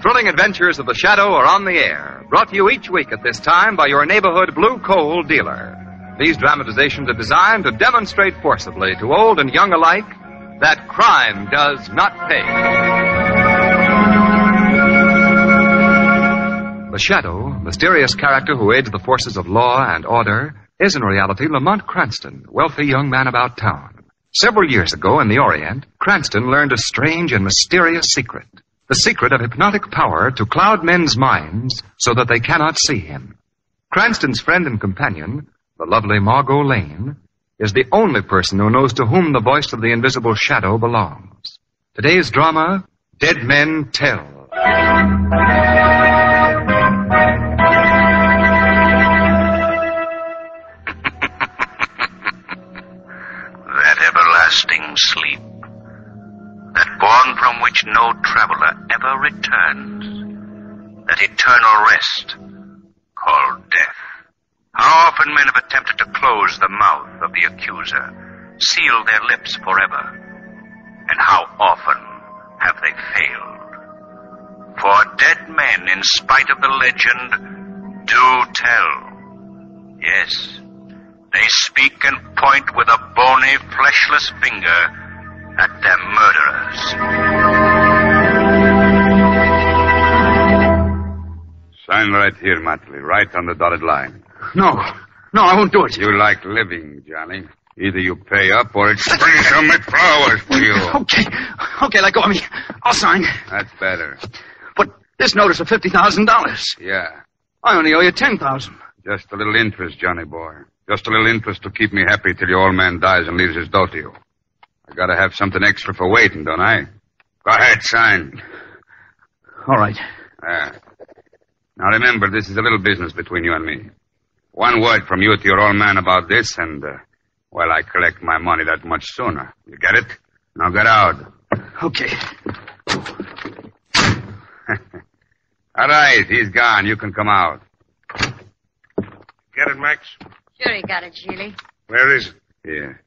thrilling adventures of the Shadow are on the air, brought to you each week at this time by your neighborhood blue coal dealer. These dramatizations are designed to demonstrate forcibly to old and young alike that crime does not pay. The Shadow, mysterious character who aids the forces of law and order, is in reality Lamont Cranston, wealthy young man about town. Several years ago in the Orient, Cranston learned a strange and mysterious secret. The secret of hypnotic power to cloud men's minds so that they cannot see him. Cranston's friend and companion, the lovely Margot Lane, is the only person who knows to whom the voice of the invisible Shadow belongs. Today's drama, Dead Men Tell. That everlasting sleep, that bourne from which no traveler ever returns, that eternal rest called death. How often men have attempted to close the mouth of the accuser, seal their lips forever, and how often have they failed? For dead men, in spite of the legend, do tell. Yes, they speak and point with a bony, fleshless finger at their murderers. Sign right here, Matley, right on the dotted line. No, I won't do it. You like living, Johnny. Either you pay up or it's free to make flowers for you. Okay, let go of me. I'll sign. That's better. But this notice of $50,000. Yeah. I only owe you $10,000. Just a little interest, Johnny boy. Just a little interest to keep me happy till your old man dies and leaves his dough to you. I gotta have something extra for waiting, don't I? Go ahead, sign. All right. Now remember, this is a little business between you and me. One word from you to your old man about this, and, I collect my money that much sooner. You get it? Now get out. Okay. All right, he's gone. You can come out. Get it, Max? Sure he got it, Julie. Where is it? Here.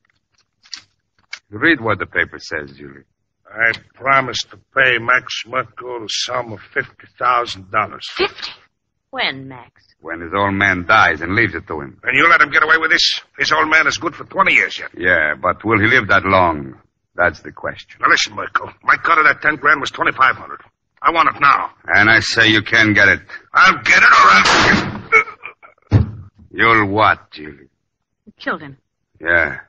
Read what the paper says, Julie. I promised to pay Max Murko the sum of $50,000. 50? When, Max? When his old man dies and leaves it to him. And you let him get away with this? His old man is good for 20 years yet. Yeah, but will he live that long? That's the question. Now listen, Murko. My cut of that 10 grand was $2,500. I want it now. And I say you can get it. I'll get it or I'll... You'll what, Julie? You killed him. Yeah.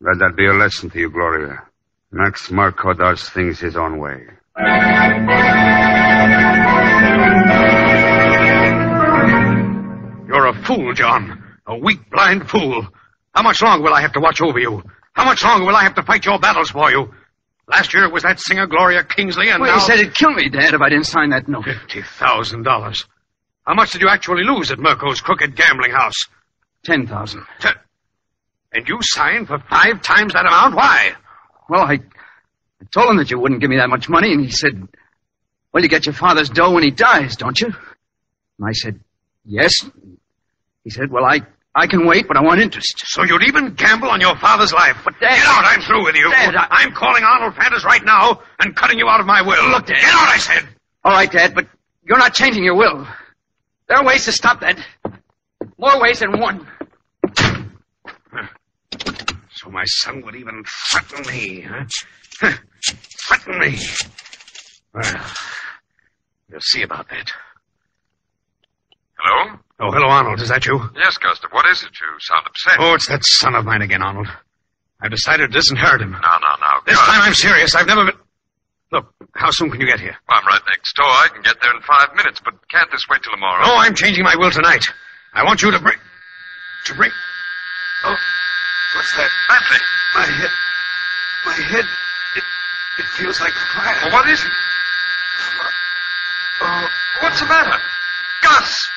Let that be a lesson to you, Gloria. Max Murko does things his own way. You're a fool, John. A weak, blind fool. How much longer will I have to watch over you? How much longer will I have to fight your battles for you? Last year it was that singer, Gloria Kingsley, and now... You said it'd kill me, Dad, if I didn't sign that note. $50,000. How much did you actually lose at Murko's crooked gambling house? $10,000. And you signed for 5 times that amount? Why? Well, I told him that you wouldn't give me that much money, and he said, well, you get your father's dough when he dies, don't you? And I said, yes. He said, well, I can wait, but I want interest. So you'd even gamble on your father's life? But, Dad... Get out, I'm through with you. Dad, I'm calling Arnold Fanders right now and cutting you out of my will. Look, Dad... Get out, I said. All right, Dad, but you're not changing your will. There are ways to stop that. More ways than one. So my son would even threaten me, huh? Threaten me. Well, we'll see about that. Hello? Oh, hello, Arnold. Is that you? Yes, Gustav. What is it? You sound upset. Oh, it's that son of mine again, Arnold. I've decided to disinherit him. No. This time I'm serious. I've never been... Look, how soon can you get here? Well, I'm right next door. I can get there in 5 minutes, but can't this wait till tomorrow? No, I'm changing my will tonight. I want you to bring... Oh, what's that? Bentley. My head... It feels like fire. Well, what is it? Oh, what's the matter? Gus!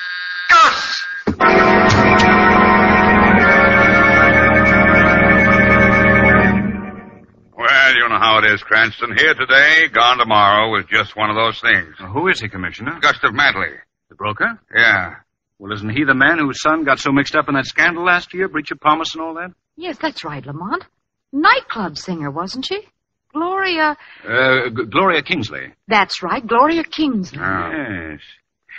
Well, you know how it is, Cranston. Here today, gone tomorrow was just one of those things. Well, who is he, Commissioner? Gustav Matley. The broker? Yeah. Well, isn't he the man whose son got so mixed up in that scandal last year, breach of promise and all that? Yes, that's right, Lamont. Nightclub singer, wasn't she? Gloria. Gloria Kingsley. That's right, Gloria Kingsley. Yes.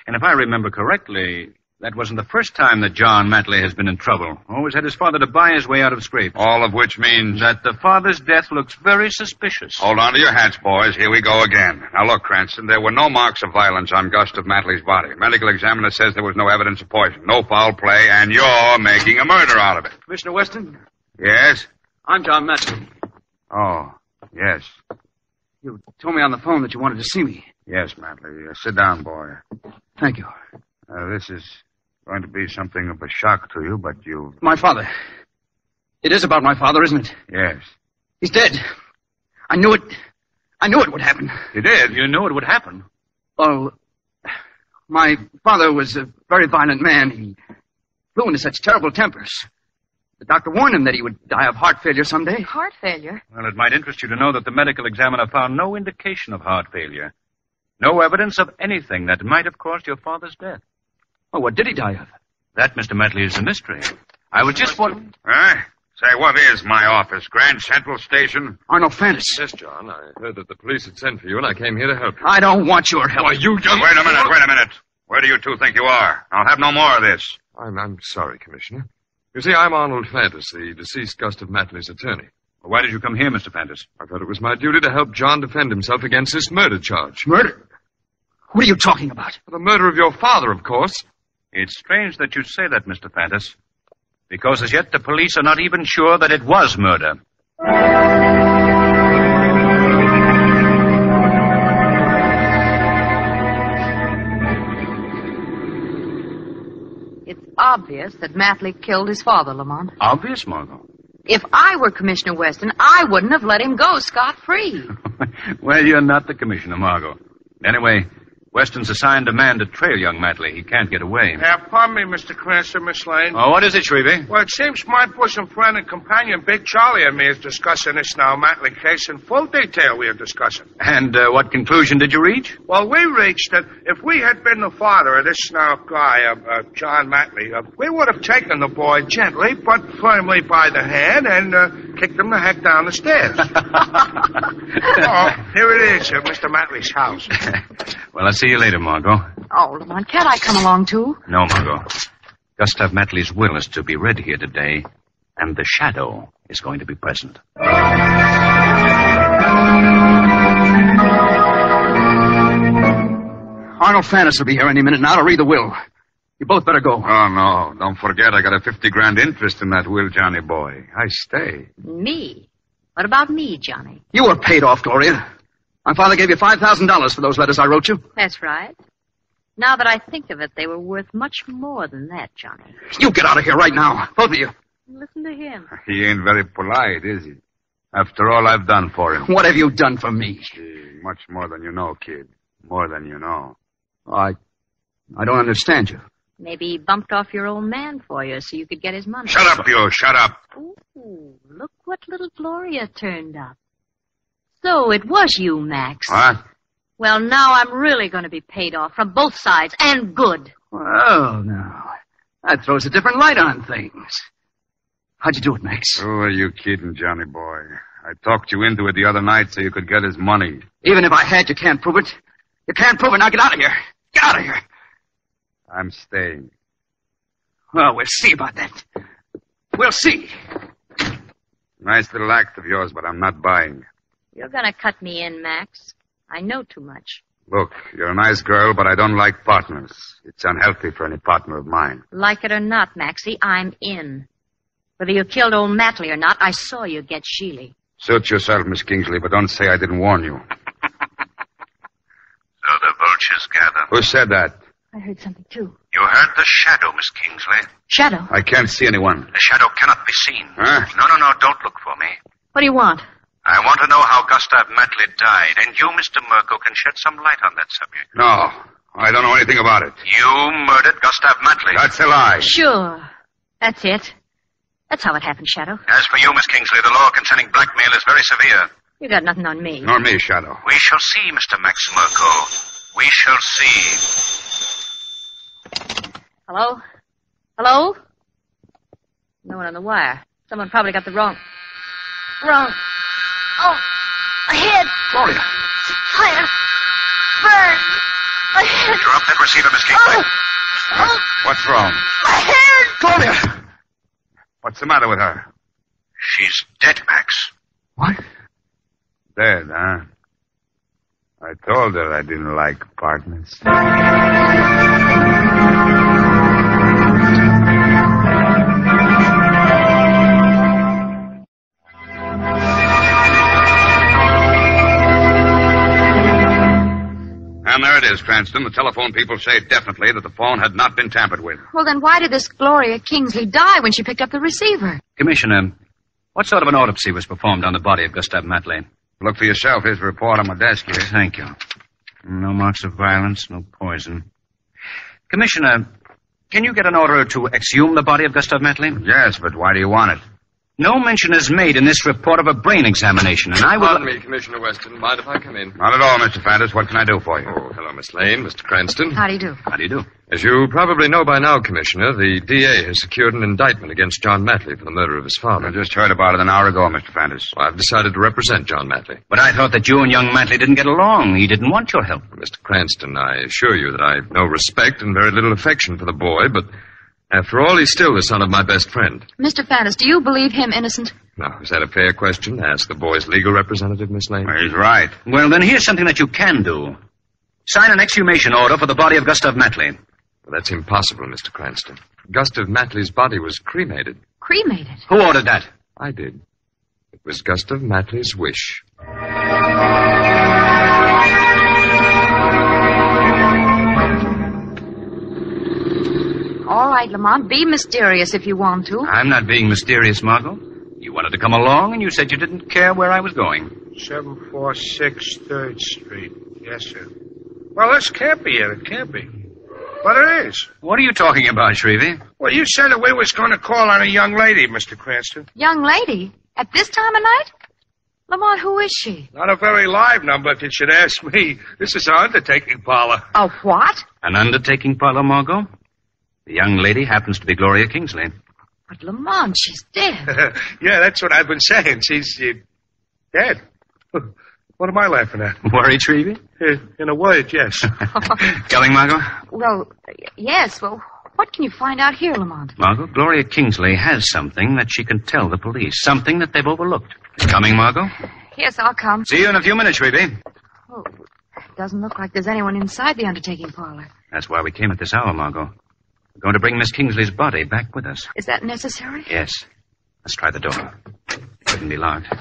And if I remember correctly, that wasn't the first time that John Matley has been in trouble. Always had his father to buy his way out of scrapes. All of which means... That the father's death looks very suspicious. Hold on to your hats, boys. Here we go again. Now, look, Cranston, there were no marks of violence on Gustav Matley's body. Medical examiner says there was no evidence of poison, no foul play, and you're making a murder out of it. Commissioner Weston? Yes? I'm John Matley. Oh, yes. You told me on the phone that you wanted to see me. Yes, Matley. Sit down, boy. Thank you. This is going to be something of a shock to you, but you... My father. It is about my father, isn't it? Yes. He's dead. I knew it. I knew it would happen. You did? You knew it would happen. Well, my father was a very violent man. He flew into such terrible tempers. The doctor warned him that he would die of heart failure someday. Heart failure? Well, it might interest you to know that the medical examiner found no indication of heart failure. No evidence of anything that might have caused your father's death. Oh, what did he die of? That, Mr. Matley, is a mystery. I was just wondering... Huh? Say, what is my office? Grand Central Station? Arnold Fantis. Yes, John. I heard that the police had sent for you, and I came here to help you. I don't want your help. Why, you young... Wait a minute. Where do you two think you are? I'll have no more of this. I'm sorry, Commissioner. You see, I'm Arnold Fantis, the deceased Gustav Matley's attorney. Well, why did you come here, Mr. Fantis? I thought it was my duty to help John defend himself against this murder charge. Murder? What are you talking about? The murder of your father, of course. It's strange that you say that, Mr. Fantis, because as yet the police are not even sure that it was murder. It's obvious that Matley killed his father, Lamont. Obvious, Margot. If I were Commissioner Weston, I wouldn't have let him go scot-free. Well, you're not the commissioner, Margot. Anyway, Weston's assigned a man to trail young Matley. He can't get away. Pardon me, Mr. Cranston, Miss Lane. Oh, what is it, Shrevey? Well, it seems my bosom friend and companion, Big Charlie, and me is discussing this now Matley case in full detail we are discussing. And what conclusion did you reach? Well, we reached that if we had been the father of this now guy, John Matley, we would have taken the boy gently but firmly by the hand and kicked him the heck down the stairs. Oh, here it is, Mr. Matley's house. Well, I'll see you later, Margot. Oh, Lamont, can't I come along, too? No, Margot. Gustav Matley's will is to be read here today, and the shadow is going to be present. Arnold Fantis will be here any minute now to read the will. You both better go. Oh, no. Don't forget I got a 50 grand interest in that will, Johnny boy. I stay. Me? What about me, Johnny? You were paid off, Gloria. My father gave you $5,000 for those letters I wrote you. That's right. Now that I think of it, they were worth much more than that, Johnny. You get out of here right now, both of you. Listen to him. He ain't very polite, is he? After all I've done for him. What have you done for me? Gee, much more than you know, kid. More than you know. I don't understand you. Maybe he bumped off your old man for you so you could get his money. Shut up, you. Shut up. Ooh, look what little Gloria turned up. So it was you, Max. What? Well, now I'm really going to be paid off from both sides, and good. Well, now, that throws a different light on things. How'd you do it, Max? Who are you kidding, Johnny boy? I talked you into it the other night so you could get his money. Even if I had, you can't prove it. You can't prove it. Now get out of here. Get out of here. I'm staying. Well, we'll see about that. We'll see. Nice little act of yours, but I'm not buying. You're going to cut me in, Max. I know too much. Look, you're a nice girl, but I don't like partners. It's unhealthy for any partner of mine. Like it or not, Maxie, I'm in. Whether you killed old Matley or not, I saw you get Sheely. Suit yourself, Miss Kingsley, but don't say I didn't warn you. So the vultures gather. Who said that? I heard something, too. You heard the shadow, Miss Kingsley. Shadow? I can't see anyone. The shadow cannot be seen. Huh? No, don't look for me. What do you want? I want to know how Gustav Matley died, and you, Mr. Merkel, can shed some light on that subject. No, I don't know anything about it. You murdered Gustav Matley. That's a lie. Sure. That's it. That's how it happened, Shadow. As for you, Miss Kingsley, the law concerning blackmail is very severe. You got nothing on me. Nor me, Shadow. We shall see, Mr. Max Merkel. We shall see. Hello? Hello? No one on the wire. Someone probably got the wrong... Oh. Gloria. Fire. Burn. My head. Drop that receiver, Miss Kingsley. What's wrong? My head. Gloria! What's the matter with her? She's dead, Max. What? Dead, huh? I told her I didn't like partners. And there it is, Cranston. The telephone people say definitely that the phone had not been tampered with. Well, then why did this Gloria Kingsley die when she picked up the receiver? Commissioner, what sort of an autopsy was performed on the body of Gustav Matley? Look for yourself. Here's the report on my desk here. Thank you. No marks of violence, no poison. Commissioner, can you get an order to exhume the body of Gustav Matley? Yes, but why do you want it? No mention is made in this report of a brain examination, and I will... Pardon me, Commissioner Weston. Mind if I come in? Not at all, Mr. Fantas. What can I do for you? Oh, hello, Miss Lane, Mr. Cranston. How do you do? How do you do? As you probably know by now, Commissioner, the DA has secured an indictment against John Matley for the murder of his father. I just heard about it an hour ago, Mr. Fantas. Well, I've decided to represent John Matley. But I thought that you and young Matley didn't get along. He didn't want your help. Mr. Cranston, I assure you that I have no respect and very little affection for the boy, but after all, he's still the son of my best friend. Mr. Fantas, do you believe him innocent? Now, is that a fair question to ask the boy's legal representative, Miss Lane? He's right. Well, then here's something that you can do. Sign an exhumation order for the body of Gustav Matley. Well, that's impossible, Mr. Cranston. Gustav Matley's body was cremated. Cremated? Who ordered that? I did. It was Gustav Matley's wish. All right, Lamont, be mysterious if you want to. I'm not being mysterious, Margot. You wanted to come along, and you said you didn't care where I was going. 746 3rd Street. Yes, sir. Well, this can't be it. It can't be. But it is. What are you talking about, Shrevey? Well, you said that we was going to call on a young lady, Mr. Cranston. Young lady? At this time of night? Lamont, who is she? Not a very live number, if you should ask me. This is our undertaking parlor. A what? An undertaking parlor, Margot? The young lady happens to be Gloria Kingsley. But Lamont, she's dead. Yeah, that's what I've been saying. She's dead. What am I laughing at? Worried, Shrevey? In a word, yes. Going, Margot? Well, yes. Well, what can you find out here, Lamont? Margot, Gloria Kingsley has something that she can tell the police. Something that they've overlooked. Coming, Margot? Yes, I'll come. See you in a few minutes, Shrevey. Oh, doesn't look like there's anyone inside the undertaking parlor. That's why we came at this hour, Margot. We're going to bring Miss Kingsley's body back with us. Is that necessary? Yes. Let's try the door. It couldn't be locked.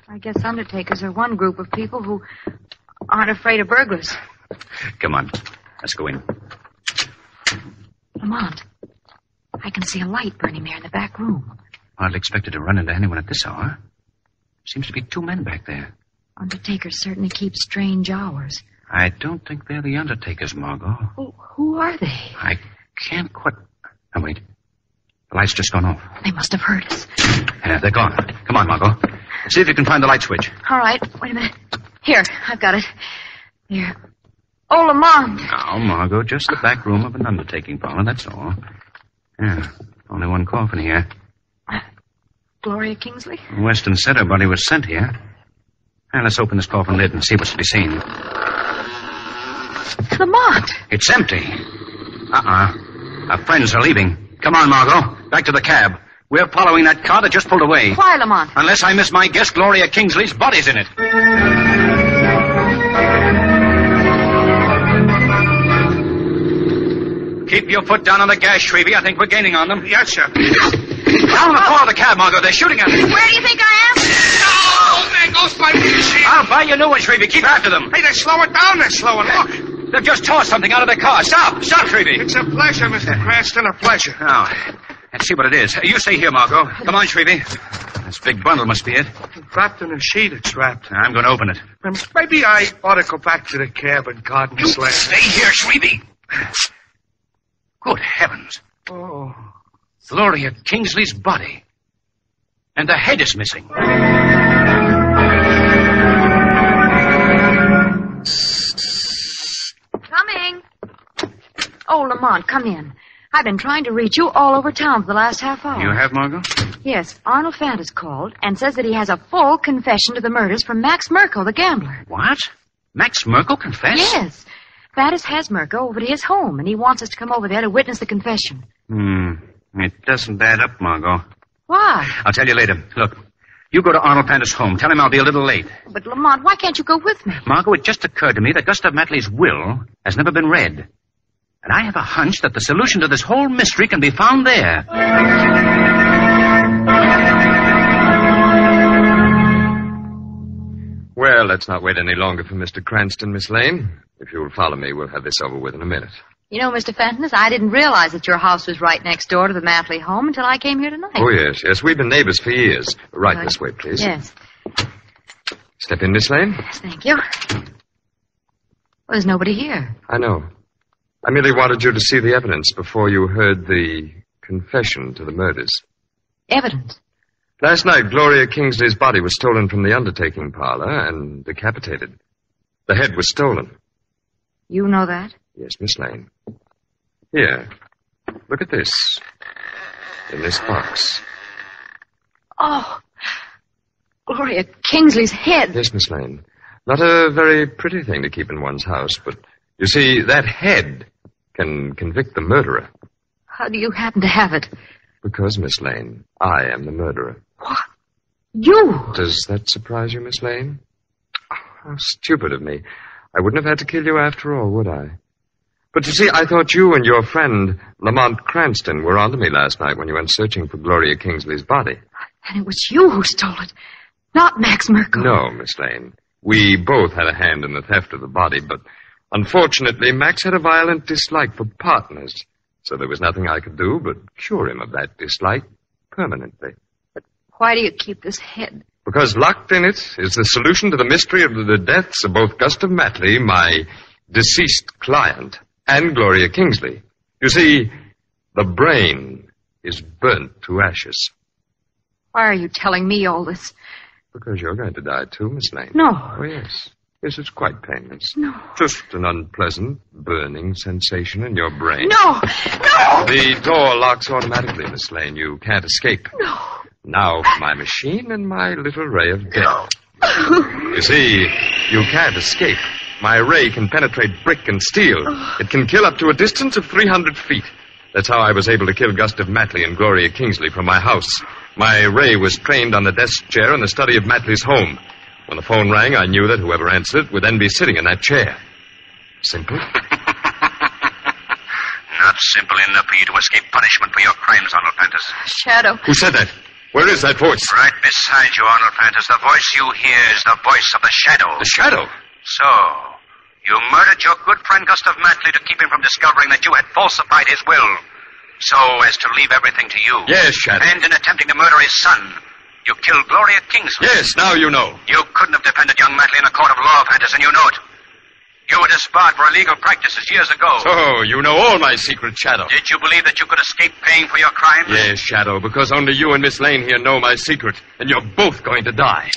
I guess undertakers are one group of people who aren't afraid of burglars. Come on. Let's go in. Lamont, I can see a light burning there in the back room. Hardly expected to run into anyone at this hour. Seems to be two men back there. Undertakers certainly keep strange hours. I don't think they're the undertakers, Margot. Oh, who are they? I can't quite... Oh, wait. The light's just gone off. They must have heard us. Yeah, they're gone. Come on, Margot. See if you can find the light switch. All right. Wait a minute. Here, I've got it. There. Oh, Lamont. Now, Margot, just the back room of an undertaking parlor, that's all. Yeah, only one coffin here. Gloria Kingsley? Weston said her body was sent here. Now, let's open this coffin lid and see what's to be seen. Lamont! It's empty. Our friends are leaving. Come on, Margot. Back to the cab. We're following that car that just pulled away. Why, Lamont? Unless I miss my guess, Gloria Kingsley's body's in it. Keep your foot down on the gas, Shrevey. I think we're gaining on them. Yes, sir. Down the floor of the cab, Margot. They're shooting at us. Where do you think I am? Oh, there goes my windshield. I'll buy you a new one, Shrevey. Keep after them. Hey, they're slowing down. They're slowing. Look. They've just tossed something out of their car. Stop. Stop, Shrevey. It's a pleasure, Mr. Cranston. A pleasure. Now, let's see what it is. You stay here, Margot. Come on, Shrevey. This big bundle must be it. Wrapped in a sheet, it's wrapped. I'm going to open it. Maybe I ought to go back to the cab and garden the sled. Stay here, Shrevey. Good heavens. Oh. Gloria Kingsley's body. And the head is missing. Coming. Oh, Lamont, come in. I've been trying to reach you all over town for the last half hour. You have, Margot? Yes, Arnold Fantas called and says that he has a full confession to the murders from Max Merkel, the gambler. What? Max Merkel confessed? Yes. Fantas has Merkel over to his home, and he wants us to come over there to witness the confession. It doesn't add up, Margot. Why? I'll tell you later. Look, you go to Arnold Fantas' home. Tell him I'll be a little late. But, Lamont, why can't you go with me? Margot, it just occurred to me that Gustav Matley's will has never been read. And I have a hunch that the solution to this whole mystery can be found there. Well, let's not wait any longer for Mr. Cranston, Miss Lane. If you'll follow me, we'll have this over with in a minute. You know, Mr. Fenton, I didn't realize that your house was right next door to the Matley home until I came here tonight. Oh, yes. We've been neighbors for years. Right this way, please. Yes. Step in, Miss Lane. Yes, thank you. Well, there's nobody here. I know. I merely wanted you to see the evidence before you heard the confession to the murders. Evidence? Last night, Gloria Kingsley's body was stolen from the undertaking parlor and decapitated. The head was stolen. You know that? Yes, Miss Lane. Here. Look at this. In this box. Oh. Gloria Kingsley's head. Yes, Miss Lane. Not a very pretty thing to keep in one's house, but you see, that head can convict the murderer. How do you happen to have it? Because, Miss Lane, I am the murderer. What? You? Does that surprise you, Miss Lane? Oh, how stupid of me. I wouldn't have had to kill you after all, would I? But you see, I thought you and your friend, Lamont Cranston, were onto me last night when you went searching for Gloria Kingsley's body. And it was you who stole it, not Max Merkel. No, Miss Lane. We both had a hand in the theft of the body, but unfortunately, Max had a violent dislike for partners, so there was nothing I could do but cure him of that dislike permanently. But why do you keep this head? Because locked in it is the solution to the mystery of the deaths of both Gustav Matley, my deceased client, and Gloria Kingsley. You see, the brain is burnt to ashes. Why are you telling me all this? Because you're going to die too, Miss Lane. No. Oh, yes. Yes, it's quite painless. No. Just an unpleasant, burning sensation in your brain. No! No! The door locks automatically, Miss Lane. You can't escape. No. Now for my machine and my little ray of death. You see, you can't escape. My ray can penetrate brick and steel. It can kill up to a distance of 300 feet. That's how I was able to kill Gustav Matley and Gloria Kingsley from my house. My ray was trained on the desk chair in the study of Matley's home. When the phone rang, I knew that whoever answered it would then be sitting in that chair. Simple? Not simple enough for you to escape punishment for your crimes, Arnold Fantas. Shadow. Who said that? Where is that voice? Right beside you, Arnold Fantas. The voice you hear is the voice of the Shadow. The Shadow? So, you murdered your good friend Gustav Matley to keep him from discovering that you had falsified his will, so as to leave everything to you. Yes, Shadow. And in attempting to murder his son, you killed Gloria Kingsley. Yes, now you know. You couldn't have defended young Matley in a court of law, Fantas, and you know it. You were disbarred for illegal practices years ago. So, you know all my secrets, Shadow. Did you believe that you could escape paying for your crimes? Yes, Shadow, because only you and Miss Lane here know my secret, and you're both going to die.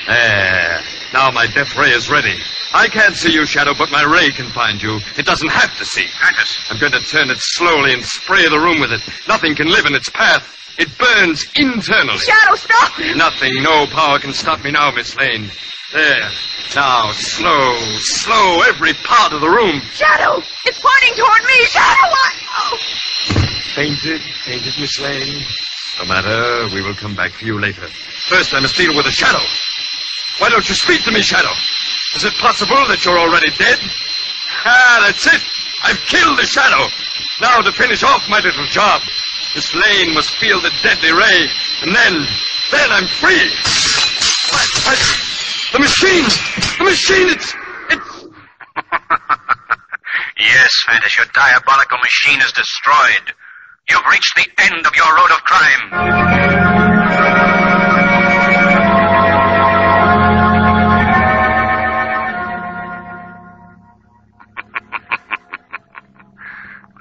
There. Now my death ray is ready. I can't see you, Shadow, but my ray can find you. It doesn't have to see. Fantas. I'm going to turn it slowly and spray the room with it. Nothing can live in its path. It burns internally. Shadow, stop! Nothing, no power can stop me now, Miss Lane. There. Now, slow, every part of the room. Shadow! It's pointing toward me! Shadow! Oh. Fainted, Miss Lane. No matter, we will come back for you later. First, I must deal with the Shadow. Why don't you speak to me, Shadow? Is it possible that you're already dead? That's it. I've killed the Shadow. Now to finish off my little job, Miss Lane must feel the deadly ray, and then I'm free. The machine, it's... Yes, Fantas, your diabolical machine is destroyed. You've reached the end of your road of crime.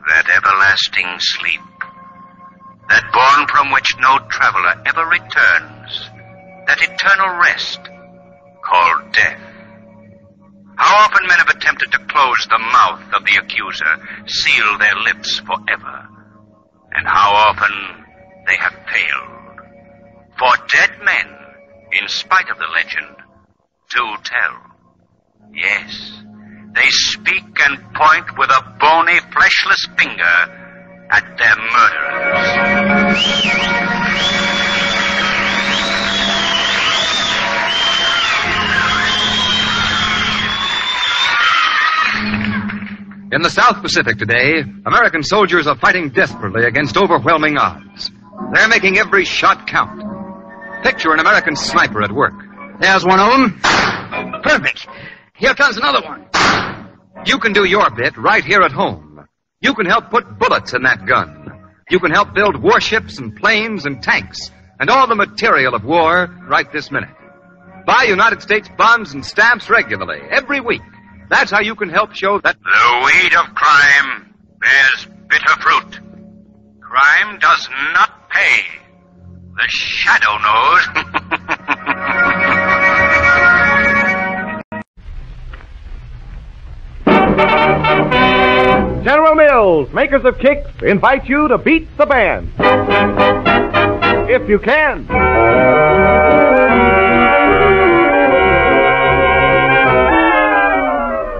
That everlasting sleep, that bourne from which no traveler ever returns, that eternal rest called death. How often men have attempted to close the mouth of the accuser, seal their lips forever, and how often they have failed. For dead men, in spite of the legend, do tell. Yes, they speak and point with a bony, fleshless finger at their murderers. In the South Pacific today, American soldiers are fighting desperately against overwhelming odds. They're making every shot count. Picture an American sniper at work. There's one of them. Perfect. Here comes another one. You can do your bit right here at home. You can help put bullets in that gun. You can help build warships and planes and tanks and all the material of war right this minute. Buy United States bonds and stamps regularly, every week. That's how you can help show that the weed of crime bears bitter fruit. Crime does not pay. The shadow knows. General Mills, makers of kicks, invite you to beat the band. If you can.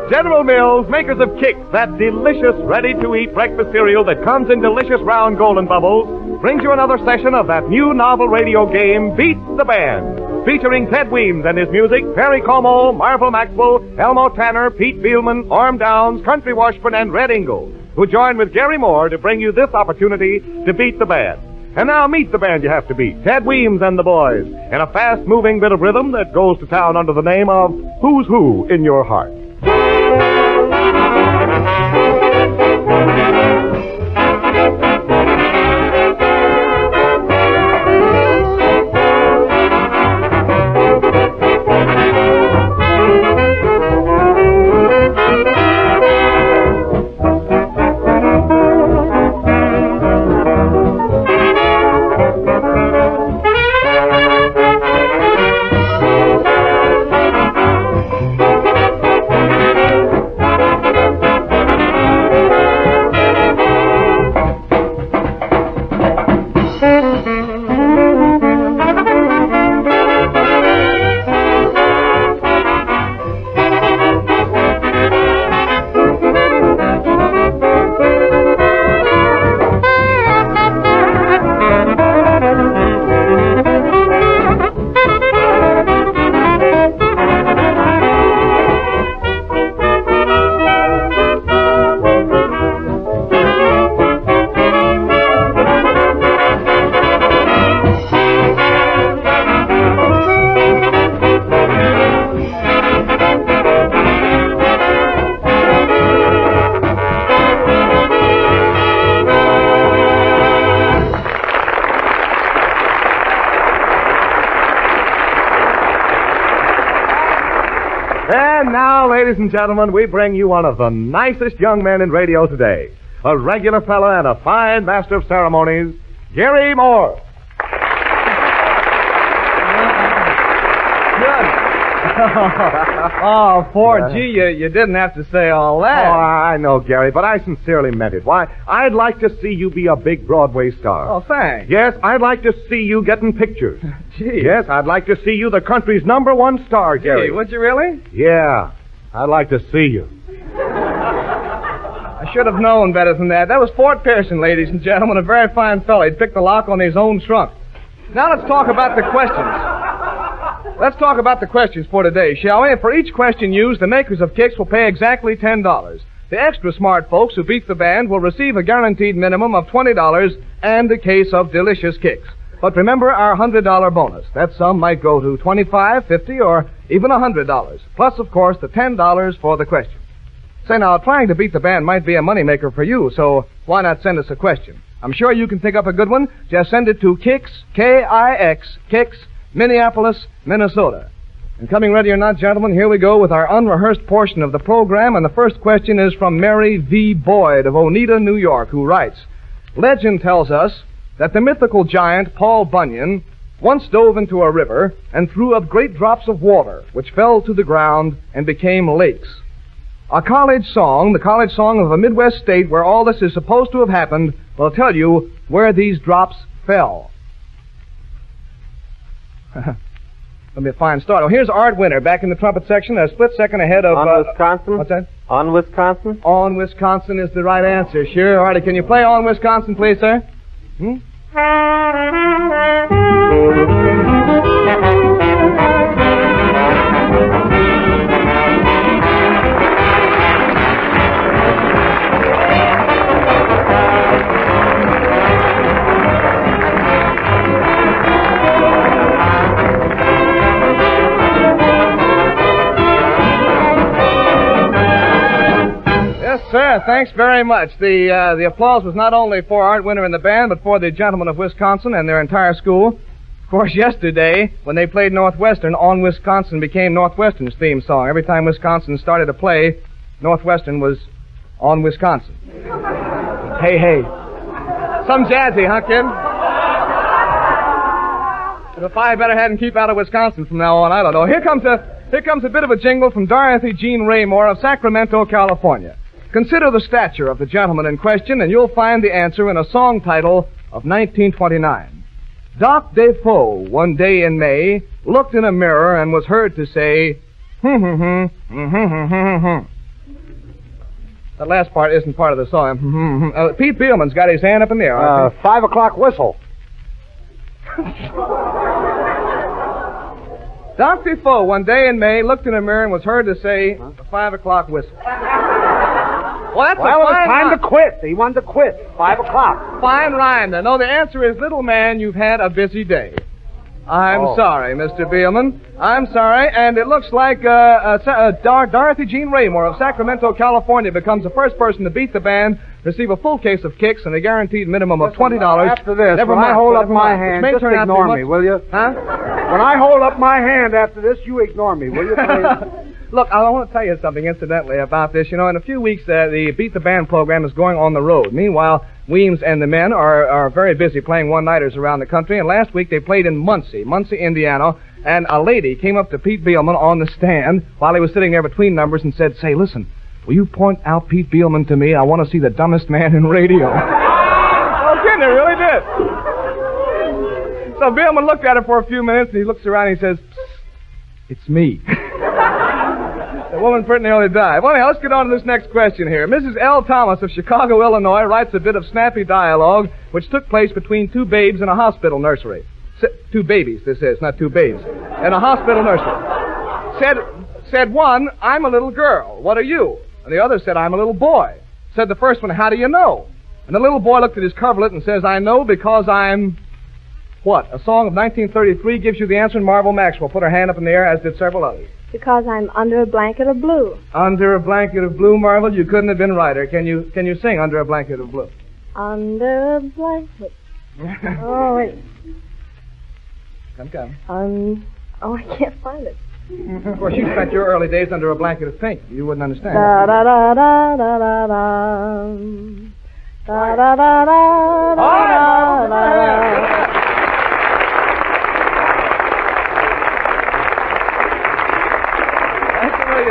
General Mills, makers of Kix, that delicious, ready-to-eat breakfast cereal that comes in delicious round golden bubbles, brings you another session of that new novel radio game, Beat the Band, featuring Ted Weems and his music, Perry Como, Marvel Maxwell, Elmo Tanner, Pete Bielman, Orm Downs, Country Washburn, and Red Ingalls, who join with Gary Moore to bring you this opportunity to beat the band. And now meet the band you have to beat, Ted Weems and the Boys, in a fast-moving bit of rhythm that goes to town under the name of Who's Who in Your Heart. And now, ladies and gentlemen, we bring you one of the nicest young men in radio today. A regular fella and a fine master of ceremonies, Gary Moore. Oh, poor G, you didn't have to say all that. Oh, I know, Gary, but I sincerely meant it. Why, I'd like to see you be a big Broadway star. Oh, thanks. Yes, I'd like to see you getting pictures. Gee. Yes, I'd like to see you the country's #1 star, Gary. Gee, would you really? Yeah, I'd like to see you. I should have known better than that. That was Fort Pearson, ladies and gentlemen, a very fine fellow. He'd picked the lock on his own trunk. Now let's talk about the questions. Let's talk about the questions for today, shall we? For each question used, the makers of Kix will pay exactly $10. The extra smart folks who beat the band will receive a guaranteed minimum of $20 and a case of delicious Kix. But remember our $100 bonus. That sum might go to $25, $50, or even $100. Plus, of course, the $10 for the question. Say now, trying to beat the band might be a moneymaker for you, so why not send us a question? I'm sure you can pick up a good one. Just send it to Kix, K-I-X, Kix, Minneapolis, Minnesota. And coming ready or not, gentlemen, here we go with our unrehearsed portion of the program, and the first question is from Mary V. Boyd of Oneida, New York, who writes, Legend tells us that the mythical giant Paul Bunyan once dove into a river and threw up great drops of water, which fell to the ground and became lakes. A college song, the college song of a Midwest state where all this is supposed to have happened, will tell you where these drops fell. It'll be a fine start. Oh, here's Art Winter back in the trumpet section, a split second ahead of... On Wisconsin? What's that? On Wisconsin? On Wisconsin is the right answer. Sure. Artie, can you play On Wisconsin, please, sir? Hmm? Sir, thanks very much. The applause was not only for Art Winter and the band, but for the gentlemen of Wisconsin and their entire school. Of course, yesterday, when they played Northwestern, On Wisconsin became Northwestern's theme song. Every time Wisconsin started a play, Northwestern was On Wisconsin. Hey, hey. Some jazzy, huh, kid? If I better head and keep out of Wisconsin from now on, I don't know. Here comes a bit of a jingle from Dorothy Jean Raymore of Sacramento, California. Consider the stature of the gentleman in question, and you'll find the answer in a song title of 1929. Doc Defoe, one day in May, looked in a mirror and was heard to say, That last part isn't part of the song. Pete Beelman's got his hand up in the air. 5 o'clock whistle. Doc Defoe, one day in May, looked in a mirror and was heard to say, the 5 o'clock whistle. Well, that's well, it's time to quit. He wanted to quit. 5 o'clock. Fine rhyme, then. No, the answer is, little man, you've had a busy day. I'm sorry, Mr. Beelman. I'm sorry, and it looks like Dorothy Jean Raymore of Sacramento, California becomes the first person to beat the band, receive a full case of kicks, and a guaranteed minimum of $20. After this, when I hold up my hand, just ignore me, will you? Huh? When I hold up my hand after this, you ignore me, will you, please? Look, I want to tell you something, incidentally, about this. You know, in a few weeks, the Beat the Band program is going on the road. Meanwhile, Weems and the men are very busy playing one-nighters around the country, and last week they played in Muncie, Indiana, and a lady came up to Pete Beelman on the stand while he was sitting there between numbers and said, say, listen, will you point out Pete Beelman to me? I want to see the dumbest man in radio. Oh, kidding, they really did. So Beelman looked at her for a few minutes, and he looks around and he says, it's me. The woman pretty nearly died. Well, anyhow, let's get on to this next question here. Mrs. L. Thomas of Chicago, Illinois, writes a bit of snappy dialogue which took place between two babes in a hospital nursery. Two babies, this is, not two babes. In a hospital nursery. Said one, I'm a little girl. What are you? And the other said, I'm a little boy. Said the first one, how do you know? And the little boy looked at his coverlet and says, I know because I'm... What? A song of 1933 gives you the answer, and Marvel Maxwell put her hand up in the air, as did several others. Because I'm under a blanket of blue. Under a blanket of blue, Marvel? You couldn't have been righter. Can you sing Under a Blanket of Blue? Under a blanket. Oh, wait. Come. Oh, I can't find it. Of course, you spent your early days under a blanket of pink. You wouldn't understand. Da da da da da da da. Da da da da da da.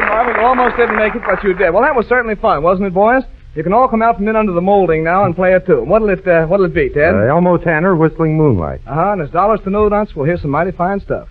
Marvin, you almost didn't make it, but you did. Well, that was certainly fun, wasn't it, boys? You can all come out from in under the molding now and play a tune. What'll it be, Ted? Elmo Tanner, Whistling Moonlight. And there's dollars to no dunce. We'll hear some mighty fine stuff.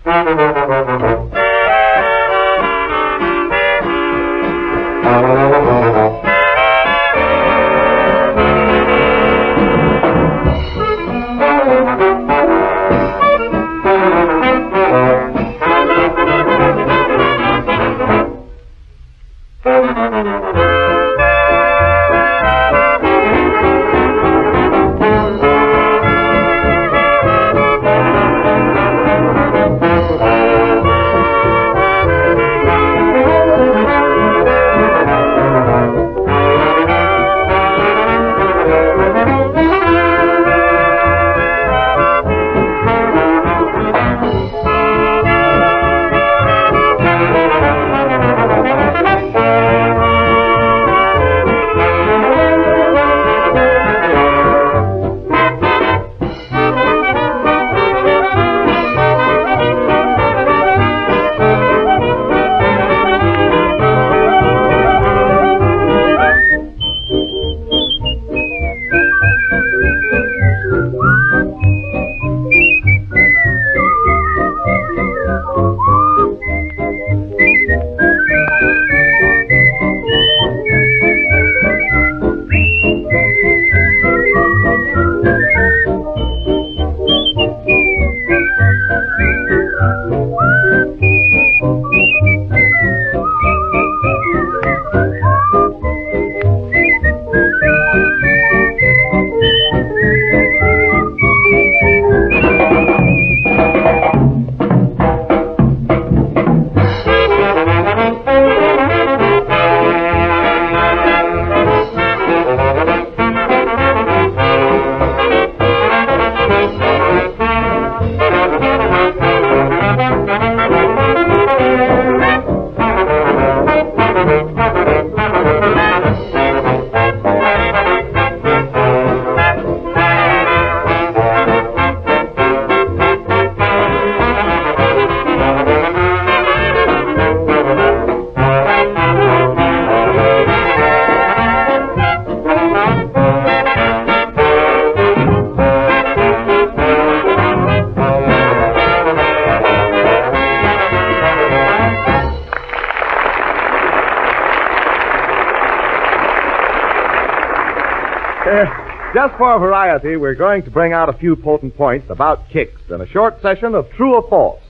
Just for variety, we're going to bring out a few potent points about kicks in a short session of True or False.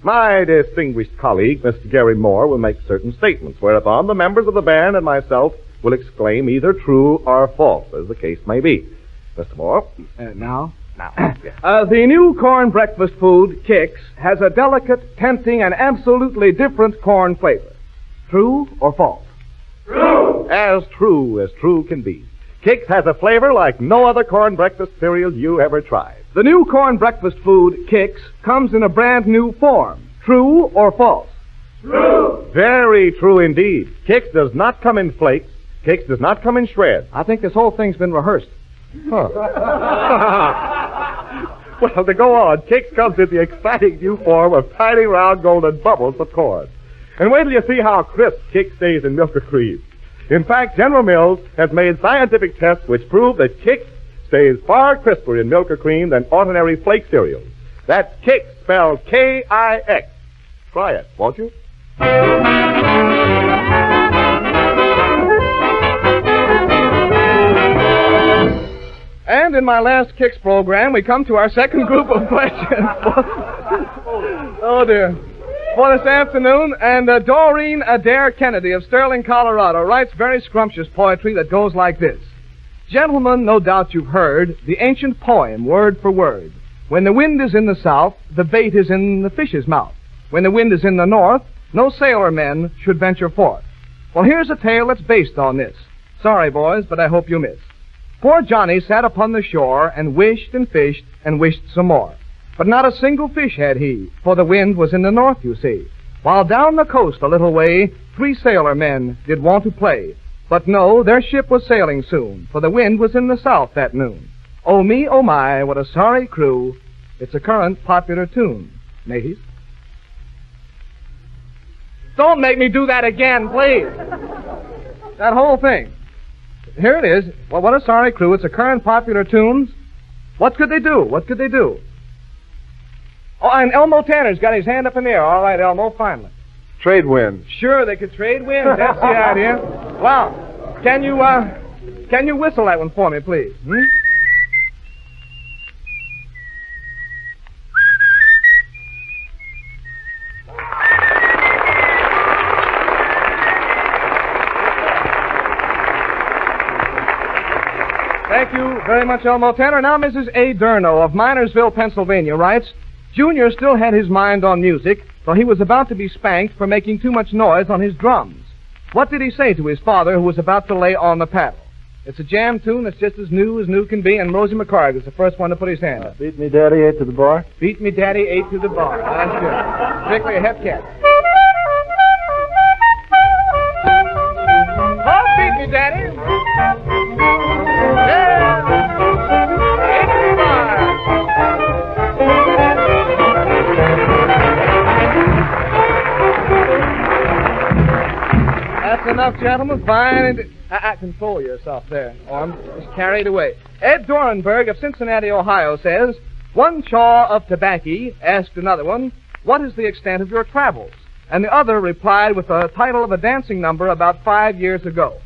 My distinguished colleague, Mr. Gary Moore, will make certain statements, whereupon the members of the band and myself will exclaim either true or false, as the case may be. Mr. Moore? Now? Yes. The new corn breakfast food, Kix, has a delicate, tempting, and absolutely different corn flavor. True or false? True as true can be. Kix has a flavor like no other corn breakfast cereal you ever tried. The new corn breakfast food, Kix, comes in a brand new form. True or false? True. Very true indeed. Kix does not come in flakes. Kix does not come in shreds. I think this whole thing's been rehearsed. Huh. Well, to go on, Kix comes in the exciting new form of tiny round golden bubbles of corn. And wait till you see how crisp Kix stays in milk or cream. In fact, General Mills has made scientific tests which prove that Kix stays far crisper in milk or cream than ordinary flake cereals. That's Kix, spelled K-I-X. Try it, won't you? And in my last Kix program, we come to our second group of questions. Oh, dear. For this afternoon, and Doreen Adair Kennedy of Sterling, Colorado, writes very scrumptious poetry that goes like this. Gentlemen, no doubt you've heard the ancient poem, word for word. When the wind is in the south, the bait is in the fish's mouth. When the wind is in the north, no sailor men should venture forth. Well, here's a tale that's based on this. Sorry, boys, but I hope you miss. Poor Johnny sat upon the shore and wished and fished and wished some more. But not a single fish had he, for the wind was in the north, you see. While down the coast a little way, 3 sailor men did want to play. But no, their ship was sailing soon, for the wind was in the south that noon. Oh me, oh my, what a sorry crew. It's a current popular tune. Mateys? Don't make me do that again, please. That whole thing. Here it is. Well, what a sorry crew. It's a current popular tune. What could they do? What could they do? Oh, and Elmo Tanner's got his hand up in the air. All right, Elmo, finally. Trade winds. Sure, they could trade winds. That's the idea. Well, can you whistle that one for me, please? Hmm? Thank you very much, Elmo Tanner. Now, Mrs. A. Durno of Minersville, Pennsylvania, writes, Junior still had his mind on music, so he was about to be spanked for making too much noise on his drums. What did he say to his father, who was about to lay on the paddle? It's a jam tune that's just as new can be, and Rosie McCarg is the first one to put his hand up. Beat me, Daddy, 8 to the bar. Beat me, Daddy, 8 to the bar. That's good. Particularly a hep cat. Oh, beat me, Daddy. Yeah. 8 to the bar. That's enough, gentlemen. Fine. Control yourself there, Orm. Just carried away. Ed Dorenberg of Cincinnati, Ohio says, one chaw of tobacco asked another one, what is the extent of your travels? And the other replied with the title of a dancing number about 5 years ago.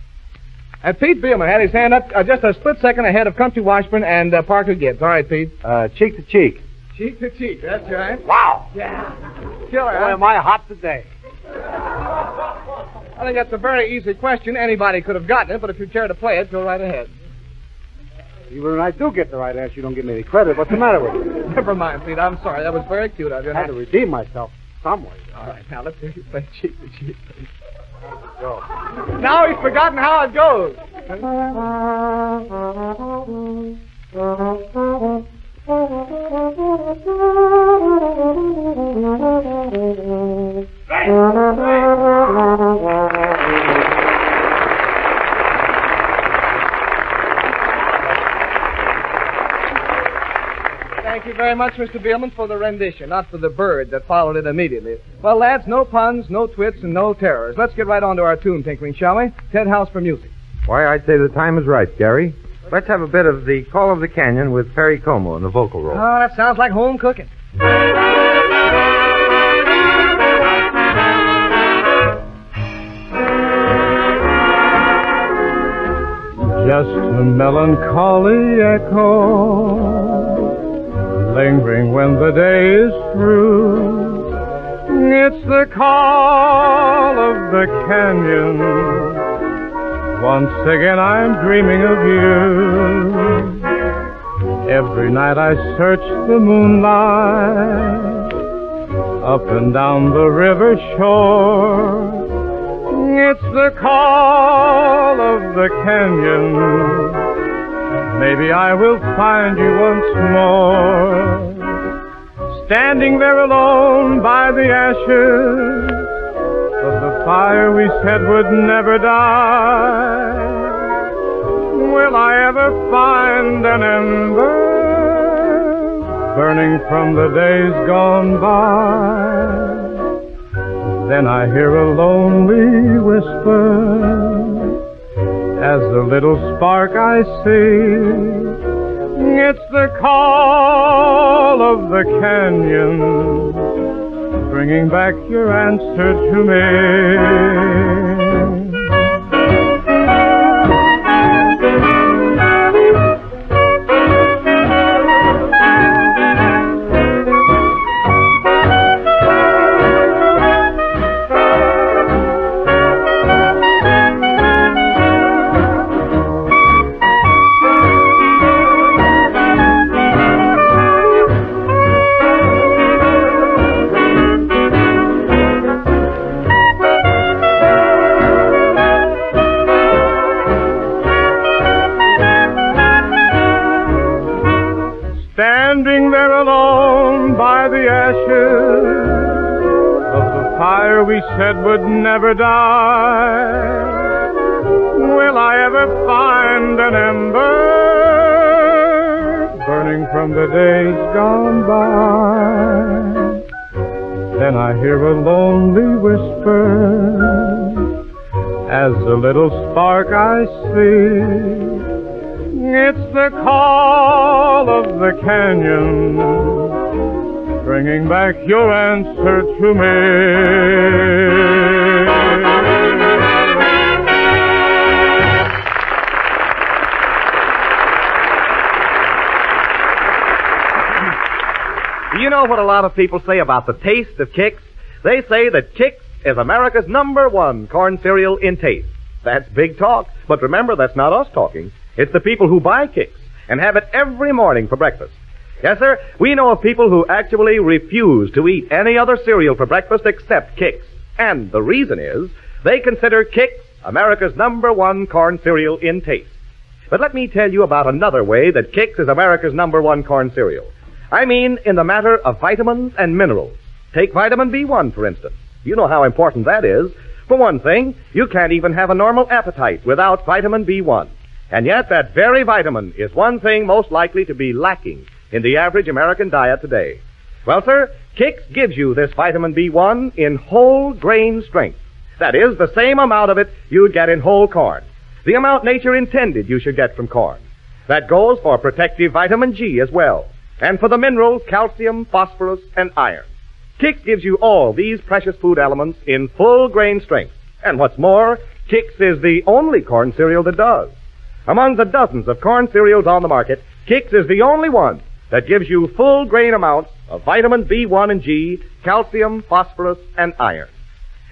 And Pete Beelman had his hand up just a split second ahead of Country Washburn and Parker Gibbs. All right, Pete. Cheek to cheek. Cheek to cheek, that's right. Wow. Yeah. Killer, Boy, am I hot today. I think that's a very easy question. Anybody could have gotten it, but if you care to play it, go right ahead. Even when I do get the right answer, you don't give me any credit. What's the matter with you? Never mind, Pete. I'm sorry. That was very cute of you. I had to redeem myself some way. All right, now let's hear you play cheek to cheek, please. Go. Now he's forgotten how it goes. Thank you very much, Mr. Beelman, for the rendition, not for the bird that followed it immediately. Well, lads, no puns, no twits, and no terrors. Let's get right on to our tune tinkering, shall we? Ted House for music. Why, I'd say the time is right, Gary. Let's have a bit of the Call of the Canyon with Perry Como in the vocal role. Oh, that sounds like home cooking. just a melancholy echo, lingering when the day is through. It's the call of the canyon. Once again I'm dreaming of you. Every night I search the moonlight, up and down the river shore. It's the call of the canyon. Maybe I will find you once more, standing there alone by the ashes of the fire we said would never die. Will I ever find an ember burning from the days gone by? Then I hear a lonely whisper as the little spark I see. It's the call of the canyon, bringing back your answer to me. Standing there alone by the ashes of the fire we said would never die. Will I ever find an ember burning from the days gone by? Then I hear a lonely whisper as the little spark I see. It's the call of the canyon, bringing back your answer to me. Do you know what a lot of people say about the taste of Kix? They say that Kix is America's #1 corn cereal in taste. That's big talk, but remember, that's not us talking. It's the people who buy Kix and have it every morning for breakfast. Yes, sir, we know of people who actually refuse to eat any other cereal for breakfast except Kix. And the reason is they consider Kix America's #1 corn cereal in taste. But let me tell you about another way that Kix is America's #1 corn cereal. I mean in the matter of vitamins and minerals. Take vitamin B1, for instance. You know how important that is. For one thing, you can't even have a normal appetite without vitamin B1. And yet that very vitamin is one thing most likely to be lacking in the average American diet today. Well, sir, Kix gives you this vitamin B1 in whole grain strength. That is, the same amount of it you'd get in whole corn. The amount nature intended you should get from corn. That goes for protective vitamin G as well. And for the minerals, calcium, phosphorus, and iron. Kix gives you all these precious food elements in full grain strength. And what's more, Kix is the only corn cereal that does. Among the dozens of corn cereals on the market, Kix is the only one that gives you full grain amounts of vitamin B1 and G, calcium, phosphorus, and iron.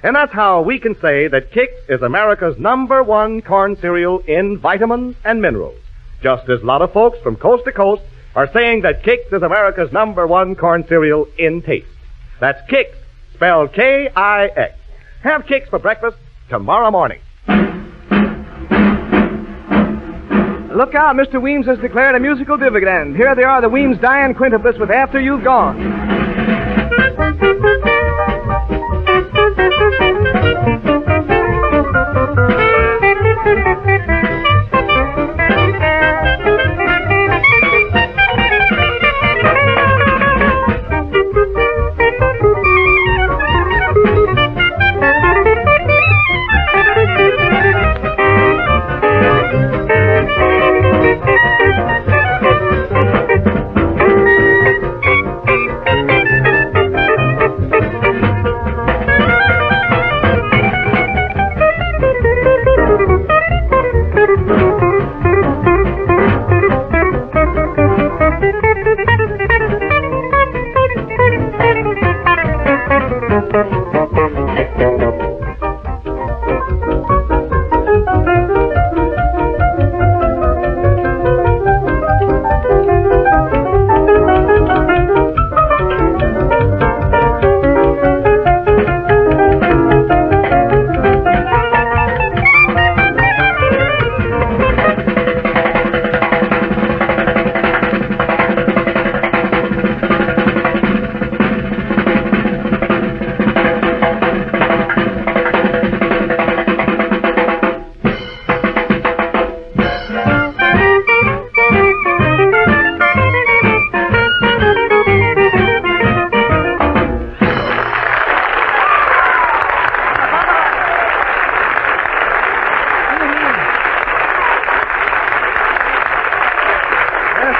And that's how we can say that Kix is America's #1 corn cereal in vitamins and minerals. Just as a lot of folks from coast to coast are saying that Kix is America's #1 corn cereal in taste. That's Kix, spelled K-I-X. Have Kix for breakfast tomorrow morning. Look out, Mr. Weems has declared a musical dividend. Here they are, the Weems Diane Quintuplets with After You've Gone.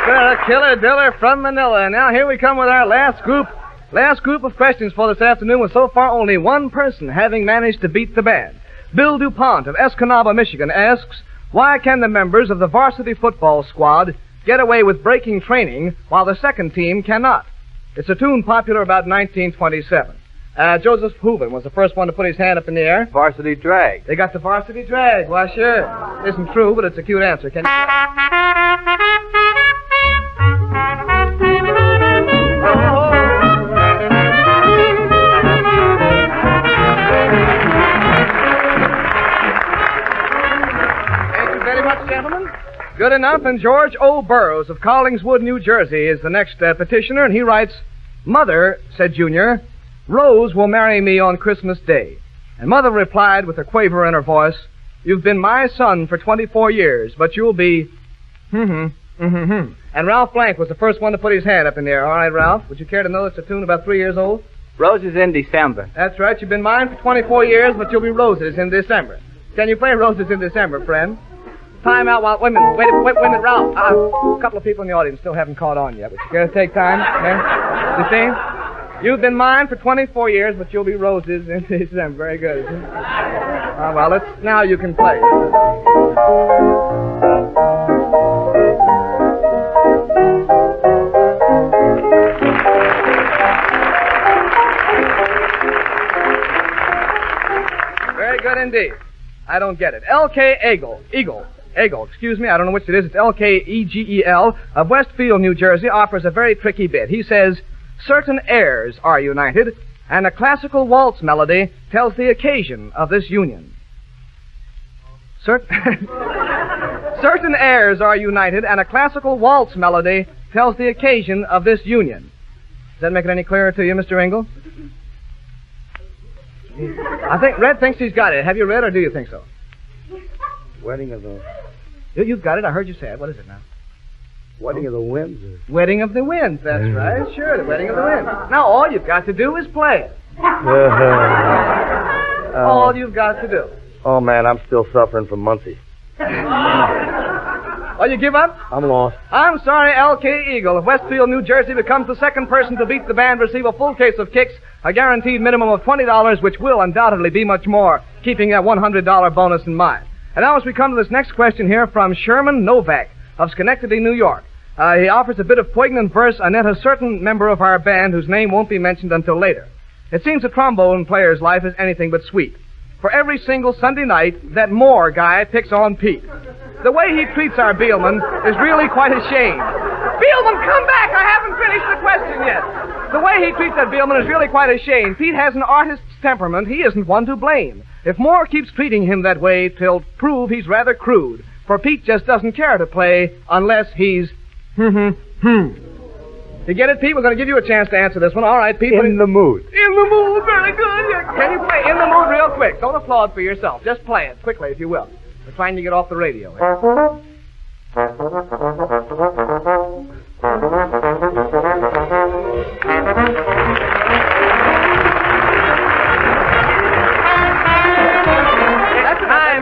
The Killer Diller from Manila. And now here we come with our last group of questions for this afternoon, with so far only one person having managed to beat the band. Bill DuPont of Escanaba, Michigan asks, why can the members of the varsity football squad get away with breaking training while the second team cannot? It's a tune popular about 1927. Joseph Hooven was the first one to put his hand up in the air. Varsity drag. They got the varsity drag. Why, sure. Isn't true, but it's a cute answer. Can you... Thank you very much, gentlemen. Good enough. And George O. Burroughs of Collingswood, New Jersey is the next petitioner, and he writes, Mother, said Junior, Rose will marry me on Christmas Day. And Mother replied with a quaver in her voice, you've been my son for 24 years, but you'll be... And Ralph Blank was the first one to put his hand up in the air. All right, Ralph, would you care to know it's a tune about 3 years old? Roses in December. That's right. You've been mine for 24 years, but you'll be roses in December. Can you play Roses in December, friend? Time out while... Wait a minute, Ralph. A couple of people in the audience still haven't caught on yet. Would you care to take time? Yeah? You see? You've been mine for 24 years, but you'll be roses in December. Very good. Well, now you can play. Very good indeed. I don't get it. L.K. Eagle, excuse me, I don't know which it is. It's L.K.E.G.E.L. of Westfield, New Jersey, offers a very tricky bit. He says, certain airs are united, and a classical waltz melody tells the occasion of this union. Certain airs are united, and a classical waltz melody tells the occasion of this union. Does that make it any clearer to you, Mr. Engel? I think Red thinks he's got it. Have you read, or do you think so? Wedding of the... You've got it. I heard you say it. What is it now? Wedding of the Winds? Wedding of the Winds, that's right. Sure, the Wedding of the Winds. Now, all you've got to do is play it. All you've got to do. Oh, man, I'm still suffering from Muncie. Oh, you give up? I'm lost. I'm sorry, L.K. Eagle of Westfield, New Jersey becomes the second person to beat the band, receive a full case of kicks, a guaranteed minimum of $20, which will undoubtedly be much more, keeping that $100 bonus in mind. And now as we come to this next question here from Sherman Novak of Schenectady, New York. He offers a bit of poignant verse anent a certain member of our band whose name won't be mentioned until later. It seems a trombone player's life is anything but sweet. For every single Sunday night, that Moore guy picks on Pete. The way he treats our Beelman is really quite a shame. Beelman, come back! I haven't finished the question yet. The way he treats that Beelman is really quite a shame. Pete has an artist's temperament. He isn't one to blame. If Moore keeps treating him that way, he'll prove he's rather crude. For Pete just doesn't care to play unless he's... You get it, Pete? We're going to give you a chance to answer this one. All right, Pete. In the mood. In the mood. Very good. Can you play In the Mood real quick? Don't applaud for yourself. Just play it quickly, if you will. We're trying to get off the radio.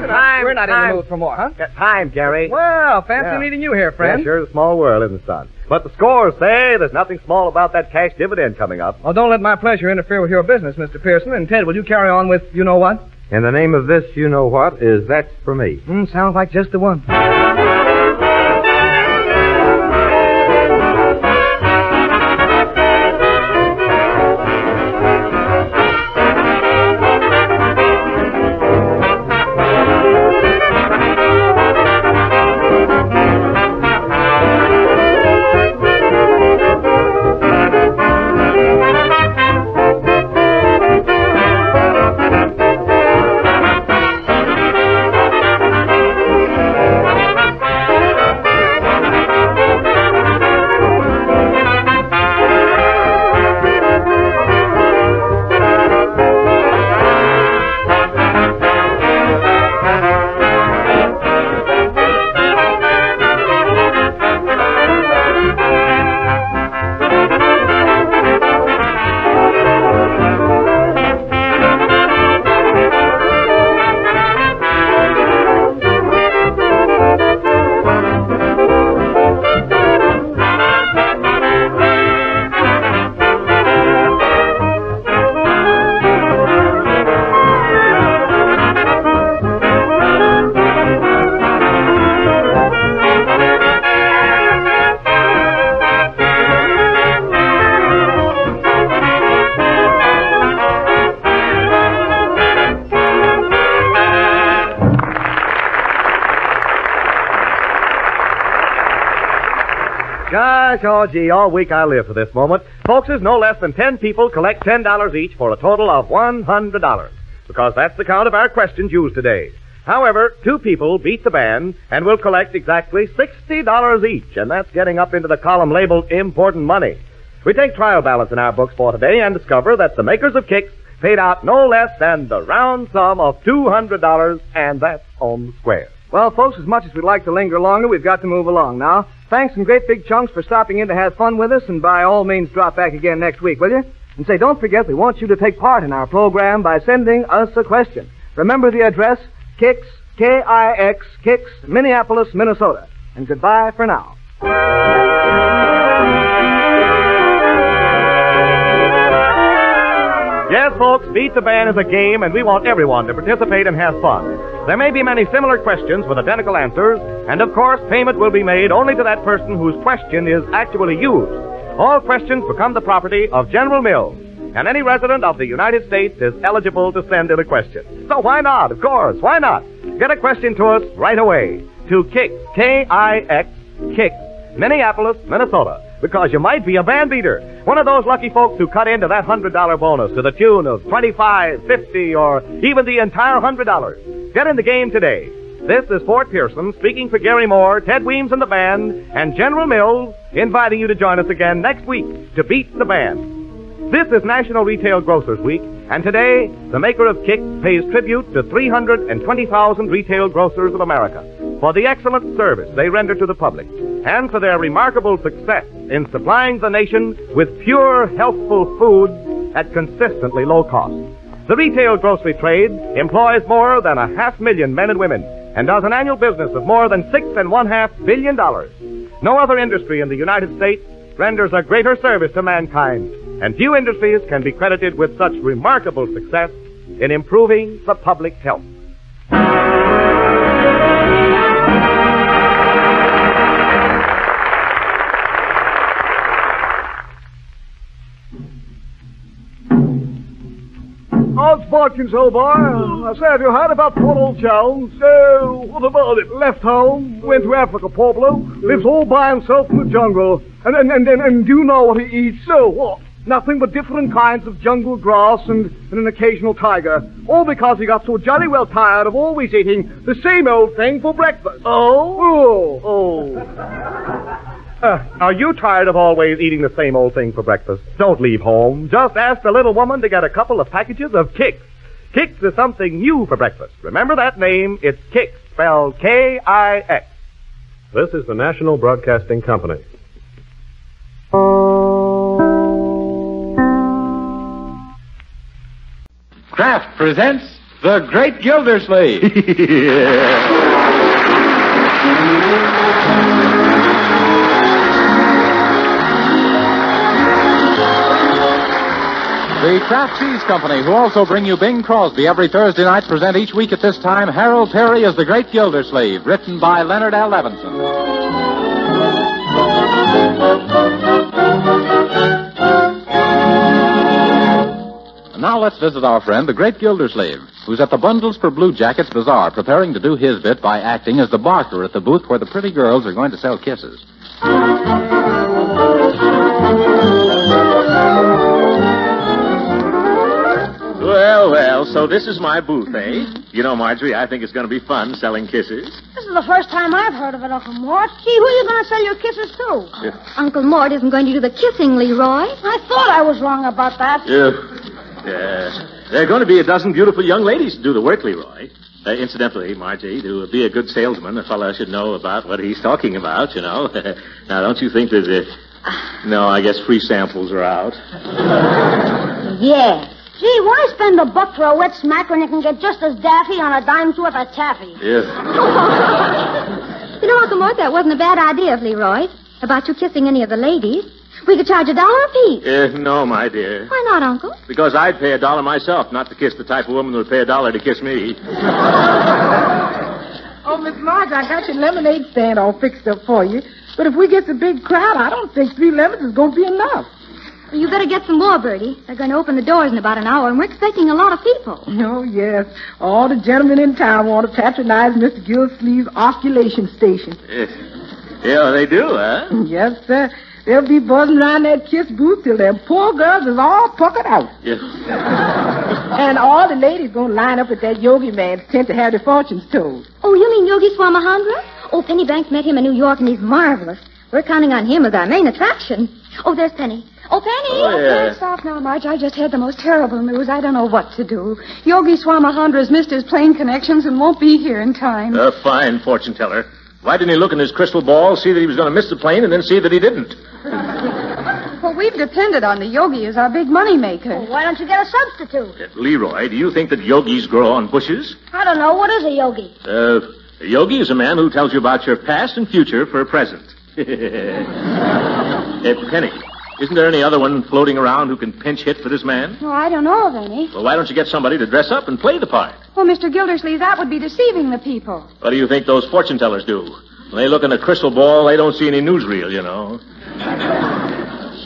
Time. We're not in the mood for more, huh? Got time, Gary. Well, fancy meeting you here, friend. Yeah, sure, it's a small world, isn't it, son? But the scores say there's nothing small about that cash dividend coming up. Well, don't let my pleasure interfere with your business, Mr. Pearson. And Ted, will you carry on with you-know-what? And the name of this you-know-what is That's For Me. Sounds like just the one. Gosh, oh, gee, all week I live for this moment. Folks, no less than 10 people collect $10 each for a total of $100. Because that's the count of our questions used today. However, 2 people beat the band and will collect exactly $60 each, and that's getting up into the column labeled important money. We take trial balance in our books for today and discover that the makers of Kicks paid out no less than the round sum of $200, and that's on the square. Well, folks, as much as we'd like to linger longer, we've got to move along now. Thanks in great big chunks for stopping in to have fun with us, and by all means drop back again next week, will you? And say, don't forget, we want you to take part in our program by sending us a question. Remember the address, Kicks, K-I-X, Kicks, Minneapolis, Minnesota. And goodbye for now. Yes, folks, Beat the Band is a game, and we want everyone to participate and have fun. There may be many similar questions with identical answers, and of course, payment will be made only to that person whose question is actually used. All questions become the property of General Mills, and any resident of the United States is eligible to send in a question. So why not? Of course, why not? Get a question to us right away to Kicks, K-I-X, Kicks, Minneapolis, Minnesota. Because you might be a band beater. One of those lucky folks who cut into that $100 bonus to the tune of $25, $50, or even the entire $100. Get in the game today. This is Fort Pearson speaking for Gary Moore, Ted Weems and the band, and General Mills inviting you to join us again next week to Beat the Band. This is National Retail Grocers Week, and today, the maker of Kicks pays tribute to 320,000 retail grocers of America for the excellent service they render to the public and for their remarkable success in supplying the nation with pure, healthful food at consistently low cost. The retail grocery trade employs more than 500,000 men and women and does an annual business of more than $6.5 billion. No other industry in the United States renders a greater service to mankind, and few industries can be credited with such remarkable success in improving the public health. Odds Bodkins, old boy. I say, have you heard about poor old Jones? Oh, what about it? Left home, went to Africa, poor bloke. Lives all by himself in the jungle. And do you know what he eats? So what? Nothing but different kinds of jungle grass and an occasional tiger. All because he got so jolly well tired of always eating the same old thing for breakfast. Are you tired of always eating the same old thing for breakfast? Don't leave home. Just ask the little woman to get a couple of packages of Kicks. Kicks is something new for breakfast. Remember that name? It's Kicks, spelled K-I-X. This is the National Broadcasting Company. Kraft presents The Great Gildersleeve. The Kraft Cheese Company, who also bring you Bing Crosby every Thursday night, present each week at this time Harold Perry as The Great Gildersleeve, written by Leonard L. Levinson. And now let's visit our friend, The Great Gildersleeve, who's at the Bundles for Blue Jackets Bazaar, preparing to do his bit by acting as the barker at the booth where the pretty girls are going to sell kisses. Well, so this is my booth, eh? You know, Marjorie, I think it's going to be fun selling kisses. This is the first time I've heard of it, Uncle Mort. Gee, who are you going to sell your kisses to? Uncle Mort isn't going to do the kissing, Leroy. I thought I was wrong about that. There are going to be a dozen beautiful young ladies to do the work, Leroy. Incidentally, Margie, to be a good salesman, a fellow should know about what he's talking about, you know. Now, don't you think that... No, I guess free samples are out. Yeah. Gee, why spend $1 for a wet smack when you can get just as daffy on a dime's worth of taffy? Yeah. You know, Uncle Mort, that wasn't a bad idea of Leroy's about you kissing any of the ladies. We could charge $1 apiece. No, my dear. Why not, Uncle? Because I'd pay $1 myself, not to kiss the type of woman who would pay $1 to kiss me. Oh, Miss Marge, I got your lemonade stand all fixed up for you. But if we get a big crowd, I don't think 3 lemons is going to be enough. Well, you better get some more, Bertie. They're going to open the doors in about an hour, and we're expecting a lot of people. Oh, yes. All the gentlemen in town want to patronize Mr. Gildersleeve's osculation station. Yeah, they do, huh? Yes, sir. They'll be buzzing around that kiss booth till them poor girls is all puckered out. Yeah. And all the ladies gonna line up at that Yogi man's tent to have their fortunes told. Oh, you mean Yogi Swamahandra? Oh, Penny Banks met him in New York, and he's marvelous. We're counting on him as our main attraction. Oh, there's Penny. Oh, Penny! Oh, yeah. Okay, stop now, Marge. I just had the most terrible news. I don't know what to do. Yogi Swamahandra's missed his plane connections and won't be here in time. A fine fortune teller. Why didn't he look in his crystal ball, see that he was going to miss the plane, and then see that he didn't? Well, we've depended on the Yogi as our big money maker. Well, why don't you get a substitute? Leroy, do you think that yogis grow on bushes? I don't know. What is a yogi? A yogi is a man who tells you about your past and future for a present. Penny, isn't there any other one floating around who can pinch hit for this man? No, I don't know of any. Well, why don't you get somebody to dress up and play the part? Well, Mr. Gildersleeve, that would be deceiving the people. What do you think those fortune tellers do? When they look in a crystal ball, they don't see any newsreel, you know.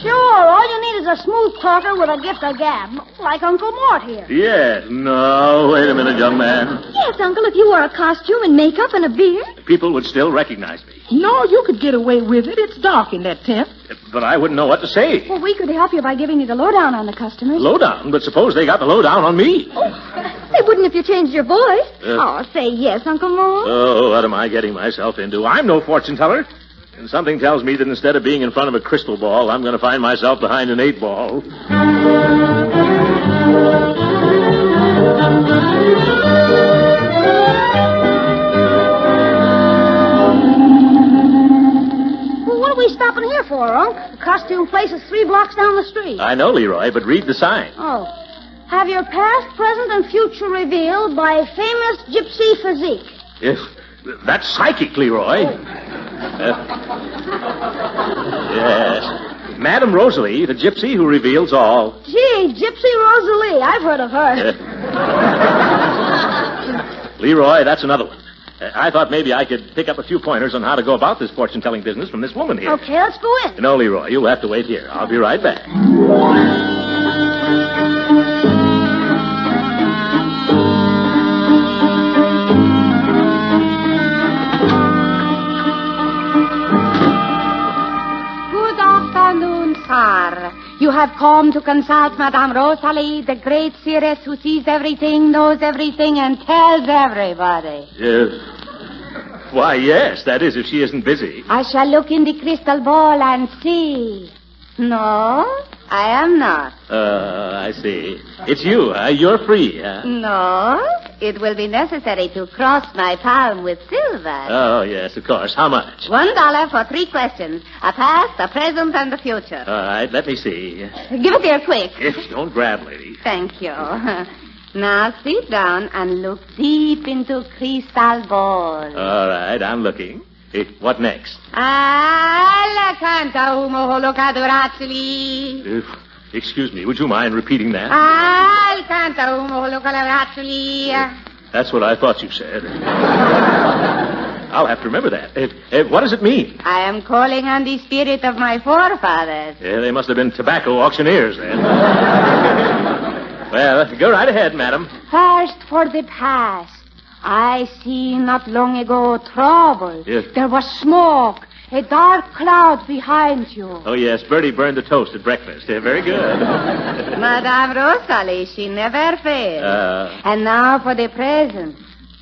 Sure, all you need is a smooth talker with a gift of gab, like Uncle Mort here. Yes. No, wait a minute, young man. Yes, Uncle, if you wore a costume and makeup and a beard. People would still recognize me. No, you could get away with it. It's dark in that tent. But I wouldn't know what to say. Well, we could help you by giving you the lowdown on the customers. Lowdown? But suppose they got the lowdown on me. They wouldn't if you changed your voice. Say yes, Uncle Mort. Oh, what am I getting myself into? I'm no fortune teller. And something tells me that instead of being in front of a crystal ball, I'm going to find myself behind an 8-ball. Well, what are we stopping here for, Unc? The costume place is 3 blocks down the street. I know, Leroy, but read the sign. Oh. Have your past, present, and future revealed by famous gypsy physique. Yes. That's psychic, Leroy. Yes. Madame Rosalie, the gypsy who reveals all. Gee, Gypsy Rosalie. I've heard of her. Leroy, that's another one. I thought maybe I could pick up a few pointers on how to go about this fortune-telling business from this woman here. Okay, let's go in. No, Leroy, you'll have to wait here. I'll be right back. Sir, you have come to consult Madame Rosalie, the great seeress who sees everything, knows everything, and tells everybody. Why, yes. That is, if she isn't busy. I shall look in the crystal ball and see. No, I am not. I see. It's you, huh? You're free, huh? No, it will be necessary to cross my palm with silver. Oh, yes, of course. How much? $1 for 3 questions. A past, a present, and a future. All right, let me see. Give it here quick. Don't grab, lady. Thank you. Now sit down and look deep into crystal ball. All right, I'm looking. What next? Alla canta umo holocadorazzoli. Excuse me, would you mind repeating that? Al canta umo holocadorazzoli. That's what I thought you said. I'll have to remember that. What does it mean? I am calling on the spirit of my forefathers. Yeah, they must have been tobacco auctioneers then. Well, go right ahead, madam. First for the past. I see not long ago trouble. Yes. There was smoke, a dark cloud behind you. Oh, yes, Bertie burned the toast at breakfast. Very good. Madame Rosalie, she never fails. And now for the present.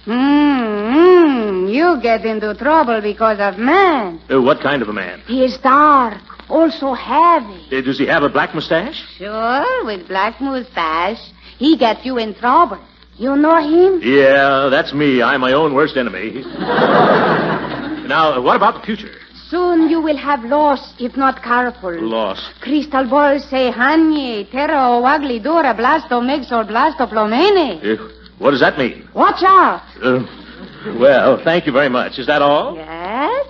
You get into trouble because of man. What kind of a man? He is dark, also heavy. Does he have a black mustache? Sure, with black mustache. He gets you in trouble. You know him? Yeah, that's me. I'm my own worst enemy. Now, what about the future? Soon you will have loss, if not careful. Loss. Crystal balls say hanye, terra o ugly dura, blasto mexor, blasto plomene. What does that mean? Watch out. Well, thank you very much. Is that all? Yes.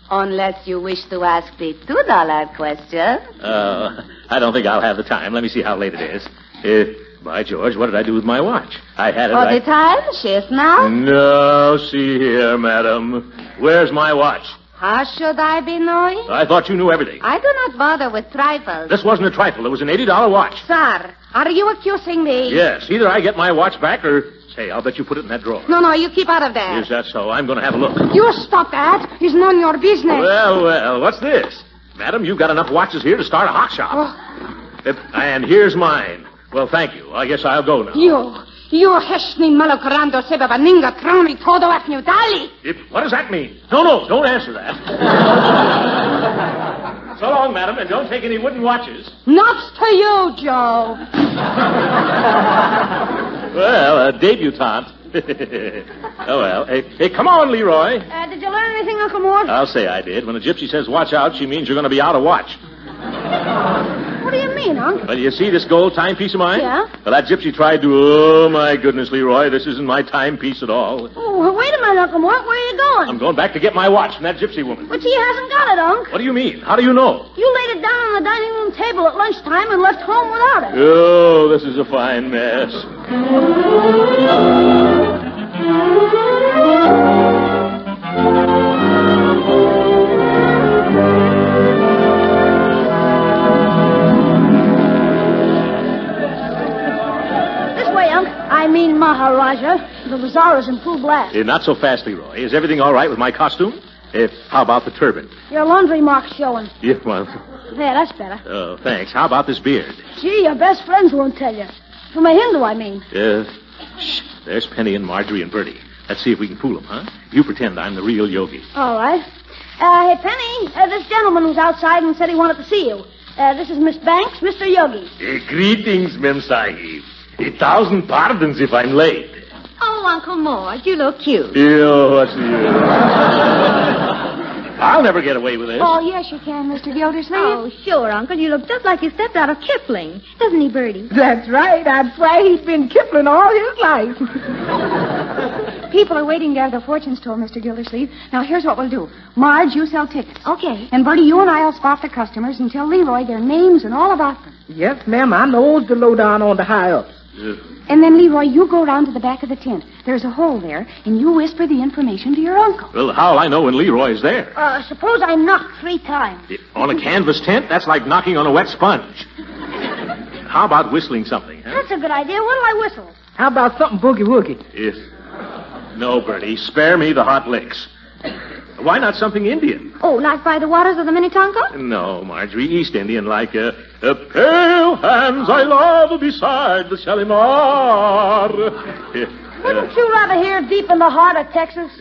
Unless you wish to ask the $2 question. I don't think I'll have the time. Let me see how late it is. By George, what did I do with my watch? I had it All the time? Shift now? No, see here, madam. Where's my watch? How should I be knowing? I thought you knew everything. I do not bother with trifles. This wasn't a trifle. It was an $80 watch. Sir, are you accusing me? Yes. Either I get my watch back or... Say, I'll bet you put it in that drawer. No, you keep out of there. Is that so? I'm going to have a look. You stop that. It's none of your business. Well, what's this? Madam, you've got enough watches here to start a hot shop. Oh. And here's mine. Well, thank you. I guess I'll go now. You heshni malokarando sebaba ninga krami todo at New Delhi. What does that mean? No, don't answer that. So long, madam, and don't take any wooden watches. Not to you, Joe. Well, a debutante. Oh, well. Hey, come on, Leroy. Did you learn anything, Uncle Mort? I'll say I did. When a gypsy says watch out, she means you're going to be out of watch. What do you mean, Unc? Well, you see this gold timepiece of mine? Yeah? Well, that gypsy tried to... Oh, my goodness, Leroy, this isn't my timepiece at all. Oh, wait a minute, Uncle Mort. Where are you going? I'm going back to get my watch from that gypsy woman. But she hasn't got it, Unc. What do you mean? How do you know? You laid it down on the dining room table at lunchtime and left home without it. Oh, this is a fine mess. I mean, Maharaja. The bazaar is in full blast. Not so fast, Leroy. Is everything all right with my costume? How about the turban? Your laundry mark's showing. Yeah, well... There, that's better. Oh, thanks. How about this beard? Gee, your best friends won't tell you. From a Hindu, I mean. Shh. There's Penny and Marjorie and Bertie. Let's see if we can fool them, huh? You pretend I'm the real yogi. All right. Hey, Penny, this gentleman was outside and said he wanted to see you. This is Miss Banks, Mr. Yogi. Greetings, Mem Sahib. 1,000 pardons if I'm late. Oh, Uncle Mort, you look cute. What's the... I'll never get away with this. Oh, yes, you can, Mr. Gildersleeve. Oh, sure, Uncle. You look just like you stepped out of Kipling. Doesn't he, Bertie? That's right. I'd swear he's been Kipling all his life. People are waiting to have their fortunes told, Mr. Gildersleeve. Now, here's what we'll do. Marge, you sell tickets. Okay. And Bertie, you and I will spot the customers and tell Leroy their names and all about them. Yes, ma'am. I knows the lowdown on the high-ups. And then, Leroy, you go round to the back of the tent. There's a hole there, and you whisper the information to your uncle. Well, how'll I know when Leroy's there? Suppose I knock 3 times. On a canvas tent? That's like knocking on a wet sponge. How about whistling something, huh? That's a good idea. What do I whistle? How about something boogie-woogie? Yes. No, Bertie. Spare me the hot licks. Why not something Indian? Oh, like by the waters of the Minnetonka? No, Marjorie. East Indian, like pale hands I love beside the Shalimar. Wouldn't you rather hear deep in the heart of Texas?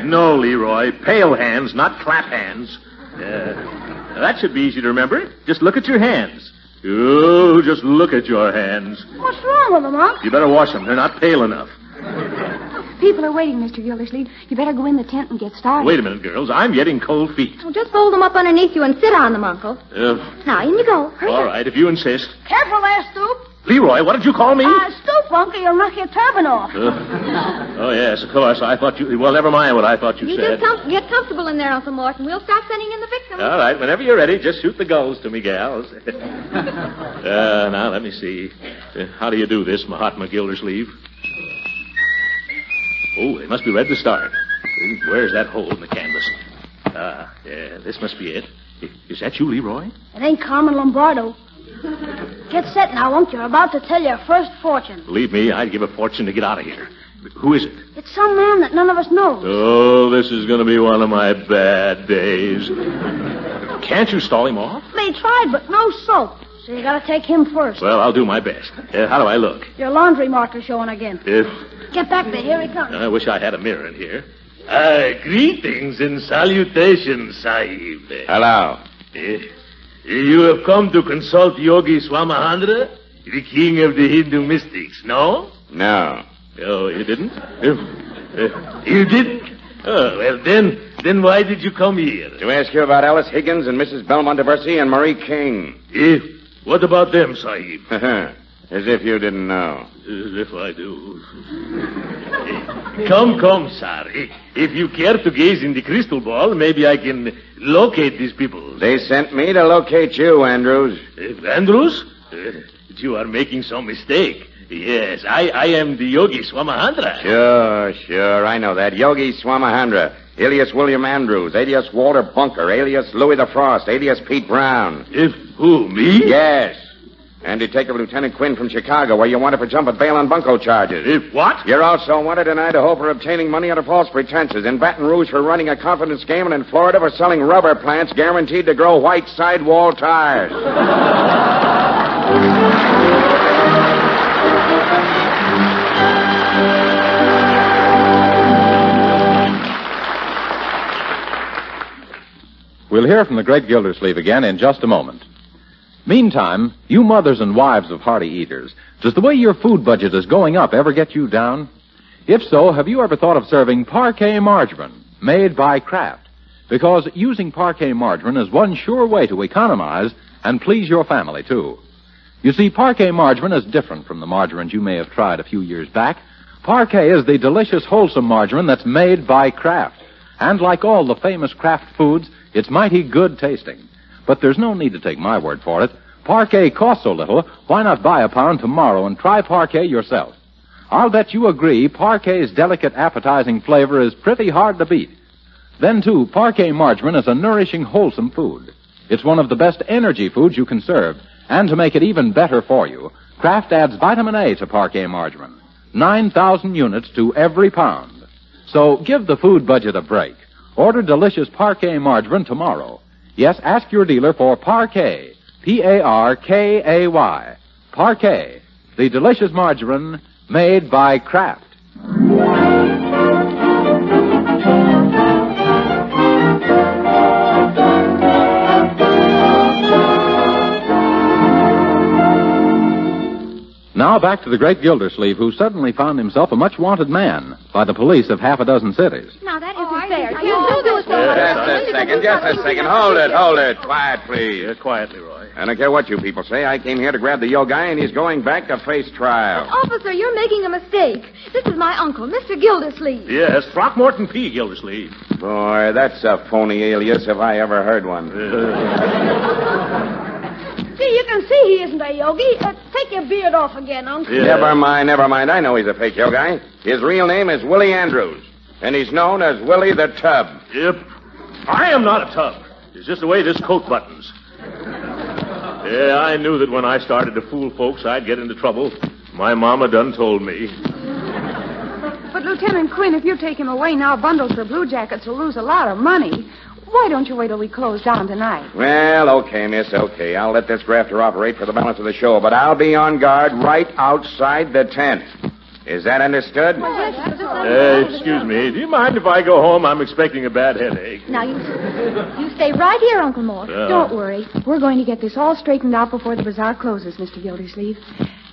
No, Leroy. Pale hands, not clap hands. That should be easy to remember. Just look at your hands. Oh, just look at your hands. What's wrong with them, Unc? You better wash them. They're not pale enough. People are waiting, Mr. Gildersleeve. You better go in the tent and get started. Wait a minute, girls. I'm getting cold feet. Well, just fold them up underneath you and sit on them, Uncle. Now, in you go. Hurry all up. right, if you insist. Careful there, Stoop. Leroy, what did you call me? Stoop, Uncle. You'll knock your turban off. Oh, yes, of course. I thought you... Well, never mind what I thought you said. Just get comfortable in there, Uncle Morton. We'll start sending in the victims. All right, whenever you're ready, just shoot the gulls to me, gals. Now, let me see. How do you do this, Mahatma Gildersleeve? Oh, they must be ready to start. Where's that hole in the canvas? Yeah, this must be it. Is that you, Leroy? It ain't Carmen Lombardo. Get set now, Unc. You're about to tell your first fortune. Believe me, I'd give a fortune to get out of here. Who is it? It's some man that none of us knows. Oh, this is going to be one of my bad days. Can't you stall him off? They tried, but no soap. So you gotta take him first. Well, I'll do my best. How do I look? Your laundry marker's showing again. Get back there. Here he comes. I wish I had a mirror in here. Greetings and salutations, Sahib. Hello. You have come to consult Yogi Swamahandra, the king of the Hindu mystics, no? No. Oh, you didn't? You didn't? Oh, well, then why did you come here? To ask you about Alice Higgins and Mrs. Belmont DeBercy and Marie King. What about them, Sahib? As if you didn't know. As if I do. Come, sir. If you care to gaze in the crystal ball, maybe I can locate these people. They sent me to locate you, Andrews. Andrews? You are making some mistake. Yes, I am the Yogi Swamahandra. Sure. I know that. Yogi Swamahandra, alias William Andrews, alias Walter Bunker, alias Louis the Frost, alias Pete Brown. If who, me? Yes. And Detective Lieutenant Quinn from Chicago, where you wanted for jump at bail on bunco charges. If what? You're also wanted in Idaho for obtaining money under false pretenses, in Baton Rouge for running a confidence game, and in Florida for selling rubber plants guaranteed to grow white sidewall tires. We'll hear from the Great Gildersleeve again in just a moment. Meantime, you mothers and wives of hearty eaters, does the way your food budget is going up ever get you down? If so, have you ever thought of serving Parquet margarine, made by Kraft? Because using Parquet margarine is one sure way to economize and please your family, too. You see, Parquet margarine is different from the margarines you may have tried a few years back. Parquet is the delicious, wholesome margarine that's made by Kraft. And like all the famous Kraft foods, it's mighty good tasting. But there's no need to take my word for it. Parquet costs so little, why not buy a pound tomorrow and try Parquet yourself? I'll bet you agree Parquet's delicate, appetizing flavor is pretty hard to beat. Then, too, Parquet margarine is a nourishing, wholesome food. It's one of the best energy foods you can serve. And to make it even better for you, Kraft adds vitamin A to Parquet margarine. 9,000 units to every pound. So give the food budget a break. Order delicious Parquet margarine tomorrow. Yes, ask your dealer for Parquet. Parkay. Parquet, the delicious margarine made by Kraft. Now back to the Great Gildersleeve, who suddenly found himself a much-wanted man by the police of half a dozen cities. Now, that isn't fair. Just a second. Hold it. Quiet, please. Quietly, Roy. I don't care what you people say. I came here to grab the Yo guy, and he's going back to face trial. Officer, you're making a mistake. This is my uncle, Mr. Gildersleeve. Yes, Throckmorton P. Gildersleeve. Boy, that's a phony alias if I ever heard one. See, you can see he isn't a yogi. Take your beard off again, Uncle. Yeah. Never mind. I know he's a fake Yo guy. His real name is Willie Andrews, and he's known as Willie the Tub. Yep. I am not a tub. It's just the way this coat buttons. Yeah, I knew that when I started to fool folks, I'd get into trouble. My mama done told me. But, Lieutenant Quinn, if you take him away now, bundles for Blue Jackets will lose a lot of money. Why don't you wait till we close down tonight? Well, okay, miss, okay. I'll let this grafter operate for the balance of the show, but I'll be on guard right outside the tent. Is that understood? Excuse me. Do you mind if I go home? I'm expecting a bad headache. Now, you stay right here, Uncle Mort. Don't worry. We're going to get this all straightened out before the bazaar closes, Mr. Gildersleeve.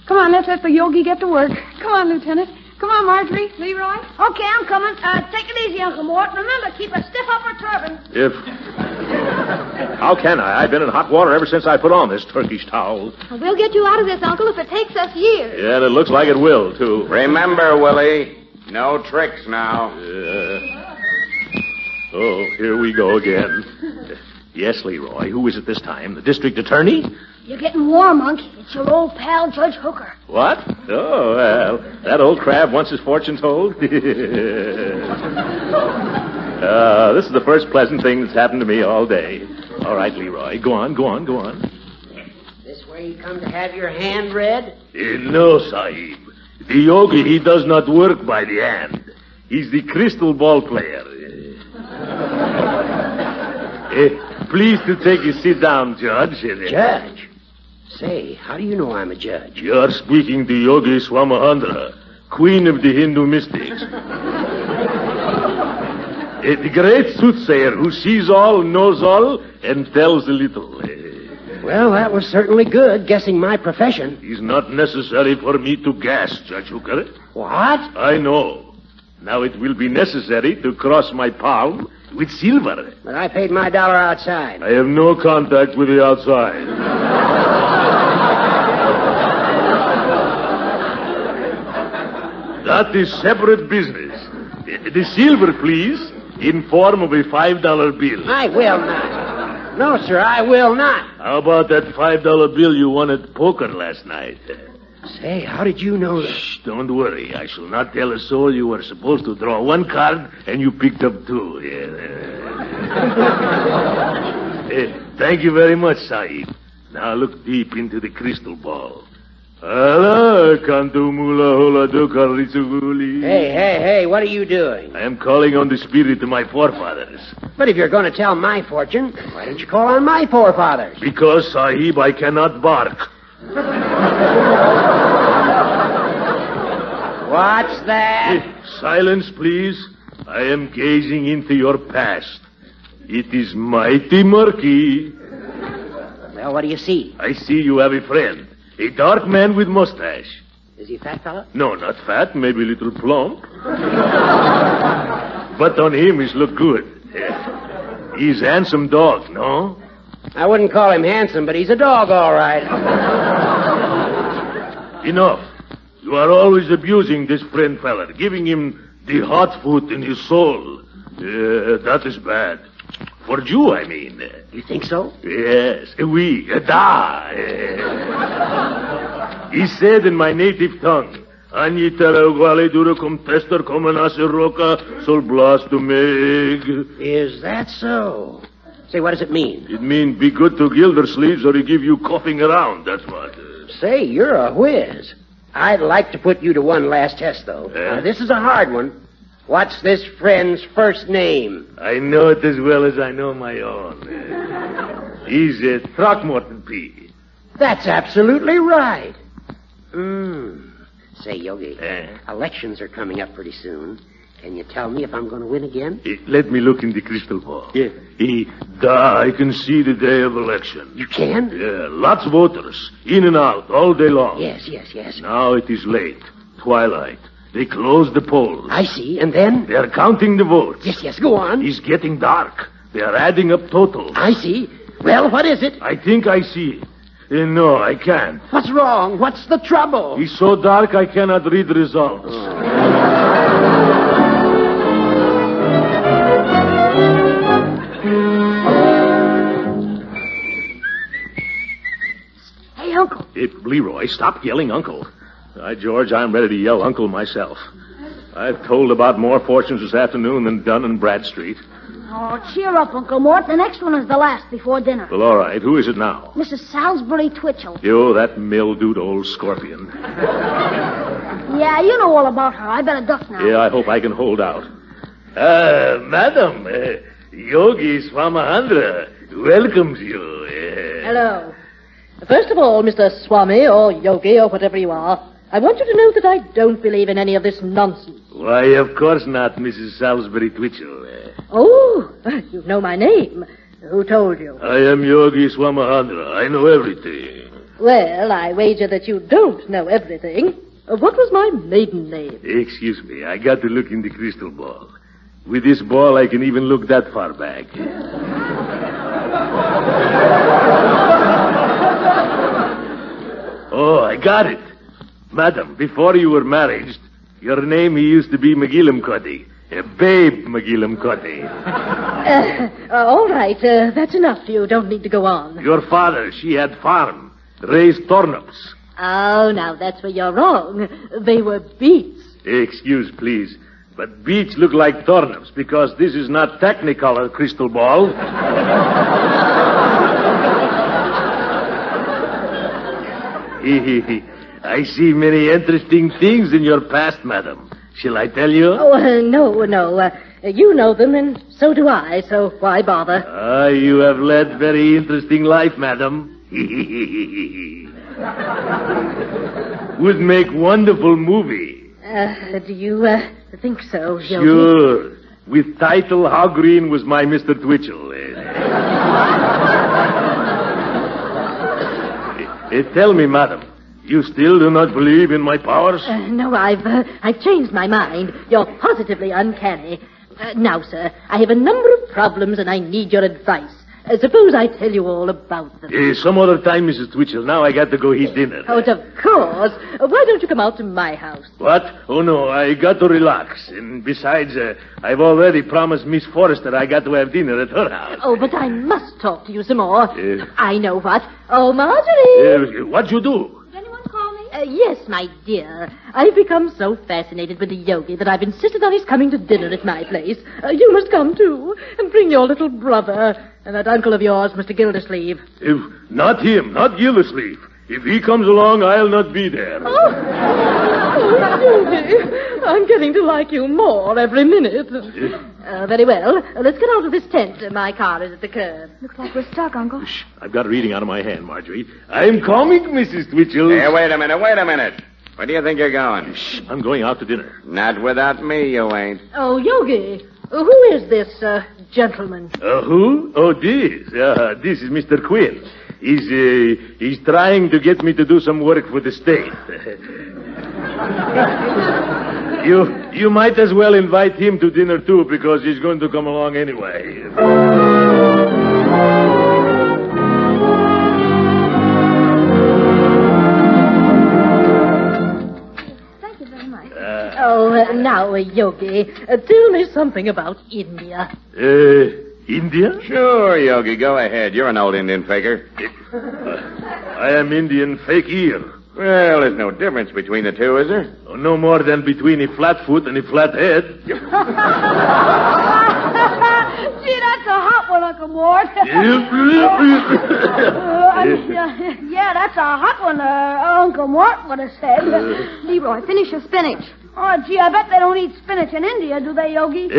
Come on, let's let the yogi get to work. Come on, Lieutenant. Come on, Marjorie. Leroy. Okay, I'm coming. Take it easy, Uncle Mort. Remember, keep a stiff upper turban. How can I? I've been in hot water ever since I put on this Turkish towel. Well, we'll get you out of this, Uncle, if it takes us years. Yeah, and it looks like it will, too. Remember, Willie, no tricks now. Oh, here we go again. Yes, Leroy. Who is it this time? The district attorney? You're getting warm, Unc. It's your old pal, Judge Hooker. What? Oh, well, that old crab wants his fortune told. This is the first pleasant thing that's happened to me all day. All right, Leroy, go on. This where you come to have your hand read? No, Sahib. The yogi, he does not work by the hand. He's the crystal ball player. Please to take a sit down, Judge. Judge? Say, how do you know I'm a judge? You're speaking to Yogi Swamahandra, queen of the Hindu mystics. The great soothsayer who sees all, knows all, and tells a little. Well, that was certainly good, guessing my profession. It's not necessary for me to guess, Judge Hooker. What? I know. Now it will be necessary to cross my palm with silver. But I paid my dollar outside. I have no contact with the outside. That is separate business. The silver, please, in form of a $5 bill. I will not. No, sir, I will not. How about that $5 bill you won at poker last night? Say, how did you know that? Shh, don't worry. I shall not tell a soul you were supposed to draw one card and you picked up two. Thank you very much, Sahib. Now look deep into the crystal ball. Hey, what are you doing? I am calling on the spirit of my forefathers. But if you're going to tell my fortune, why don't you call on my forefathers? Because, Sahib, I cannot bark. What's that? Silence, please. I am gazing into your past. It is mighty murky. Well, what do you see? I see you have a friend. A dark man with mustache. Is he a fat fella? No, not fat. Maybe a little plump. But on him, he's look good. He's a handsome dog, no? I wouldn't call him handsome, but he's a dog, all right. Enough. You are always abusing this friend fella, giving him the hot foot in his soul. That is bad. For you, I mean. You think so? Yes. Oui. Da. He said in my native tongue, Anyi terauguale dura contester comenase roca sol blastumeg. Is that so? Say, what does it mean? It means be good to Gildersleeves or he give you coughing around, that's what. Say, you're a whiz. I'd like to put you to one last test, though. Now, this is a hard one. What's this friend's first name? I know it as well as I know my own. He's Throckmorton P. That's absolutely right. Say, Yogi, elections are coming up pretty soon. Can you tell me if I'm going to win again? Let me look in the crystal ball. Yeah. I can see the day of election. You can? Yeah, lots of voters, in and out, all day long. Yes. Now it is late, twilight. They close the polls. I see, and then? They're counting the votes. Yes, go on. It's getting dark. They're adding up totals. I see. Well, what is it? I think I see. No, I can't. What's wrong? What's the trouble? It's so dark I cannot read the results. Hey, Uncle. Leroy, stop yelling Uncle. By George, I'm ready to yell Uncle myself. I've told about more fortunes this afternoon than Dunn and Bradstreet. Oh, cheer up, Uncle Mort. The next one is the last before dinner. Well, all right. Who is it now? Mrs. Salisbury Twitchell. You, that mildewed old scorpion. Yeah, you know all about her. I better duck now. Yeah, I hope I can hold out. Madam, Yogi Swamahandra welcomes you. Hello. First of all, Mr. Swami, or Yogi, or whatever you are, I want you to know that I don't believe in any of this nonsense. Why, of course not, Mrs. Salisbury Twitchell. Oh, you know my name. Who told you? I am Yogi Swamahandra. I know everything. Well, I wager that you don't know everything. What was my maiden name? Excuse me, I got to look in the crystal ball. With this ball, I can even look that far back. Oh, I got it. Madam, before you were married, your name used to be McGillimcuddy. Babe McGillimcuddy. All right, that's enough. You don't need to go on. Your father, she had farm, raised turnips. Oh, now that's where you're wrong. They were beets. Excuse, please, but beets look like turnips because this is not Technicolor crystal ball. I see many interesting things in your past, madam. Shall I tell you? Oh, no. You know them, and so do I, so why bother? You have led very interesting life, madam. Would make wonderful movie. Do you think so, Yogi? Sure. With title, How Green Was My Mr. Twitchell. Tell me, madam, you still do not believe in my powers? No, I've changed my mind. You're positively uncanny. Now, sir, I have a number of problems and I need your advice. Suppose I tell you all about them. Some other time, Mrs. Twitchell. Now I got to go eat dinner. Oh, of course. Why don't you come out to my house? What? Oh, no, I got to relax. And besides, I've already promised Miss Forrester I got to have dinner at her house. Oh, but I must talk to you some more. I know what. Oh, Marjorie! What'd you do? Did anyone call me? Yes, my dear. I've become so fascinated with the yogi that I've insisted on his coming to dinner at my place. You must come, too, and bring your little brother and that uncle of yours, Mr. Gildersleeve. Not him, not Gildersleeve. If he comes along, I'll not be there. Oh, Yogi, I'm getting to like you more every minute. Very well. Let's get out of this tent. My car is at the curb. Looks like we're stuck, Uncle. Shh. I've got a reading out of my hand, Marjorie. I'm coming, Mrs. Twitchell. Hey, wait a minute. Where do you think you're going? Shh. I'm going out to dinner. Not without me, you ain't. Oh, Yogi, who is this gentleman? Who? Oh, this. This is Mr. Quinn. He's trying to get me to do some work for the state. You might as well invite him to dinner, too, because he's going to come along anyway. Thank you very much. Now, Yogi, tell me something about India. India? Sure, Yogi, go ahead. You're an old Indian faker. I am Indian fakir. Well, there's no difference between the two, is there? Oh, no more than between a flat foot and a flat head. Gee, that's a hot one, Uncle Mort. Yeah, that's a hot one, Uncle Mort would have said. Leroy, finish your spinach. Oh, gee, I bet they don't eat spinach in India, do they, Yogi?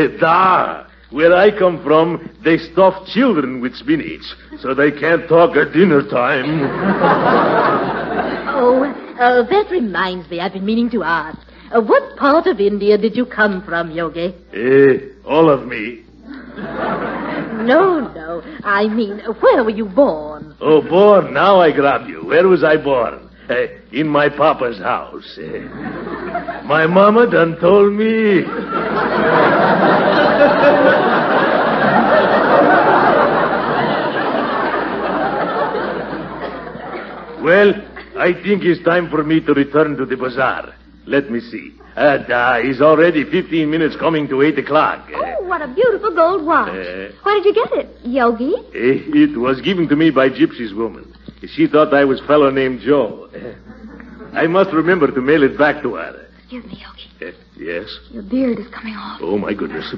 Where I come from, they stuff children with spinach, so they can't talk at dinner time. That reminds me, I've been meaning to ask. What part of India did you come from, Yogi? All of me. No. I mean, where were you born? Oh, born? Now I grab you. Where was I born? In my papa's house. My mama done told me. Well, I think it's time for me to return to the bazaar. Let me see. He's already 15 minutes coming to 8 o'clock. Oh, what a beautiful gold watch. Where did you get it, Yogi? It was given to me by Gypsy's woman. She thought I was a fellow named Joe. I must remember to mail it back to her. Excuse me, Yogi. Yes? Your beard is coming off. Oh, my goodness.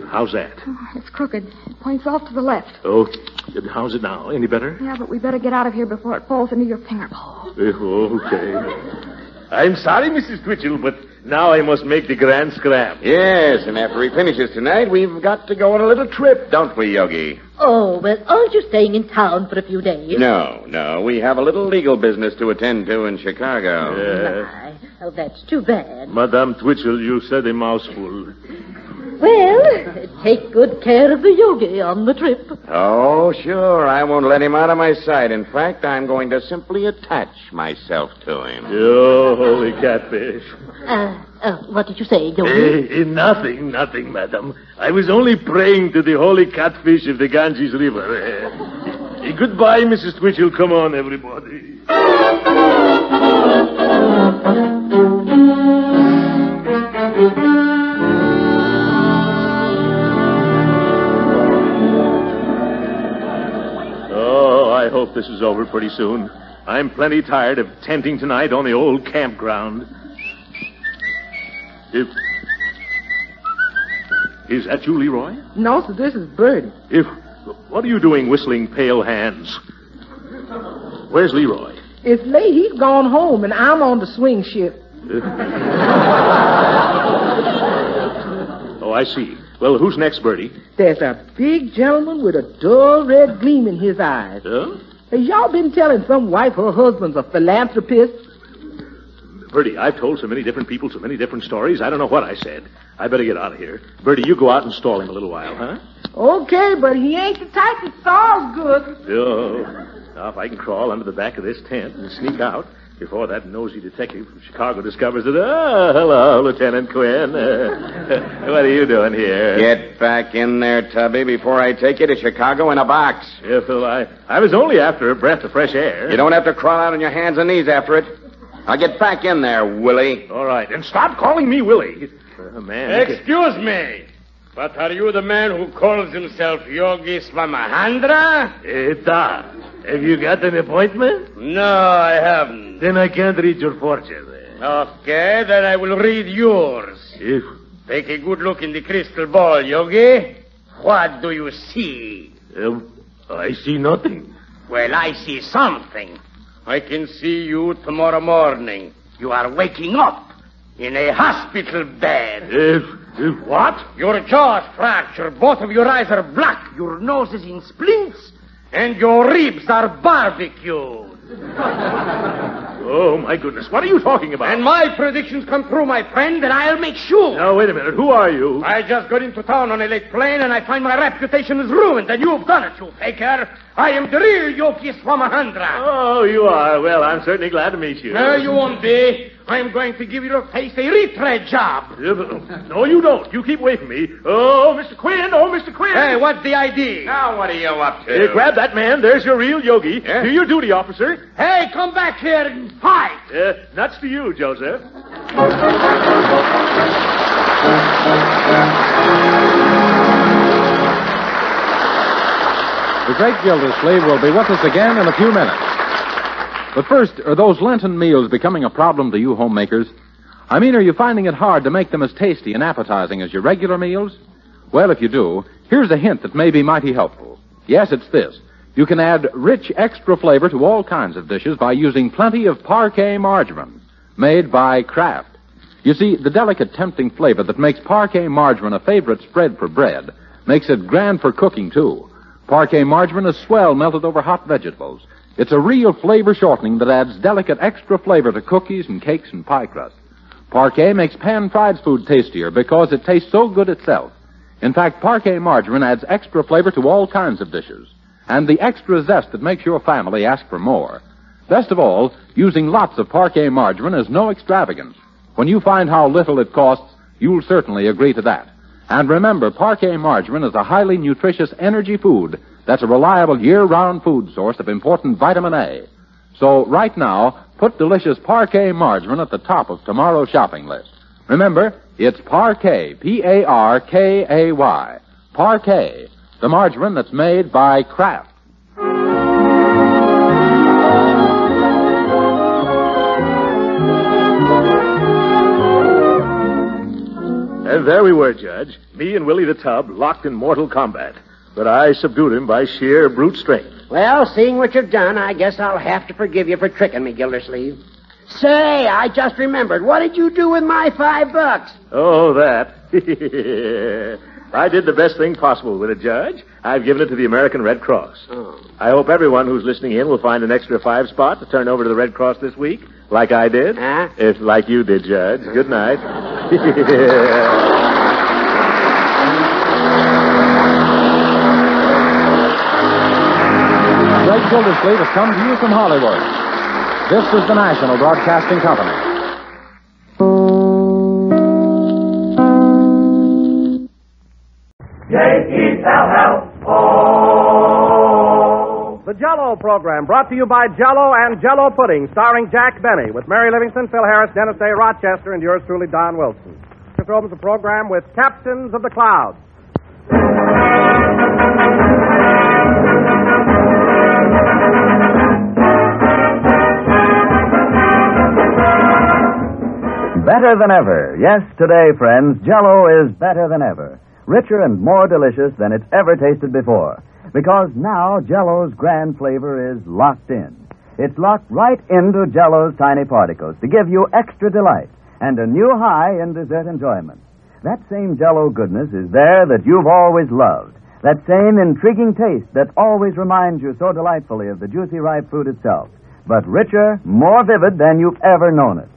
How's that? Oh, it's crooked. It points off to the left. Oh, how's it now? Any better? Yeah, but we better get out of here before it falls into your finger bowl. Okay. I'm sorry, Mrs. Twitchell, but now I must make the grand scram. Yes, and after he finishes tonight, we've got to go on a little trip, don't we, Yogi? Oh, well, aren't you staying in town for a few days? No. We have a little legal business to attend to in Chicago. Oh, that's too bad. Madame Twitchell, you said a mouthful. Well, take good care of the Yogi on the trip. Oh, sure. I won't let him out of my sight. In fact, I'm going to simply attach myself to him. Oh, holy catfish. What did you say, Yogi? Nothing, madam. I was only praying to the holy catfish of the Ganges River. Goodbye, Mrs. Twitchell. Come on, everybody. I hope this is over pretty soon. I'm plenty tired of tenting tonight on the old campground. Is that you, Leroy? No, sir, this is Birdie. What are you doing whistling Pale Hands? Where's Leroy? It's late. He's gone home, and I'm on the swing shift. Oh, I see. Well, who's next, Birdie? There's a big gentleman with a dull red gleam in his eyes. Huh? Have y'all been telling some wife her husband's a philanthropist? Birdie, I've told so many different people so many different stories, I don't know what I said. I better get out of here. Birdie, you go out and stall him a little while, huh? Okay, but he ain't the type that stalls good. Oh. Now, if I can crawl under the back of this tent and sneak out before that nosy detective from Chicago discovers that... Oh, hello, Lieutenant Quinn. What are you doing here? Get back in there, Tubby, before I take you to Chicago in a box. Yeah, Phil, I was only after a breath of fresh air. You don't have to crawl out on your hands and knees after it. Now get back in there, Willie. All right, and stop calling me Willie. Man. Excuse me, but are you the man who calls himself Yogi Swamahandra? Have you got an appointment? No, I haven't. Then I can't read your fortune. Okay, then I will read yours. If... Take a good look in the crystal ball, Yogi. What do you see? I see nothing. Well, I see something. I can see you tomorrow morning. You are waking up in a hospital bed. If what? Your jaw's fractured. Both of your eyes are black. Your nose is in splints. And your ribs are barbecued. Oh, my goodness. What are you talking about? And my predictions come true, my friend, and I'll make sure. Now, wait a minute. Who are you? I just got into town on a late plane, and I find my reputation is ruined, and you've done it, you faker. I am the real Yogi Swamahandra. Oh, you are. Well, I'm certainly glad to meet you. No, you won't be. I'm going to give your face a retread job. No, you don't. You keep away from me. Oh, Mr. Quinn. Oh, Mr. Quinn. Hey, what's the idea? Now, what are you up to? Grab that man. There's your real Yogi. Yeah? Do your duty, officer. Hey, come back here and fight. Nuts to you, Joseph. The Great Gildersleeve will be with us again in a few minutes. But first, are those Lenten meals becoming a problem to you homemakers? I mean, are you finding it hard to make them as tasty and appetizing as your regular meals? Well, if you do, here's a hint that may be mighty helpful. Yes, it's this. You can add rich extra flavor to all kinds of dishes by using plenty of parquet margarine, made by Kraft. You see, the delicate, tempting flavor that makes parquet margarine a favorite spread for bread makes it grand for cooking, too. Parquet margarine is swell melted over hot vegetables. It's a real flavor shortening that adds delicate extra flavor to cookies and cakes and pie crust. Parquet makes pan-fried food tastier because it tastes so good itself. In fact, parquet margarine adds extra flavor to all kinds of dishes, and the extra zest that makes your family ask for more. Best of all, using lots of parquet margarine is no extravagance. When you find how little it costs, you'll certainly agree to that. And remember, parquet margarine is a highly nutritious energy food that's a reliable year-round food source of important vitamin A. So right now, put delicious parquet margarine at the top of tomorrow's shopping list. Remember, it's Parquet, P-A-R-K-A-Y. Parquet, the margarine that's made by Kraft. And there we were, Judge. Me and Willie the Tub locked in mortal combat. But I subdued him by sheer brute strength. Well, seeing what you've done, I guess I'll have to forgive you for tricking me, Gildersleeve. Say, I just remembered. What did you do with my $5? Oh, that. I did the best thing possible with it, Judge. I've given it to the American Red Cross. Oh. I hope everyone who's listening in will find an extra 5 spot to turn over to the Red Cross this week, like I did. Huh? If like you did, Judge. Good night. Great Gildersleeve has come to you from Hollywood. This is the National Broadcasting Company. The Jell-O program, brought to you by Jell-O and Jell-O Pudding, starring Jack Benny, with Mary Livingston, Phil Harris, Dennis A. Rochester, and yours truly, Don Wilson. This opens the program with Captains of the Clouds. Better than ever. Yes, today, friends, Jell-O is better than ever. Richer and more delicious than it's ever tasted before. Because now Jell-O's grand flavor is locked in. It's locked right into Jell-O's tiny particles to give you extra delight and a new high in dessert enjoyment. That same Jell-O goodness is there that you've always loved. That same intriguing taste that always reminds you so delightfully of the juicy ripe fruit itself. But richer, more vivid than you've ever known it.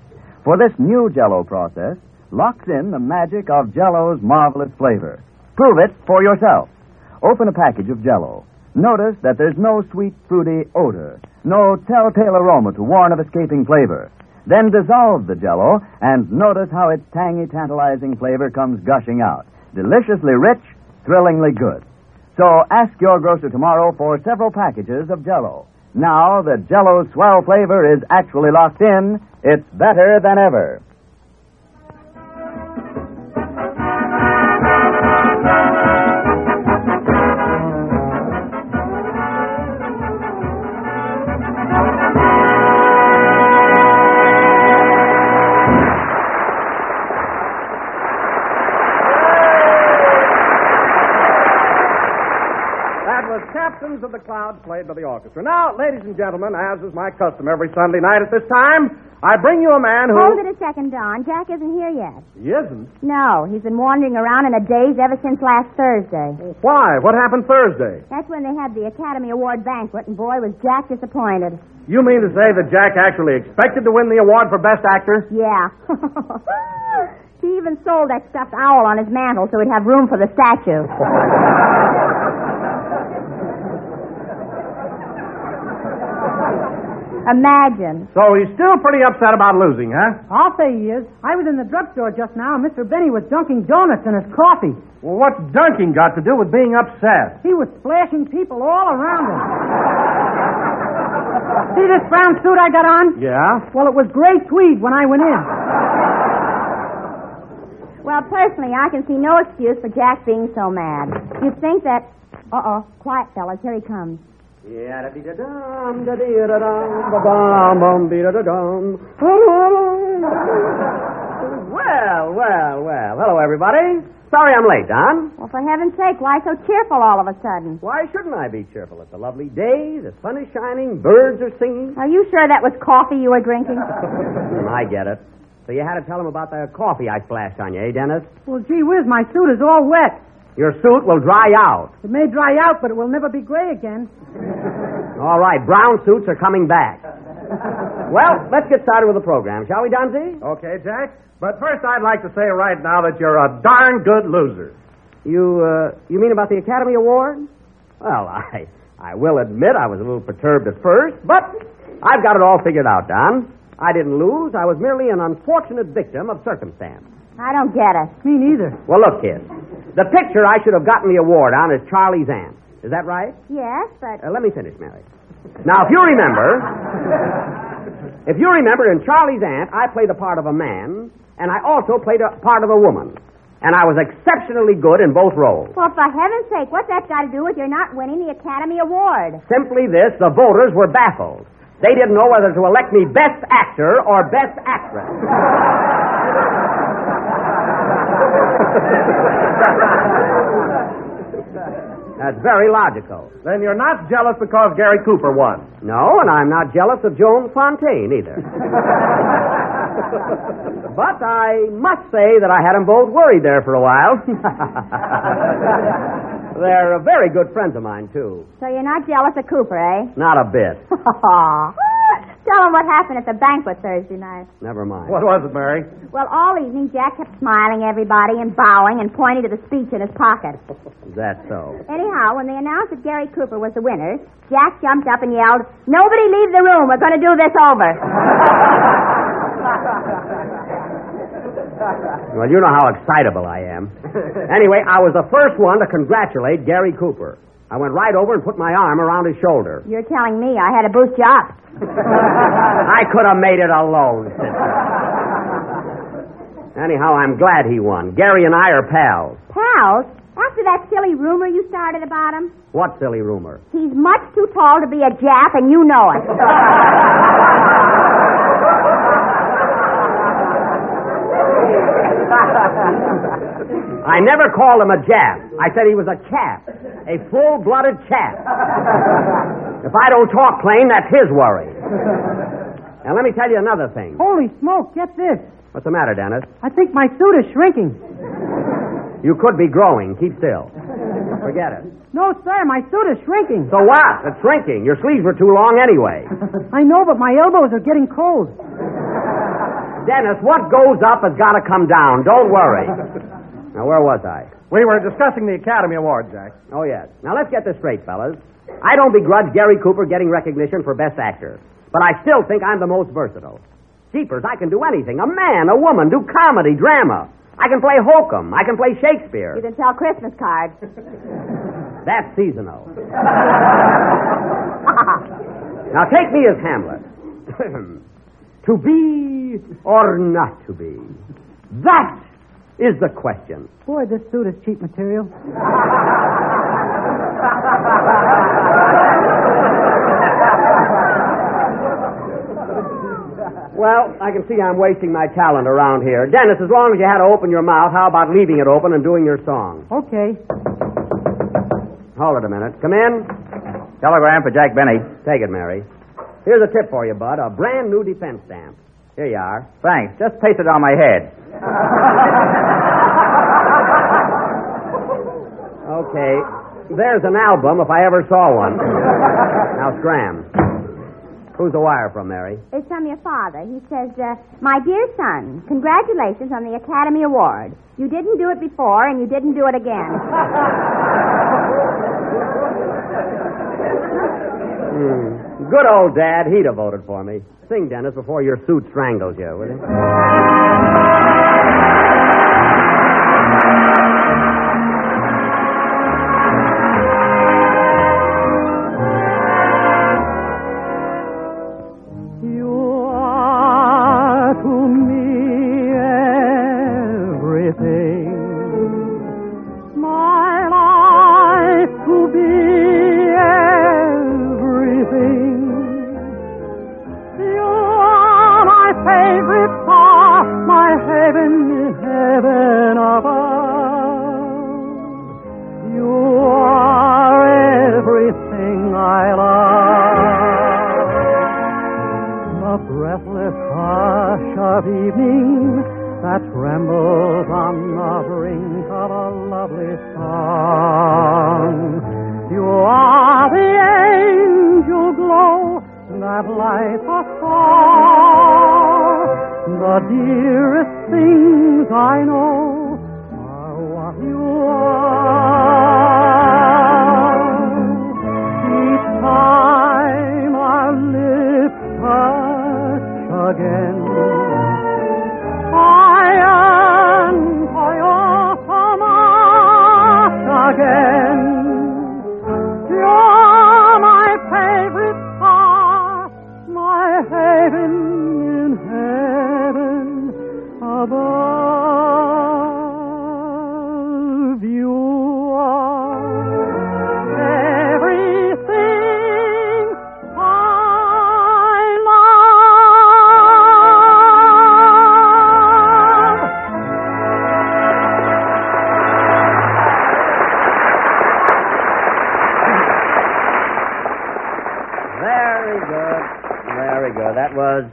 For this new Jell-O process locks in the magic of Jell-O's marvelous flavor. Prove it for yourself. Open a package of Jell-O. Notice that there's no sweet, fruity odor, no telltale aroma to warn of escaping flavor. Then dissolve the Jell-O and notice how its tangy, tantalizing flavor comes gushing out. Deliciously rich, thrillingly good. So ask your grocer tomorrow for several packages of Jell-O. Now that Jell-O's swell flavor is actually locked in, it's better than ever. Rhythms of the Clouds played by the orchestra. Now, ladies and gentlemen, as is my custom every Sunday night at this time, I bring you a man who... Hold it a second, Don. Jack isn't here yet. He isn't? No, he's been wandering around in a daze ever since last Thursday. Why? What happened Thursday? That's when they had the Academy Award banquet, and boy, was Jack disappointed. You mean to say that Jack actually expected to win the award for Best Actor? Yeah. He even sold that stuffed owl on his mantle so he'd have room for the statue. Imagine. So he's still pretty upset about losing, huh? I'll say he is. I was in the drugstore just now, and Mr. Benny was dunking donuts in his coffee. Well, what's dunking got to do with being upset? He was splashing people all around him. See this brown suit I got on? Yeah? Well, it was gray tweed when I went in. Well, personally, I can see no excuse for Jack being so mad. You'd think that... Uh-oh. Quiet, fellas. Here he comes. Well. Hello, everybody. Sorry I'm late, Don. Well, for heaven's sake, why so cheerful all of a sudden? Why shouldn't I be cheerful? It's a lovely day, the sun is shining, birds are singing. Are you sure that was coffee you were drinking? I get it. So you had to tell him about the coffee I splashed on you, eh, Dennis? Well, gee whiz, my suit is all wet. Your suit will dry out. It may dry out, but it will never be gray again. All right, brown suits are coming back. Well, let's get started with the program, shall we, Donzie? Okay, Jack. But first, I'd like to say right now that you're a darn good loser. You mean about the Academy Award? Well, I will admit I was a little perturbed at first, but I've got it all figured out, Don. I didn't lose. I was merely an unfortunate victim of circumstance. I don't get it. Me neither. Well, look, kid. The picture I should have gotten the award on is Charlie's aunt. Is that right? Yes, but... Let me finish, Mary. Now, if you remember, in Charlie's aunt, I played the part of a man, and I also played a part of a woman. And I was exceptionally good in both roles. Well, for heaven's sake, what's that got to do with your not winning the Academy Award? Simply this, the voters were baffled. They didn't know whether to elect me Best Actor or Best Actress. That's very logical. Then you're not jealous because Gary Cooper won. No, and I'm not jealous of Joan Fontaine either. But I must say that I had them both worried there for a while. They're very good friends of mine, too. So you're not jealous of Cooper, eh? Not a bit. Tell him what happened at the banquet Thursday night. Never mind. What was it, Mary? Well, all evening, Jack kept smiling at everybody and bowing and pointing to the speech in his pocket. Is that so? Anyhow, when they announced that Gary Cooper was the winner, Jack jumped up and yelled, "Nobody leave the room. We're going to do this over." Well, you know how excitable I am. Anyway, I was the first one to congratulate Gary Cooper. I went right over and put my arm around his shoulder. You're telling me I had to boost you up. I could have made it alone, sister. Anyhow, I'm glad he won. Gary and I are pals. Pals? After that silly rumor you started about him? What silly rumor? He's much too tall to be a Jap, and you know it. I never called him a Jap. I said he was a chap. A full-blooded chap. If I don't talk plain, that's his worry. Now, let me tell you another thing. Holy smoke, get this. What's the matter, Dennis? I think my suit is shrinking. You could be growing. Keep still. Forget it. No, sir, my suit is shrinking. So what? It's shrinking. Your sleeves were too long anyway. I know, but my elbows are getting cold. Dennis, what goes up has got to come down. Don't worry. Now, where was I? We were discussing the Academy Award, Jack. Oh, yes. Now, let's get this straight, fellas. I don't begrudge Gary Cooper getting recognition for Best Actor, but I still think I'm the most versatile. Jeepers, I can do anything. A man, a woman, do comedy, drama. I can play hokum. I can play Shakespeare. You can sell Christmas cards. That's seasonal. Now, take me as Hamlet. To be or not to be? That is the question. Boy, this suit is cheap material. Well, I can see I'm wasting my talent around here. Dennis, as long as you had to open your mouth, how about leaving it open and doing your song? Okay. Hold it a minute. Come in. Telegram for Jack Benny. Take it, Mary. Here's a tip for you, Bud. A brand new defense stamp. Here you are. Thanks. Just paste it on my head. Okay. There's an album if I ever saw one. Now, scram. Who's the wire from, Mary? It's from your father. He says, My dear son, congratulations on the Academy Award. You didn't do it before, and you didn't do it again. Good old Dad. He'd have voted for me. Sing, Dennis, before your suit strangles you, will you?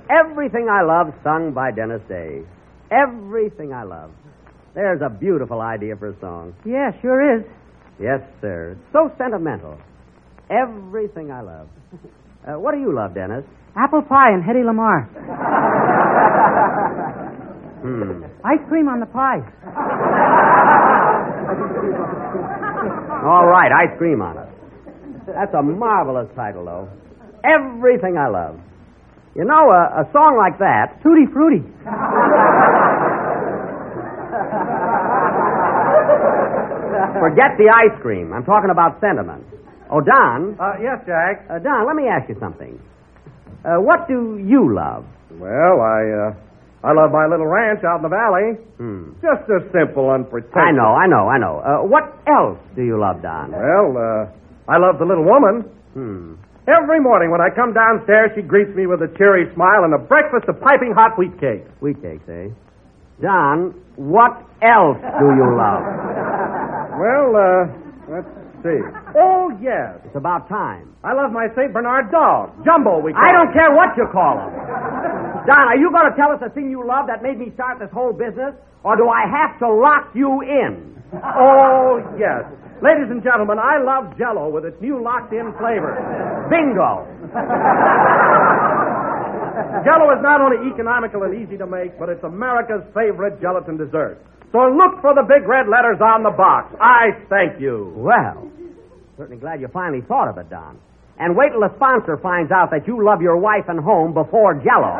Everything I Love, sung by Dennis Day. Everything I Love. There's a beautiful idea for a song. Yeah, sure is. Yes, sir. It's so sentimental. Everything I Love. What do you love, Dennis? Apple pie and Hedy Lamarr. Ice cream on the pie. All right, ice cream on it. That's a marvelous title, though. Everything I Love. You know, a song like that... Tutti Frutti. Forget the ice cream. I'm talking about sentiment. Oh, Don. Yes, Jack? Don, let me ask you something. What do you love? Well, I love my little ranch out in the valley. Just a simple, unpretentious... I know. What else do you love, Don? Well, I love the little woman. Every morning when I come downstairs, she greets me with a cheery smile and a breakfast of piping hot wheat cakes. Wheat cakes, eh? Don, what else do you love? Well, let's see. Oh, yes. It's about time. I love my St. Bernard dog. Jumbo, we call I him. don't care what you call him. Don, are you going to tell us the thing you love that made me start this whole business? Or do I have to lock you in? Oh, yes. Ladies and gentlemen, I love Jell-O with its new locked-in flavor. Bingo. Jell-O is not only economical and easy to make, but it's America's favorite gelatin dessert. So look for the big red letters on the box. I thank you. Well, certainly glad you finally thought of it, Don. And wait till the sponsor finds out that you love your wife and home before Jell-O.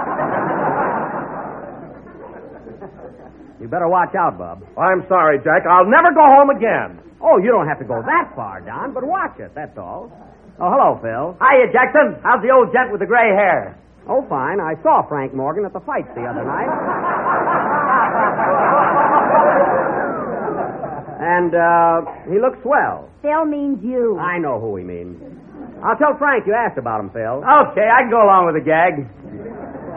You better watch out, Bub. I'm sorry, Jack. I'll never go home again. Oh, you don't have to go that far, Don, but watch it, that's all. Oh, hello, Phil. Hiya, Jackson. How's the old gent with the gray hair? Oh, fine. I saw Frank Morgan at the fights the other night. And, he looks swell. Phil means you. I know who he means. I'll tell Frank you asked about him, Phil. Okay, I can go along with the gag.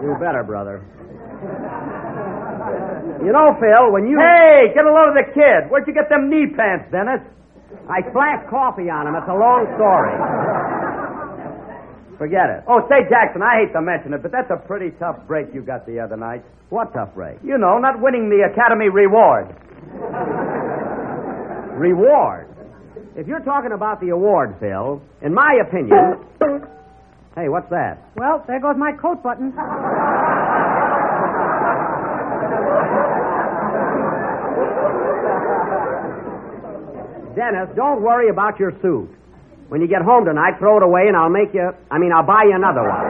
You better, brother. You know, Phil, when you... Hey, get a load of the kid. Where'd you get them knee pants, Dennis? I splashed coffee on him. It's a long story. Forget it. Oh, say, Jackson, I hate to mention it, but that's a pretty tough break you got the other night. What tough break? You know, not winning the Academy Reward. Reward? If you're talking about the award, Phil, in my opinion... Hey, what's that? Well, there goes my coat button. Dennis, don't worry about your suit. When you get home tonight, throw it away and I'll buy you another one.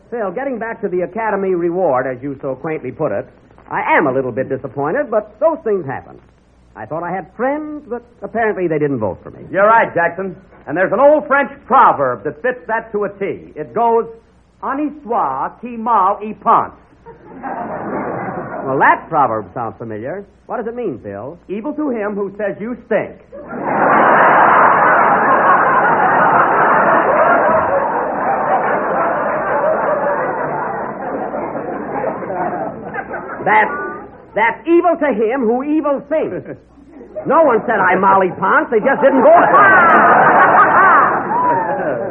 Phil, getting back to the Academy Reward, as you so quaintly put it, I am a little bit disappointed, but those things happen. I thought I had friends, but apparently they didn't vote for me. You're right, Jackson. And there's an old French proverb that fits that to a T. It goes, "En histoire qui mal y pense." Well, that proverb sounds familiar. What does it mean, Phil? Evil to him who says you stink. That's evil to him who evil thinks. No one said I Molly Ponce. They just didn't vote for me.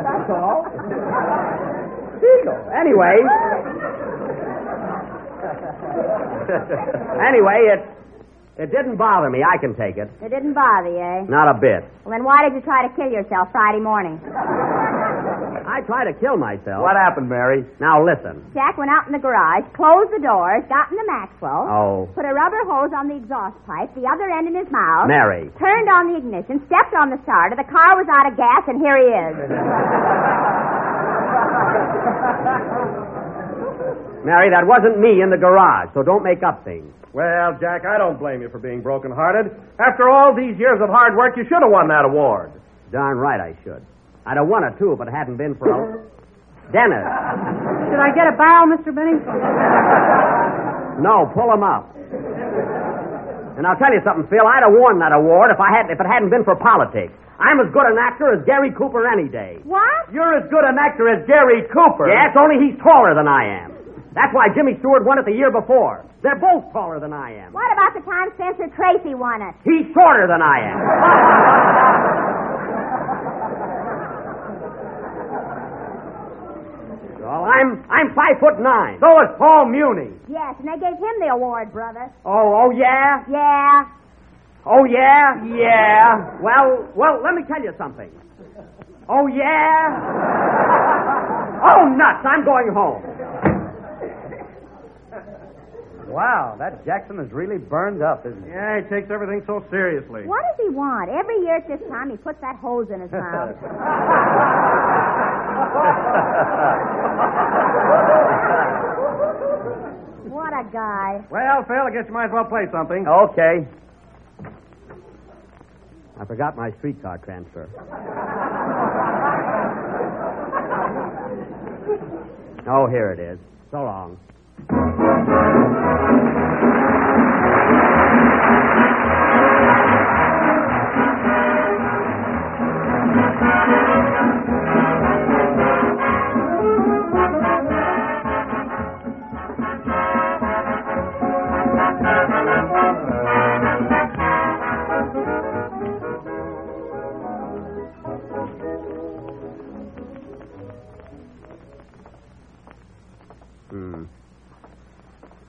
That's all. Anyway, it didn't bother me. I can take it. It didn't bother you, eh? Not a bit. Well, then why did you try to kill yourself Friday morning? I tried to kill myself. What happened, Mary? Now, listen. Jack went out in the garage, closed the doors, got in the Maxwell, put a rubber hose on the exhaust pipe, the other end in his mouth, Mary. Turned on the ignition, stepped on the starter, the car was out of gas, and here he is. Mary, that wasn't me in the garage, so don't make up things. Well, Jack, I don't blame you for being broken-hearted. After all these years of hard work, you should have won that award. Darn right I should. I'd have won it, too, if it hadn't been for Dennis. Should I get a barrel, Mr. Benny? No, pull him up. And I'll tell you something, Phil. I'd have won that award if it hadn't been for politics. I'm as good an actor as Gary Cooper any day. What? You're as good an actor as Gary Cooper. Yes, only he's taller than I am. That's why Jimmy Stewart won it the year before. They're both taller than I am. What about the time Spencer Tracy won it? He's shorter than I am. Well, I'm 5'9". So is Paul Muni. Yes, and they gave him the award, brother. Oh, yeah? Yeah. Oh, yeah? Yeah. Well, let me tell you something. Oh, yeah? Oh, nuts, I'm going home. Wow, that Jackson is really burned up, isn't he? Yeah, he takes everything so seriously. What does he want? Every year at this time, he puts that hose in his mouth. What a guy. Well, Phil, I guess you might as well play something. Okay. I forgot my streetcar transfer. Oh, here it is. So long.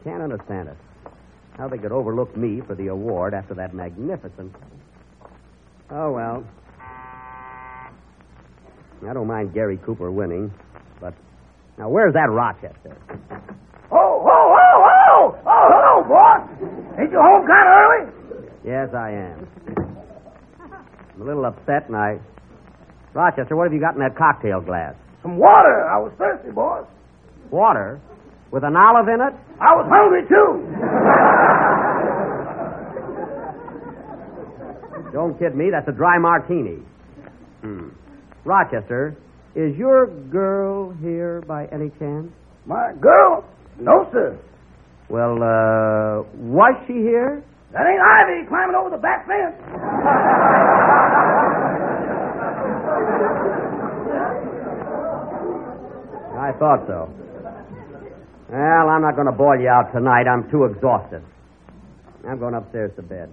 Can't understand it. How they could overlook me for the award after that magnificent... Oh, well. I don't mind Gary Cooper winning, but... Now, where's that Rochester? Oh, hello, boss. Ain't you home kind of early? Yes, I am. I'm a little upset, and I... Rochester, what have you got in that cocktail glass? Some water. I was thirsty, boss. Water? With an olive in it? I was hungry, too. Don't kid me. That's a dry martini. Rochester, is your girl here by any chance? My girl? No, sir. Well, was she here? That ain't Ivy climbing over the back fence. I thought so. Well, I'm not going to boil you out tonight. I'm too exhausted. I'm going upstairs to bed.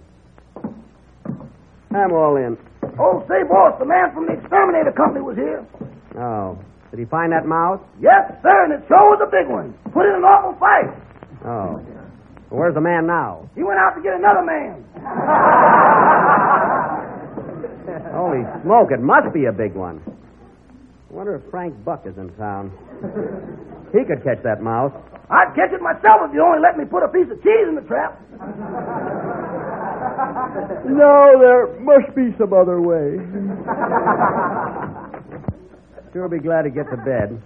I'm all in. Oh, say, boss, the man from the exterminator company was here. Oh. Did he find that mouse? Yes, sir, and it sure was a big one. Put in an awful fight. Oh. Well, where's the man now? He went out to get another man. Holy smoke, it must be a big one. I wonder if Frank Buck is in town. He could catch that mouse. I'd catch it myself if you only let me put a piece of cheese in the trap. No, there must be some other way. Sure be glad to get to bed.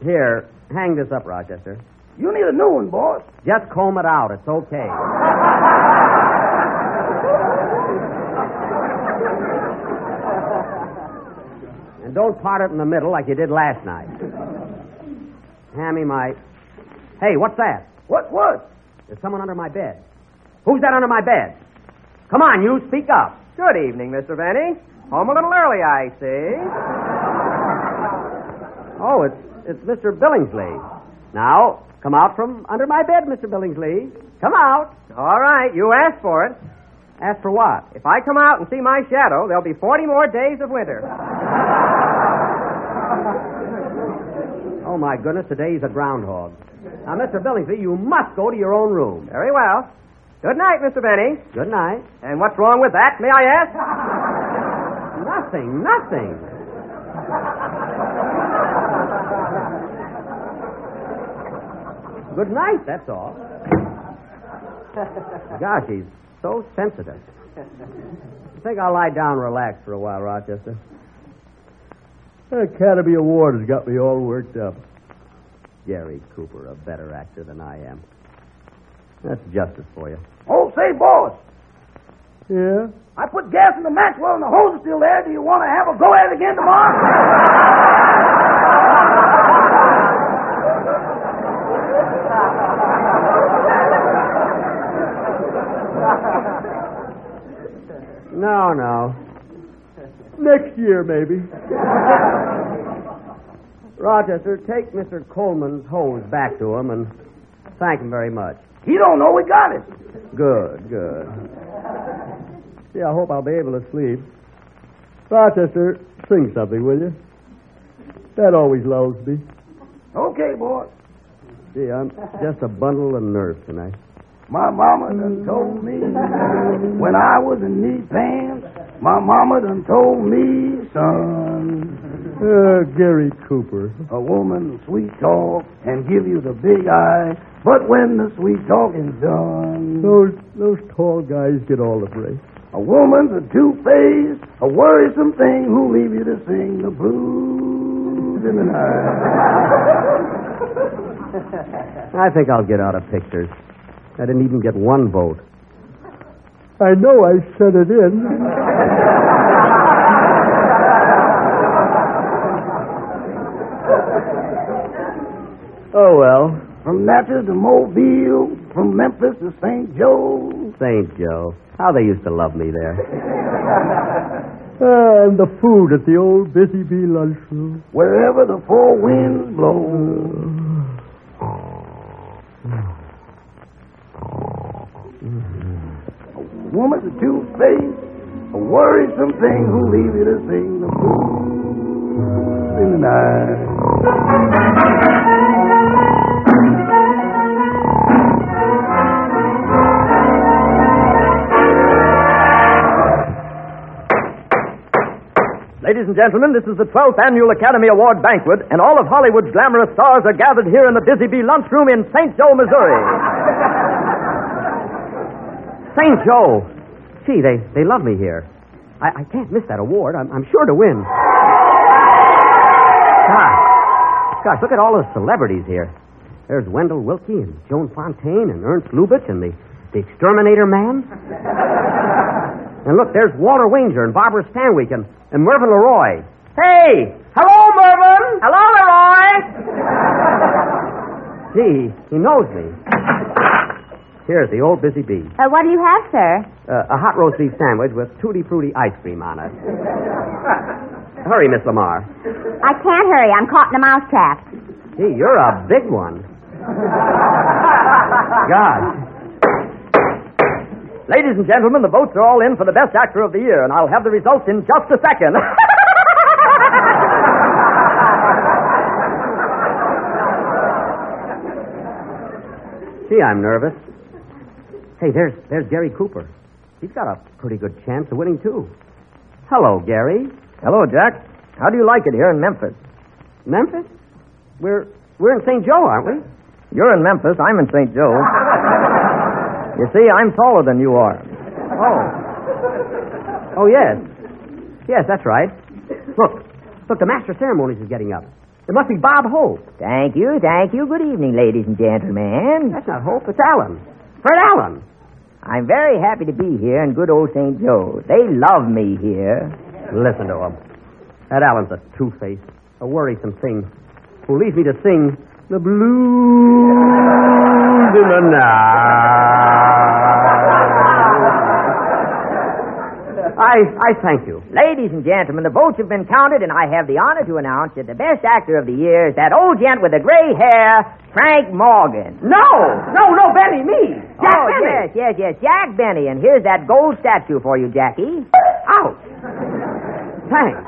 Here, hang this up, Rochester. You need a new one, boss. Just comb it out. It's okay. And don't part it in the middle like you did last night. Hand me my... Hey, what's that? What? There's someone under my bed. Who's that under my bed? Come on, you, speak up. Good evening, Mr. Benny. Home a little early, I see. Oh, it's Mr. Billingsley. Now, come out from under my bed, Mr. Billingsley. Come out. All right, you asked for it. Ask for what? If I come out and see my shadow, there'll be 40 more days of winter. Oh, my goodness, today's a groundhog. Now, Mr. Billingsley, you must go to your own room. Very well. Good night, Mr. Benny. Good night. And what's wrong with that, may I ask? Nothing. Good night, that's all. Gosh, he's so sensitive. I think I'll lie down and relax for a while, Rochester. The Academy Award has got me all worked up. Gary Cooper, a better actor than I am. That's justice for you. Oh, say, boss. Yeah? I put gas in the Maxwell and the hose is still there. Do you want to have a go at it again tomorrow? No. Next year, maybe. Rochester, take Mr. Coleman's hose back to him and thank him very much. He don't know we got it. Good. See, I hope I'll be able to sleep. Rochester, sing something, will you? That always lulls me. Okay, boy. Gee, I'm just a bundle of nerves tonight. My mama done told me when I was in knee pants. My mama done told me, son. Gary Cooper. A woman sweet talk and give you the big eye, but when the sweet talking's done, those tall guys get all the praise. A woman's a two-faced, a worrisome thing who leave you to sing the blues in the night. I think I'll get out of pictures. I didn't even get one vote. I know I sent it in. Oh, well. From Natchez to Mobile, from Memphis to St. Joe. St. Joe. How they used to love me there. And the food at the old Busy Bee lunchroom. Wherever the four winds blow. A woman's a two-faced, a worrisome thing who leave you to sing the blues in the night. Ladies and gentlemen, this is the 12th Annual Academy Award Banquet, and all of Hollywood's glamorous stars are gathered here in the Busy Bee Lunchroom in St. Joe, Missouri. St. Joe. Gee, they love me here. I can't miss that award. I'm sure to win. Gosh, look at all those celebrities here. There's Wendell Willkie and Joan Fontaine and Ernst Lubitsch and the Exterminator Man. And look, there's Walter Wanger and Barbara Stanwyck and Mervyn LeRoy. Hey! Hello, Mervyn! Hello, Leroy! Gee, he knows me. Here's the old Busy Bee. What do you have, sir? A hot roast beef sandwich with Tutti Frutti ice cream on it. Hurry, Miss Lamar. I can't hurry. I'm caught in a mousetrap. Gee, you're a big one. Gosh. Ladies and gentlemen, the votes are all in for the best actor of the year, and I'll have the results in just a second. Gee, I'm nervous. Hey, there's Gary Cooper. He's got a pretty good chance of winning, too. Hello, Gary. Hello, Jack. How do you like it here in Memphis? Memphis? We're in St. Joe, aren't we? You're in Memphis. I'm in St. Joe. You see, I'm taller than you are. Oh, yes. Yes, that's right. Look, the master of ceremonies is getting up. It must be Bob Hope. Thank you. Good evening, ladies and gentlemen. That's not Hope, it's Allen. Fred Allen. I'm very happy to be here in good old St. Joe. They love me here. Listen to him. That Allen's a two-faced, a worrisome thing who leaves me to sing the blues in the night. I thank you. Ladies and gentlemen, the votes have been counted, and I have the honor to announce that the best actor of the year is that old gent with the gray hair, Frank Morgan. No, Benny, me. Jack Benny. Yes, Jack Benny. And here's that gold statue for you, Jackie. Ouch. Thanks.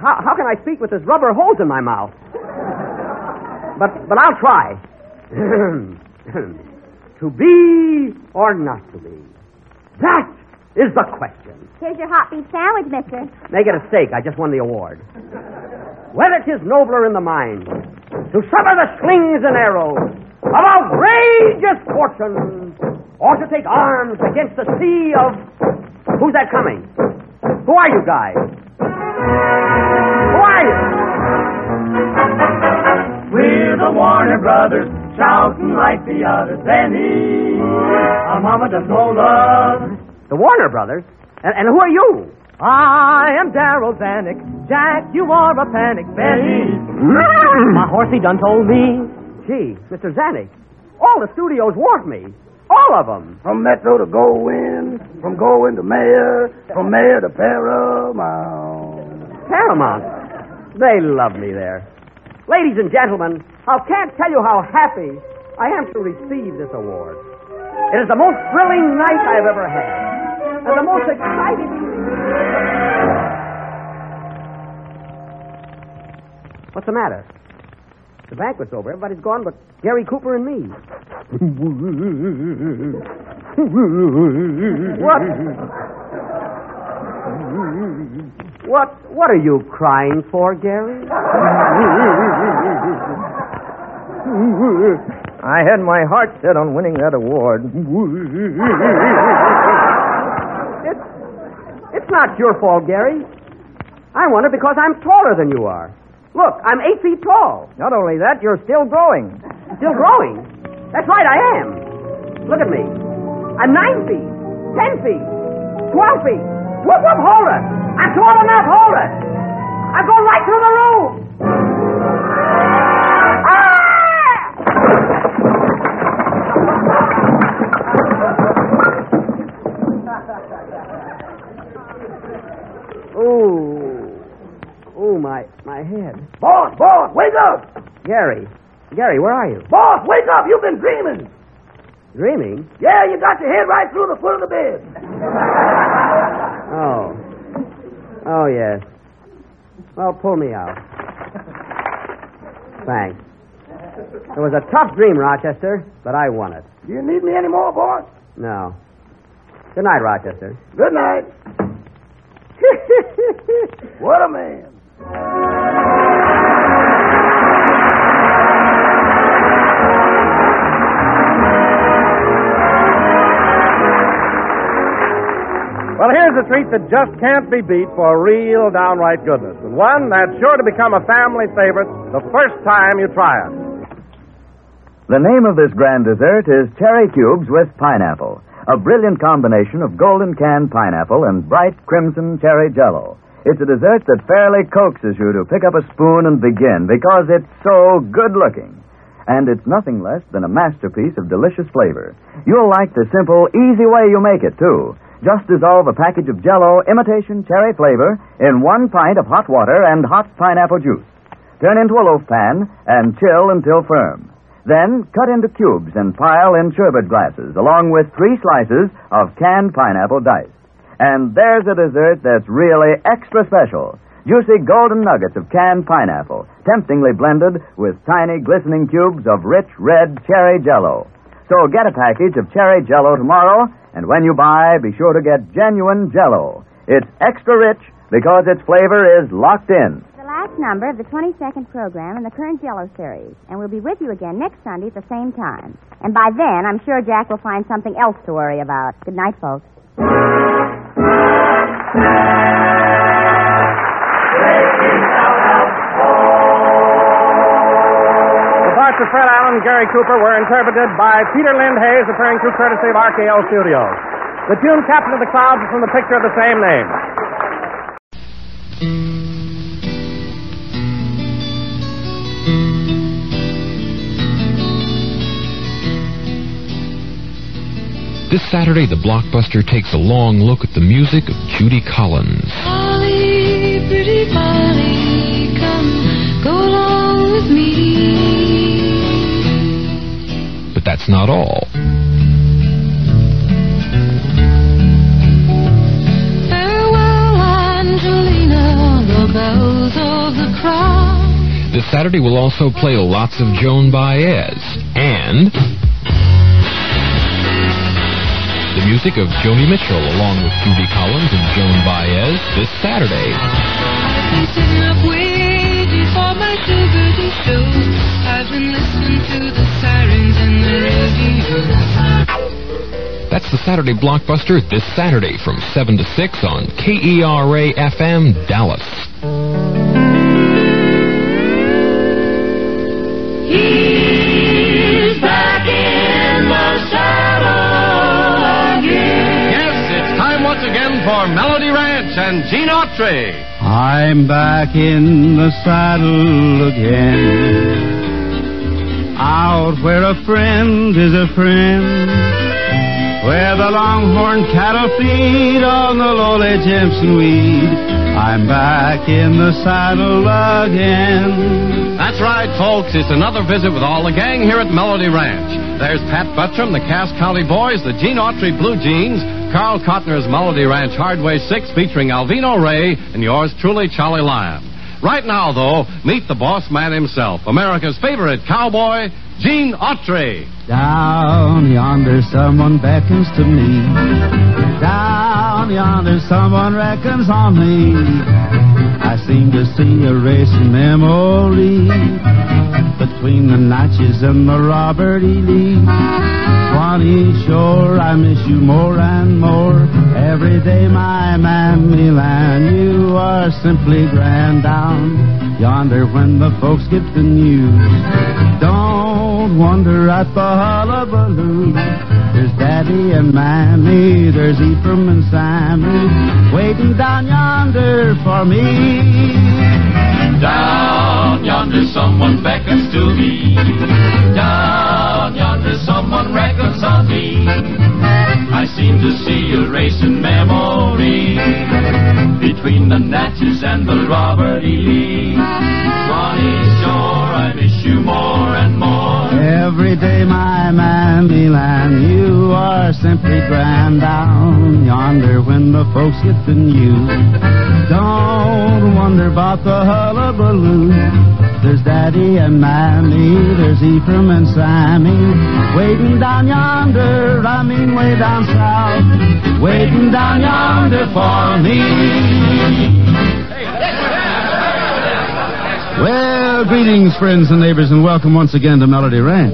How can I speak with this rubber hose in my mouth? But I'll try. To be or not to be? That is the question. Here's your hot beef sandwich, mister. Make it a steak. I just won the award. Whether 'tis nobler in the mind to sever the slings and arrows of outrageous fortune, or to take arms against the sea of... Who's that coming? Who are you guys? Who are you? We're the Warner Brothers, shouting like the others. Benny, our mama does no love. The Warner Brothers? And who are you? I am Darryl Zanuck. Jack, you are a panic. Benny, my horsey done told me. Gee, Mr. Zanuck, all the studios want me. All of them. From Metro to Goldwyn, from Goldwyn to Mayor, from Mayor to Paramount. Paramount? They love me there. Ladies and gentlemen, I can't tell you how happy I am to receive this award. It is the most thrilling night I've ever had. And the most exciting... What's the matter? The banquet's over. Everybody's gone but Gary Cooper and me. What are you crying for, Gary? I had my heart set on winning that award. It's not your fault, Gary. I won it because I'm taller than you are. Look, I'm 8 feet tall. Not only that, you're still growing. Still growing? That's right, I am. Look at me. I'm 9 feet, 10 feet, 12 feet. Whoop, whoop, hold it. I'm tall enough, hold it. I'm going right through the roof. Ooh, my head. Boss, wake up! Gary, where are you? Boss, wake up! You've been dreaming. Dreaming? Yeah, you got your head right through the foot of the bed. Oh, yes. Well, pull me out. Thanks. It was a tough dream, Rochester, but I won it. Do you need me anymore, boss? No. Good night, Rochester. Good night. What a man. Well, here's a treat that just can't be beat for real downright goodness, and one that's sure to become a family favorite the first time you try it. The name of this grand dessert is Cherry Cubes with Pineapple, a brilliant combination of golden canned pineapple and bright crimson cherry jello. It's a dessert that fairly coaxes you to pick up a spoon and begin because it's so good-looking. And it's nothing less than a masterpiece of delicious flavor. You'll like the simple, easy way you make it, too. Just dissolve a package of Jell-O imitation cherry flavor in 1 pint of hot water and hot pineapple juice. Turn into a loaf pan and chill until firm. Then cut into cubes and pile in sherbet glasses along with 3 slices of canned pineapple diced. And there's a dessert that's really extra special. juicy golden nuggets of canned pineapple, temptingly blended with tiny glistening cubes of rich red cherry Jell-O. So get a package of cherry Jell-O tomorrow, and when you buy, be sure to get genuine Jell-O. It's extra rich because its flavor is locked in. The last number of the 22nd program in the current Jell-O series, and we'll be with you again next Sunday at the same time. And by then, I'm sure Jack will find something else to worry about. Good night, folks. The parts of Fred Allen and Gary Cooper were interpreted by Peter Lind Hayes, appearing through courtesy of RKO Studios. The tune Captain of the Clouds is from the picture of the same name. This Saturday, the Blockbuster takes a long look at the music of Judy Collins. Molly, pretty Molly, come, go along with me. But that's not all. Farewell, Angelina, the bells of the crowd. This Saturday, we'll also play lots of Joan Baez and the music of Joni Mitchell, along with Judy Collins and Joan Baez, this Saturday. I've been sitting up waiting for my sugar to show. I've been listening to the sirens and the radio. That's the Saturday Blockbuster this Saturday from 7 to 6 on KERA-FM, Dallas. He's back in the saddle. Once again for Melody Ranch and Gene Autry. I'm back in the saddle again, out where a friend is a friend, where the longhorn cattle feed on the lowly Jimson weed. I'm back in the saddle again. That's right, folks. It's another visit with all the gang here at Melody Ranch. There's Pat Buttram, the Cass County Boys, the Gene Autry Blue Jeans, Carl Cotner's Melody Ranch Hardway 6 featuring Alvino Ray, and yours truly, Charlie Lyon. Right now, though, meet the boss man himself, America's favorite cowboy, Gene Autry. Down yonder someone beckons to me. Down yonder someone reckons on me. I seem to see a racing memory between the Natchez and the Robert E. Lee. Swanee Shore, I miss you more and more. Every day, my mammy land, you are simply grand. Down yonder when the folks get the news, don't wonder at the hullabaloo. There's Daddy and Mammy, there's Ephraim and Sammy, waiting down yonder for me. Down yonder someone beckons to me. Down yonder someone reckons on me. I seem to see a racing memory between the Natchez and the Robert E. Lee. Swanee Shore, I miss you more and more. Every day, my mammy land, you are simply grand. Down yonder when the folks get the news, don't wonder about the hullabaloo. There's Daddy and Mammy, there's Ephraim and Sammy, waiting down yonder, I mean way down south, waiting down yonder for me. Well, greetings, friends and neighbors, and welcome once again to Melody Ranch.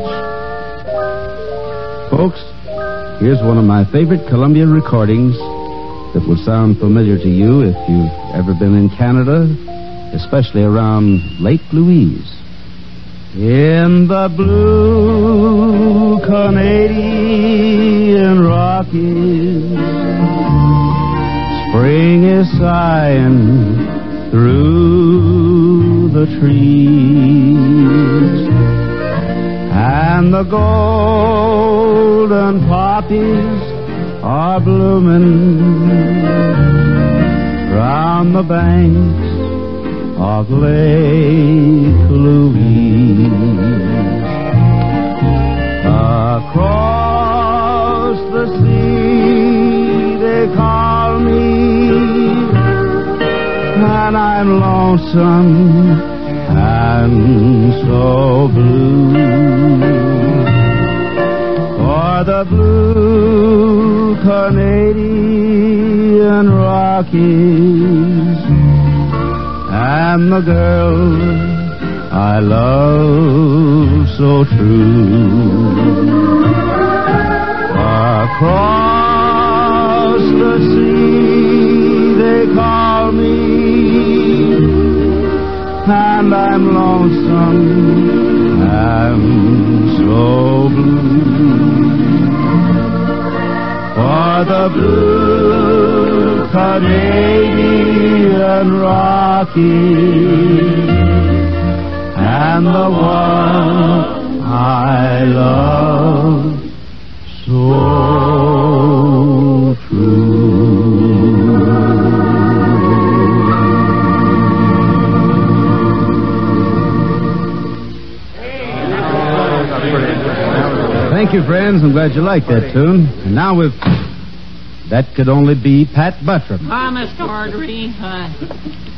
Folks, here's one of my favorite Columbia recordings that will sound familiar to you if you've ever been in Canada, especially around Lake Louise. In the blue Canadian Rockies, spring is sighing through the trees, and the golden poppies are blooming round the banks of Lake Louise. Across the sea they call me, and I'm lonesome and so blue. For the blue Canadian Rockies and the girl I love so true. Across the sea they call me, and I'm lonesome and so blue. For the blue Canadian Rockies and the one I love so true. Thank you, friends. I'm glad you liked that tune. And now we've... That could only be Pat Buttram. Hi, Mr. Autry. Hi.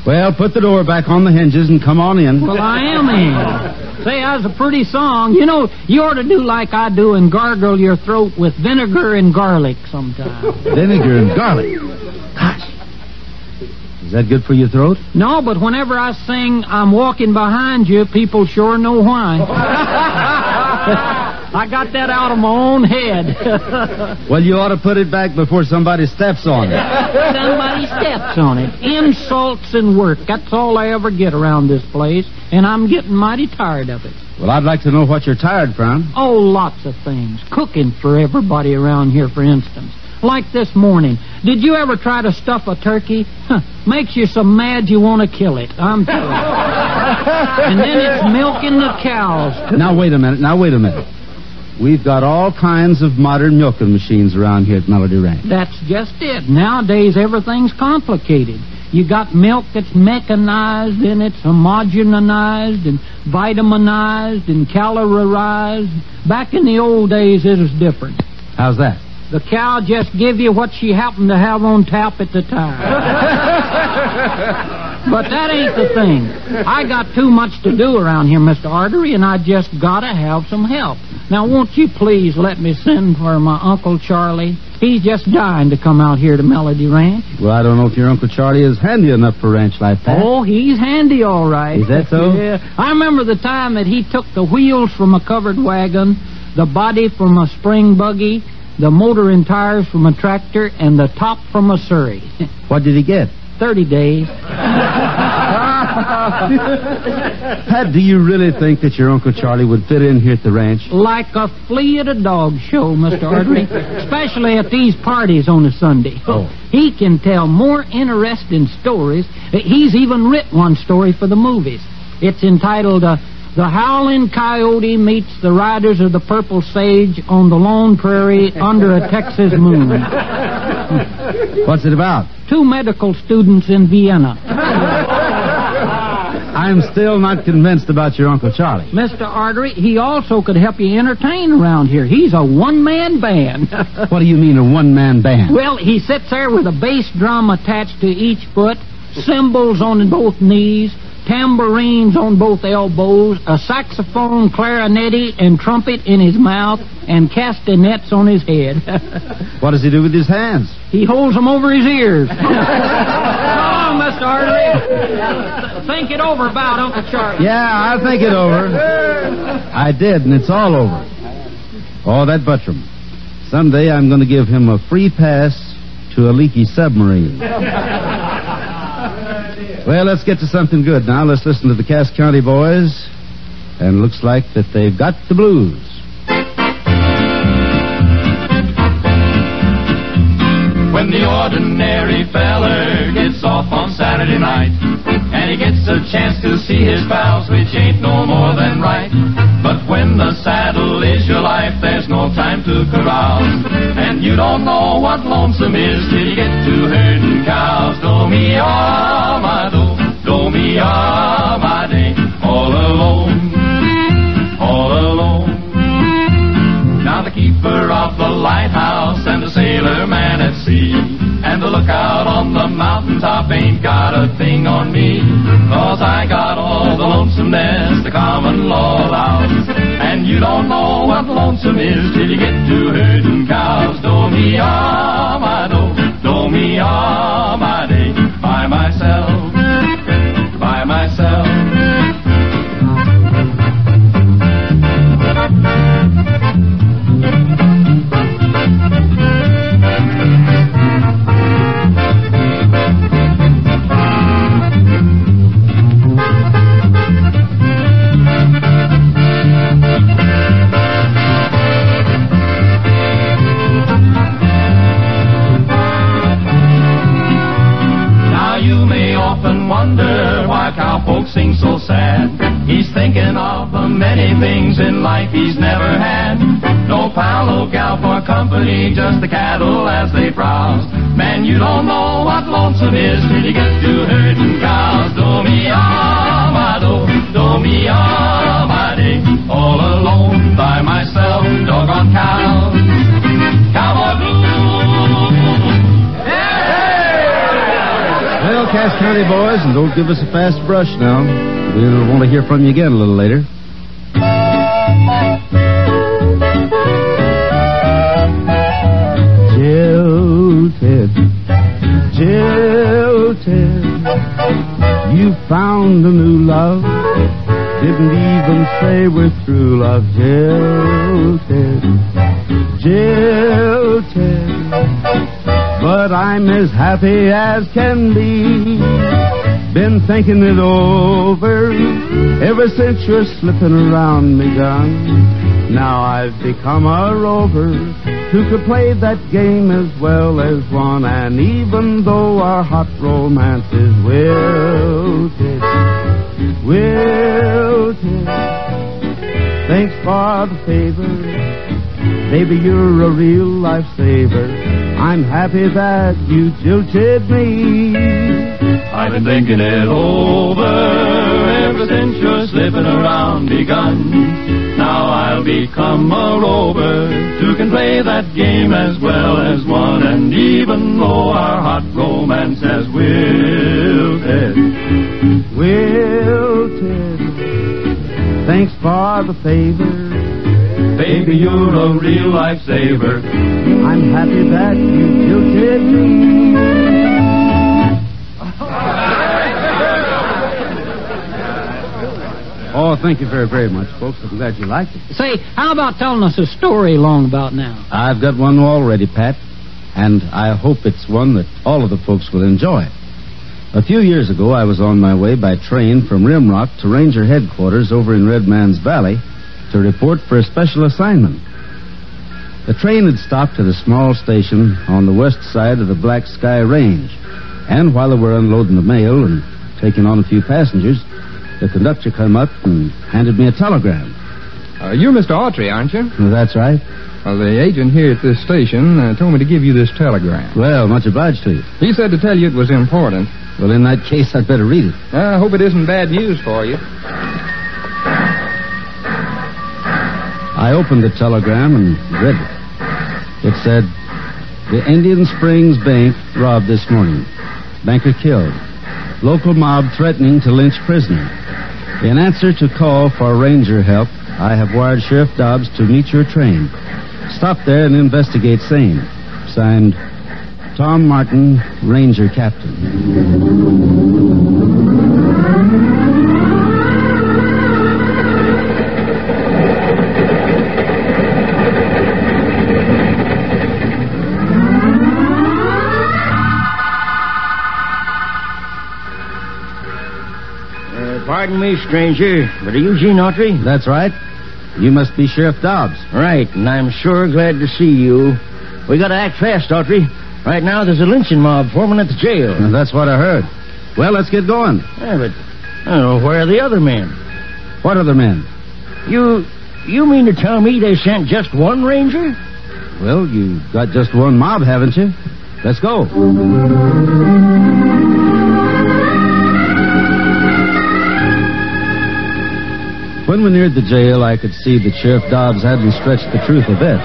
Well, put the door back on the hinges and come on in. Well, I am in. Say, that's a pretty song. You know, you ought to do like I do and gargle your throat with vinegar and garlic sometime. Vinegar and garlic? Gosh. Is that good for your throat? No, but whenever I sing I'm Walking Behind You, people sure know why. I got that out of my own head. Well, you ought to put it back before somebody steps on it. Somebody steps on it. Insults and work. That's all I ever get around this place, and I'm getting mighty tired of it. Well, I'd like to know what you're tired from. Oh, lots of things. Cooking for everybody around here, for instance. Like this morning. Did you ever try to stuff a turkey? Makes you so mad you want to kill it. I'm telling you. And then it's milking the cows. Now, wait a minute. We've got all kinds of modern milking machines around here at Melody Ranch. That's just it. Nowadays, everything's complicated. You got milk that's mechanized, and it's homogenized, and vitaminized, and calorized. Back in the old days, it was different. How's that? The cow just give you what she happened to have on tap at the time. But that ain't the thing. I got too much to do around here, Mr. Autry, and I just gotta have some help. Now, won't you please let me send for my Uncle Charlie? He's just dying to come out here to Melody Ranch. Well, I don't know if your Uncle Charlie is handy enough for ranch life, Pat. Oh, he's handy, all right. Is that so? Yeah. I remember the time that he took the wheels from a covered wagon, the body from a spring buggy, the motor and tires from a tractor, and the top from a Surrey. What did he get? 30 days. Pat, do you really think that your Uncle Charlie would fit in here at the ranch? Like a flea at a dog show, Mr. Autry. Especially at these parties on a Sunday. Oh. He can tell more interesting stories. He's even written one story for the movies. It's entitled, The Howling Coyote Meets the Riders of the Purple Sage on the Lone Prairie Under a Texas Moon. What's it about? 2 medical students in Vienna. I'm still not convinced about your Uncle Charlie. Mr. Autry, he also could help you entertain around here. He's a one-man band. What do you mean, a one-man band? Well, he sits there with a bass drum attached to each foot, cymbals on both knees, tambourines on both elbows, a saxophone, clarinet, and trumpet in his mouth, and castanets on his head. What does he do with his hands? He holds them over his ears. Come on, Mr. Autry. Think it over about Uncle Charlie. Yeah, I'll think it over. I did, and it's all over. Oh, that Buttram. Someday I'm going to give him a free pass to a leaky submarine. Well, let's get to something good now. Let's listen to the Cass County Boys. And looks like that they've got the blues. When the ordinary feller gets off on Saturday night, and he gets a chance to see his pals, which ain't no more than right. But when the saddle is your life, there's no time to carouse, and you don't know what lonesome is till you get to herding cows. Do me all my do me all my day, all alone, all alone. Now the keeper of the lighthouse and the sailor man at sea and the lookout on the mountaintop ain't got a thing on me cattle all out. And you don't know what lonesome is till you get to herding cows. Do me my do me my day, by myself, by myself. Cowfolk sing so sad. He's thinking of the many things in life he's never had. No pal, no gal for company, just the cattle as they browse. Man, you don't know what lonesome is till you get to herding cows. Do me my do me my day, all alone by myself, doggone cows. Cowboy blues. Well, Cass County boys, and don't give us a fast brush now. We'll want to hear from you again a little later. Jilted, jilted, you found a new love. Didn't even say we're through, love. Jilted, jilted, but I'm as happy as can be. Been thinking it over ever since you're slipping around me, gun. Now I've become a rover who could play that game as well as one. And even though our hot romance is wilted, wilted, thanks for the favor. Baby, you're a real lifesaver. I'm happy that you jilted me. I've been thinking it over ever since your slipping around begun. Now I'll become a rover who can play that game as well as one. And even though our hot romance has wilted, wilted, thanks for the favor. Baby, you're a real lifesaver. I'm happy that you jilted me. Oh, thank you very, very much, folks. I'm glad you liked it. Say, how about telling us a story along about now? I've got one already, Pat, and I hope it's one that all of the folks will enjoy. A few years ago, I was on my way by train from Rimrock to Ranger Headquarters over in Red Man's Valley to report for a special assignment. The train had stopped at a small station on the west side of the Black Sky Range, and while they were unloading the mail and taking on a few passengers, the conductor came up and handed me a telegram. You're Mr. Autry, aren't you? Well, that's right. Well, the agent here at this station told me to give you this telegram. Well, much obliged to you. He said to tell you it was important. Well, in that case, I'd better read it. I hope it isn't bad news for you. I opened the telegram and read it. It said, "The Indian Springs Bank robbed this morning. Banker killed. Local mob threatening to lynch prisoner. In answer to call for ranger help, I have wired Sheriff Dobbs to meet your train. Stop there and investigate same. Signed, Tom Martin, Ranger Captain." Pardon me, stranger, but are you Gene Autry? That's right. You must be Sheriff Dobbs. Right, and I'm sure glad to see you. We gotta act fast, Autry. Right now, there's a lynching mob forming at the jail. Well, that's what I heard. Well, let's get going. Yeah, but I don't know, where are the other men? What other men? You mean to tell me they sent just one ranger? Well, you got just one mob, haven't you? Let's go. When we neared the jail, I could see that Sheriff Dobbs hadn't stretched the truth a bit.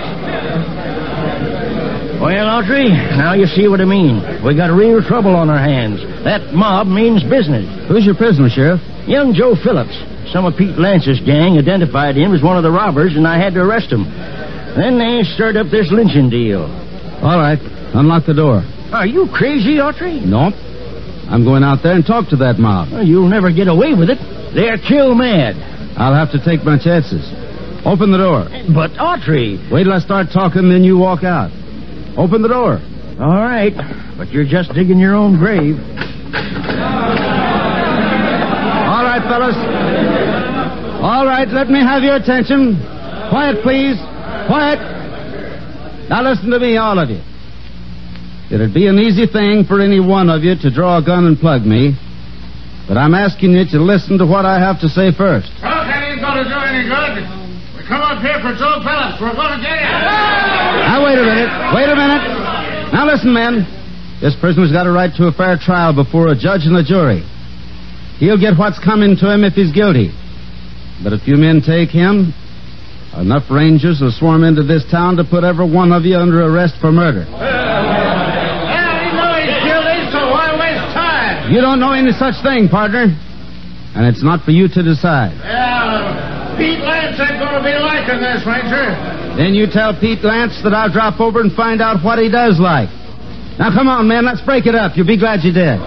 Well, Autry, now you see what I mean. We got real trouble on our hands. That mob means business. Who's your prisoner, Sheriff? Young Joe Phillips. some of Pete Lance's gang identified him as one of the robbers, and I had to arrest him. Then they stirred up this lynching deal. All right. Unlock the door. Are you crazy, Autry? Nope. I'm going out there and talk to that mob. Well, you'll never get away with it. They're kill mad. I'll have to take my chances. Open the door. But, Autry... Wait till I start talking, then you walk out. Open the door. All right. But you're just digging your own grave. All right, fellas. All right, let me have your attention. Quiet, please. Quiet. Now listen to me, all of you. It'd be an easy thing for any one of you to draw a gun and plug me, but I'm asking you to listen to what I have to say first. Well, that ain't going to do any good. We come up here for Joe Phillips. We're going to get him. Now, wait a minute. Wait a minute. Now, listen, men. This prisoner's got a right to a fair trial before a judge and a jury. He'll get what's coming to him if he's guilty. But if you men take him, enough rangers will swarm into this town to put every one of you under arrest for murder. You don't know any such thing, partner. And it's not for you to decide. Yeah, Pete Lance ain't going to be liking this, Ranger. Then you tell Pete Lance that I'll drop over and find out what he does like. Now, come on, man, let's break it up. You'll be glad you did.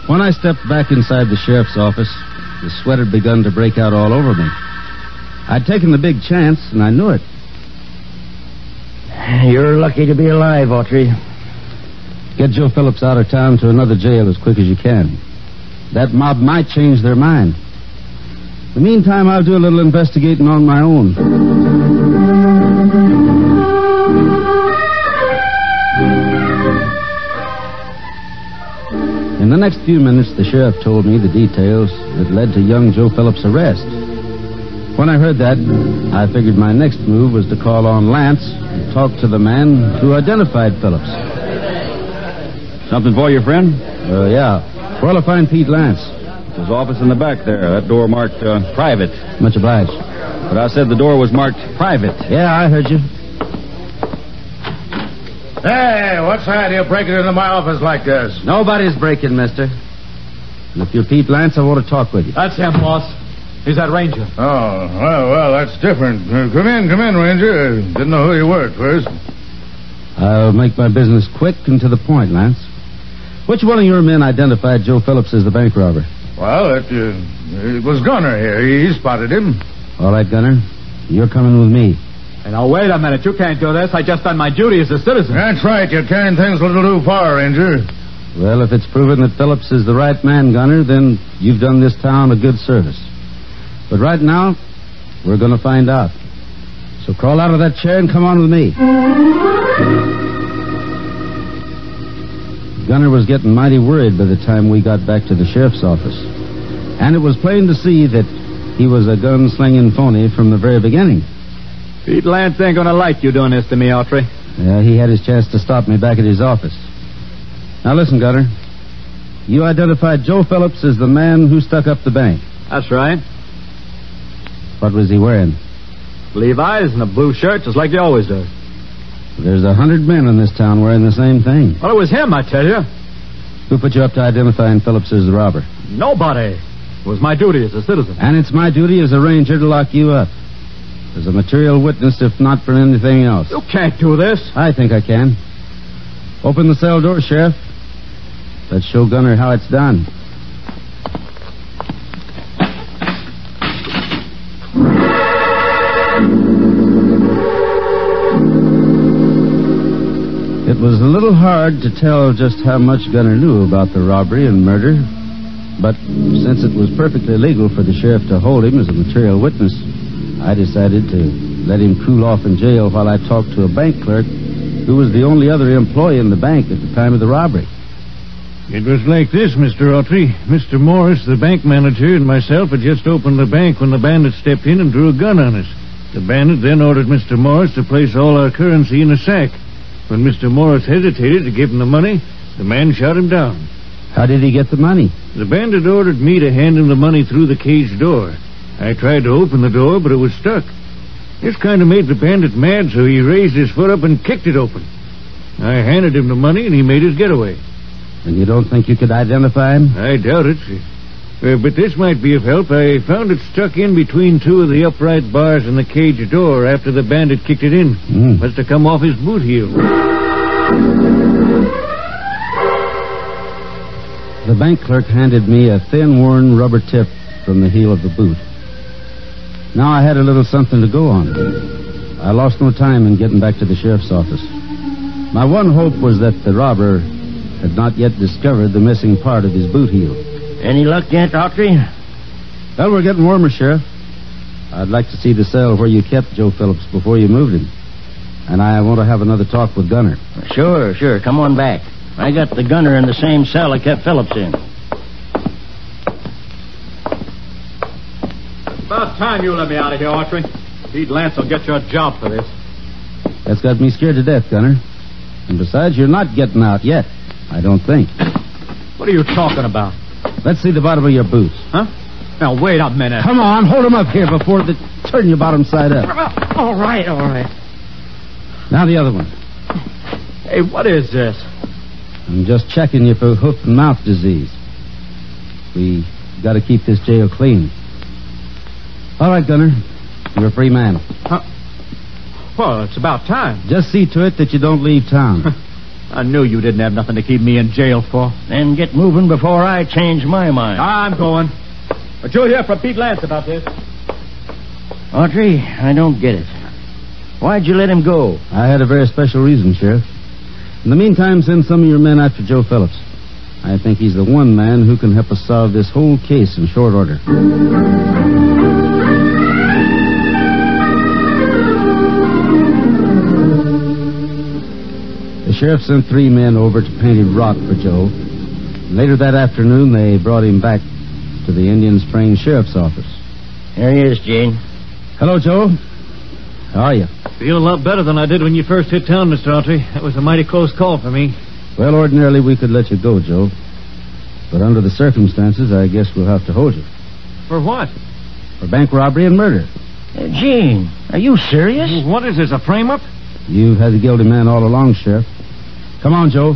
When I stepped back inside the sheriff's office, the sweat had begun to break out all over me. I'd taken the big chance, and I knew it. You're lucky to be alive, Autry. Get Joe Phillips out of town to another jail as quick as you can. That mob might change their mind. In the meantime, I'll do a little investigating on my own. In the next few minutes, the sheriff told me the details that led to young Joe Phillips' arrest. When I heard that, I figured my next move was to call on Lance and talk to the man who identified Phillips. Something for you, friend? Yeah. Where'll I find Pete Lance? His office in the back there. That door marked private. Much obliged. But I said the door was marked private. Yeah, I heard you. Hey, what's the idea of breaking into my office like this? Nobody's breaking, mister. And if you're Pete Lance, I want to talk with you. That's him, boss. He's that ranger. Oh, well, that's different. Come in, Ranger. Didn't know who you were at first. I'll make my business quick and to the point, Lance. Which one of your men identified Joe Phillips as the bank robber? Well, it was Gunner here. He spotted him. All right, Gunner. You're coming with me. Hey, now, wait a minute. You can't do this. I just done my duty as a citizen. That's right. You're carrying things a little too far, Ranger. Well, if it's proven that Phillips is the right man, Gunner, then you've done this town a good service. But right now, we're going to find out. So crawl out of that chair and come on with me. Gunner was getting mighty worried by the time we got back to the sheriff's office. And it was plain to see that he was a gun-slinging phony from the very beginning. Pete Lance ain't going to like you doing this to me, Autry. Yeah, he had his chance to stop me back at his office. Now listen, Gunner. You identified Joe Phillips as the man who stuck up the bank. That's right. What was he wearing? Levi's and a blue shirt, just like he always does. There's 100 men in this town wearing the same thing. Well, it was him, I tell you. Who put you up to identifying Phillips as the robber? Nobody. It was my duty as a citizen. And it's my duty as a ranger to lock you up. As a material witness, if not for anything else. You can't do this. I think I can. Open the cell door, Sheriff. Let's show Gunner how it's done. It was a little hard to tell just how much Gunner knew about the robbery and murder, but since it was perfectly legal for the sheriff to hold him as a material witness, I decided to let him cool off in jail while I talked to a bank clerk who was the only other employee in the bank at the time of the robbery. It was like this, Mr. Autry. Mr. Morris, the bank manager, and myself had just opened the bank when the bandit stepped in and drew a gun on us. The bandit then ordered Mr. Morris to place all our currency in a sack. When Mr. Morris hesitated to give him the money, the man shot him down. How did he get the money? The bandit ordered me to hand him the money through the cage door. I tried to open the door, but it was stuck. This kind of made the bandit mad, so he raised his foot up and kicked it open. I handed him the money, and he made his getaway. And you don't think you could identify him? I doubt it. But this might be of help. I found it stuck in between two of the upright bars in the cage door after the bandit kicked it in. Must have come off his boot heel. The bank clerk handed me a thin, worn rubber tip from the heel of the boot. Now I had a little something to go on. I lost no time in getting back to the sheriff's office. My one hope was that the robber had not yet discovered the missing part of his boot heel. Any luck yet, Autry? Well, we're getting warmer, Sheriff. I'd like to see the cell where you kept Joe Phillips before you moved him. And I want to have another talk with Gunner. Sure. Come on back. I got the gunner in the same cell I kept Phillips in. About time you let me out of here, Autry. Pete Lance will get you a job for this. That's got me scared to death, Gunner. And besides, you're not getting out yet, I don't think. What are you talking about? Let's see the bottom of your boots. Huh? Now, wait a minute. Come on, hold them up here before they turn your bottom side up. All right. Now the other one. Hey, what is this? I'm just checking you for hoof and mouth disease. We got to keep this jail clean. All right, Gunner. You're a free man. Huh? Well, it's about time. Just see to it that you don't leave town. I knew you didn't have nothing to keep me in jail for. Then get moving before I change my mind. I'm going. But you'll hear from Pete Lance about this. Autry, I don't get it. Why'd you let him go? I had a very special reason, Sheriff. In the meantime, send some of your men after Joe Phillips. I think he's the one man who can help us solve this whole case in short order. The sheriff sent 3 men over to Painted Rock for Joe. Later that afternoon, they brought him back to the Indian Springs Sheriff's office. Here he is, Gene. Hello, Joe. How are you? Feel a lot better than I did when you first hit town, Mr. Autry. That was a mighty close call for me. Well, ordinarily we could let you go, Joe. But under the circumstances, I guess we'll have to hold you. For what? For bank robbery and murder. Gene, are you serious? What is this, a frame-up? You've had the guilty man all along, Sheriff. Come on, Joe.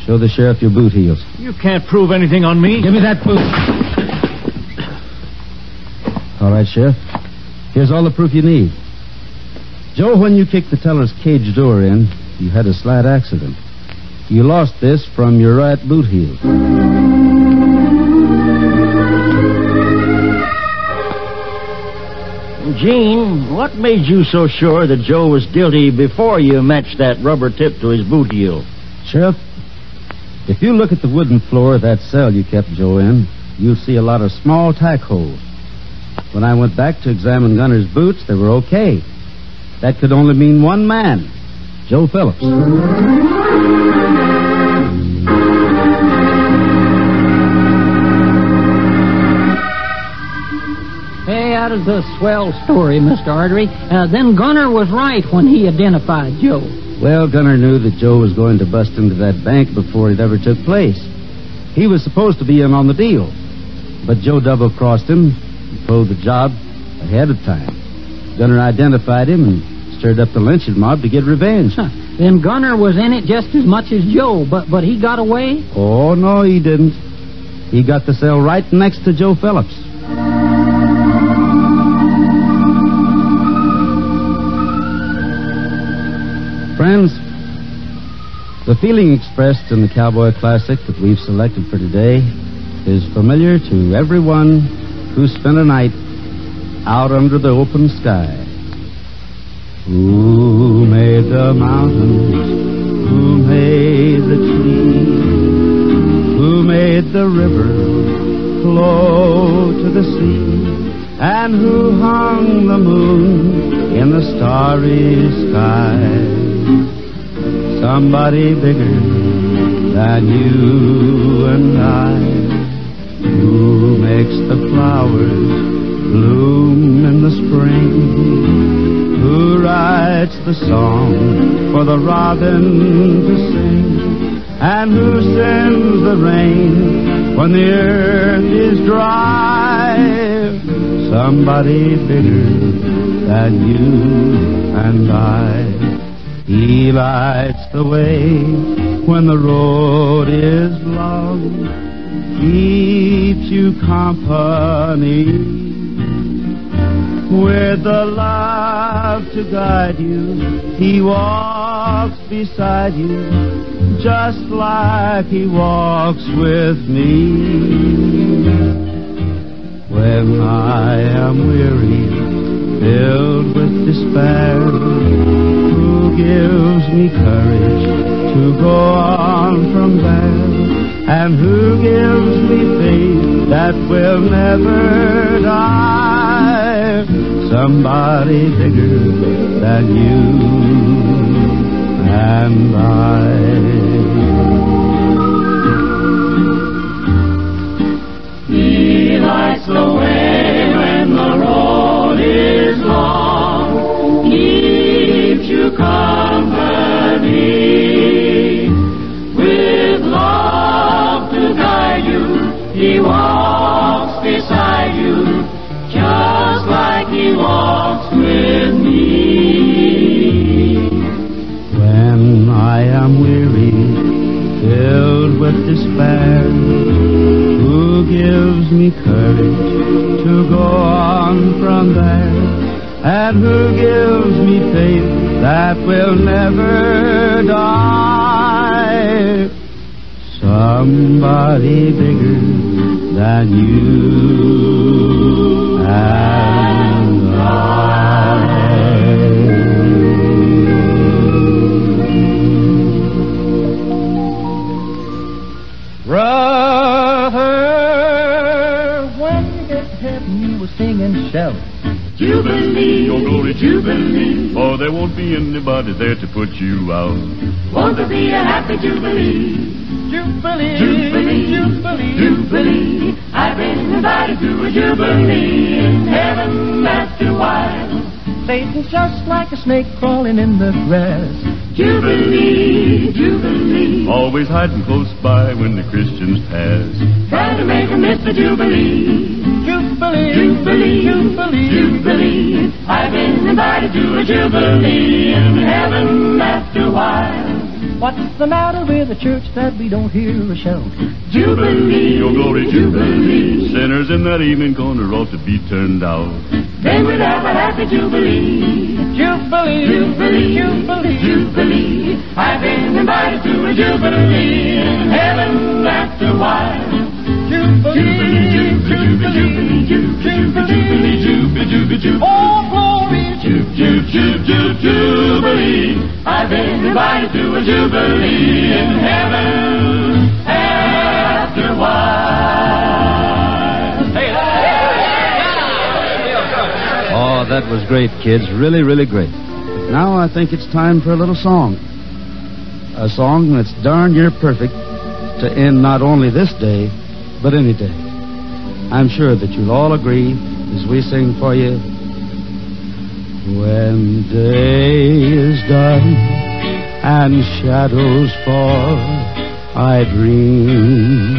Show the sheriff your boot heels. You can't prove anything on me. Give me that boot. All right, Sheriff. Here's all the proof you need. Joe, when you kicked the teller's cage door in, you had a slight accident. You lost this from your right boot heel. Gene, what made you so sure that Joe was guilty before you matched that rubber tip to his boot heel? Sheriff, if you look at the wooden floor of that cell you kept Joe in, you'll see a lot of small tack holes. When I went back to examine Gunner's boots, they were okay. That could only mean one man, Joe Phillips. Hey, that is a swell story, Mr. Autry. Then Gunner was right when he identified Joe. Well, Gunner knew that Joe was going to bust into that bank before it ever took place. He was supposed to be in on the deal. But Joe double-crossed him and pulled the job ahead of time. Gunner identified him and stirred up the lynching mob to get revenge. Then Gunner was in it just as much as Joe, but he got away? Oh, no, he didn't. He got the cell right next to Joe Phillips. Friends, the feeling expressed in the Cowboy Classic that we've selected for today is familiar to everyone who spent a night out under the open sky. Who made the mountains? Who made the trees? Who made the river flow to the sea? And who hung the moon in the starry sky? Somebody bigger than you and I. Who makes the flowers bloom in the spring? Who writes the song for the robin to sing? And who sends the rain when the earth is dry? Somebody bigger than you and I. He lights the way when the road is long, keeps you company. With the love to guide you, he walks beside you, just like he walks with me. When I am weary, filled with despair, who gives me courage to go on from there, and who gives me faith that will never die? Somebody bigger than you and I. He lights the way when the road is long, keeps you company. With love to guide you, he walks beside you, just like he walks with me. When I am weary, filled with despair, who gives me courage to go on from there, and who gives me faith that will never die? Somebody bigger than you and I. Brother, when you get to heaven, you will sing and shout, Jubilee, oh glory, Jubilee. For there won't be anybody there to put you out. Won't there be a happy Jubilee? Jubilee, Jubilee, Jubilee, Jubilee. I've been invited to a Jubilee in heaven after a while. Satan's just like a snake crawling in the grass. Jubilee, Jubilee. Always hiding close by when the Christians pass. Trying to make them miss the Jubilee. Jubilee, Jubilee, Jubilee, Jubilee. I've been invited to a Jubilee in heaven after a while. What's the matter with the church that we don't hear a shout? Jubilee, oh glory, Jubilee. Sinners in that evening corner ought to be turned out. Then we'd have a happy Jubilee. Jubilee, Jubilee, Jubilee, Jubilee. I've been invited to a Jubilee in heaven after a while. Jubilee, Jubilee, Jubilee, Jubilee. Oh, glory, Jubilee. I've been invited to a Jubilee in heaven after a while. Oh, that was great, kids. Really, really great. But now I think it's time for a little song. A song that's darn near perfect to end not only this day, but any day. I'm sure that you'll all agree as we sing for you. When day is done and shadows fall, I dream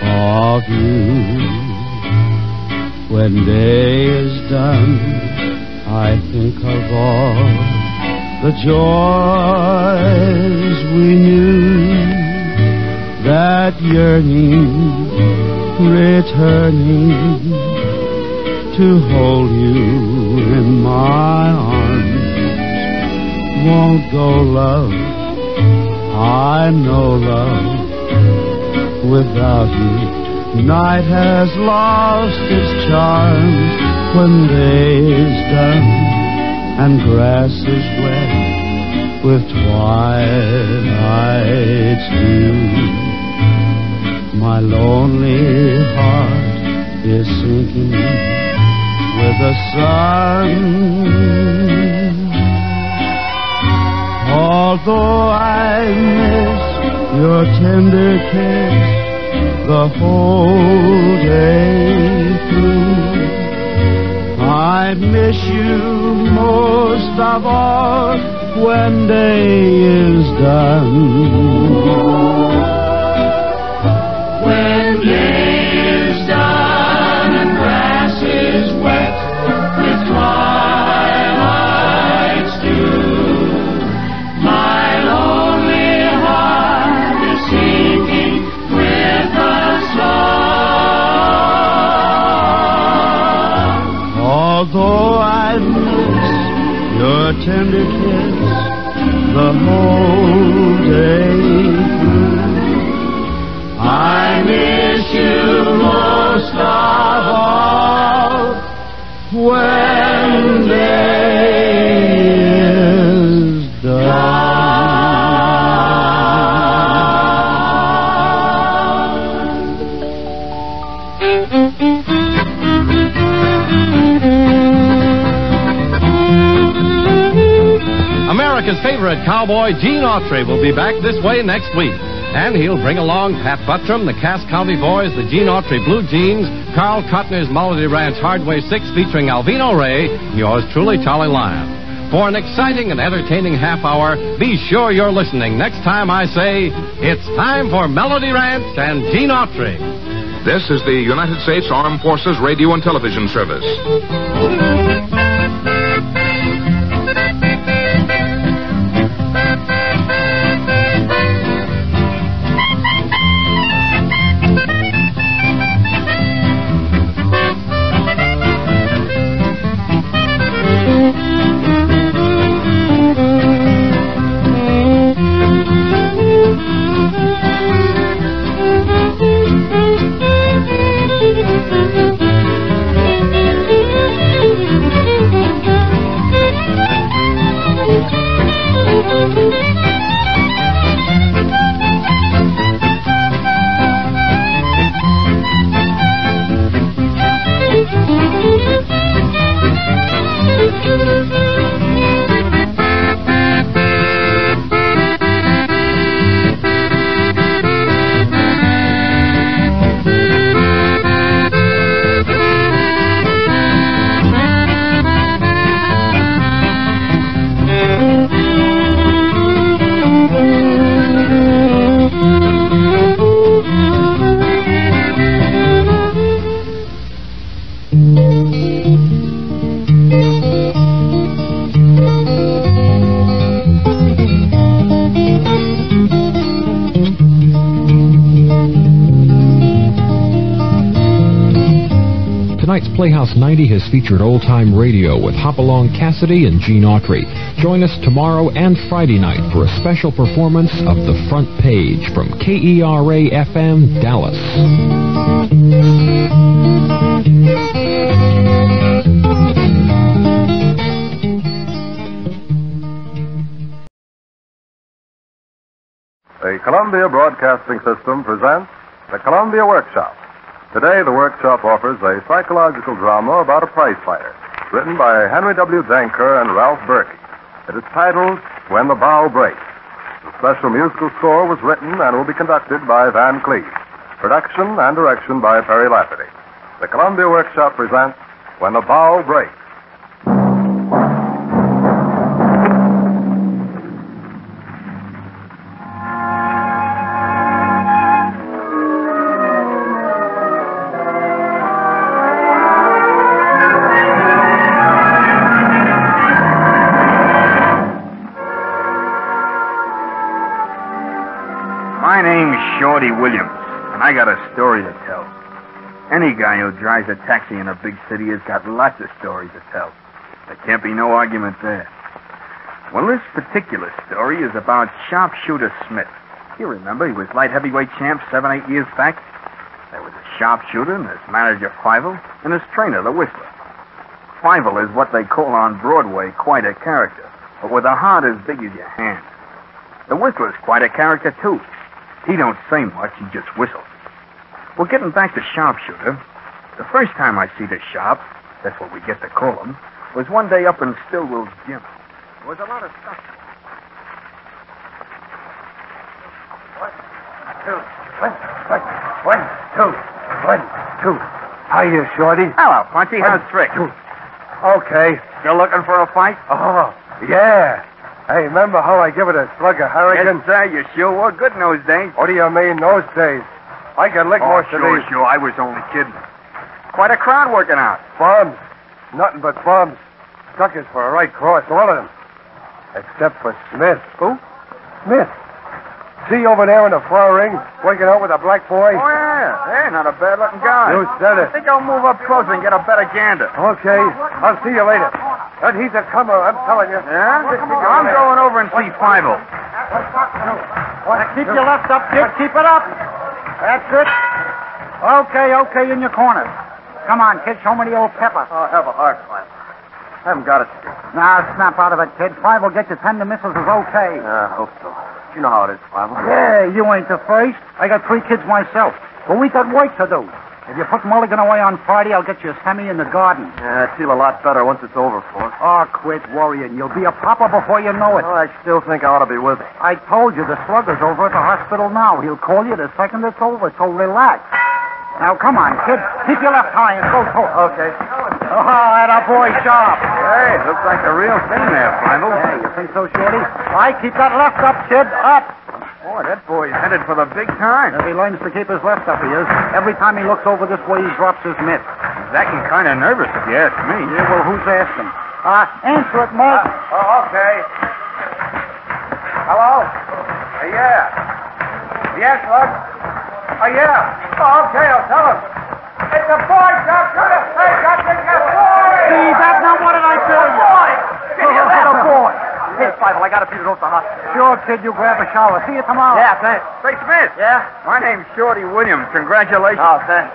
of you. When day is done, I think of all the joys we knew, that yearning returning to hold you in my arms. Won't go, love, I know, love, without you night has lost its charms. When day is done and grass is wet with twilight's dew, my lonely heart is sinking with the sun. Although I miss your tender kiss the whole day through, I miss you most of all when day is done. When day is done and grass is wet with twilight's dew, a tender kiss the whole day through. I miss you most of all when day is done. America's favorite cowboy, Gene Autry, will be back this way next week. And he'll bring along Pat Buttram, the Cass County Boys, the Gene Autry Blue Jeans, Carl Cotner's Melody Ranch Hardway 6 featuring Alvino Ray, and yours truly, Charlie Lyon. For an exciting and entertaining half hour, be sure you're listening next time I say, it's time for Melody Ranch and Gene Autry. This is the United States Armed Forces Radio and Television Service. Tonight's Playhouse 90 has featured old-time radio with Hopalong Cassidy and Gene Autry. Join us tomorrow and Friday night for a special performance of The Front Page from KERA-FM, Dallas. The Columbia Broadcasting System presents the Columbia Workshop. Today, the Workshop offers a psychological drama about a prize fighter, written by Henry W. Denker and Ralph Berkey. It is titled When the Bow Breaks. The special musical score was written and will be conducted by Van Cleve. Production and direction by Perry Lafferty. The Columbia Workshop presents When the Bow Breaks. My name's Shorty Williams, and I got a story to tell. Any guy who drives a taxi in a big city has got lots of stories to tell. There can't be no argument there. Well, this particular story is about Sharpshooter Smith. You remember, he was light heavyweight champ 7-8 years back. There was a sharpshooter and his manager, Fibber, and his trainer, the Whistler. Fibber is what they call on Broadway quite a character, but with a heart as big as your hand. The Whistler's quite a character, too. He don't say much, he just whistles. Well, getting back to Sharpshooter, the first time I see the Sharp, that's what we get to call him, was one day up in Stillwell's gym. There was a lot of stuff. 1, 2. Hiya, Shorty. Hello, Punchy. How's Trick? Okay. Still looking for a fight? Oh, yeah. Hey, remember how I give it a slug of Harrigan? Yes, sir. You sure were good in those days. What do you mean, those days? I could lick most of these. Sure. I was only kidding. Quite a crowd working out. Bums. Nothing but bums. Suckers for a right cross, all of them. Except for Smith. Who? Smith. See over there in the far ring, working out with a black boy? Oh, yeah. Hey, not a bad-looking guy. You said it. I think I'll move up closer and get a better gander. Okay. I'll see you later. But he's a comer, I'm telling you. Yeah? I'm going over and see Fibber. Keep your left up, kid. Keep it up. That's it. Okay, in your corner. Come on, kid. Show me the old pepper. I'll have a heart, Fibber. I haven't got it today. Now, snap out of it, kid. Five will get you 10 to misses is okay. I hope so. You know how it is, Fibber. Yeah, you ain't the first. I got 3 kids myself. But we got work to do. If you put Mulligan away on Friday, I'll get you a semi in the garden. Yeah, I feel a lot better once it's over, for. Oh, quit worrying. You'll be a papa before you know it. Well, I still think I ought to be with him. I told you the slugger's over at the hospital now. He'll call you the second it's over, so relax. Now, come on, kid. Keep your left high and go to it. Okay. Oh, that a boy sharp. Hey, looks like the real thing there, Fibber. Yeah, you think so, Shorty? I keep that left up, kid. Up. Boy, that boy's headed for the big time. If he learns to keep his left up, he is. Every time he looks over this way, he drops his mitt. He's acting kind of nervous, if you ask me. Yeah, well, who's asking? Answer it, Mike. Okay. Hello? Yeah. Yes, Lux? Yeah. Okay, I'll tell him. It's a boy, Doctor. Hey, Doctor, it's a boy. See that? Now, what did I tell you? Boy. It's a boy. Hey, Fibber, I got to see you to the hospital. Sure, kid. You grab a shower. See you tomorrow. Yeah, thanks. Say, Smith. Yeah? My name's Shorty Williams. Congratulations. Oh, thanks.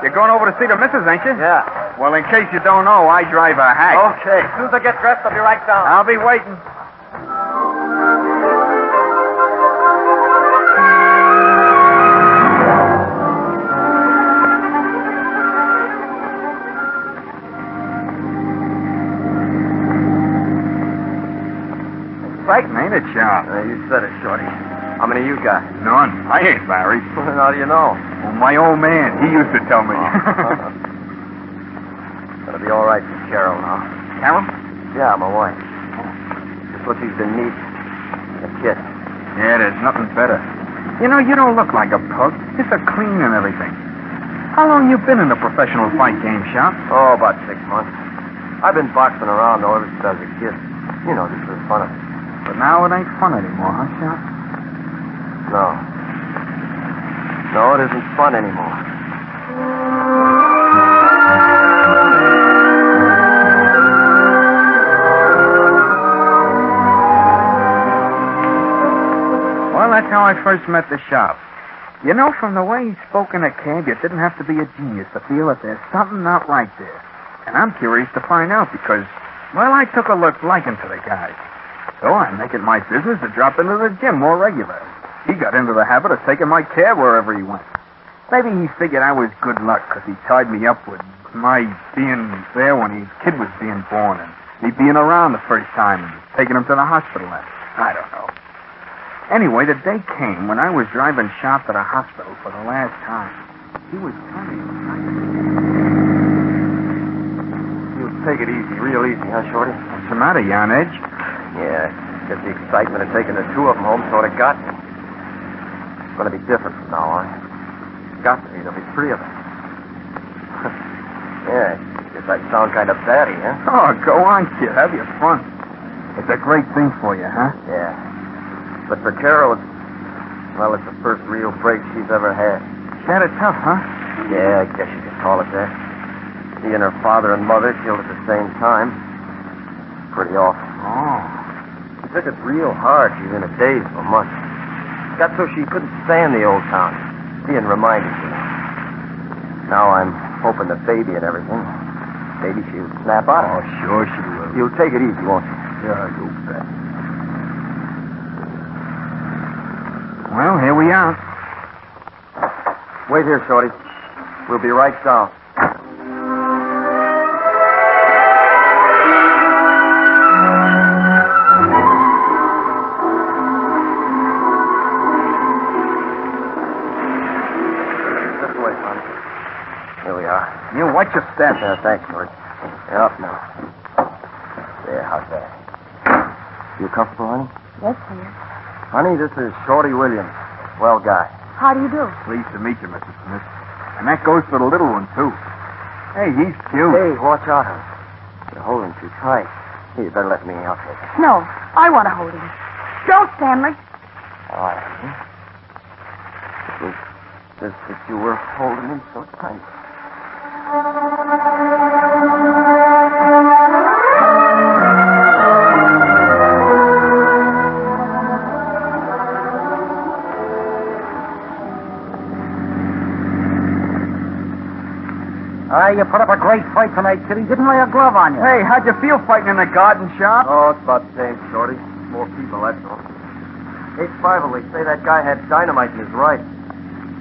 You're going over to see the missus, ain't you? Yeah. Well, in case you don't know, I drive a hack. Okay. As soon as I get dressed, I'll be right down. I'll be waiting. Exciting, ain't it, Sean? You said it, Shorty. How many you got? None. I ain't married. How do you know? Well, my old man, he used to tell me. Gonna be all right for Carol now. Carol? Yeah, my wife. Just what she's been needing. A kid. Yeah, there's nothing better. You know, you don't look like a pug. Just a clean and everything. How long you been in the professional fight game, Shop? Oh, about 6 months. I've been boxing around though ever since I was a kid. You know, just for the fun of it. But now it ain't fun anymore, huh, Shop? No. No, it isn't fun anymore. Well, that's how I first met the Shop. You know, from the way he spoke in a cab, you didn't have to be a genius to feel that there's something not right there. And I'm curious to find out because, well, I took a liking to the guy. So I make it my business to drop into the gym more regular. He got into the habit of taking my cab wherever he went. Maybe he figured I was good luck because he tied me up with my being there when his kid was being born and me being around the first time and taking him to the hospital. And I don't know. Anyway, the day came when I was driving Shop to the hospital for the last time. He was telling me. You take it easy, real easy, huh, Shorty? What's the matter? You on edge? Yeah, just the excitement of taking the 2 of them home sort of got me. It's going to be different from now on. It's got to be. There'll be 3 of us. Yeah, guess I sound kind of batty, huh? Oh, go on, kid. Have your fun. It's a great thing for you, huh? Yeah. But for Carol, it's the first real break she's ever had. She had it tough, huh? Yeah, I guess you could call it that. Seeing her father and mother killed at the same time. Pretty awful. Oh. She took it real hard. She was in a daze for months. Got so she couldn't stand the old town. Being reminded, you know. Now I'm hoping the baby and everything. Maybe she'll snap out. Oh, sure she will. You'll take it easy, won't you? Yeah, you bet. Well, here we are. Wait here, Shorty. We'll be right down. You watch your step. Thanks, George. Yeah, up now. There, how's that? You comfortable, honey? Yes, dear. Honey, this is Shorty Williams. Swell guy. How do you do? Pleased to meet you, Mrs. Smith. And that goes for the little one, too. Hey, he's cute. Hey, watch out, honey. You're holding too tight. Here, you better let me. I'll take it. No, I want to hold him. Don't, Stanley. All right. It was just that you were holding him so tight. put up a great fight tonight, kid. He didn't lay a glove on you. Hey, how'd you feel fighting in the garden shop? Oh, it's about the same, Shorty. More people, that's all. Hey, Fibber, they say that guy had dynamite in his right.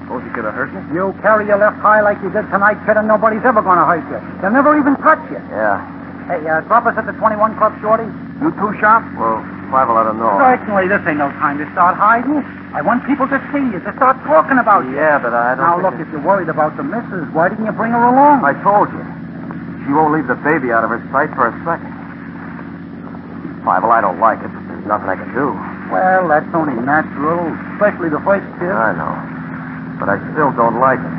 Suppose he could have hurt you? You carry your left high like you did tonight, kid, and nobody's ever going to hurt you. They'll never even touch you. Yeah. Hey, drop us at the 21 Club, Shorty. You too, Shop? Well, Fibber, I don't know. Certainly, this ain't no time to start hiding. I want people to see you, to start talking about you. Yeah, but I don't Now, look, if you're worried about the missus, why didn't you bring her along? I told you. She won't leave the baby out of her sight for a second. Fibber, I don't like it, but there's nothing I can do. Well, that's only natural, especially the first kid. I know. But I still don't like it.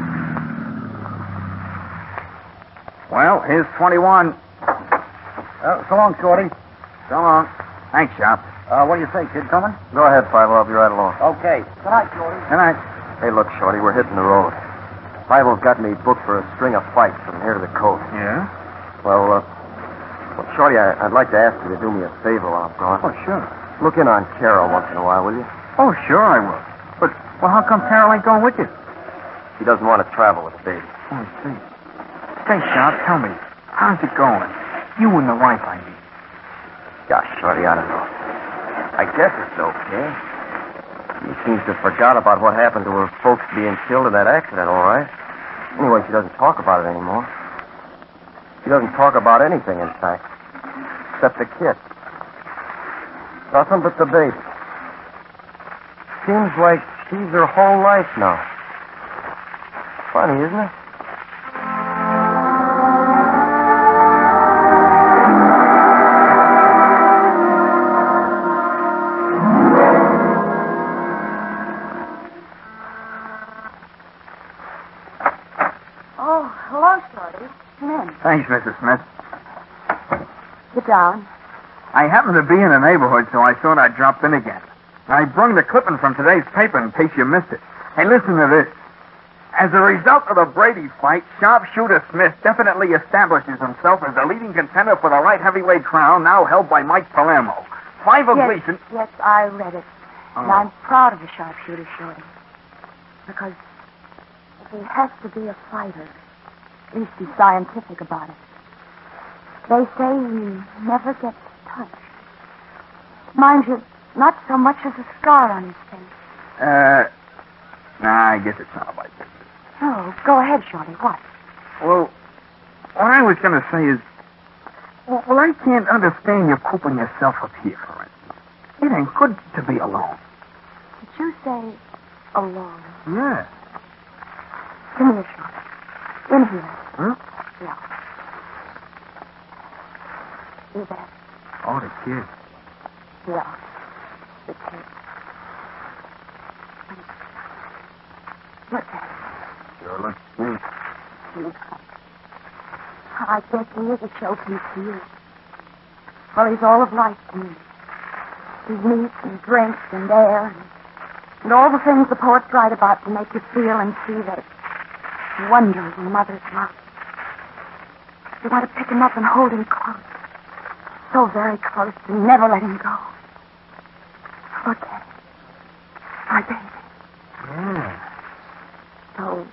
Well, here's 21. So long, Shorty. So long. Thanks, Shop. What do you say, kid? Coming? Go ahead, Fibber. I'll be right along. Okay. Good night, Shorty. Good night. Hey, look, Shorty, we're hitting the road. Fibber's got me booked for a string of fights from here to the coast. Yeah? Well, Shorty, I'd like to ask you to do me a favor while I'm gone. Oh, sure. Look in on Carol once in a while, will you? Oh, sure I will. But, well, how come Carol ain't going with you? She doesn't want to travel with the baby. Oh, I see. Say, Shop, tell me, how's it going? You and the wife, I mean. Gosh, Shorty, I don't know. I guess it's okay. She seems to have forgot about what happened to her folks being killed in that accident, all right. Anyway, she doesn't talk about it anymore. She doesn't talk about anything, in fact, except the kid. Nothing but the baby. Seems like she's her whole life now. Funny, isn't it? Oh, hello, Shorty. Come in. Thanks, Mrs. Smith. Sit down. I happened to be in the neighborhood, so I thought I'd drop in again. I brung the clipping from today's paper in case you missed it. Hey, listen to this. As a result of the Brady fight, sharpshooter Smith definitely establishes himself as the leading contender for the light heavyweight crown now held by Mike Palermo. Yes, I read it. And I'm proud of the sharpshooter, Shorty. Because if he has to be a fighter, at least be scientific about it. They say he never gets touched. Mind you, not so much as a scar on his face. Nah, I guess it's not like this. Oh, go ahead, Shorty. What? Well, what I was going to say is, well, I can't understand you cooping yourself up here, for instance. It ain't good to be alone. Did you say alone? Yeah. Come here, Shorty. In here. Huh? Yeah. You there? Oh, the kid. Yeah. The kid. Look at him. Sure looks sweet. I guess he is a showpiece to you. Well, he's all of life to me. He's meat and drink and air and all the things the poets write about to make you feel and see that wonder of a mother's love. You want to pick him up and hold him close. So very close and never let him go. Look at him. My baby. Yeah. So,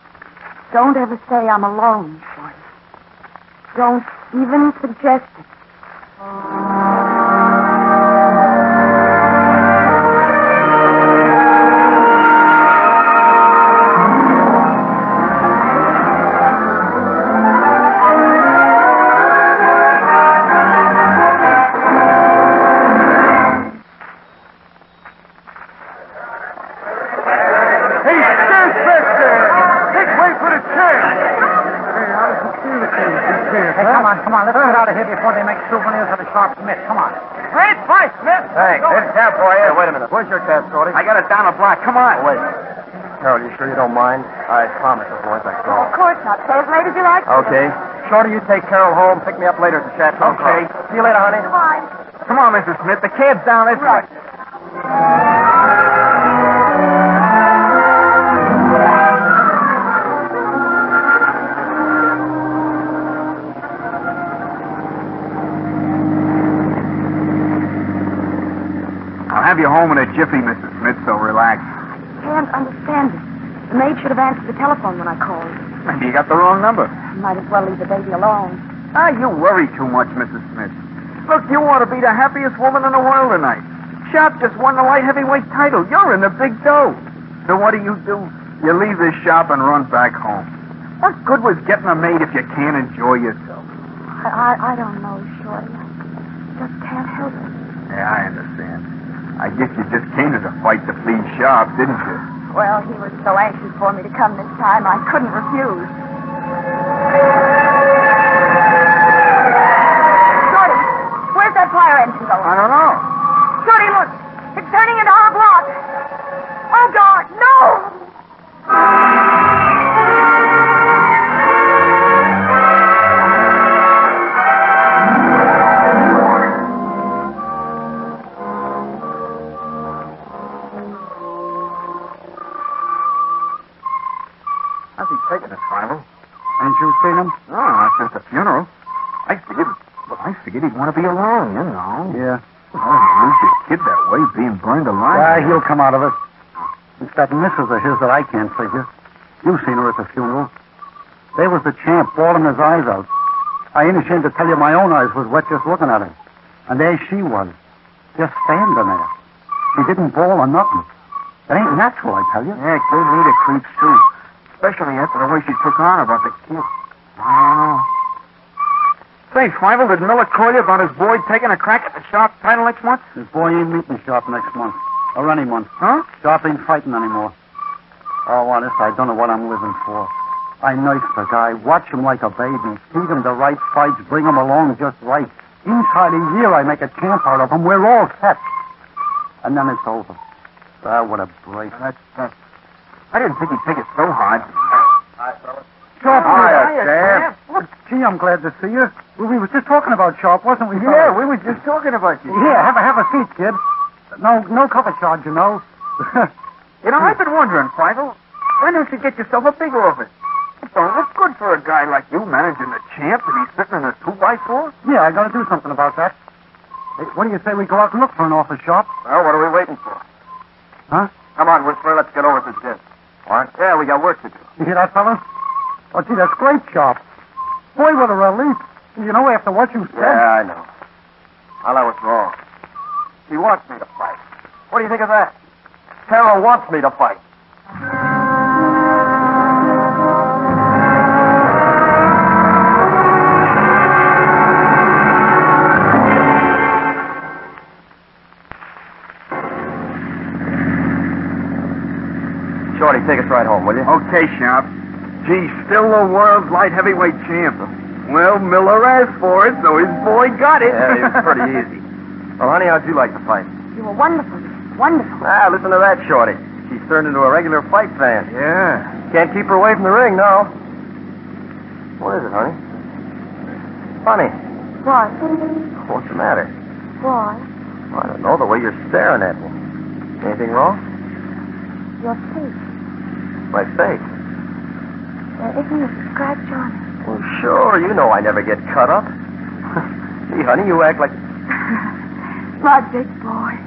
don't ever say I'm alone, Shorty. Don't even suggest it. Come on, let's get out of here before they make souvenirs of the Sharp Smith. Come on. Great fight, Smith. Hey, here's a cab for you. Hey, wait a minute. Where's your cab, Shorty? I got it down the block. Come on. Oh, wait. Carol, you sure you don't mind? I promise as long as I call. Of course not. Stay as late as you like. Okay. Shorty, you take Carol home. Pick me up later at the Chateau. Okay. See you later, honey. Bye. Come on, Mrs. Smith. The cab's down this way. I'll have you home in a jiffy, Mrs. Smith, so relax. I can't understand it. The maid should have answered the telephone when I called. Maybe you got the wrong number. Might as well leave the baby alone. Ah, you worry too much, Mrs. Smith. Look, you ought to be the happiest woman in the world tonight. Shop just won the light heavyweight title. You're in the big dough. So what do? You leave this shop and run back home. What good was getting a maid if you can't enjoy yourself? I don't know, Shorty. I just can't help it. Yeah, I understand. I guess you just came to the fight to please Sharp, didn't you? Well, he was so anxious for me to come this time, I couldn't refuse. Shorty, where's that fire engine going? I don't know. Shorty, look. It's turning into our block. Oh, God, no! How's he taking it, Tribal? Ain't you seen him? No, not since the funeral. I figured he'd want to be alone, you know. Yeah. Oh, you lose your kid that way, being burned alive. Yeah, he'll come out of it. It's that missus of his that I can't figure. You've seen her at the funeral. There was the champ bawling his eyes out. I ain't ashamed to tell you my own eyes was wet just looking at her. And there she was, just standing there. She didn't bawl or nothing. It ain't natural, I tell you. Yeah, it gave me the creeps, too. Especially after the way she took on about the kid. I don't know. Say, Fievel, did Miller call you about his boy taking a crack at the Sharp title next month? His boy ain't meeting Sharp next month. Or any month. Huh? Sharp ain't fighting anymore. Oh, honest, I don't know what I'm living for. I nurse the guy, watch him like a baby, feed him the right fights, bring him along just right. Inside a year, I make a champ out of him. We're all set. And then it's over. Ah, what a break. I didn't think he'd take it so hard. Hi, fellas. Sharp, Hiya, Look, gee, I'm glad to see you. We were just talking about Sharp, wasn't we? Yeah, we were just talking about you. Yeah, have a seat, kid. No cover charge, you know. You know, I've been wondering, Fievel, why don't you get yourself a big office? It don't look good for a guy like you managing the champ to be sitting in a 2x4. Yeah, I got to do something about that. Hey, what do you say we go out and look for an office, Sharp? Well, what are we waiting for? Huh? Come on, Whistler, let's get over to this. What? Yeah, we got work to do. You hear that, fellas? Oh, gee, that's great, Sharp. Boy, what a relief. You know, after what you said. Yeah, I know. Well, I was wrong. She wants me to fight. What do you think of that? Tara wants me to fight. Shorty, take us right home, will you? Okay, Sharp. Gee, still the world's light heavyweight champ. Well, Miller asked for it, so his boy got it. Yeah, it was pretty easy. Well, honey, how'd you like the fight? You were wonderful. Wonderful. Ah, listen to that, Shorty. She's turned into a regular fight fan. Yeah. Can't keep her away from the ring now. What is it, honey? Funny. What? What's the matter? Why? I don't know, the way you're staring at me. Anything wrong? Your face. My face? There isn't a scratch on it. Well, sure. You know I never get cut up. Gee, honey, you act like... My big boy.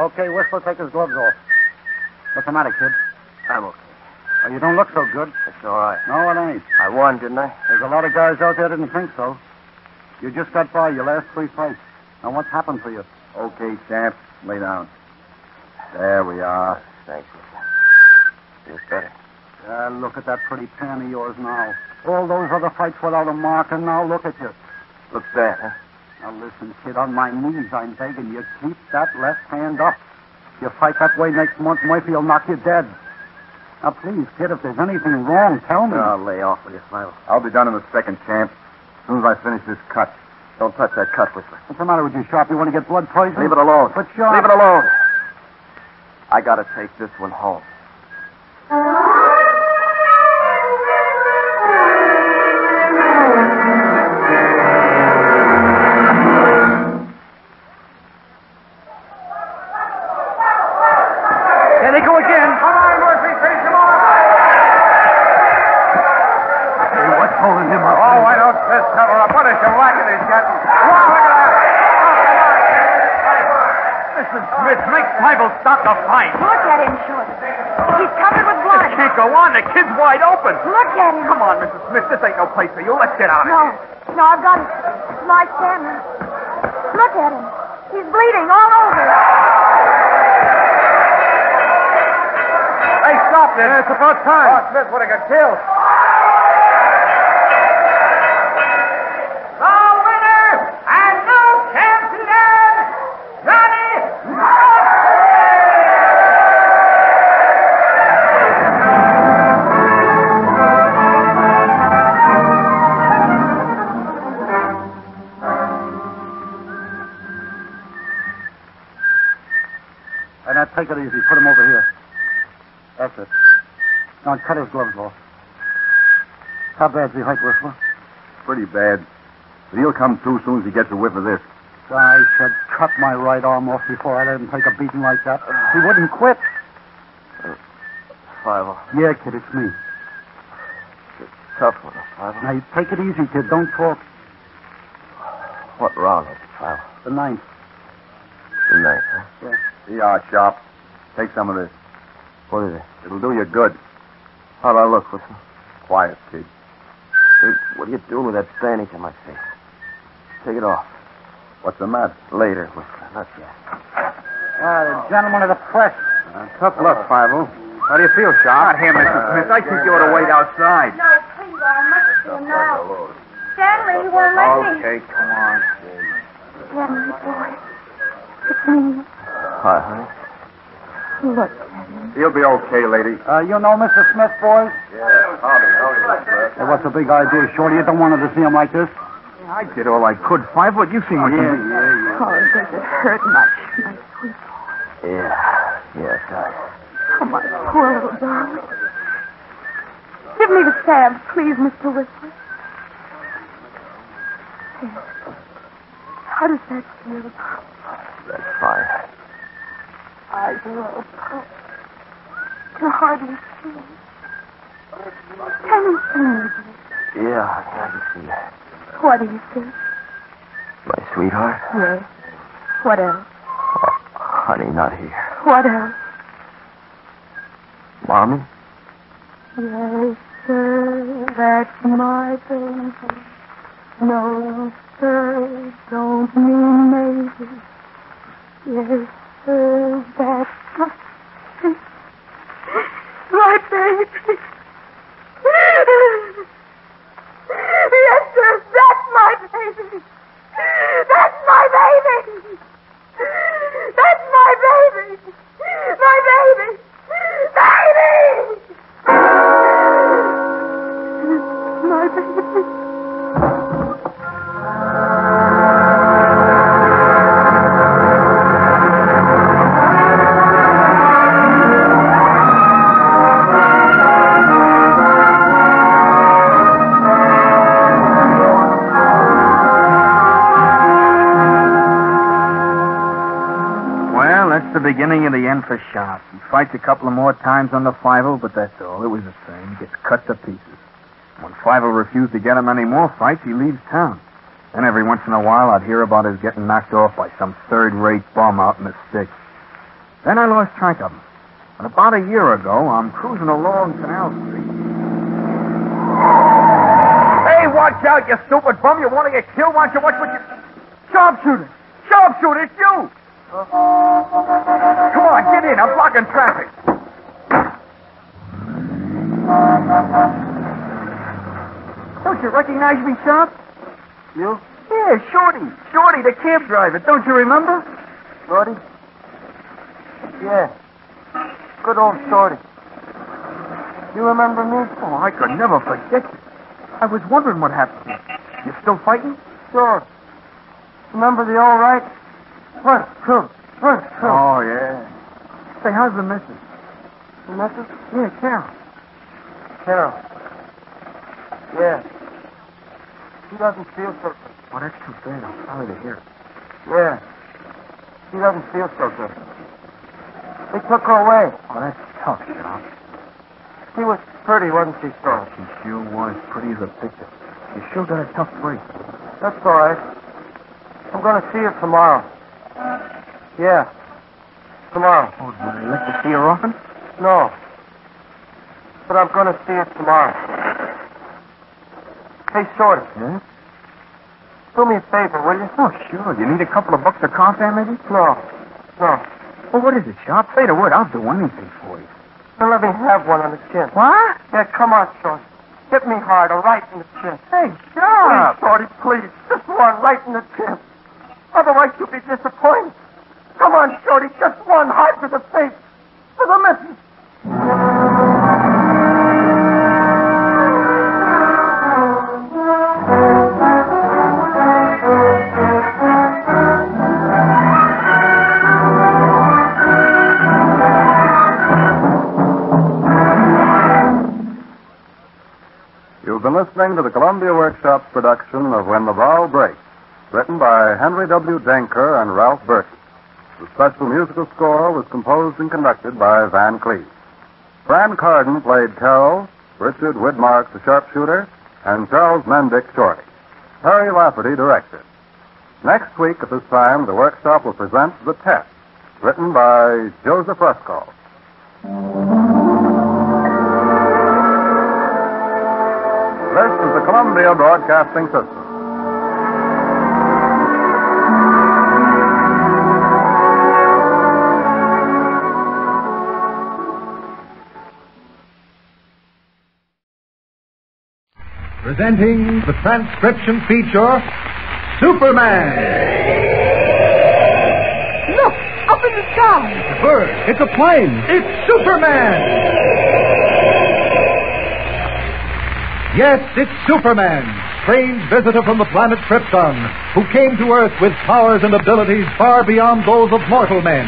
Okay, Whistler, take his gloves off. What's the matter, kid? I'm okay. Oh, you don't look so good. It's all right. No, it ain't. I won, didn't I? There's a lot of guys out there that didn't think so. You just got by your last 3 fights. Now, what's happened for you? Okay, champ. Lay down. There we are. Thanks. Feels better. Look at that pretty pan of yours now. All those other fights without a mark, and now look at you. Looks bad, huh? Now, listen, kid, on my knees, I'm begging you, keep that left hand up. You fight that way next month, Murphy will knock you dead. Now, please, kid, if there's anything wrong, tell me. I'll lay off with you, Fibber. I'll be done in a second, champ. As soon as I finish this cut. Don't touch that cut, Whistler. What's the matter with you, Sharp? You want to get blood poison? Leave it alone. But, Sharp... Leave it alone. I gotta take this one home. There they go again. Come on, Murphy, finish him off. Hey, what's holding him up? Oh, why don't this cover up? What is your racket he's getting? Wow, look at that! Mrs. Smith, make Fibber stop the fight. Look at him, Shorty. He's covered with blood. It can't go on. The kid's wide open. Look at him. Come on, Mrs. Smith. This ain't no place for you. Let's get out of here. No, I've got it. It's my family. Look at him. He's bleeding all over. Hey, stop this. It's about time. Oh, Smith would have got killed. The winner and new champion, Johnny And now, take it easy. Put him over here. That's it. Now, cut his gloves off. How bad's he hurt, Whistler? Pretty bad. But he'll come through as soon as he gets a whiff of this. I should cut my right arm off before I let him take a beating like that. He wouldn't quit. Fibber. Yeah, kid, it's me. It's a tough one, Fibber. Now, you take it easy, kid. Don't talk. What round is it, Fibber? The ninth. The ninth, huh? Yeah. Here you are, Sharp. Take some of this. What is it? It'll do you good. How'd I look, Whistler? Quiet, kid. Hey, what are you doing with that bandage on my face? Take it off. What's the matter? Later, Whistler. Not yet. The gentleman of the press. Tough luck, Fibber. How do you feel, Sharp? Not here, Mrs. Smith. I think you ought to wait outside. No, please, I must see him now. Stanley, he won't let me. Okay, come on. Stanley, boy. It's me. Hi, honey. Look at him. He'll be okay, lady. You know Mr. Smith, boys? Yeah, howdy, Hey, what's the big idea, Shorty? You don't want her to see him like this? I did all I could, Fibber. You seen what you did. Oh, does it hurt much, my sweet boy? Yeah, it does. Oh, my poor little darling. Give me the salve, please, Mr. Whistler. Here. How does that feel? That's fine. Eyes are all puffed. Can hardly see. Can you see me? Yeah, I can see that. What do you see? My sweetheart? Yes. What else? Oh, honey, not here. What else? Mommy? Yes, sir, that's my baby. No, sir, don't mean maybe. Yes, sir, that's my baby. Yes, sir, that's my baby. That's my baby. That's my baby. My baby. Baby! My baby. The beginning of the end for Sharp. He fights a couple of more times on the Fibber, but that's all. It was the same. He gets cut to pieces. When Fibber refused to get him any more fights, he leaves town. Then every once in a while, I'd hear about his getting knocked off by some third-rate bum out in the sticks. Then I lost track of him. And about a year ago, I'm cruising along Canal Street. Hey, watch out, you stupid bum. You want to get killed? Why don't you watch what you... Sharpshooter! Sharpshooter, it's you! Come on, get in. I'm blocking traffic. Don't you recognize me, Sharp? You? Yeah, Shorty. Shorty, the cab driver. Don't you remember? Shorty? Yeah. Good old Shorty. You remember me? Oh, I could never forget you. I was wondering what happened to you. You still fighting? Sure. Remember the old right? First truth. Oh, yeah. Say, how's the missus? The missus? Yeah, Carol. Carol. Yeah. She doesn't feel so good. Oh, that's too bad. I'm sorry to hear it. Yeah. She doesn't feel so good. They took her away. Oh, that's tough, Shop. She was pretty, wasn't she, sir? Oh, she sure was. Pretty as a picture. You sure got a tough break. That's all right. I'm going to see her tomorrow. Yeah. Tomorrow. Oh, do they let you see her often? No. But I'm going to see her tomorrow. Hey, Shorty. Yeah? Do me a favor, will you? Oh, sure. You need a couple of bucks of car fare, maybe? No. Well, what is it, Shop? Say the word. I'll do anything for you. Now let me have one on the chin. What? Yeah, come on, Shorty. Hit me harder, right in the chin. Hey, Please, Shop. Shorty, please. Just one right in the chin. Otherwise you'll be disappointed. Come on, Shorty. Just one hard to the face. For the missus. You've been listening to the Columbia Workshop's production of When the Bow Breaks, written by Henry W. Denker and Ralph Berkey. The special musical score was composed and conducted by Van Cleve. Fran Carden played Carol, Richard Widmark the sharpshooter, and Charles Mendick Shorty. Harry Lafferty directed. Next week at this time, the Workshop will present The Test, written by Joseph Rusko. This is the Columbia Broadcasting System. Presenting the transcription feature, Superman. Look, up in the sky. It's a bird. It's a plane. It's Superman. Yes, it's Superman, strange visitor from the planet Krypton, who came to Earth with powers and abilities far beyond those of mortal men.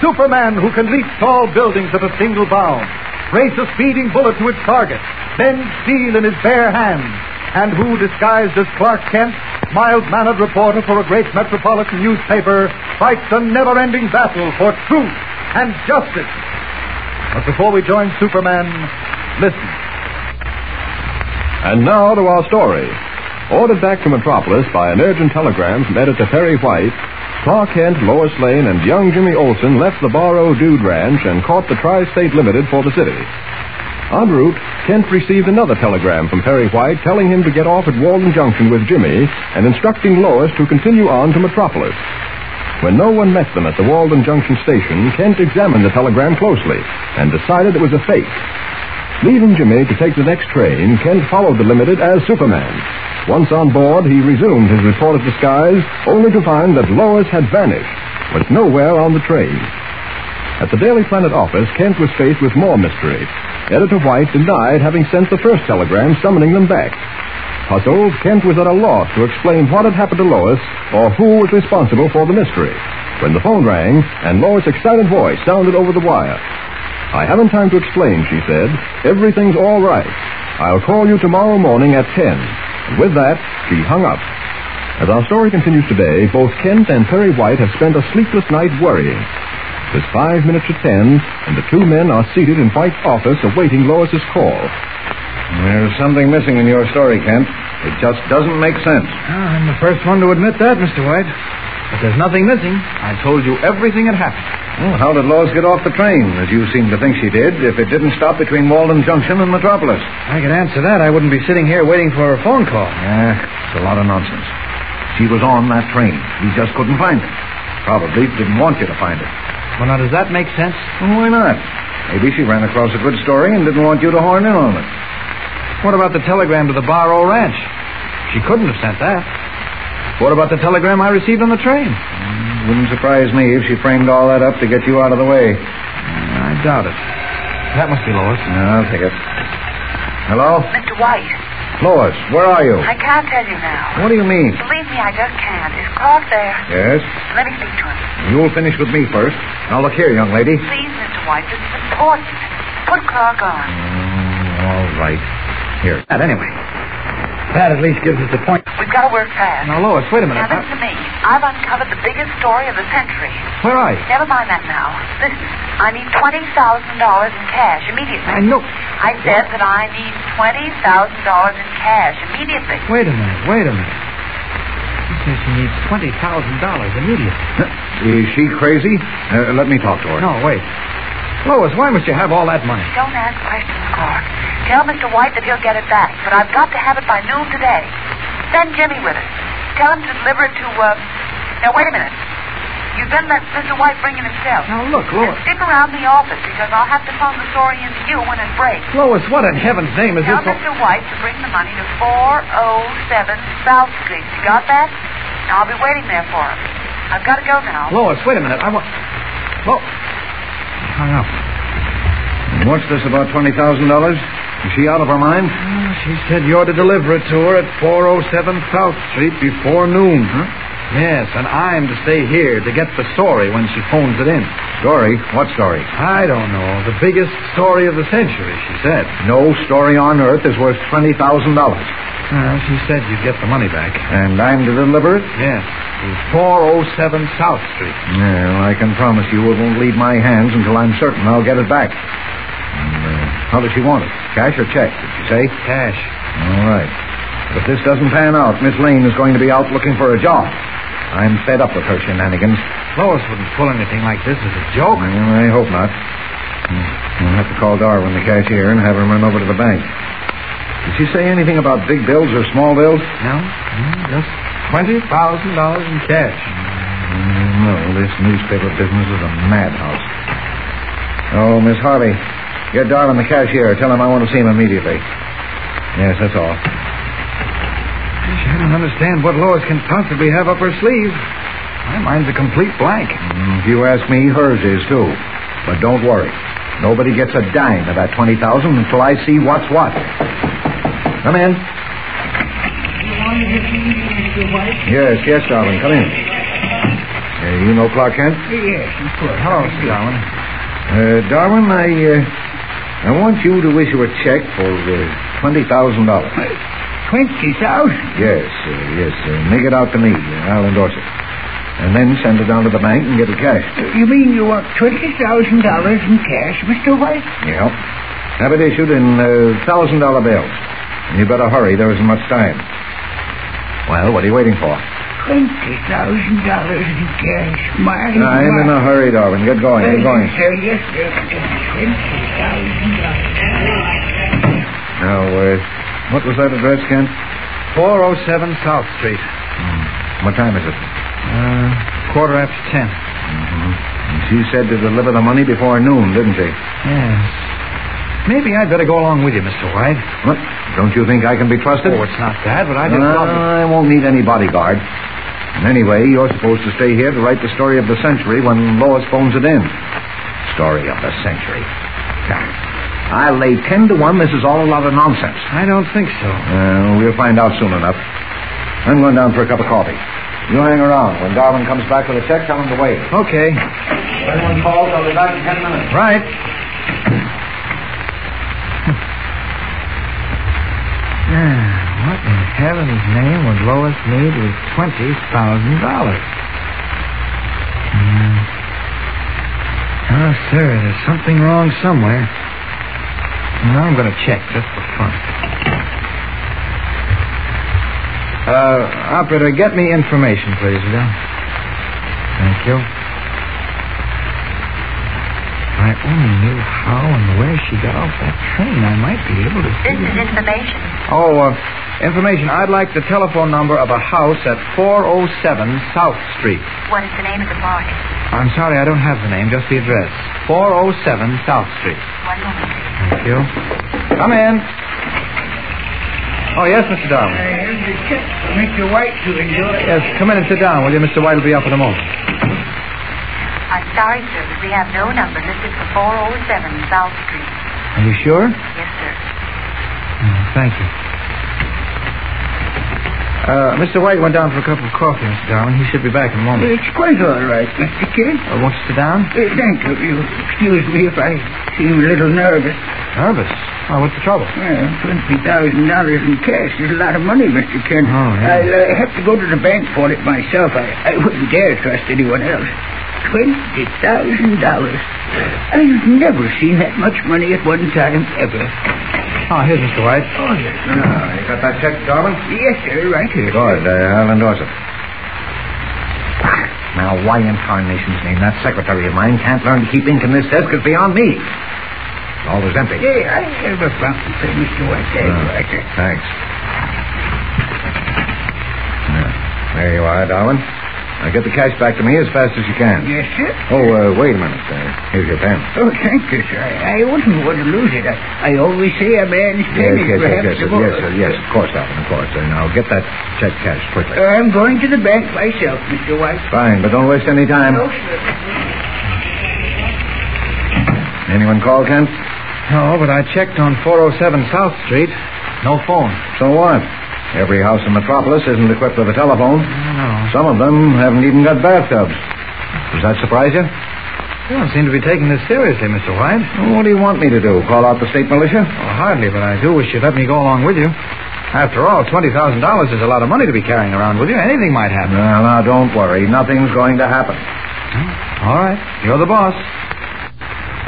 Superman who can leap tall buildings at a single bound, race a speeding bullet to its target, bend steel in his bare hands, and who, disguised as Clark Kent, mild-mannered reporter for a great metropolitan newspaper, fights a never-ending battle for truth and justice. But before we join Superman, listen. And now to our story. Ordered back to Metropolis by an urgent telegram from editor Perry White, Clark Kent, Lois Lane, and young Jimmy Olsen left the Barrow Dude Ranch and caught the Tri-State Limited for the city. En route, Kent received another telegram from Perry White telling him to get off at Walden Junction with Jimmy and instructing Lois to continue on to Metropolis. When no one met them at the Walden Junction station, Kent examined the telegram closely and decided it was a fake. Leaving Jimmy to take the next train, Kent followed the Limited as Superman. Once on board, he resumed his reporter's disguise, only to find that Lois had vanished, was nowhere on the train. At the Daily Planet office, Kent was faced with more mystery. Editor White denied having sent the first telegram summoning them back. Puzzled, Kent was at a loss to explain what had happened to Lois or who was responsible for the mystery, when the phone rang and Lois' excited voice sounded over the wire. "I haven't time to explain," she said. "Everything's all right. I'll call you tomorrow morning at 10. And with that, she hung up. As our story continues today, both Kent and Perry White have spent a sleepless night worrying. It's 5 minutes to 10, and the two men are seated in White's office awaiting Lois's call. There's something missing in your story, Kent. It just doesn't make sense. I'm the first one to admit that, Mr. White. But there's nothing missing. I told you everything had happened. Well, how did Lois get off the train, as you seem to think she did, if it didn't stop between Walden Junction and Metropolis? I could answer that. I wouldn't be sitting here waiting for a phone call. It's a lot of nonsense. She was on that train. You just couldn't find it. Probably didn't want you to find it. Well, now, does that make sense? Well, why not? Maybe she ran across a good story and didn't want you to horn in on it. What about the telegram to the Barrow Ranch? She couldn't have sent that. What about the telegram I received on the train? Wouldn't surprise me if she framed all that up to get you out of the way. I doubt it. That must be Lois. Yeah, I'll take it. Hello? Mr. White. Lois, where are you? I can't tell you now. What do you mean? Believe me, I just can't. Is Clark there? Yes? Let me speak to him. You'll finish with me first. Now, look here, young lady. Please, Mr. White, this is important. Put Clark on. All right. Here. That anyway. That at least gives us the point. We've got to work fast. Now, Lois, wait a minute. Now, listen to me. I've uncovered the biggest story of the century. Where are you? Never mind that now. Listen, I need $20,000 in cash immediately. I know. I said that I need $20,000 in cash immediately. Wait a minute. She says she needs $20,000 immediately. Is she crazy? Let me talk to her. No, wait. Lois, why must you have all that money? Don't ask questions, Clark. Tell Mr. White that he'll get it back, but I've got to have it by noon today. Send Jimmy with it. Tell him to deliver it to, Now, wait a minute. You'd better let Mr. White bring it himself. Now, look, Lois. And stick around the office, because I'll have to phone the story into you when it breaks. Lois, what in heaven's name is Tell this? Mr. White to bring the money to 407 South Street. You got that? Now, I'll be waiting there for him. I've got to go now. Lois, wait a minute. I want... Well, hung up. What's this about $20,000? Is she out of her mind? She said you're to deliver it to her at 407 South Street before noon. Huh? Yes, and I'm to stay here to get the story when she phones it in. Story? What story? I don't know. The biggest story of the century, she said. No story on earth is worth $20,000. She said you'd get the money back. And I'm to deliver it? Yes, to 407 South Street. Well, I can promise you it won't leave my hands until I'm certain I'll get it back. How does she want it? Cash or check, did she say? Cash. All right. If this doesn't pan out, Miss Lane is going to be out looking for a job. I'm fed up with her shenanigans. Lois wouldn't pull anything like this as a joke. Well, I hope not. I'll have to call Darwin, the cashier, and have him run over to the bank. Did she say anything about big bills or small bills? No, just $20,000 in cash. No, this newspaper business is a madhouse. Oh, Miss Harvey, get Darwin, the cashier. Tell him I want to see him immediately. Yes, that's all. I don't understand what Lois can possibly have up her sleeve. My mind's a complete blank. If you ask me, hers is, too. But don't worry. Nobody gets a dime of that $20,000 until I see what's what. Come in. Yes, darling. Come in. You know Clark Kent? Yes, of course. Hello, Darwin. Darwin, I want you to issue a check for $20,000. 20,000? Yes. Make it out to me. I'll endorse it. And then send it down to the bank and get it cashed. You mean you want $20,000 in cash, Mr. White? Yeah. Have it issued in $1,000 bills. And you better hurry. There isn't much time. Well, what are you waiting for? $20,000 in cash. I'm in a hurry, Darwin. Get going. Yes, sir. $20,000. Now, what was that address, Kent? 407 South Street. What time is it? 10:15. And she said to deliver the money before noon, didn't she? Yes. Maybe I'd better go along with you, Mr. White. What? Don't you think I can be trusted? Oh, it's not that, but I just thought... I won't need any bodyguard. And anyway, you're supposed to stay here to write the story of the century when Lois phones it in. Story of the century. I'll lay 10 to 1 this is all a lot of nonsense. I don't think so. We'll find out soon enough. I'm going down for a cup of coffee. You hang around. When Darwin comes back with a check, tell him to wait. Okay. If anyone calls, I'll be back in 10 minutes. Right. What in heaven's name would Lois need with $20,000? Oh, sir, there's something wrong somewhere. Now I'm going to check just for fun. Operator, get me information, please, will you? Thank you. If I only knew how and where she got off that train, I might be able to... This is information. Oh, information. I'd like the telephone number of a house at 407 South Street. What is the name of the party? I'm sorry, I don't have the name, just the address. 407 South Street. One moment. Thank you. Come in. Oh, yes, Mr. Darwin. Here's the check for Mr. White to enjoy. Yes, come in and sit down, will you? Mr. White will be up in a moment. I'm sorry, sir, but we have no number listed for 407 South Street. Are you sure? Yes, sir. Thank you. Mr. White went down for a cup of coffee, Mr. Darwin. He should be back in a moment. It's quite all right, Mr. Kent. Won't you sit down? Thank you. You excuse me if I seem a little nervous. Nervous? Oh, what's the trouble? Well, $20,000 in cash is a lot of money, Mr. Kent. Oh, yeah. I'll have to go to the bank for it myself. I wouldn't dare trust anyone else. $20,000. I've never seen that much money at one time, ever. Oh, here's Mr. White. Oh, yes. You got that check, Darwin? Yes, sir, right here. Good. I'll endorse it. Now, why in tarnation's name that secretary of mine can't learn to keep ink in this desk is beyond me. It's always empty. Yeah, I have a fountain pen, Mr. White. Right there. Thanks. There you are, Darwin. Now get the cash back to me as fast as you can. Yes, sir. Oh, wait a minute. Here's your pen. Oh, thank you, sir. I wouldn't want to lose it. I always say a man's pen is perhaps the most... Yes, of course, Darwin, of course. Now get that check cashed quickly. I'm going to the bank myself, Mr. White. Fine, but don't waste any time. No, sir. Anyone call, Kent? No, but I checked on 407 South Street. No phone. So what? Every house in Metropolis isn't equipped with a telephone. No. Some of them haven't even got bathtubs. Does that surprise you? You don't seem to be taking this seriously, Mr. White. Well, what do you want me to do? Call out the state militia? Well, hardly, but I do wish you'd let me go along with you. After all, $20,000 is a lot of money to be carrying around with you. Anything might happen. Well, now, don't worry. Nothing's going to happen. All right. You're the boss.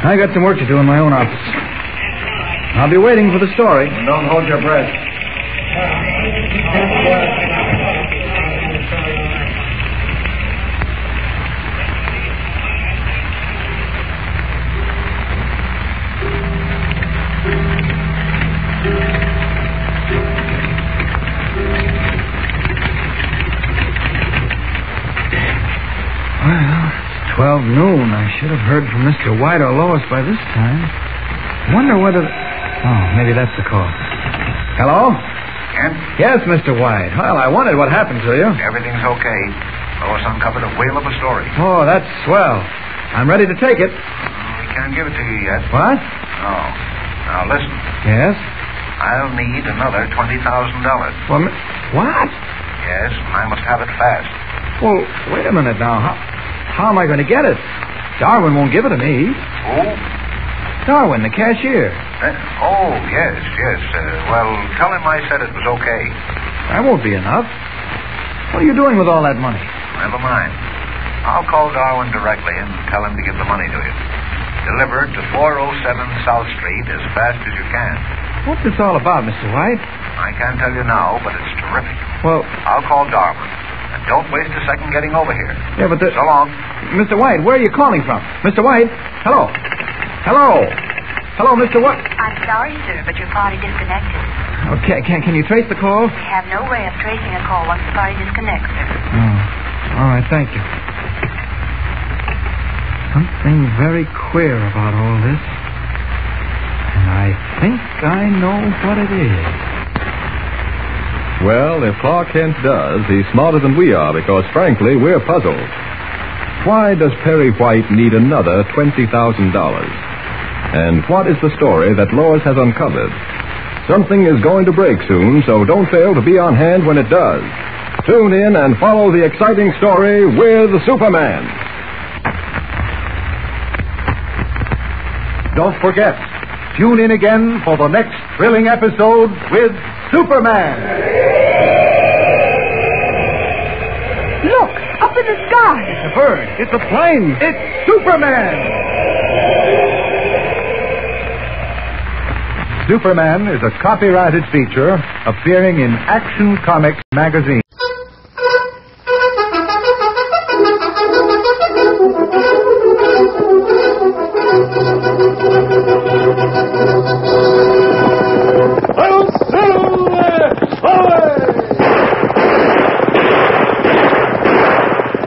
I got some work to do in my own office. I'll be waiting for the story. Don't hold your breath. Well, it's 12 noon. I should have heard from Mr. White or Lois by this time. Wonder whether... Oh, maybe that's the call. Hello? Kent? Yes, Mr. White. Well, I wondered what happened to you. Everything's okay. Lois uncovered a whale of a story. Oh, that's swell. I'm ready to take it. We can't give it to you yet. What? No. Now, listen. Yes? I'll need another $20,000. Well, what? Yes, I must have it fast. Well, wait a minute now. How am I going to get it? Darwin won't give it to me. Who? Darwin, the cashier. Oh, yes. Well, tell him I said it was okay. That won't be enough. What are you doing with all that money? Never mind. I'll call Darwin directly and tell him to give the money to you. Delivered to 407 South Street as fast as you can. What's this all about, Mr. White? I can't tell you now, but it's terrific. Well... I'll call Darwin. And don't waste a second getting over here. Yeah, but So long. Mr. White, where are you calling from? Mr. White? Hello? Hello, Mr. White? I'm sorry, sir, but your party disconnected. Okay, can you trace the call? We have no way of tracing a call once the party disconnects, sir. Oh, all right, thank you. Something very queer about all this. And I think I know what it is. Well, if Clark Kent does, he's smarter than we are because, frankly, we're puzzled. Why does Perry White need another $20,000? And what is the story that Lois has uncovered? Something is going to break soon, so don't fail to be on hand when it does. Tune in and follow the exciting story with Superman. Don't forget, tune in again for the next thrilling episode with Superman. Look, up in the sky. It's a bird. It's a plane. It's Superman. Superman is a copyrighted feature appearing in Action Comics magazine.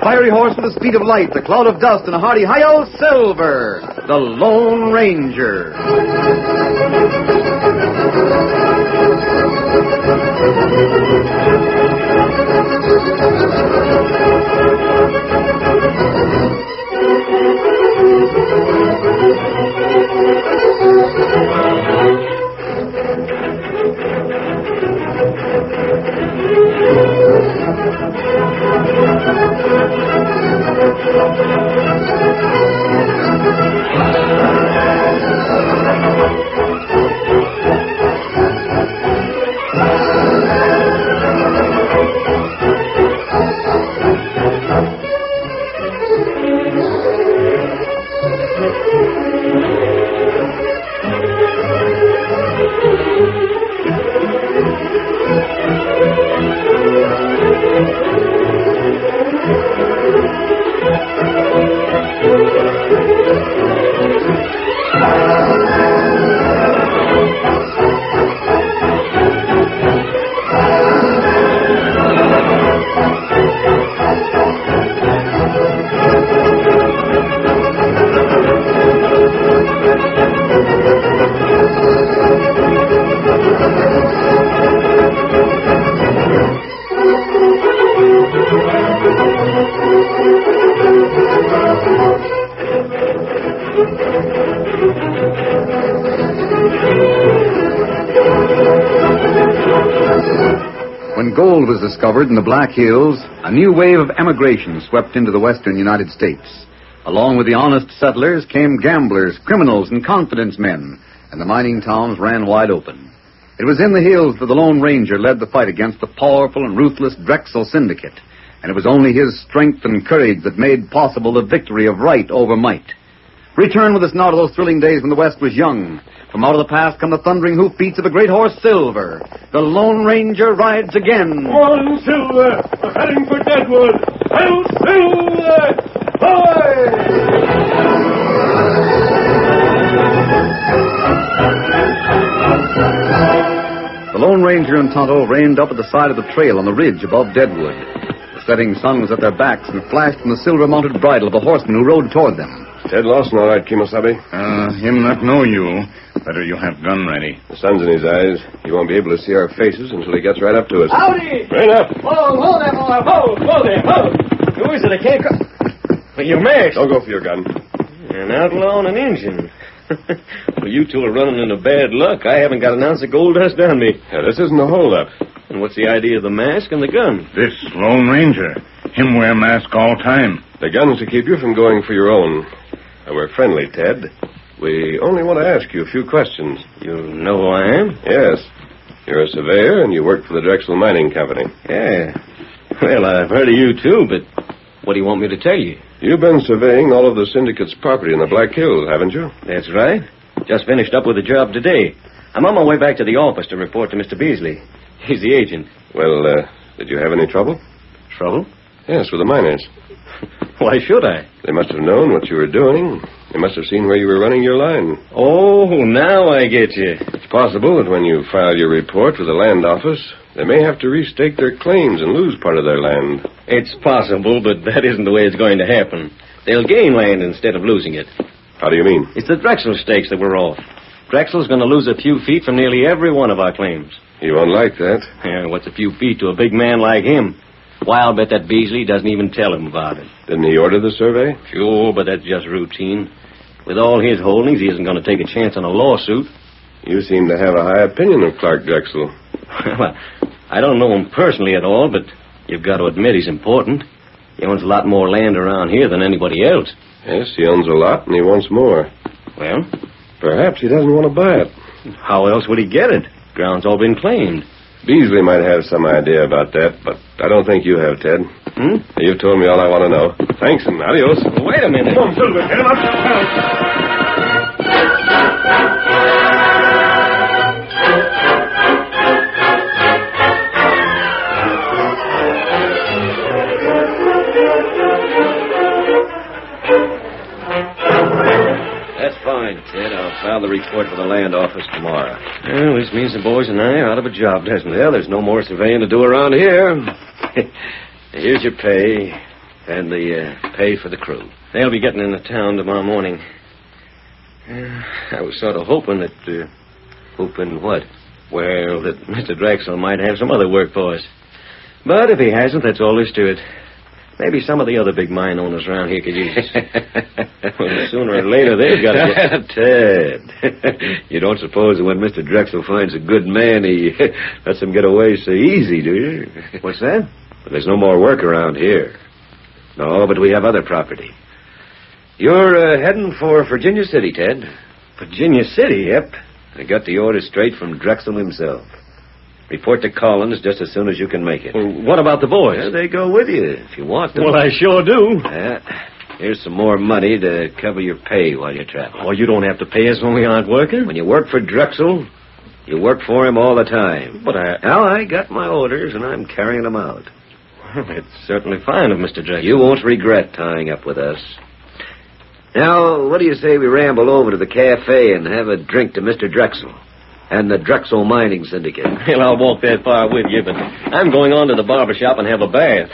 Fiery horse with the speed of light, the cloud of dust, and a hearty hi-yo, Silver, the Lone Ranger. When gold was discovered in the Black Hills, a new wave of emigration swept into the western United States. Along with the honest settlers came gamblers, criminals, and confidence men, and the mining towns ran wide open. It was in the hills that the Lone Ranger led the fight against the powerful and ruthless Drexel Syndicate, and it was only his strength and courage that made possible the victory of right over might. Return with us now to those thrilling days when the West was young. From out of the past come the thundering hoofbeats of a great horse, Silver. The Lone Ranger rides again. On, Silver! We're heading for Deadwood! Hail, Silver! Hoy! The Lone Ranger and Tonto reined up at the side of the trail on the ridge above Deadwood. The setting sun was at their backs and flashed from the silver-mounted bridle of a horseman who rode toward them. Ted Lawson, all right, Kimosabe? Him not know you. Better you have gun ready. The sun's in his eyes. He won't be able to see our faces until he gets right up to us. Howdy! Right up. Whoa there, boy. Whoa there. Who is it? I can't... Well, you're mixed. Don't go for your gun. An outlaw and an Injun. Well, you two are running into bad luck. I haven't got an ounce of gold dust on me. Yeah, this isn't a holdup. And what's the idea of the mask and the gun? This Lone Ranger. Him wear mask all time. The gun's to keep you from going for your own. We're friendly, Ted. We only want to ask you a few questions. You know who I am? Yes. You're a surveyor, and you work for the Drexel Mining Company. Yeah. Well, I've heard of you, too, but what do you want me to tell you? You've been surveying all of the syndicate's property in the Black Hills, haven't you? That's right. Just finished up with the job today. I'm on my way back to the office to report to Mr. Beasley. He's the agent. Well, did you have any trouble? Trouble? Yes, with the miners. Why should I? They must have known what you were doing. They must have seen where you were running your line. Oh, now I get you. It's possible that when you file your report with the land office, they may have to restake their claims and lose part of their land. It's possible, but that isn't the way it's going to happen. They'll gain land instead of losing it. How do you mean? It's the Drexel stakes that we're off. Drexel's going to lose a few feet from nearly every one of our claims. You won't like that. Yeah, what's a few feet to a big man like him? Why, I'll bet that Beasley doesn't even tell him about it. Didn't he order the survey? Sure, but that's just routine. With all his holdings, he isn't going to take a chance on a lawsuit. You seem to have a high opinion of Clark Drexel. Well, I don't know him personally at all, but you've got to admit he's important. He owns a lot more land around here than anybody else. Yes, he owns a lot, and he wants more. Well? Perhaps he doesn't want to buy it. How else would he get it? Ground's all been claimed. Beasley might have some idea about that, but I don't think you have, Ted. You've told me all I want to know. Thanks and adios. Wait a minute. Come on, Silver, get him up. That's fine, Ted. I'll file the report for the land office tomorrow. Well, this means the boys and I are out of a job, doesn't it? Well, there's no more surveying to do around here. Here's your pay and the pay for the crew. They'll be getting into town tomorrow morning. I was sort of hoping that... hoping what? Well, that Mr. Drexel might have some other work for us. But if he hasn't, that's all there's to it. Maybe some of the other big mine owners around here could use us. Well, sooner or later, they've got to get... Ted, you don't suppose that when Mr. Drexel finds a good man, he lets him get away so easy, do you? What's that? But there's no more work around here. No, but we have other property. You're heading for Virginia City, Ted. Virginia City? Yep. I got the order straight from Drexel himself. Report to Collins just as soon as you can make it. Well, what about the boys? Yeah, they go with you if you want them. Well, I sure do. Here's some more money to cover your pay while you travel. Oh, you don't have to pay us when we aren't working? When you work for Drexel, you work for him all the time. But I got my orders, and I'm carrying them out. Well, it's certainly fine of Mr. Drexel. You won't regret tying up with us. Now, what do you say we ramble over to the cafe and have a drink to Mr. Drexel and the Drexel Mining Syndicate? Well, I'll walk that far with you, but I'm going on to the barber shop and have a bath.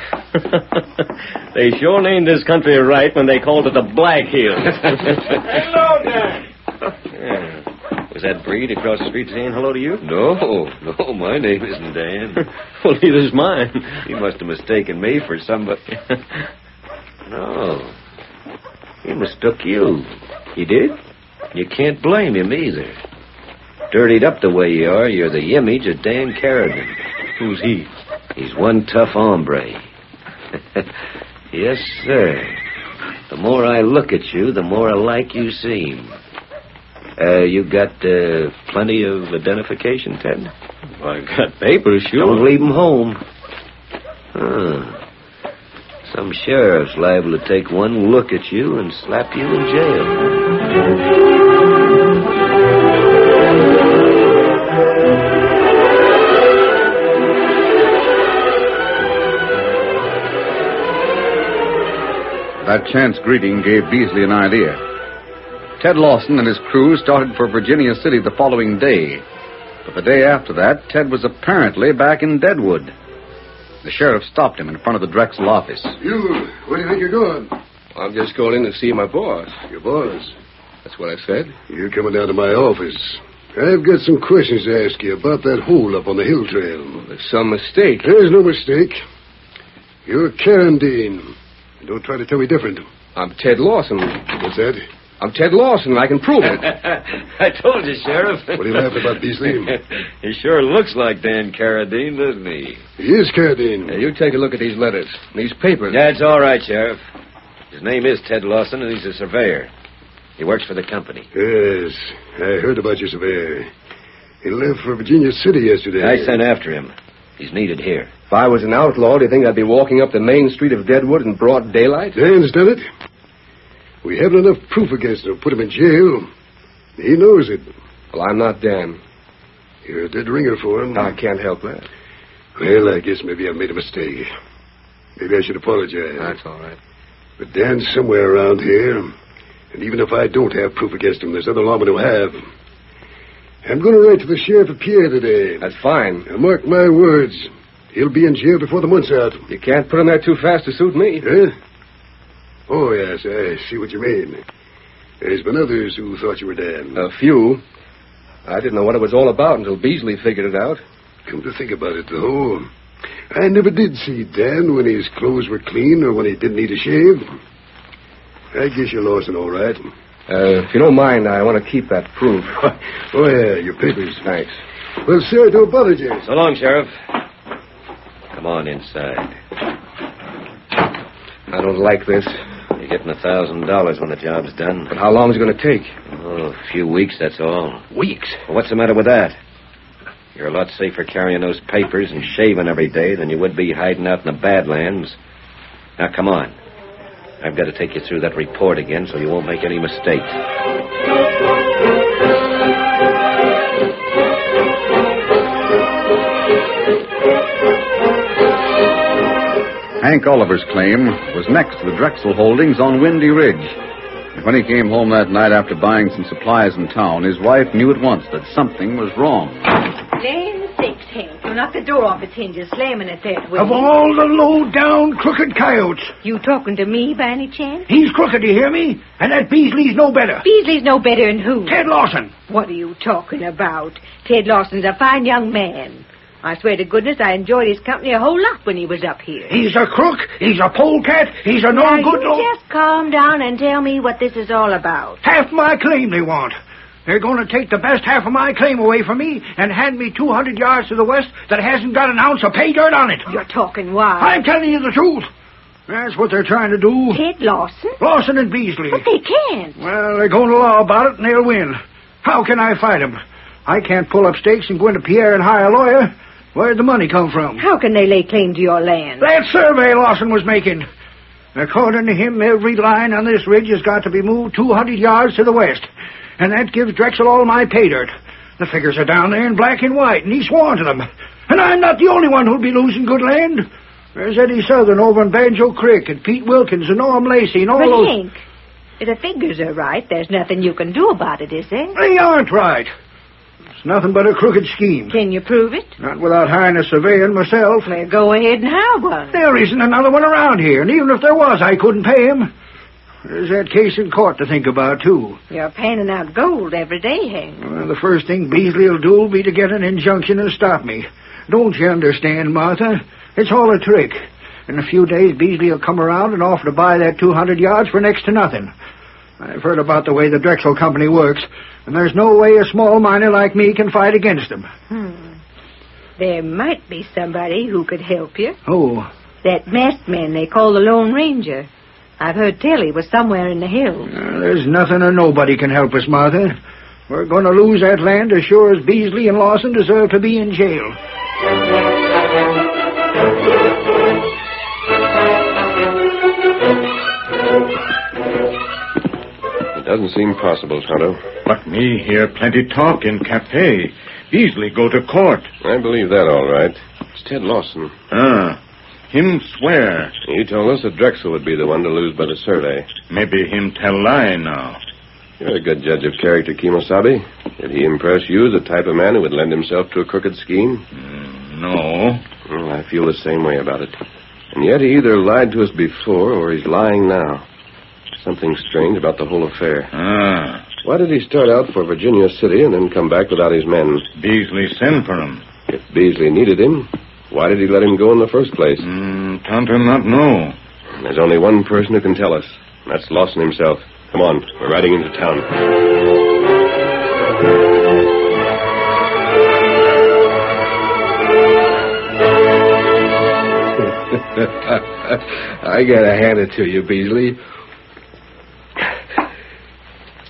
They sure named this country right when they called it the Black Hills. Hello, Dan. Yeah. Was that Breed across the street saying hello to you? No, my name isn't Dan. Well, neither's mine. He must have mistaken me for somebody. No. He mistook you. He did? You can't blame him either. Dirtied up the way you are, you're the image of Dan Carradine. Who's he? He's one tough hombre. Yes, sir. The more I look at you, the more alike you seem. You got plenty of identification, Ted? Well, I got papers, sure. Don't leave them home. Some sheriff's liable to take one look at you and slap you in jail. That chance greeting gave Beasley an idea. Ted Lawson and his crew started for Virginia City the following day. But the day after that, Ted was apparently back in Deadwood. The sheriff stopped him in front of the Drexel office. You, where do you think you're going? I'm just going in to see my boss. Your boss? That's what I said. You're coming down to my office. I've got some questions to ask you about that hole-up on the hill trail. Well, there's some mistake. There's no mistake. You're Carradine. Don't try to tell me different. I'm Ted Lawson. What's that? I'm Ted Lawson, and I can prove it. I told you, Sheriff. What are you laughing about, Beasley? He sure looks like Dan Carradine, doesn't he? He is Carradine. Now, you take a look at these letters, these papers. That's all right, Sheriff. His name is Ted Lawson, and he's a surveyor. He works for the company. Yes, I heard about your surveyor. He left for Virginia City yesterday. I sent after him. He's needed here. If I was an outlaw, do you think I'd be walking up the main street of Deadwood in broad daylight? Dan's done it. We haven't enough proof against him to put him in jail. He knows it. Well, I'm not Dan. You're a dead ringer for him. I can't help that. Well, I guess maybe I made a mistake. Maybe I should apologize. That's all right. But Dan's somewhere around here. And even if I don't have proof against him, there's other lawmen who have. I'm going to write to the sheriff of Pierre today. That's fine. Now, mark my words. He'll be in jail before the month's out. You can't put him there too fast to suit me. Huh? Oh, yes, I see what you mean. There's been others who thought you were Dan. A few. I didn't know what it was all about until Beasley figured it out. Come to think about it, though, I never did see Dan when his clothes were clean or when he didn't need a shave. I guess you're Lawson, all right. If you don't mind, I want to keep that proof. Oh, yeah, your papers. Thanks. Well, sir, don't apologize. So long, Sheriff. Come on inside. I don't like this. You're getting $1,000 when the job's done. But how long is it going to take? Oh, a few weeks, that's all. Weeks? Well, what's the matter with that? You're a lot safer carrying those papers and shaving every day than you would be hiding out in the Badlands. Now, come on. I've got to take you through that report again so you won't make any mistakes. Hank Oliver's claim was next to the Drexel holdings on Windy Ridge. And when he came home that night after buying some supplies in town, his wife knew at once that something was wrong. Land sakes, Hank. You knocked the door off its hinges, slamming it that way. Of all the low-down, crooked coyotes. You talking to me by any chance? He's crooked, do you hear me? And that Beasley's no better. Beasley's no better than who? Ted Lawson. What are you talking about? Ted Lawson's a fine young man. I swear to goodness I enjoyed his company a whole lot when he was up here. He's a crook. He's a polecat. He's a now no-good... you just calm down and tell me what this is all about. Half my claim they want. They're going to take the best half of my claim away from me and hand me 200 yards to the west that hasn't got an ounce of pay dirt on it. You're talking wild. I'm telling you the truth. That's what they're trying to do. Ted Lawson? Lawson and Beasley. But they can't. Well, they're going to law about it and they'll win. How can I fight them? I can't pull up stakes and go into Pierre and hire a lawyer. Where'd the money come from? How can they lay claim to your land? That survey Lawson was making. According to him, every line on this ridge has got to be moved 200 yards to the west. And that gives Drexel all my pay dirt. The figures are down there in black and white, and he's sworn to them. And I'm not the only one who'll be losing good land. There's Eddie Southern over in Banjo Creek, and Pete Wilkins, and Norm Lacey, and all but those... Hank, if the figures are right, there's nothing you can do about it, is there? They aren't right. It's nothing but a crooked scheme. Can you prove it? Not without hiring a surveyor myself. Well, go ahead and hire one. There isn't another one around here, and even if there was, I couldn't pay him. There's that case in court to think about, too. You're panning out gold every day, Hank. Well, the first thing Beasley will do will be to get an injunction and stop me. Don't you understand, Martha? It's all a trick. In a few days, Beasley will come around and offer to buy that 200 yards for next to nothing. I've heard about the way the Drexel Company works, and there's no way a small miner like me can fight against them. There might be somebody who could help you. Who? That masked man they call the Lone Ranger. I've heard tell he was somewhere in the hills. There's nothing or nobody can help us, Martha. We're going to lose that land as sure as Beasley and Lawson deserve to be in jail. It doesn't seem possible, Tonto. But me hear plenty talk in cafe. Beasley go to court. I believe that all right. It's Ted Lawson. Him swear. He told us that Drexel would be the one to lose by the survey. Maybe him tell lie now. You're a good judge of character, Kimosabe. Did he impress you, the type of man who would lend himself to a crooked scheme? No. Well, I feel the same way about it. And yet he either lied to us before or he's lying now. Something strange about the whole affair. Why did he start out for Virginia City and then come back without his men? Beasley sent for him. If Beasley needed him, why did he let him go in the first place? Tonto not know. There's only one person who can tell us. And that's Lawson himself. Come on, we're riding into town. I gotta hand it to you, Beasley.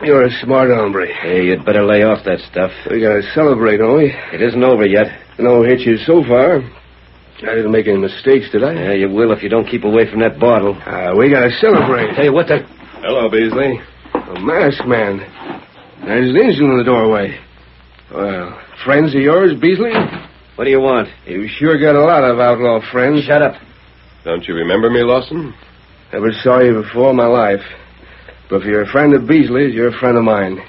You're a smart hombre. Hey, you'd better lay off that stuff. We gotta celebrate, don't we? It isn't over yet. No hitches so far. I didn't make any mistakes, did I? Yeah, you will if you don't keep away from that bottle. We gotta celebrate. Hey, what the... Hello, Beasley. A masked man. There's an engine in the doorway. Well, friends of yours, Beasley? What do you want? You sure got a lot of outlaw friends. Shut up. Don't you remember me, Lawson? Never saw you before in my life. But if you're a friend of Beasley's, you're a friend of mine.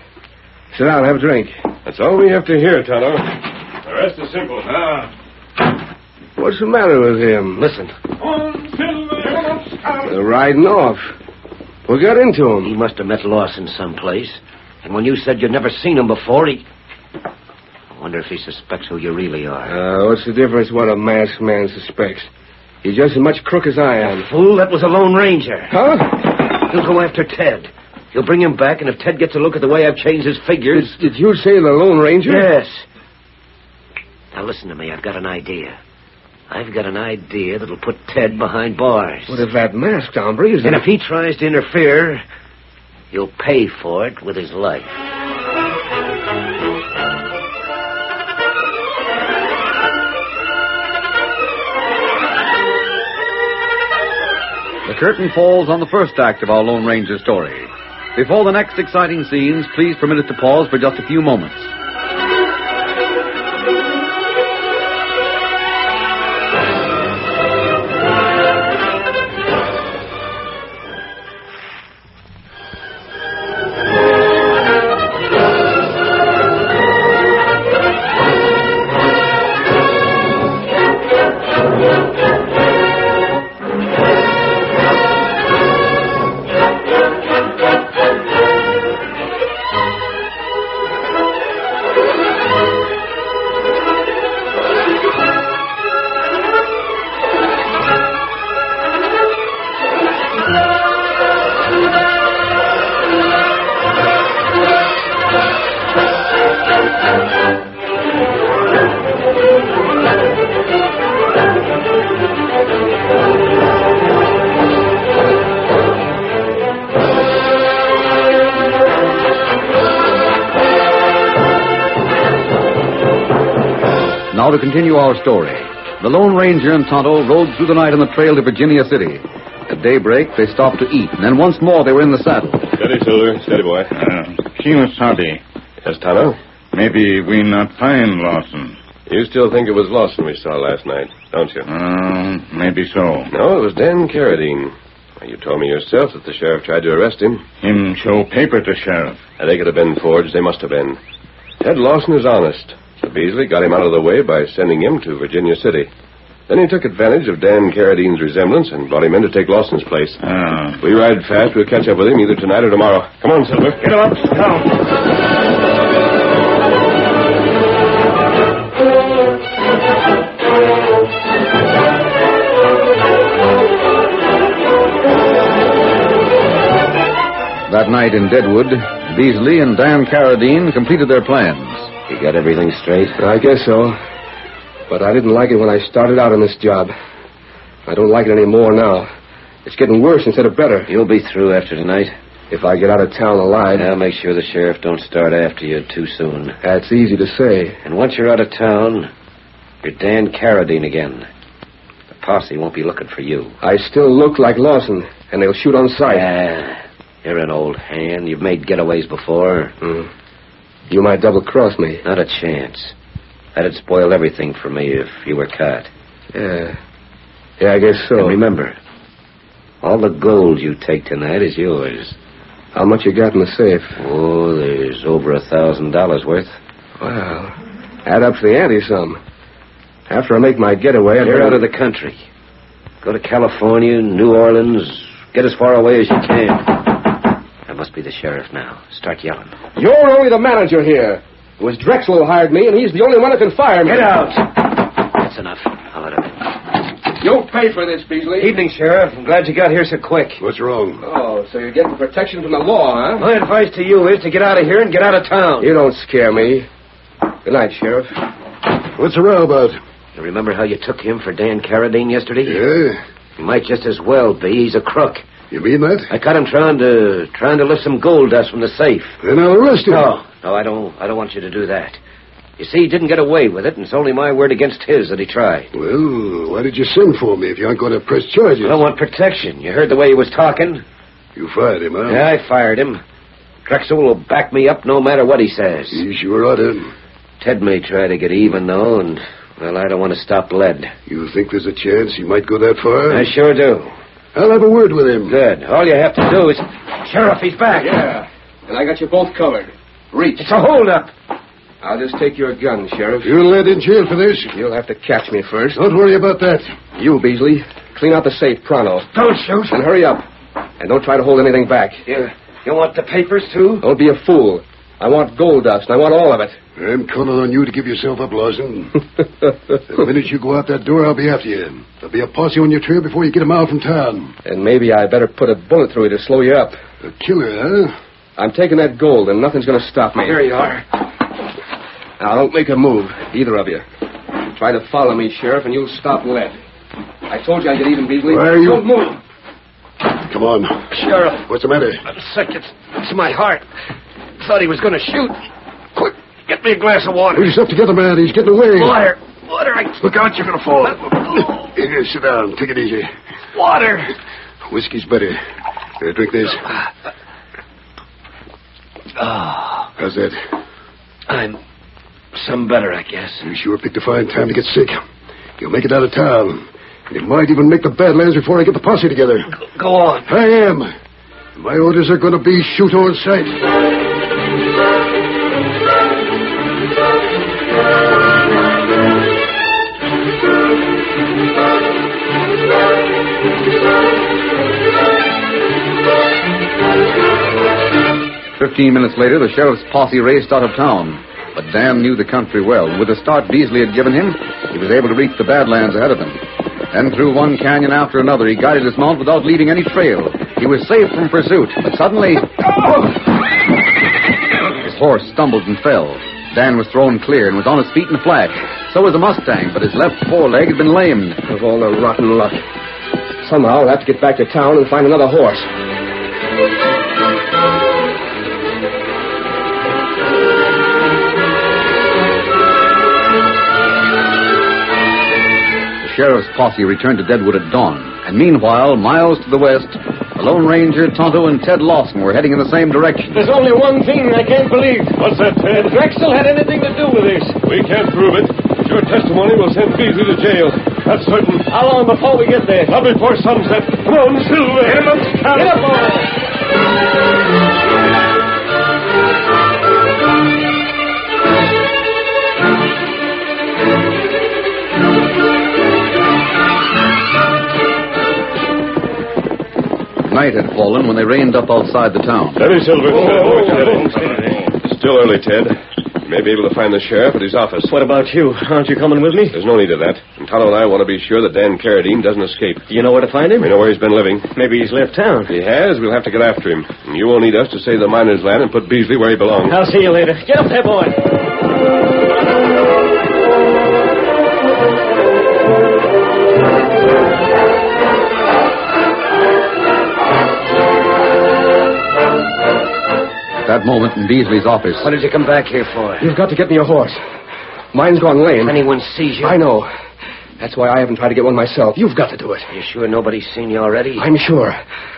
Sit down and have a drink. That's all we have to hear, Tonto. The rest is simple. What's the matter with him? Listen. They're riding off. What got into him? He must have met Lawson someplace. And when you said you'd never seen him before, I wonder if he suspects who you really are. What's the difference what a masked man suspects? He's just as much crook as I am. Fool, that was a Lone Ranger. Huh? He'll go after Ted. He'll bring him back, and if Ted gets a look at the way I've changed his figures... Did you say the Lone Ranger? Yes. Now listen to me, I've got an idea. I've got an idea that'll put Ted behind bars. What if that masked hombre is... And if he tries to interfere, he'll pay for it with his life. The curtain falls on the first act of our Lone Ranger story. Before the next exciting scenes, please permit us to pause for just a few moments. Now to continue our story. The Lone Ranger and Tonto rode through the night on the trail to Virginia City. At daybreak, they stopped to eat, and then once more they were in the saddle. Steady, Silver. Steady, boy. Kimasabi. Yes, Tonto? Maybe we not find Lawson. You still think it was Lawson we saw last night, don't you? Maybe so. No, it was Dan Carradine. You told me yourself that the sheriff tried to arrest him. Him show paper to sheriff. They could have been forged. They must have been. Ted Lawson is honest. So Beasley got him out of the way by sending him to Virginia City. Then he took advantage of Dan Carradine's resemblance and brought him in to take Lawson's place. If we ride fast, we'll catch up with him either tonight or tomorrow. Come on, Silver. Get him up. Down. That night in Deadwood, Beasley and Dan Carradine completed their plans. You got everything straight? I guess so. But I didn't like it when I started out on this job. I don't like it any more now. It's getting worse instead of better. You'll be through after tonight. If I get out of town alive. I'll make sure the sheriff don't start after you too soon. That's easy to say. And once you're out of town, you're Dan Carradine again. The posse won't be looking for you. I still look like Lawson, and they'll shoot on sight. You're an old hand. You've made getaways before. You might double-cross me. Not a chance. That'd spoil everything for me if you were caught. Yeah, I guess so. And remember, all the gold you take tonight is yours. How much you got in the safe? Oh, there's over $1,000 worth. Well, add up to the ante some. After I make my getaway, You're out of the country. Go to California, New Orleans, get as far away as you can. That must be the sheriff now. Start yelling. You're only the manager here. It was Drexel who hired me, and he's the only one who can fire me. Get out! That's enough. I'll let him in. You'll pay for this, Beasley. Evening, Sheriff. I'm glad you got here so quick. What's wrong? Oh, so you're getting protection from the law, huh? My advice to you is to get out of here and get out of town. You don't scare me. Good night, Sheriff. What's the row about? You remember how you took him for Dan Carradine yesterday? Yeah. He might just as well be. He's a crook. You mean that? I caught him trying to lift some gold dust from the safe. Then I'll arrest him. No, I don't want you to do that. You see, he didn't get away with it, and it's only my word against his that he tried. Well, why did you send for me if you aren't going to press charges? I want protection. You heard the way he was talking? You fired him, huh? Yeah, I fired him. Drexel will back me up no matter what he says. He sure ought to. Ted may try to get even, though, and, well, I don't want to stop lead. You think there's a chance he might go that far? I sure do. I'll have a word with him. Good. All you have to do is... Sheriff, he's back. Yeah, and I got you both covered. Reach. It's a holdup. I'll just take your gun, Sheriff. You'll let in jail for this? You'll have to catch me first. Don't worry about that. You, Beasley, clean out the safe pronto. Don't shoot. And hurry up. And don't try to hold anything back. You want the papers, too? Don't be a fool. I want gold dust, and I want all of it. I'm counting on you to give yourself up, Lawson. The minute you go out that door, I'll be after you. There'll be a posse on your trail before you get a mile from town. And maybe I better put a bullet through you to slow you up. A killer, huh? I'm taking that gold, and nothing's going to stop me. Here you are. Now, don't make a move, either of you. Try to follow me, Sheriff, and you'll stop lead. I told you I'd get even, Beasley. Why are you... Don't move. Come on. Sheriff. What's the matter? I'm sick. It's my heart. Thought he was going to shoot. Quick, get me a glass of water. Pull yourself together, man. He's getting away. Water. Look out, you're going to fall. Here, sit down. Take it easy. Water. Whiskey's better. Here, drink this. How's that? I'm some better, I guess. You sure picked a fine time to get sick. You'll make it out of town. And you might even make the Badlands before I get the posse together. Go on. I am. My orders are going to be shoot on sight. 15 minutes later, the sheriff's posse raced out of town. But Dan knew the country well. With the start Beasley had given him, he was able to reach the Badlands ahead of them. Then through one canyon after another, he guided his mount without leaving any trail. He was safe from pursuit, but suddenly... his horse stumbled and fell. Dan was thrown clear and was on his feet in a flash. So was the Mustang, but his left foreleg had been lamed. Of all the rotten luck. Somehow I'll have to get back to town and find another horse. The sheriff's posse returned to Deadwood at dawn, And meanwhile, miles to the west, the Lone Ranger, Tonto, and Ted Lawson were heading in the same direction. There's only one thing I can't believe. What's that, Ted? Drexel had anything to do with this. We can't prove it. But your testimony will send Beasley to jail. That's certain. How long before we get there? Not before sunset. Come on, Silver. Get him up, Scout. Get up, boys. Night had fallen when they reined up outside the town. Steady, Silver. It's still early, Ted. You may be able to find the sheriff at his office. What about you? Aren't you coming with me? There's no need of that. And Tonto and I want to be sure that Dan Carradine doesn't escape. Do you know where to find him? We know where he's been living. Maybe he's left town. If he has, we'll have to get after him. And you won't need us to save the miner's land and put Beasley where he belongs. I'll see you later. Get up there, boy. At that moment in Beasley's office. What did you come back here for? You've got to get me a horse. Mine's gone lame. Anyone sees you? I know. That's why I haven't tried to get one myself. You've got to do it. You sure nobody's seen you already? I'm sure.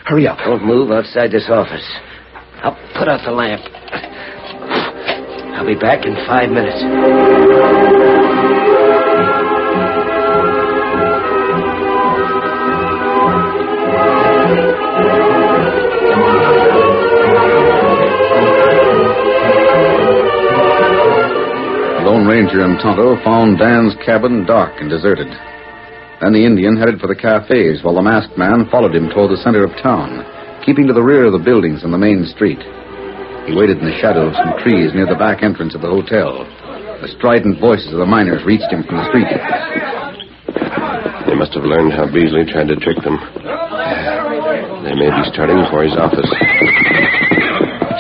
Hurry up. Don't move outside this office. I'll put out the lamp. I'll be back in 5 minutes. Lone Ranger and Tonto found Dan's cabin dark and deserted. Then the Indian headed for the cafes while the masked man followed him toward the center of town, keeping to the rear of the buildings on the main street. He waited in the shadow of some trees near the back entrance of the hotel. The strident voices of the miners reached him from the street. They must have learned how Beasley tried to trick them. They may be starting for his office.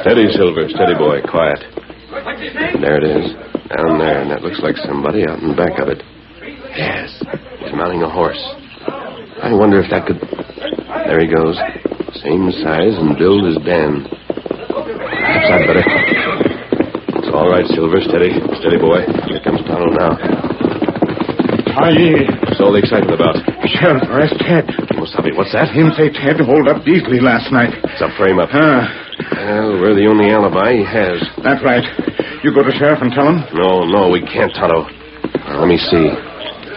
Steady, Silver. Steady, boy. Quiet. There it is. Down there, and that looks like somebody out in back of it. Yes, he's mounting a horse. I wonder if that could... There he goes. Same size and build as Dan. Perhaps I'd better... It's all right, Silver. Steady. Steady, boy. Here comes Tonto now. Aye. What's all the excitement about? Sheriff, arrest Ted. Wasabi, what's that? Him say Ted hold up Beasley last night. It's a frame-up. Well, we're the only alibi he has. That's right. You go to Sheriff and tell him? No, we can't, Tonto. Let me see.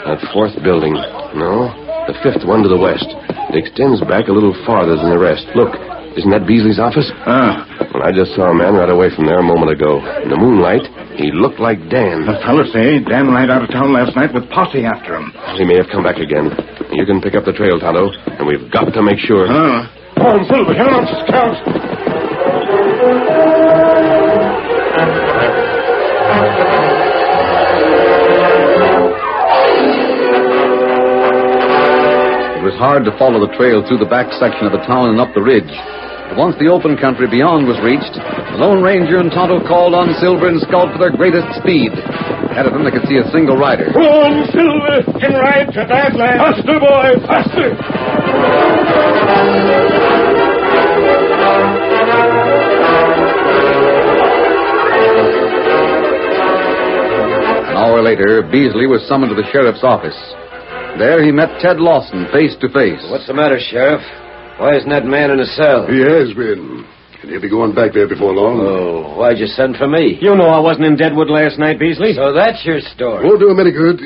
That fourth building. No, the fifth one to the west. It extends back a little farther than the rest. Look, isn't that Beasley's office? Well, I just saw a man right away from there a moment ago. In the moonlight, he looked like Dan. The fellas say Dan ride out of town last night with posse after him. He may have come back again. You can pick up the trail, Tonto, and we've got to make sure. Come on, Silver, get him up, Scout. It was hard to follow the trail through the back section of the town and up the ridge. But once the open country beyond was reached, the Lone Ranger and Tonto called on Silver and Scout for their greatest speed. Ahead of them, they could see a single rider. Go on, Silver! Can ride to Badlands! Faster, boy! Faster! An hour later, Beasley was summoned to the sheriff's office. There he met Ted Lawson face to face. What's the matter, Sheriff? Why isn't that man in a cell? He has been. And he'll be going back there before long. Oh, why'd you send for me? You know I wasn't in Deadwood last night, Beasley. So that's your story. Won't do him any good.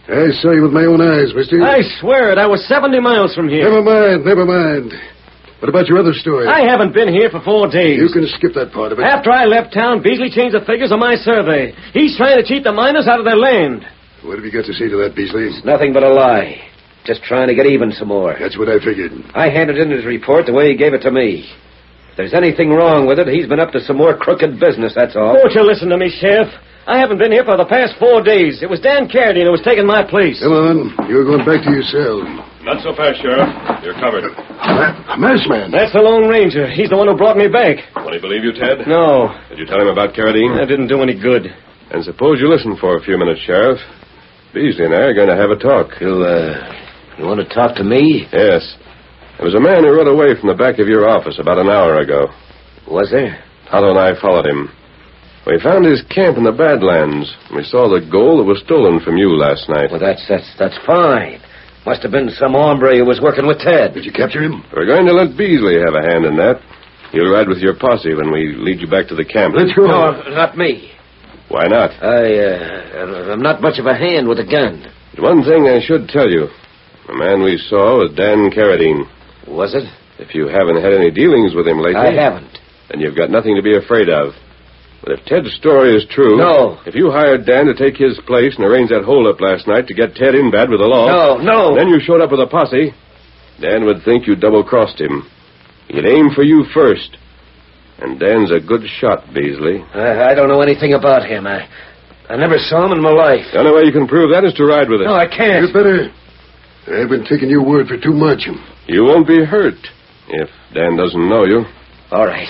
I saw you with my own eyes, mister. I swear it. I was 70 miles from here. Never mind. What about your other story? I haven't been here for 4 days. You can skip that part of it. After I left town, Beasley changed the figures on my survey. He's trying to cheat the miners out of their land. What have you got to say to that, Beasley? It's nothing but a lie. Just trying to get even some more. That's what I figured. I handed in his report the way he gave it to me. If there's anything wrong with it, he's been up to some more crooked business, that's all. Won't you listen to me, Sheriff? I haven't been here for the past 4 days. It was Dan Carradine who was taking my place. Come on. You're going back to your cell. Not so fast, Sheriff. You're covered. A masked man. That's the Lone Ranger. He's the one who brought me back. Will he believe you, Ted? No. Did you tell him about Carradine? That didn't do any good. And suppose you listen for a few minutes, Sheriff. Beasley and I are going to have a talk. You want to talk to me? Yes. There was a man who rode away from the back of your office about an hour ago. Was there? Tonto and I followed him. We found his camp in the Badlands. We saw the gold that was stolen from you last night. Well, that's fine. Must have been some hombre who was working with Ted. Did you capture him? We're going to let Beasley have a hand in that. He'll ride with your posse when we lead you back to the camp. Let's go. No, not me. Why not? I'm not much of a hand with a gun. One thing I should tell you. The man we saw was Dan Carradine. Was it? If you haven't had any dealings with him lately... I haven't. Then you've got nothing to be afraid of. But if Ted's story is true... No. If you hired Dan to take his place and arrange that hold-up last night to get Ted in bad with the law... No. Then you showed up with a posse, Dan would think you double-crossed him. He'd aim for you first. And Dan's a good shot, Beasley. I don't know anything about him. I never saw him in my life. The only way you can prove that is to ride with us. No, I can't. You better. I've been taking your word for too much. You won't be hurt if Dan doesn't know you. All right.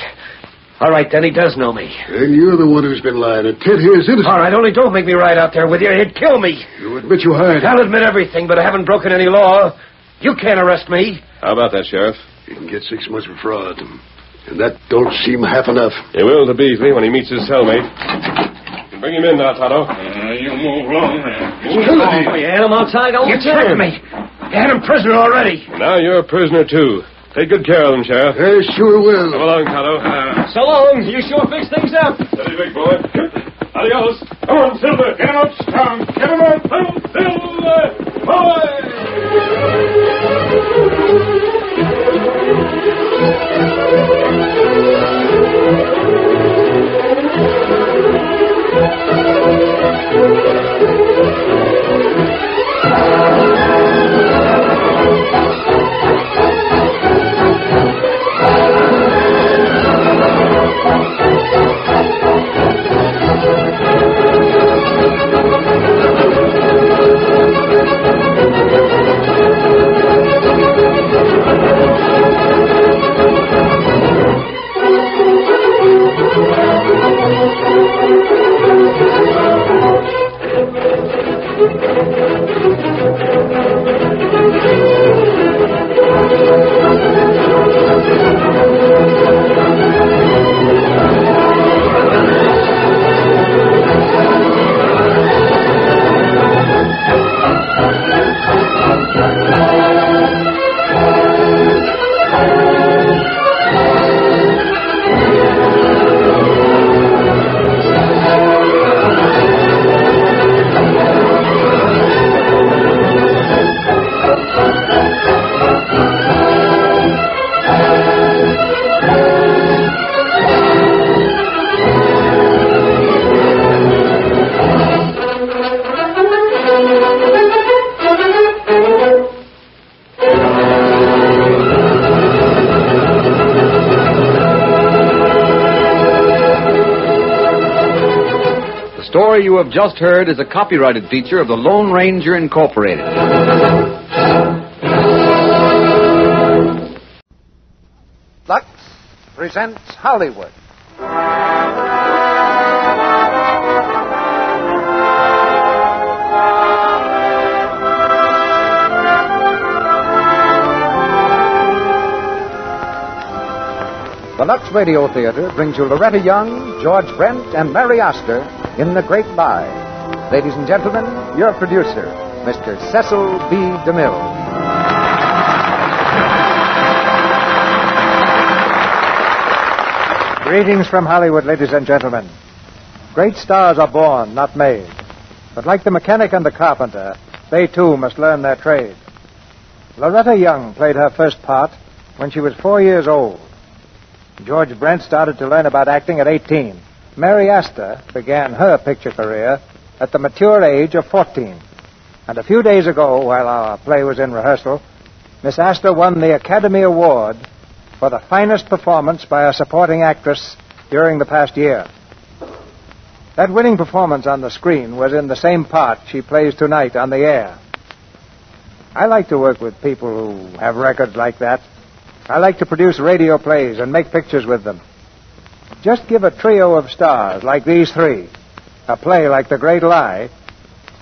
All right, then he does know me. And you're the one who's been lying. And Ted here is innocent. All right, only don't make me ride out there with you. He'd kill me. You admit you hired him. I'll admit everything, but I haven't broken any law. You can't arrest me. How about that, Sheriff? You can get 6 months for fraud. And that don't seem half enough. He will to Beasley when he meets his cellmate. Bring him in now, Tonto. You move along. Oh, you had him outside all the time. You tricked me. You had him prisoner already. Now you're a prisoner, too. Take good care of him, Sheriff. I sure will. Come along, Tonto. So long. You sure fix things up. Steady, big boy. Adios. Come on, Silver. Get him out strong. Get him out. Silver. Boy! The story you have just heard is a copyrighted feature of the Lone Ranger Incorporated. Lux presents Hollywood. The Lux Radio Theater brings you Loretta Young, George Brent, and Mary Astor in The Great Lie. Ladies and gentlemen, your producer, Mr. Cecil B. DeMille. Greetings from Hollywood, ladies and gentlemen. Great stars are born, not made. But like the mechanic and the carpenter, they too must learn their trade. Loretta Young played her first part when she was 4 years old. George Brent started to learn about acting at 18. Mary Astor began her picture career at the mature age of 14. And a few days ago, while our play was in rehearsal, Miss Astor won the Academy Award for the finest performance by a supporting actress during the past year. That winning performance on the screen was in the same part she plays tonight on the air. I like to work with people who have records like that. I like to produce radio plays and make pictures with them. Just give a trio of stars like these three a play like The Great Lie,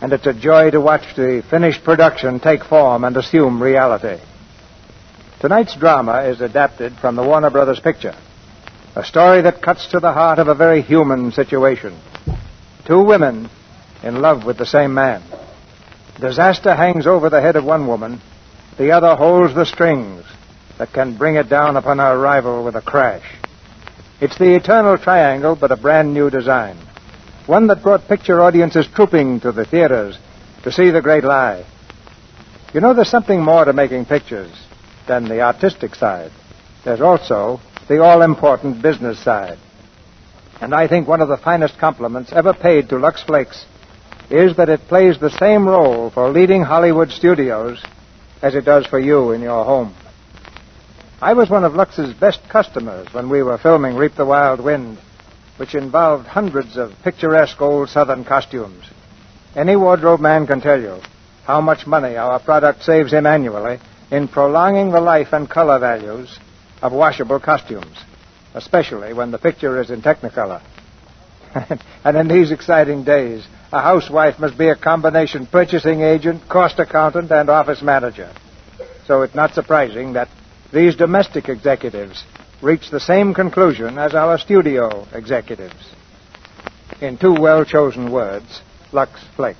and it's a joy to watch the finished production take form and assume reality. Tonight's drama is adapted from the Warner Brothers picture, a story that cuts to the heart of a very human situation. Two women in love with the same man. Disaster hangs over the head of one woman. The other holds the strings that can bring it down upon her rival with a crash. It's the eternal triangle, but a brand new design. One that brought picture audiences trooping to the theaters to see The Great Lie. You know, there's something more to making pictures than the artistic side. There's also the all-important business side. And I think one of the finest compliments ever paid to Lux Flakes is that it plays the same role for leading Hollywood studios as it does for you in your home. I was one of Lux's best customers when we were filming Reap the Wild Wind, which involved hundreds of picturesque old Southern costumes. Any wardrobe man can tell you how much money our product saves him annually in prolonging the life and color values of washable costumes, especially when the picture is in Technicolor. And in these exciting days, a housewife must be a combination purchasing agent, cost accountant, and office manager. So it's not surprising that these domestic executives reach the same conclusion as our studio executives. In two well-chosen words, Lux Flakes.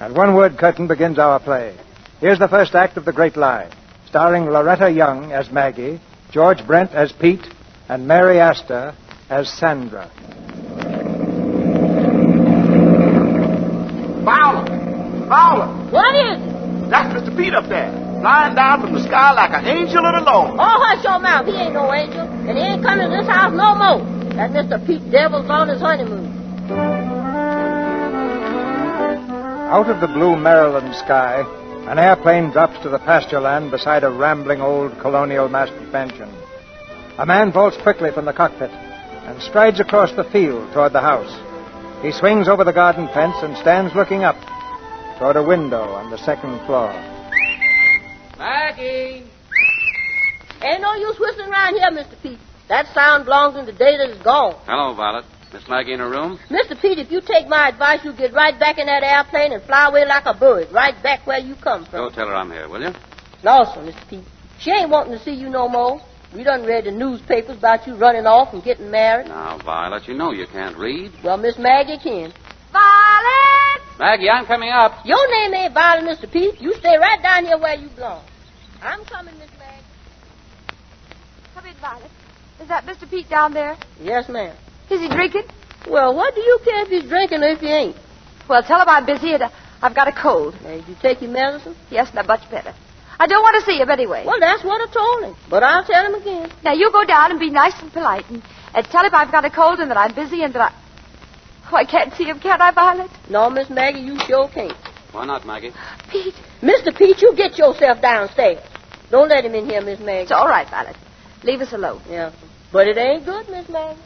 And one word curtain begins our play. Here's the first act of The Great Lie, starring Loretta Young as Maggie, George Brent as Pete, and Mary Astor as Sandra. Fowler! What is it? That's Mr. Pete up there, flying down from the sky like an angel of the Lord. Oh, hush your mouth. He ain't no angel, and he ain't coming to this house no more. That Mr. Pete devil's on his honeymoon. Out of the blue Maryland sky, an airplane drops to the pasture land beside a rambling old colonial master mansion. A man vaults quickly from the cockpit and strides across the field toward the house. He swings over the garden fence and stands looking up toward a window on the second floor. Maggie! Ain't no use whistling around here, Mr. Pete. That sound belongs in the day that is gone. Hello, Violet. Miss Maggie in her room? Mr. Pete, if you take my advice, you'll get right back in that airplane and fly away like a bird, right back where you come from. Go tell her I'm here, will you? Also, Mr. Pete, she ain't wanting to see you no more. We done read the newspapers about you running off and getting married. Now, Violet, you know you can't read. Well, Miss Maggie can. Violet! Maggie, I'm coming up. Your name ain't Violet, Mr. Pete. You stay right down here where you belong. I'm coming, Miss Maggie. Come in, Violet. Is that Mr. Pete down there? Yes, ma'am. Is he drinking? Well, what do you care if he's drinking or if he ain't? Well, tell him I'm busy and I've got a cold. Hey, did you take your medicine? Yes, and I'm much better. I don't want to see him anyway. Well, that's what I told him. But I'll tell him again. Now, you go down and be nice and polite and tell him I've got a cold and that I'm busy and that I... Oh, I can't see him, can't I, Violet? No, Miss Maggie, you sure can't. Why not, Maggie? Pete. Mr. Pete, you get yourself downstairs. Don't let him in here, Miss Maggie. It's all right, Violet. Leave us alone. Yeah. But it ain't good, Miss Maggie.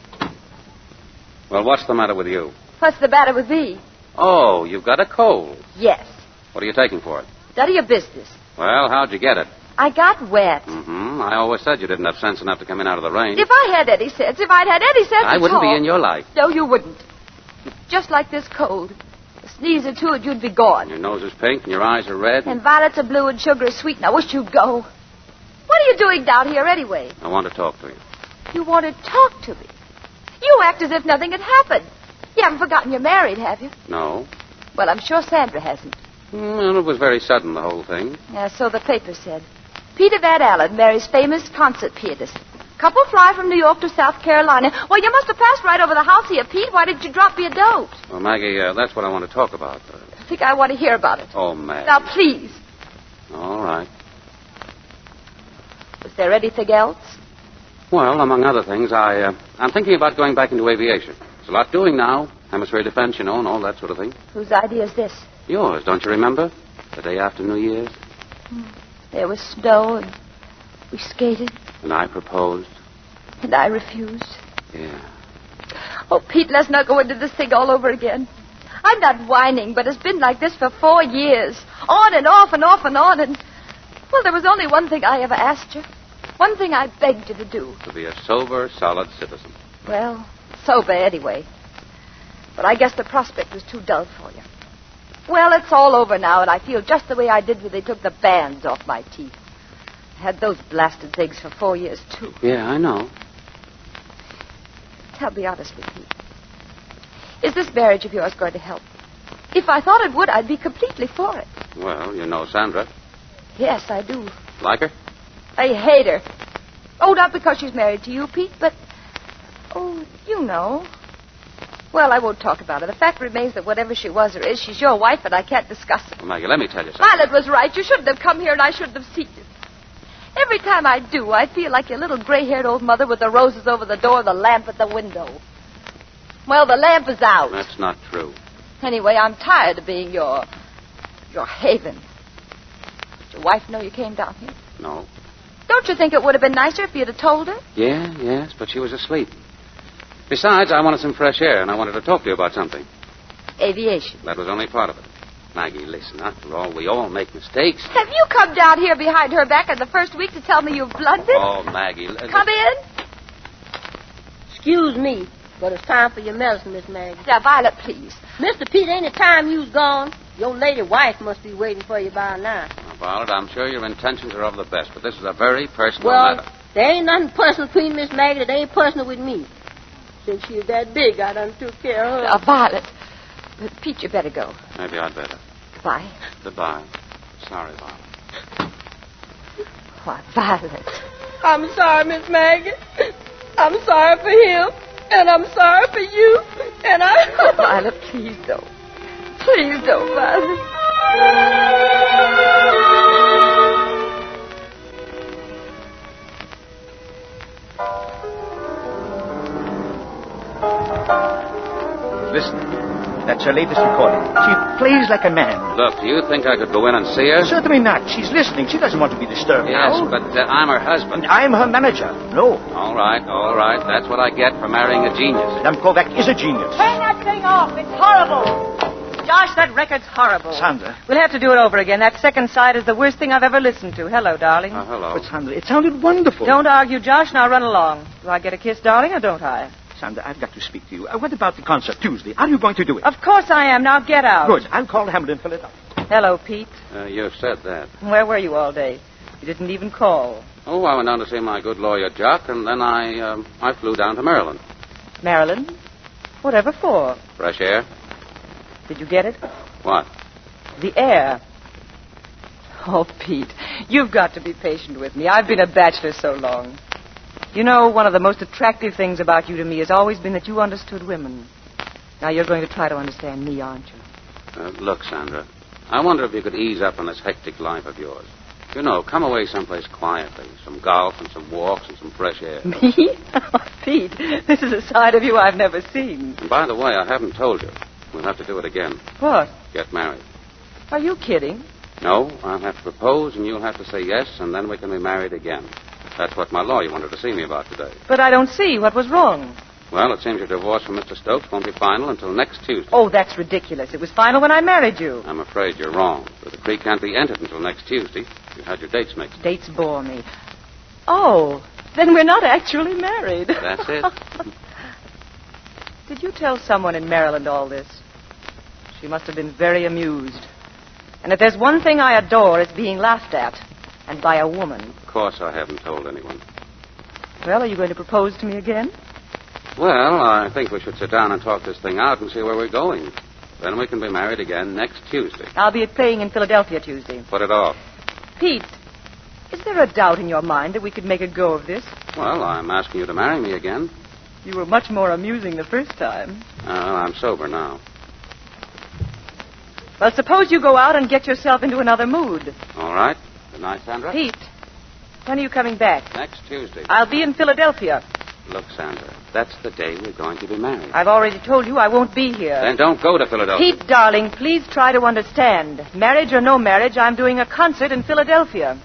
Well, what's the matter with you? What's the matter with me? Oh, you've got a cold. Yes. What are you taking for it? None of your business. Well, how'd you get it? I got wet. Mm-hmm. I always said you didn't have sense enough to come in out of the rain. If I had any sense, if I'd had any sense I at wouldn't all... be in your life. No, you wouldn't. Just like this cold. A sneeze or two and you'd be gone. Your nose is pink and your eyes are red. And violets are blue and sugar is sweet, and I wish you'd go. What are you doing down here anyway? I want to talk to you. You want to talk to me? You act as if nothing had happened. You haven't forgotten you're married, have you? No. Well, I'm sure Sandra hasn't. Well, it was very sudden, the whole thing. Yeah, so the paper said. Peter Van Allen marries famous concert pianist. Couple fly from New York to South Carolina. Well, you must have passed right over the house here, Pete. Why didn't you drop me a note? Well, Maggie, that's what I want to talk about. I think I want to hear about it. Oh, Maggie. Now, please. All right. Was there anything else? Well, among other things, I'm thinking about going back into aviation. There's a lot doing now. Hemisphere defense, you know, and all that sort of thing. Whose idea is this? Yours, don't you remember? The day after New Year's. There was snow, and we skated. And I proposed. And I refused. Yeah. Oh, Pete, let's not go into this thing all over again. I'm not whining, but it's been like this for 4 years. On and off and off and on, and... Well, there was only one thing I ever asked you. One thing I begged you to do. To be a sober, solid citizen. Well, sober anyway. But I guess the prospect was too dull for you. Well, it's all over now, and I feel just the way I did when they took the bands off my teeth. I had those blasted things for 4 years, too. Yeah, I know. Tell me honestly, Pete. Is this marriage of yours going to help? If I thought it would, I'd be completely for it. Well, you know Sandra. Yes, I do. Like her? I hate her. Oh, not because she's married to you, Pete, but... Oh, you know. Well, I won't talk about it. The fact remains that whatever she was or is, she's your wife, and I can't discuss it. Well, Maggie, let me tell you something. Violet was right. You shouldn't have come here, and I shouldn't have seen you. Every time I do, I feel like your little gray-haired old mother with the roses over the door and the lamp at the window. Well, the lamp is out. That's not true. Anyway, I'm tired of being your haven. Did your wife know you came down here? No. Don't you think it would have been nicer if you'd have told her? Yes, but she was asleep. Besides, I wanted some fresh air, and I wanted to talk to you about something. Aviation. That was only part of it. Maggie, listen, after all, we all make mistakes. Have you come down here behind her back in the first week to tell me you've blundered? Oh, Maggie... Come in. Excuse me, but it's time for your medicine, Miss Maggie. Now, Violet, please. Mr. Pete, ain't it time you's gone? Your lady wife must be waiting for you by now. Well, Violet, I'm sure your intentions are of the best, but this is a very personal matter. There ain't nothing personal between Miss Maggie that ain't personal with me. Since she's that big, I done took care of her. Now, Violet. Pete, you better go. Maybe I'd better. Goodbye. Goodbye. Sorry, Violet. Why, Violet. I'm sorry, Miss Maggie. I'm sorry for him. And I'm sorry for you. And Oh, Violet, please don't. Please don't, Violet. Listen, that's her latest recording. She plays like a man. Look, do you think I could go in and see her? Certainly not. She's listening. She doesn't want to be disturbed Yes, now. but I'm her husband. I'm her manager. No. All right. That's what I get for marrying a genius. Madame Kovac is a genius. Turn that thing off. It's horrible. Josh, that record's horrible. Sandra. We'll have to do it over again. That second side is the worst thing I've ever listened to. Hello, darling. Hello. But Sandra, it sounded wonderful. Don't argue, Josh. Now run along. Do I get a kiss, darling, or don't I? Sandra, I've got to speak to you. What about the concert Tuesday? Are you going to do it? Of course I am. Now get out. Good. I'll call Hamilton Philadelphia. Hello, Pete. You've said that. Where were you all day? You didn't even call. Oh, I went down to see my good lawyer, Jock, and then I flew down to Maryland. Maryland? Whatever for? Fresh air. Did you get it? What? The air. Oh, Pete, you've got to be patient with me. I've been a bachelor so long. You know, one of the most attractive things about you to me has always been that you understood women. Now you're going to try to understand me, aren't you? Look, Sandra, I wonder if you could ease up on this hectic life of yours. You know, come away someplace quietly. Some golf and some walks and some fresh air. Me? Oh, Pete, this is a side of you I've never seen. And by the way, I haven't told you. We'll have to do it again. What? Get married. Are you kidding? No, I'll have to propose, and you'll have to say yes, and then we can be married again. That's what my lawyer wanted to see me about today. But I don't see what was wrong. Well, it seems your divorce from Mr. Stokes won't be final until next Tuesday. Oh, that's ridiculous. It was final when I married you. I'm afraid you're wrong. The decree can't be entered until next Tuesday. You had your dates mixed. Dates bore me. Oh, then we're not actually married. That's it. Did you tell someone in Maryland all this? She must have been very amused. And if there's one thing I adore, it's being laughed at. And by a woman. Of course I haven't told anyone. Well, are you going to propose to me again? Well, I think we should sit down and talk this thing out and see where we're going. Then we can be married again next Tuesday. I'll be playing in Philadelphia Tuesday. Put it off. Pete, is there a doubt in your mind that we could make a go of this? Well, I'm asking you to marry me again. You were much more amusing the first time. I'm sober now. Well, suppose you go out and get yourself into another mood. All right. Good night, Sandra. Pete, when are you coming back? Next Tuesday. I'll be in Philadelphia. Look, Sandra, that's the day we're going to be married. I've already told you I won't be here. Then don't go to Philadelphia. Pete, darling, please try to understand. Marriage or no marriage, I'm doing a concert in Philadelphia.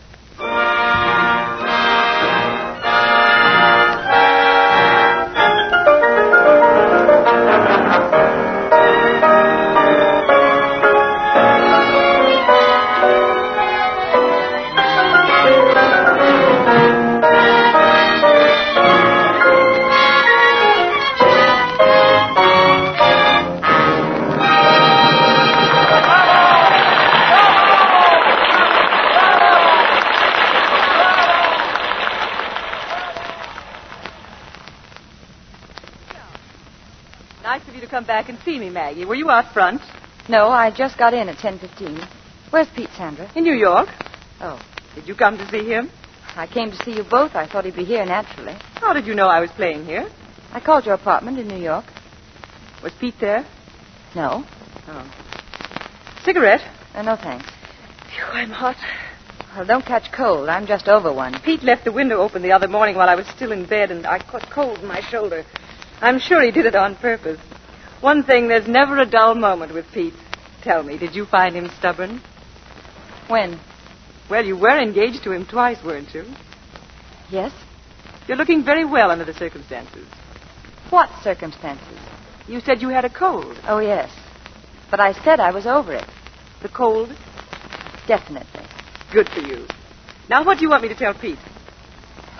Nice of you to come back and see me, Maggie. Were you out front? No, I just got in at 10:15. Where's Pete, Sandra? In New York. Oh, did you come to see him? I came to see you both. I thought he'd be here naturally. How did you know I was playing here? I called your apartment in New York. Was Pete there? No. Oh. Cigarette? No, thanks. Phew, I'm hot. Well, don't catch cold. I'm just over one. Pete left the window open the other morning while I was still in bed, and I caught cold in my shoulder. I'm sure he did it on purpose. One thing, there's never a dull moment with Pete. Tell me, did you find him stubborn? When? Well, you were engaged to him twice, weren't you? Yes. You're looking very well under the circumstances. What circumstances? You said you had a cold. Oh, yes. But I said I was over it. The cold? Definitely. Good for you. Now, what do you want me to tell Pete?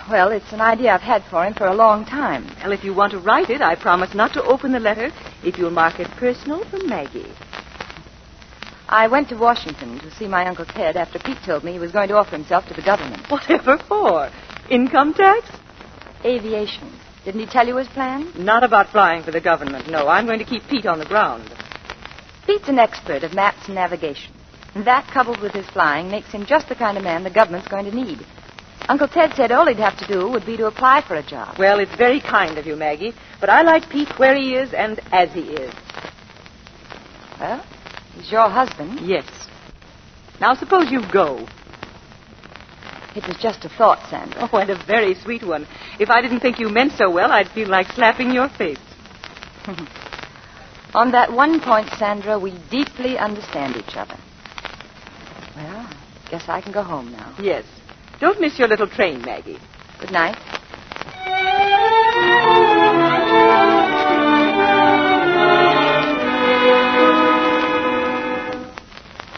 Well, it's an idea I've had for him for a long time. Well, if you want to write it, I promise not to open the letter if you'll mark it personal from Maggie. I went to Washington to see my Uncle Ted after Pete told me he was going to offer himself to the government. Whatever for? Income tax? Aviation. Didn't he tell you his plan? Not about flying for the government, no. I'm going to keep Pete on the ground. Pete's an expert of maps and navigation. And that, coupled with his flying, makes him just the kind of man the government's going to need. Uncle Ted said all he'd have to do would be to apply for a job. Well, it's very kind of you, Maggie. But I like Pete where he is and as he is. Well, he's your husband. Yes. Now, suppose you go. It was just a thought, Sandra. Oh, and a very sweet one. If I didn't think you meant so well, I'd feel like slapping your face. On that one point, Sandra, we deeply understand each other. Well, I guess I can go home now. Yes. Don't miss your little train, Maggie. Good night.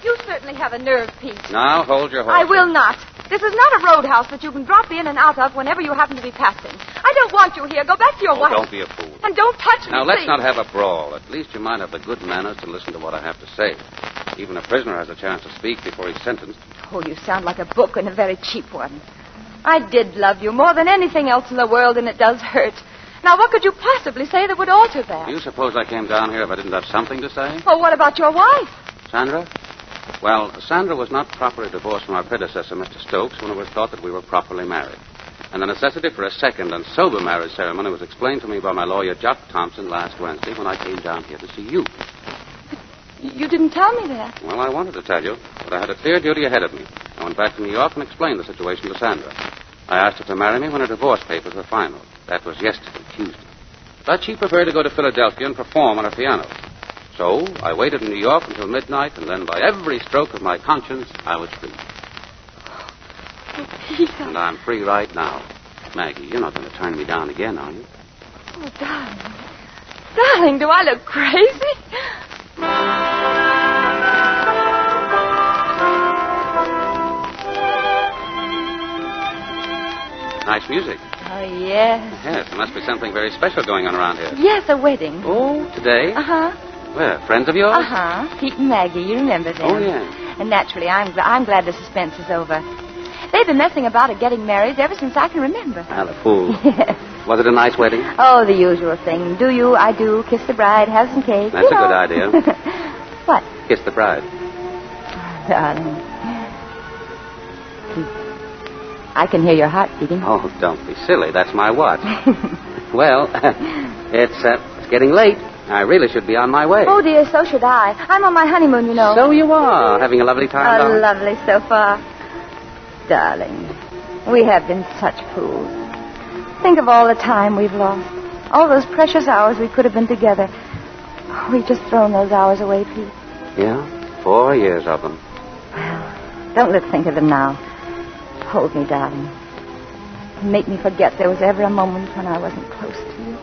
You certainly have a nerve, Pete. Now, hold your horse. I will not. This is not a roadhouse that you can drop in and out of whenever you happen to be passing. I don't want you here. Go back to your wife. Don't be a fool. And don't touch me, Now, let's please. not have a brawl. At least you might have the good manners to listen to what I have to say. Even a prisoner has a chance to speak before he's sentenced. Oh, you sound like a book and a very cheap one. I did love you more than anything else in the world, and it does hurt. Now, what could you possibly say that would alter that? Do you suppose I came down here if I didn't have something to say? Oh, what about your wife? Sandra? Well, Sandra was not properly divorced from our predecessor, Mr. Stokes, when it was thought that we were properly married. And the necessity for a second and sober marriage ceremony was explained to me by my lawyer, Jock Thompson, last Wednesday when I came down here to see you. You didn't tell me that. Well, I wanted to tell you, but I had a clear duty ahead of me. I went back to New York and explained the situation to Sandra. I asked her to marry me when her divorce papers were final. That was yesterday, Tuesday. But she preferred to go to Philadelphia and perform on her piano. So I waited in New York until midnight, and then by every stroke of my conscience, I was free. And I'm free right now. Maggie, you're not going to turn me down again, are you? Oh, darling. Darling, do I look crazy? Nice music. Oh, yes. Yes, there must be something very special going on around here. Yes, a wedding. Oh, today? Uh-huh. Where, friends of yours? Uh-huh. Pete and Maggie, you remember them. Oh, yes. And naturally, I'm glad the suspense is over. They've been messing about at getting married ever since I can remember. Ah, the fool. Yes. Was it a nice wedding? Oh, the usual thing. Do you, I do, kiss the bride, have some cake. That's a good idea. What? Kiss the bride. Darling. I can hear your heart beating. Oh, don't be silly. That's my watch. Well, it's getting late. I really should be on my way. Oh, dear, so should I. I'm on my honeymoon, you know. So you are. Having a lovely time, darling? Lovely so far. Darling, we have been such fools. Think of all the time we've lost. All those precious hours we could have been together. We've just thrown those hours away, Pete. Yeah, 4 years of them. Well, don't let's think of them now. Hold me, darling. Make me forget there was ever a moment when I wasn't close to you.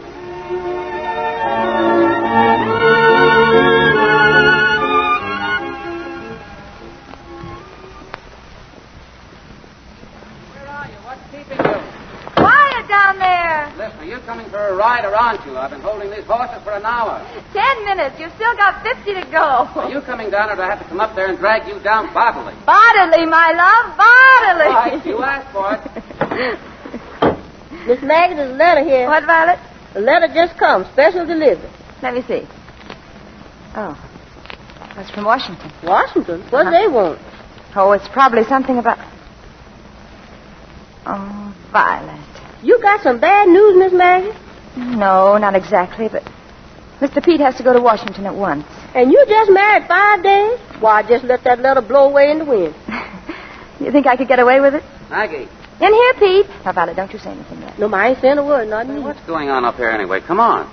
Down there. Listen, are you coming for a ride or aren't you? I've been holding these horses for an hour. 10 minutes. You've still got 50 to go. Are you coming down or do I have to come up there and drag you down bodily? Bodily, my love. Bodily. Right, you asked for it. Miss Maggie, there's a letter here. What, Violet? The letter just come. Special delivery. Let me see. Oh. That's from Washington. Washington? What do they want? Oh, it's probably something about... Oh, Violet. You got some bad news, Miss Maggie? No, not exactly, but Mr. Pete has to go to Washington at once. And you just married 5 days? Why, just let that letter blow away in the wind. You think I could get away with it? Maggie. In here, Pete. Now, Violet, don't you say anything yet. No, I ain't saying a word, not me. What's going on up here anyway? Come on.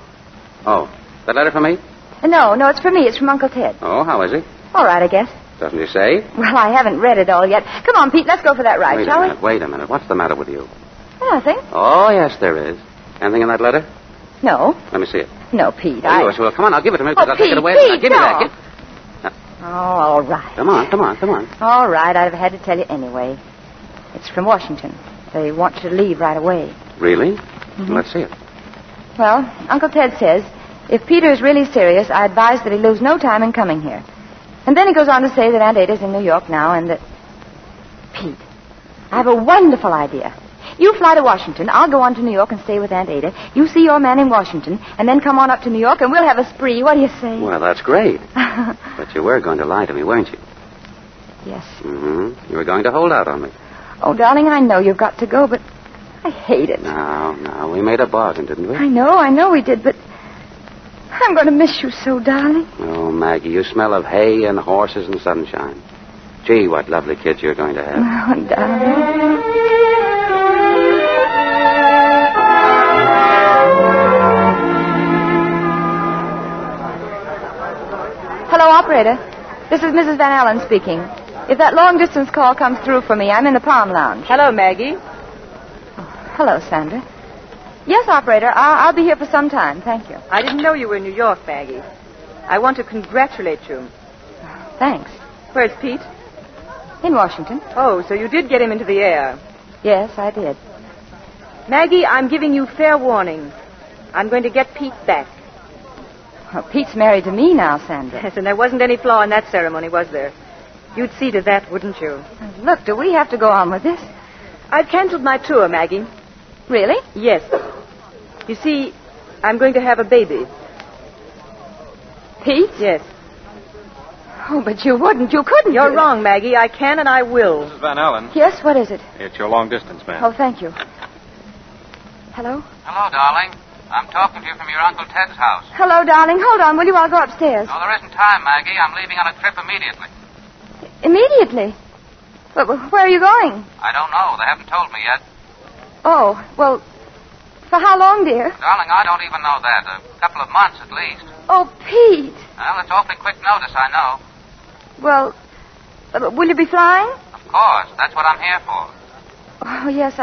Oh, that letter for me? No, it's for me. It's from Uncle Ted. Oh, how is he? All right, I guess. Doesn't he say? Well, I haven't read it all yet. Come on, Pete, let's go for that ride, shall we? Wait a minute. What's the matter with you? Nothing. Oh, yes, there is. Anything in that letter? No. Let me see it. No, Pete, Oh, yes, well, come on, I'll give it to me. Oh, I'll take it away. Pete, Give me that. Oh, all right. Come on. All right, I'd have had to tell you anyway. It's from Washington. They want you to leave right away. Really? Mm-hmm. Let's see it. Well, Uncle Ted says, if Peter is really serious, I advise that he lose no time in coming here. And then he goes on to say that Aunt Ada's in New York now and that... Pete, I have a wonderful idea. You fly to Washington. I'll go on to New York and stay with Aunt Ada. You see your man in Washington, and then come on up to New York, and we'll have a spree. What do you say? Well, that's great. But you were going to lie to me, weren't you? Yes. Mm-hmm. You were going to hold out on me. Oh, darling, I know you've got to go, but I hate it. No. We made a bargain, didn't we? I know we did, but I'm going to miss you so, darling. Oh, Maggie, you smell of hay and horses and sunshine. Gee, what lovely kids you're going to have. Oh, darling. Hello, operator. This is Mrs. Van Allen speaking. If that long-distance call comes through for me, I'm in the Palm Lounge. Hello, Maggie. Oh, hello, Sandra. Yes, operator, I'll be here for some time. Thank you. I didn't know you were in New York, Maggie. I want to congratulate you. Thanks. Where's Pete? In Washington. Oh, so you did get him into the air. Yes, I did. Maggie, I'm giving you fair warning. I'm going to get Pete back. Well, Pete's married to me now, Sandra. Yes, and there wasn't any flaw in that ceremony, was there? You'd see to that, wouldn't you? Look, do we have to go on with this? I've canceled my tour, Maggie. Really? Yes. You see, I'm going to have a baby. Pete? Yes. Oh, but you wouldn't. You couldn't. You're wrong, Maggie. I can and I will. Mrs. Van Allen. Yes, what is it? It's your long-distance man. Oh, thank you. Hello? Hello, darling. I'm talking to you from your Uncle Ted's house. Hello, darling. Hold on, will you? I'll go upstairs. No, there isn't time, Maggie. I'm leaving on a trip immediately. Immediately? But where are you going? I don't know. They haven't told me yet. Oh, well, for how long, dear? Darling, I don't even know that. A couple of months at least. Oh, Pete. Well, it's awfully quick notice, I know. Well, will you be flying? Of course. That's what I'm here for. Oh, yes,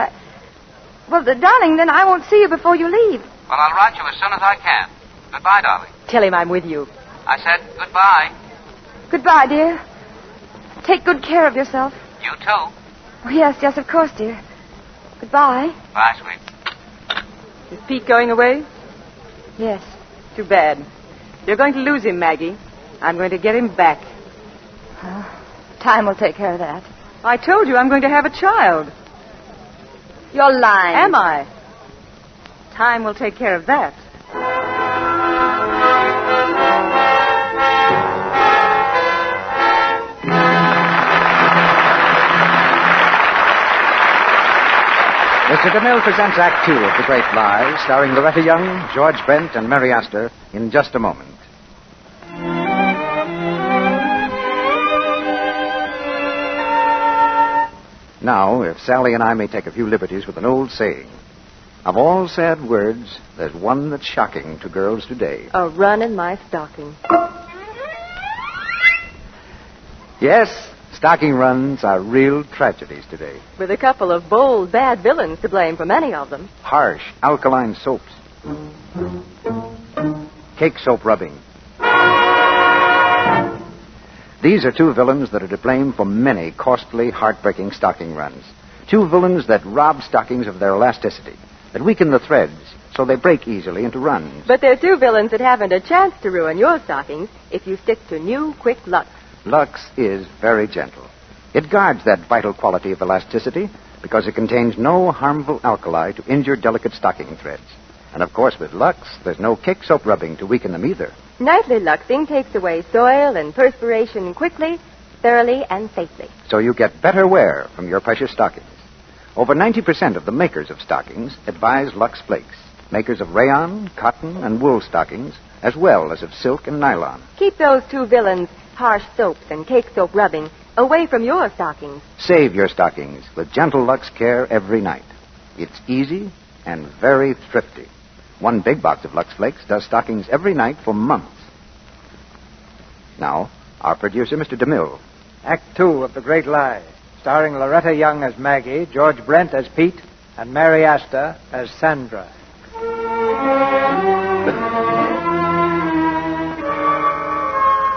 Well, darling, then I won't see you before you leave. Well, I'll write you as soon as I can. Goodbye, darling. Tell him I'm with you. I said goodbye. Goodbye, dear. Take good care of yourself. You too. Oh, yes, of course, dear. Goodbye. Bye, sweet. Is Pete going away? Yes. Too bad. You're going to lose him, Maggie. I'm going to get him back. Time will take care of that. I told you I'm going to have a child. You're lying. Am I? Time will take care of that. Mr. DeMille presents Act Two of The Great Lie, starring Loretta Young, George Brent, and Mary Astor, in just a moment. Now, if Sally and I may take a few liberties with an old saying, of all sad words, there's one that's shocking to girls today. A run in my stocking. Yes, stocking runs are real tragedies today. With a couple of bold, bad villains to blame for many of them. Harsh, alkaline soaps. Cake soap rubbing. These are two villains that are to blame for many costly, heartbreaking stocking runs. Two villains that rob stockings of their elasticity, that weaken the threads so they break easily into runs. But they're two villains that haven't a chance to ruin your stockings if you stick to new, quick Lux. Lux is very gentle. It guards that vital quality of elasticity because it contains no harmful alkali to injure delicate stocking threads. And, of course, with Lux, there's no cake soap rubbing to weaken them either. Nightly luxing takes away soil and perspiration quickly, thoroughly, and safely. So you get better wear from your precious stockings. Over 90% of the makers of stockings advise Lux Flakes, makers of rayon, cotton, and wool stockings, as well as of silk and nylon. Keep those two villains, harsh soaps and cake soap rubbing, away from your stockings. Save your stockings with gentle Lux care every night. It's easy and very thrifty. One big box of Lux Flakes does stockings every night for months. Now, our producer, Mr. DeMille. Act 2 of The Great Lie, starring Loretta Young as Maggie, George Brent as Pete, and Mary Astor as Sandra.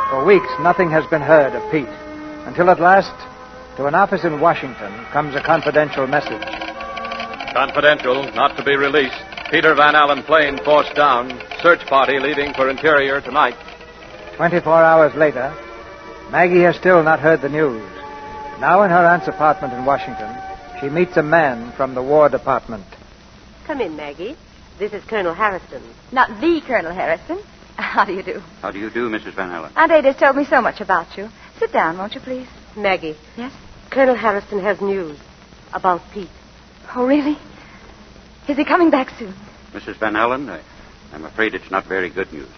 For weeks, nothing has been heard of Pete, until at last, to an office in Washington, comes a confidential message. Confidential, not to be released. Peter Van Allen plane forced down. Search party leaving for interior tonight. 24 hours later, Maggie has still not heard the news. Now in her aunt's apartment in Washington, she meets a man from the War Department. Come in, Maggie. This is Colonel Harrison. Not the Colonel Harrison. How do you do? How do you do, Mrs. Van Allen? Aunt Ada's told me so much about you. Sit down, won't you, please? Maggie. Yes? Colonel Harrison has news about Pete. Oh, really? Is he coming back soon? Mrs. Van Allen, I'm afraid it's not very good news.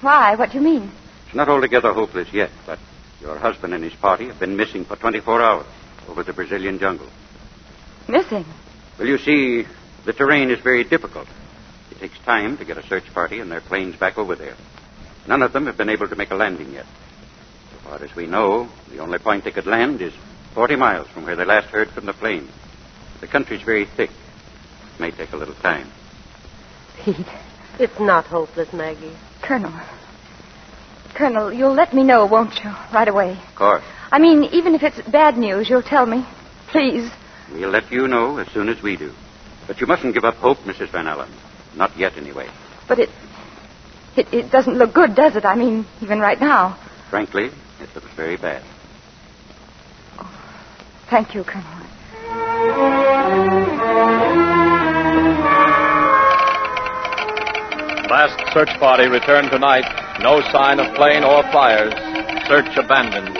Why? What do you mean? It's not altogether hopeless yet, but your husband and his party have been missing for 24 hours over the Brazilian jungle. Missing? Well, you see, the terrain is very difficult. It takes time to get a search party and their planes back over there. None of them have been able to make a landing yet. So far as we know, the only point they could land is 40 miles from where they last heard from the plane. The country's very thick. It may take a little time. Pete. It's not hopeless, Maggie. Colonel, you'll let me know, won't you? Right away. Of course. I mean, even if it's bad news, you'll tell me. Please. We'll let you know as soon as we do. But you mustn't give up hope, Mrs. Van Allen. Not yet, anyway. But it doesn't look good, does it? I mean, even right now. Frankly, it looks very bad. Oh, thank you, Colonel. Last search party returned tonight. No sign of plane or flyers. Search abandoned.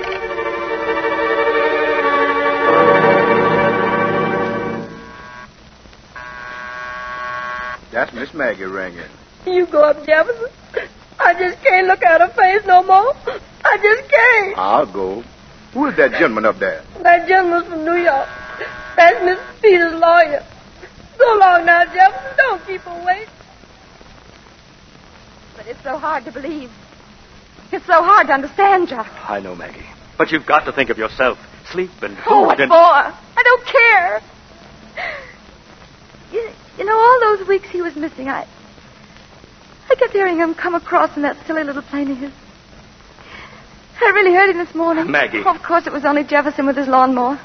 That's Miss Maggie ringing. You go up, Jefferson. I just can't look at her face no more. I just can't. I'll go. Who is that gentleman up there? That gentleman's from New York. That's Mr. Peter's lawyer. So long now, Jefferson. Don't keep her waiting. But it's so hard to believe. It's so hard to understand, Jock. I know, Maggie. But you've got to think of yourself. Sleep and food Oh, what and... for? I don't care. You know, all those weeks he was missing, I kept hearing him come across in that silly little plane of his. I really heard him this morning. Maggie. Oh, of course, it was only Jefferson with his lawnmower.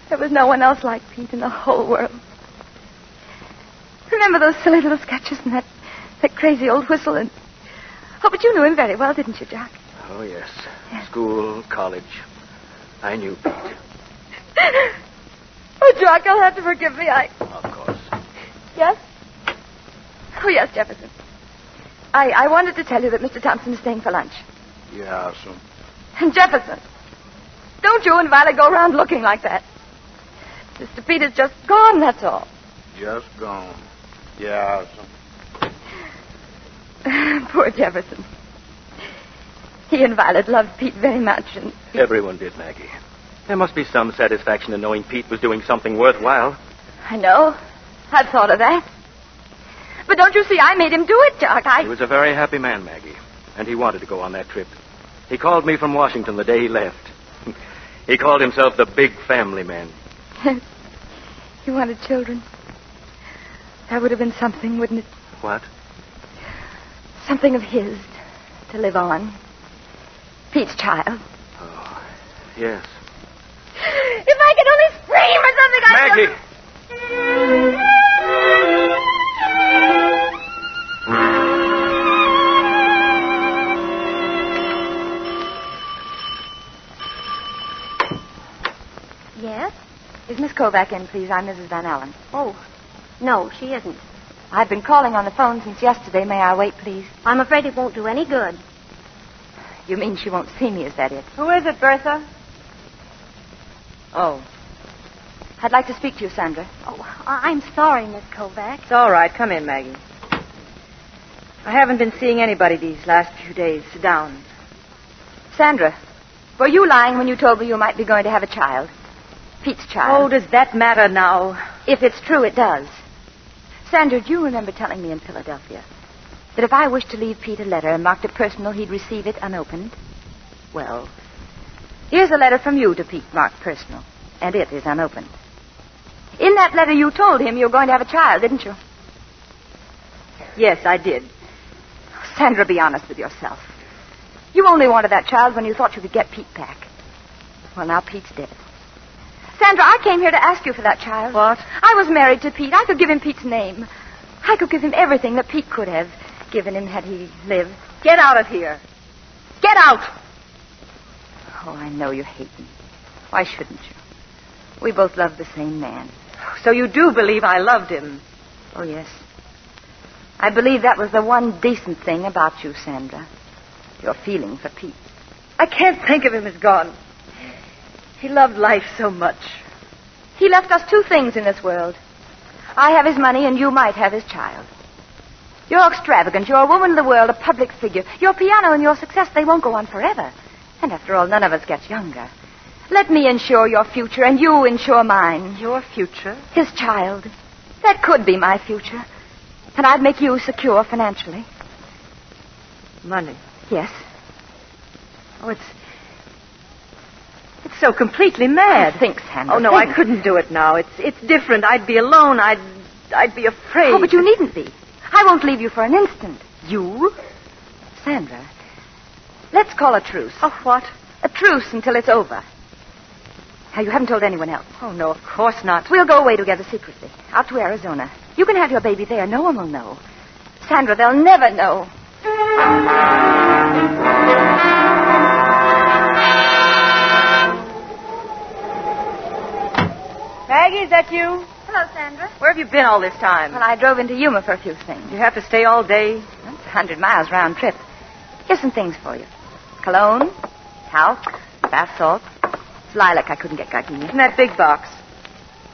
There was no one else like Pete in the whole world. Remember those silly little sketches and that crazy old whistle and... Oh, but you knew him very well, didn't you, Jack? Oh, yes. School, college. I knew Pete. Oh, Jack, you'll have to forgive me. Of course. Yes? Oh, yes, Jefferson. I wanted to tell you that Mr. Thompson is staying for lunch. Yeah, so. And Jefferson, don't you and Violet go around looking like that. Mr. Pete is just gone, that's all. Just gone. Yeah, so. Poor Jefferson. He and Violet loved Pete very much, and... Everyone did, Maggie. There must be some satisfaction in knowing Pete was doing something worthwhile. I know. I've thought of that. But don't you see, I made him do it, Doc. He was a very happy man, Maggie, and he wanted to go on that trip. He called me from Washington the day he left. He called himself the big family man. He wanted children. That would have been something, wouldn't it? What? Something of his to live on. Pete's child. Oh, yes. If I could only scream or something, Maggie! Yes? Is Miss Kovac in, please? I'm Mrs. Van Allen. Oh, no, she isn't. I've been calling on the phone since yesterday. May I wait, please? I'm afraid it won't do any good. You mean she won't see me, is that it? Who is it, Bertha? Oh. I'd like to speak to you, Sandra. Oh, I'm sorry, Miss Kovac. It's all right. Come in, Maggie. I haven't been seeing anybody these last few days. Sit down. Sandra, were you lying when you told me you might be going to have a child? Pete's child. Oh, does that matter now? If it's true, it does. Sandra, do you remember telling me in Philadelphia that if I wished to leave Pete a letter marked a personal, he'd receive it unopened? Well, here's a letter from you to Pete marked personal, and it is unopened. In that letter, you told him you were going to have a child, didn't you? Yes, I did. Sandra, be honest with yourself. You only wanted that child when you thought you could get Pete back. Well, now Pete's dead. Sandra, I came here to ask you for that child. What? I was married to Pete. I could give him Pete's name. I could give him everything that Pete could have given him had he lived. Get out of here. Get out! Oh, I know you hate me. Why shouldn't you? We both love the same man. So you do believe I loved him? Oh, yes. I believe that was the one decent thing about you, Sandra. Your feeling for Pete. I can't think of him as gone. He loved life so much. He left us two things in this world. I have his money, and you might have his child. You're extravagant. You're a woman of the world, a public figure. Your piano and your success, they won't go on forever. And after all, none of us gets younger. Let me ensure your future, and you ensure mine. Your future? His child. That could be my future. And I'd make you secure financially. Money? Yes. Oh, it's so completely mad. Think, Sandra. Oh, no, think. I couldn't do it now. It's different. I'd be alone. I'd be afraid. Oh, but you needn't be. I won't leave you for an instant. You? Sandra, let's call a truce. Oh, what? A truce until it's over. Now, you haven't told anyone else. Oh, no, of course not. We'll go away together secretly, out to Arizona. You can have your baby there. No one will know. Sandra, they'll never know. Maggie, is that you? Hello, Sandra. Where have you been all this time? Well, I drove into Yuma for a few things. You have to stay all day? That's 100 miles round trip. Here's some things for you. Cologne, talc, bath salt. It's lilac I couldn't get gardenia. In that big box.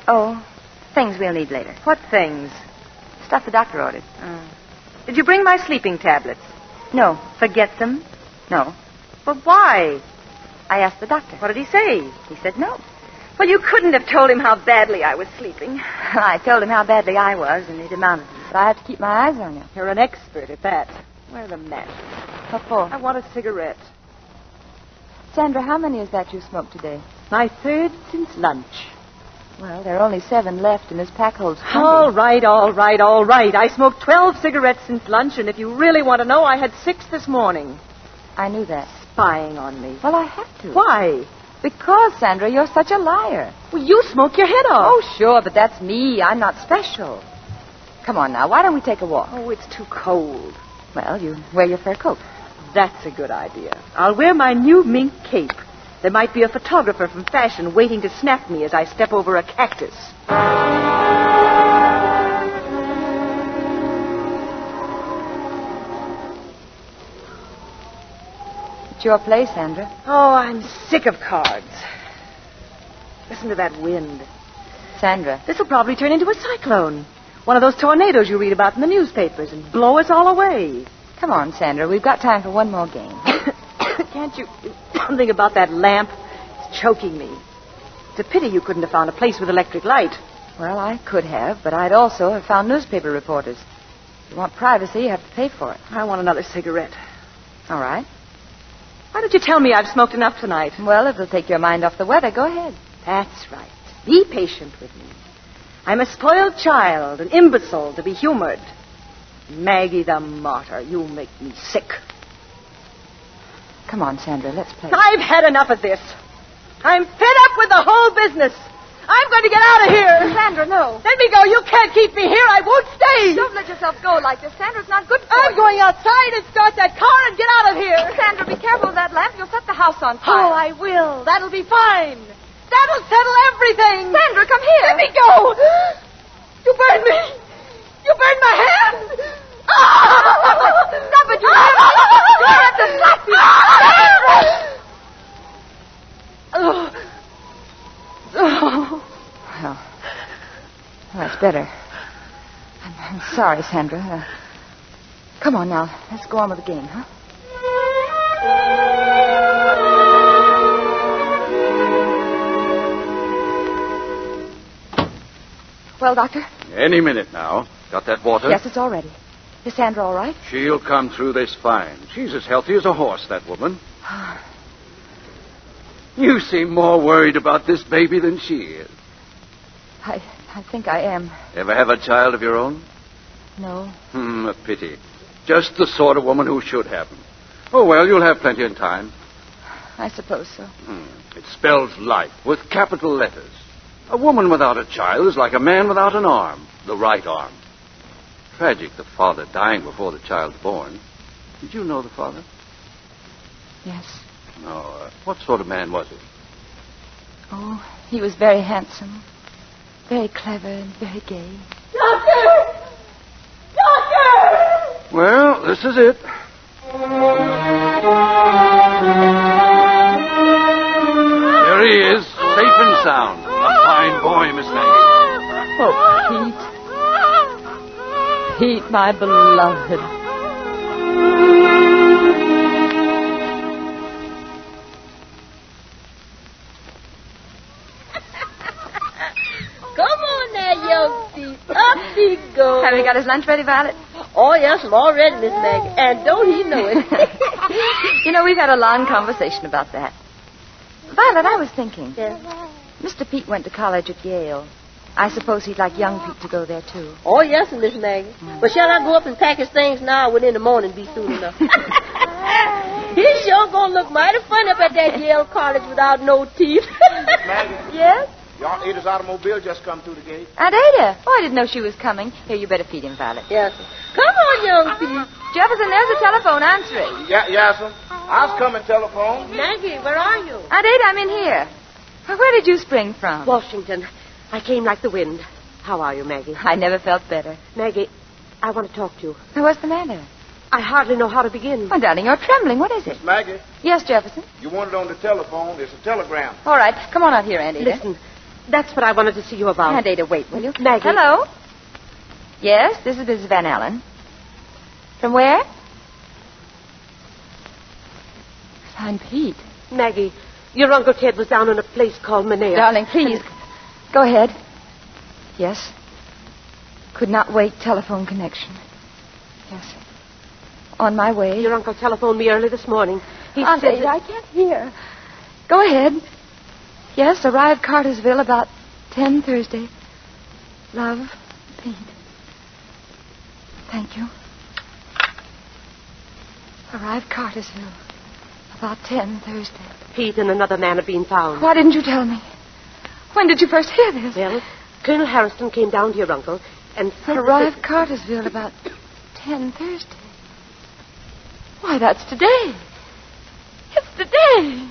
Oh, things we'll need later. What things? Stuff the doctor ordered. Oh. Did you bring my sleeping tablets? No. Forget them? No. But why? I asked the doctor. What did he say? He said no. Well, you couldn't have told him how badly I was sleeping. I told him how badly I was, and he demanded it. But I have to keep my eyes on you. You're an expert at that. Where's the match? What for? I want a cigarette. Sandra, how many is that you smoked today? My third since lunch. Well, there are only 7 left, and this pack holds 20. All right. I smoked 12 cigarettes since lunch, and if you really want to know, I had 6 this morning. I knew that. Spying on me. Well, I had to. Why? Because, Sandra, you're such a liar. Well, you smoke your head off. Oh, sure, but that's me. I'm not special. Come on now, why don't we take a walk? Oh, it's too cold. Well, you wear your fur coat. That's a good idea. I'll wear my new mink cape. There might be a photographer from fashion waiting to snap me as I step over a cactus. It's your place, Sandra. Oh, I'm sick of cards. Listen to that wind. Sandra. This will probably turn into a cyclone. One of those tornadoes you read about in the newspapers and blow us all away. Come on, Sandra. We've got time for one more game. Can't you do something about that lamp? It's choking me. It's a pity you couldn't have found a place with electric light. Well, I could have, but I'd also have found newspaper reporters. If you want privacy, you have to pay for it. I want another cigarette. All right. Why don't you tell me I've smoked enough tonight? Well, it'll take your mind off the weather. Go ahead. That's right. Be patient with me. I'm a spoiled child, an imbecile to be humored. Maggie the martyr, you make me sick. Come on, Sandra, let's play. I've had enough of this. I'm fed up with the whole business. I'm going to get out of here. Sandra, no. Let me go. You can't keep me here. I won't stay. Don't let yourself go like this. Sandra's not good for I'm going outside and start that car and get out of here. Sandra, be careful of that lamp. You'll set the house on fire. Oh, I will. That'll be fine. That'll settle everything. Sandra, come here. Let me go. You burned me. You burned my hand! Stop it, you have to slap me! Well, that's better. I'm sorry, Sandra. Come on now. Let's go on with the game, huh? Well, Doctor? Any minute now. Got that water? Yes, it's all ready. Is Sandra all right? She'll come through this fine. She's as healthy as a horse, that woman. You seem more worried about this baby than she is. I think I am. Ever have a child of your own? No. A pity. Just the sort of woman who should have them. Oh, well, you'll have plenty of time. I suppose so. It spells life with capital letters. A woman without a child is like a man without an arm, the right arm. Tragic, the father dying before the child's born. Did you know the father? Yes. No. What sort of man was he? Oh, he was very handsome, very clever, and very gay. Doctor! Doctor! Well, this is it. There he is, safe and sound. A fine boy, Miss Maggie. Oh, Pete. Pete, my beloved. Come on now, young Pete. Up he goes. Have you got his lunch ready, Violet? Oh, yes, I'm all ready, Miss Maggie. And don't he know it? You know, we've had a long conversation about that. Violet, I was thinking. Yes. Mr. Pete went to college at Yale. I suppose he'd like young Pete to go there, too. Oh, yes, Miss Maggie. But shall I go up and pack his things now or would in the morning be soon enough? He's sure going to look mighty fun up at that Yale College without no teeth. Maggie. Yes? Your Aunt Ada's automobile just come through the gate. Aunt Ada? Oh, I didn't know she was coming. Here, you better feed him, Violet. Yes. Come on, young Pete. Jefferson, there's a telephone. Answer it. Yes, sir. I was coming telephone. Maggie, where are you? Aunt Ada, I'm in here. Where did you spring from? Washington. I came like the wind. How are you, Maggie? I never felt better. Maggie, I want to talk to you. What's the matter? I hardly know how to begin. Oh, darling, you're trembling. What is it? Miss Maggie. Yes, Jefferson? You want it on the telephone. It's a telegram. All right. Come on out here, Aunt Ada. Listen, that's what I wanted to see you about. Aunt Ada, wait, will you? Maggie. Hello? Yes, this is Mrs. Van Allen. From where? I'm Pete. Maggie, your Uncle Ted was down in a place called Manea. Darling, please. Go ahead. Yes. Could not wait. Telephone connection. Yes. On my way. Your uncle telephoned me early this morning. He Aunt said Ada, I can't hear. Go ahead. Yes, arrive Cartersville about 10 Thursday. Love, Pete. Thank you. Arrive Cartersville about 10 Thursday. Pete and another man are being found. Why didn't you tell me? When did you first hear this? Well, Colonel Harrison came down to your uncle and said... Arrive Cartersville about 10 Thursday. Why, that's today. It's today.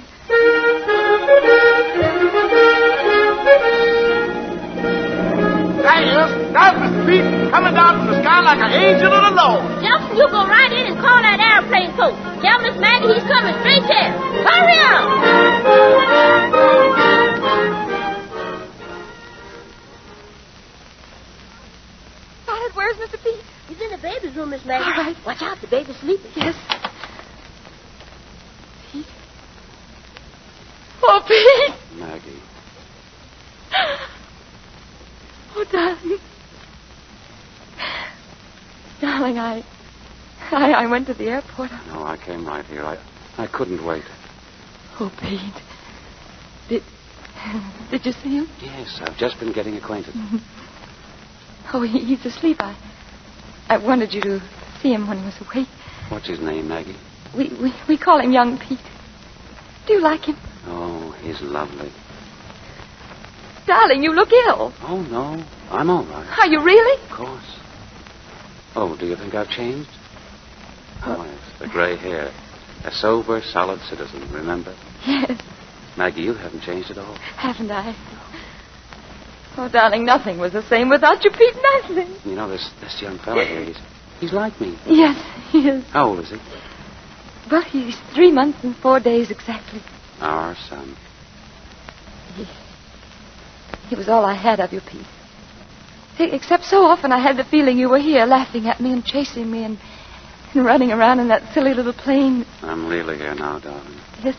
There he is. There's Mr. Pete coming down from the sky like an angel of the Lord. Jefferson, you go right in and call that airplane coach. Tell Miss Maggie he's coming straight there. Hurry up! Violet, where's Mr. Pete? He's in the baby's room, Miss Maggie. All right. Watch out, the baby's sleeping. Yes. Pete? Oh, Pete! Maggie. Oh, darling. Darling, I went to the airport. No, I came right here. I couldn't wait. Oh, Pete. Did you see him? Yes, I've just been getting acquainted. Oh, he's asleep. I wanted you to see him when he was awake. What's his name, Maggie? We call him Young Pete. Do you like him? Oh, he's lovely. Darling, you look ill. Oh, no. I'm all right. Are you really? Of course. Oh, do you think I've changed? Oh, it's the gray hair. A sober, solid citizen, remember? Yes. Maggie, you haven't changed at all. Haven't I? Oh, darling, nothing was the same without you, Pete. Nothing. You know, this young fella here, he's like me. Yes, he is. How old is he? Well, he's 3 months and 4 days exactly. Our son. He was all I had of you, Pete. Except so often I had the feeling you were here, laughing at me and chasing me and running around in that silly little plane. I'm really here now, darling. Yes.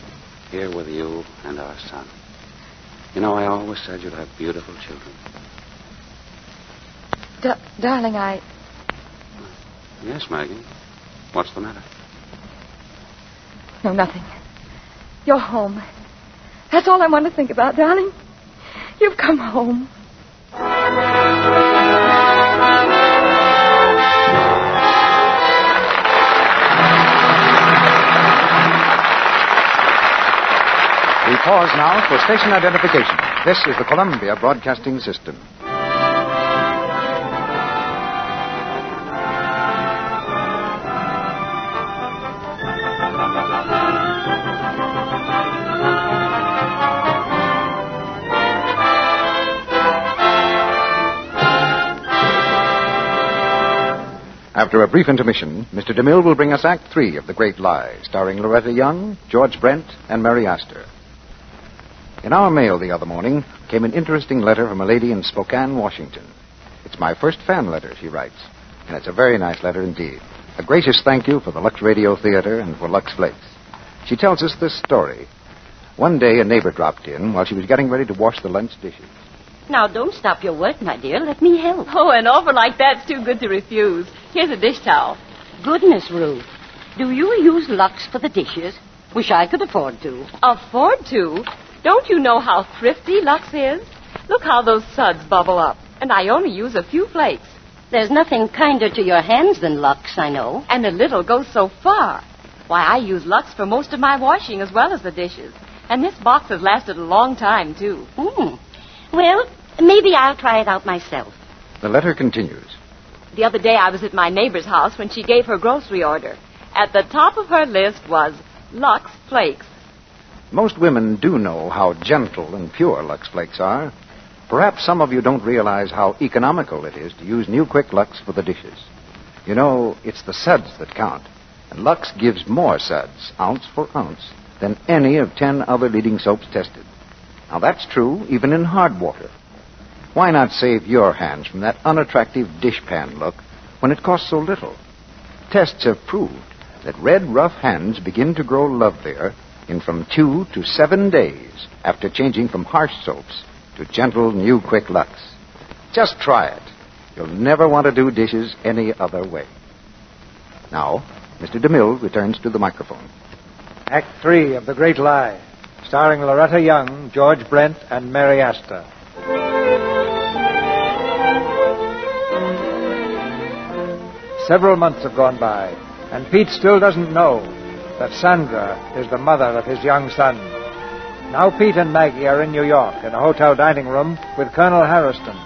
Here with you and our son. You know, I always said you'd have beautiful children. Darling, I... Yes, Maggie. What's the matter? No, nothing. You're home. That's all I want to think about, darling. You've come home. We pause now for station identification. This is the Columbia Broadcasting System. After a brief intermission, Mr. DeMille will bring us Act 3 of The Great Lie, starring Loretta Young, George Brent, and Mary Astor. In our mail the other morning came an interesting letter from a lady in Spokane, Washington. It's my first fan letter, she writes, and it's a very nice letter indeed. A gracious thank you for the Lux Radio Theater and for Lux Flakes. She tells us this story. One day a neighbor dropped in while she was getting ready to wash the lunch dishes. Now, don't stop your work, my dear. Let me help. Oh, an offer like that's too good to refuse. Here's a dish towel. Goodness, Ruth. Do you use Lux for the dishes? Wish I could afford to. Afford to? Don't you know how thrifty Lux is? Look how those suds bubble up. And I only use a few flakes. There's nothing kinder to your hands than Lux, I know. And a little goes so far. Why, I use Lux for most of my washing as well as the dishes. And this box has lasted a long time, too. Well, maybe I'll try it out myself. The letter continues. The other day I was at my neighbor's house when she gave her grocery order. At the top of her list was Lux Flakes. Most women do know how gentle and pure Lux Flakes are. Perhaps some of you don't realize how economical it is to use new Quick Lux for the dishes. You know, it's the suds that count. And Lux gives more suds, ounce for ounce, than any of 10 other leading soaps tested. Now, that's true even in hard water. Why not save your hands from that unattractive dishpan look when it costs so little? Tests have proved that red, rough hands begin to grow lovelier in from 2 to 7 days after changing from harsh soaps to gentle, new Quick Lux. Just try it. You'll never want to do dishes any other way. Now, Mr. DeMille returns to the microphone. Act 3 of The Great Lie, starring Loretta Young, George Brent, and Mary Astor. Several months have gone by, and Pete still doesn't know that Sandra is the mother of his young son. Now Pete and Maggie are in New York in a hotel dining room with Colonel Harrison.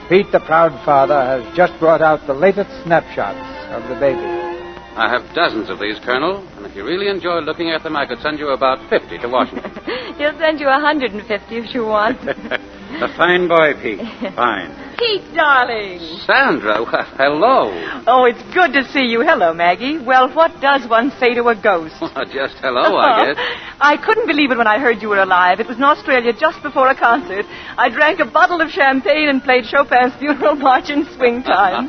Pete, the proud father, has just brought out the latest snapshots of the baby. I have dozens of these, Colonel, and if you really enjoy looking at them, I could send you about 50 to Washington. He'll send you 150 if you want. A fine boy, Pete. Fine. Pete, darling. Sandra, well, hello. Oh, it's good to see you. Hello, Maggie. Well, what does one say to a ghost? Just hello, I guess. I couldn't believe it when I heard you were alive. It was in Australia just before a concert. I drank a bottle of champagne and played Chopin's funeral march in swing time.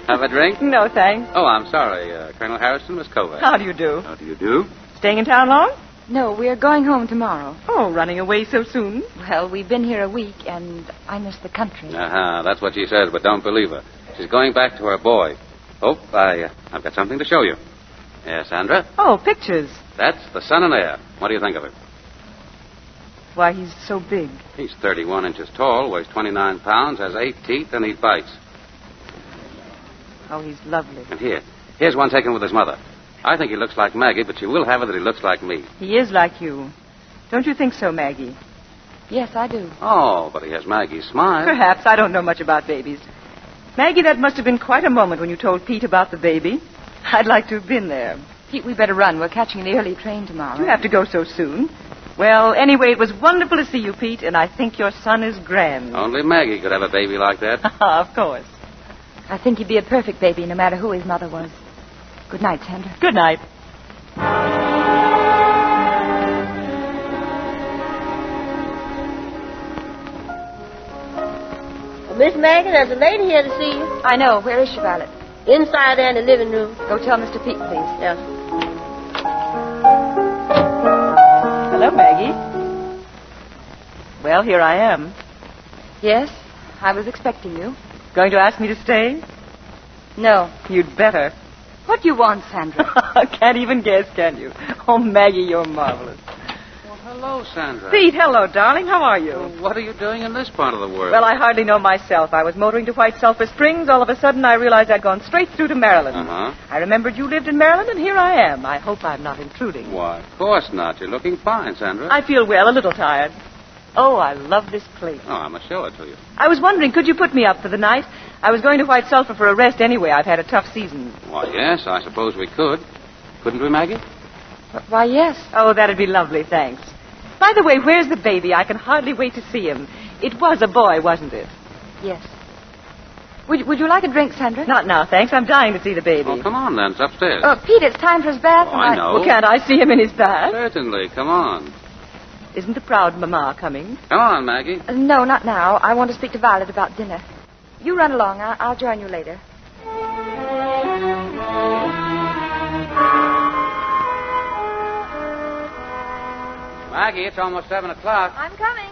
Have a drink? No, thanks. Oh, I'm sorry. Colonel Harrison, Miss Kovac. How do you do? How do you do? Staying in town long? No, we're going home tomorrow. Oh, running away so soon? Well, we've been here a week, and I miss the country. That's what she says, but don't believe her. She's going back to her boy. Oh, I've got something to show you. Yes, Sandra? Oh, pictures. That's the son and heir. What do you think of him? Why, he's so big. He's 31 inches tall, weighs 29 pounds, has 8 teeth, and he bites. Oh, he's lovely. And here's one taken with his mother. I think he looks like Maggie, but she will have it that he looks like me. He is like you. Don't you think so, Maggie? Yes, I do. Oh, but he has Maggie's smile. Perhaps. I don't know much about babies. Maggie, that must have been quite a moment when you told Pete about the baby. I'd like to have been there. Pete, we better run. We're catching the early train tomorrow. You have to go so soon. Well, anyway, it was wonderful to see you, Pete, and I think your son is grand. Only Maggie could have a baby like that. Of course. I think he'd be a perfect baby, no matter who his mother was. Good night, Sandra. Good night. Well, Miss Maggie, there's a lady here to see you. I know. Where is she, Violet? Inside there in the living room. Go tell Mr. Pete, please. Yes. Hello, Maggie. Well, here I am. Yes, I was expecting you. Going to ask me to stay? No. You'd better. What do you want, Sandra? Can't even guess, can you? Oh, Maggie, you're marvelous. Well, hello, Sandra. Pete, hello, darling. How are you? Well, what are you doing in this part of the world? Well, I hardly know myself. I was motoring to White Sulphur Springs. All of a sudden, I realized I'd gone straight through to Maryland. Uh-huh. I remembered you lived in Maryland, and here I am. I hope I'm not intruding. Why, of course not. You're looking fine, Sandra. I feel well, a little tired. Oh, I love this place. Oh, I must show it to you. I was wondering, could you put me up for the night? I was going to White Sulphur for a rest anyway. I've had a tough season. Why, yes, I suppose we could. Couldn't we, Maggie? Why, yes. Oh, that'd be lovely, thanks. By the way, where's the baby? I can hardly wait to see him. It was a boy, wasn't it? Yes. Would you like a drink, Sandra? Not now, thanks. I'm dying to see the baby. Oh, come on, then. It's upstairs. Oh, Pete, it's time for his bath. Oh, I know. Well, can't I see him in his bath? Certainly. Come on. Isn't the proud Mama coming? Come on, Maggie. No, not now. I want to speak to Violet about dinner. You run along. I'll join you later. Maggie, it's almost 7 o'clock. I'm coming.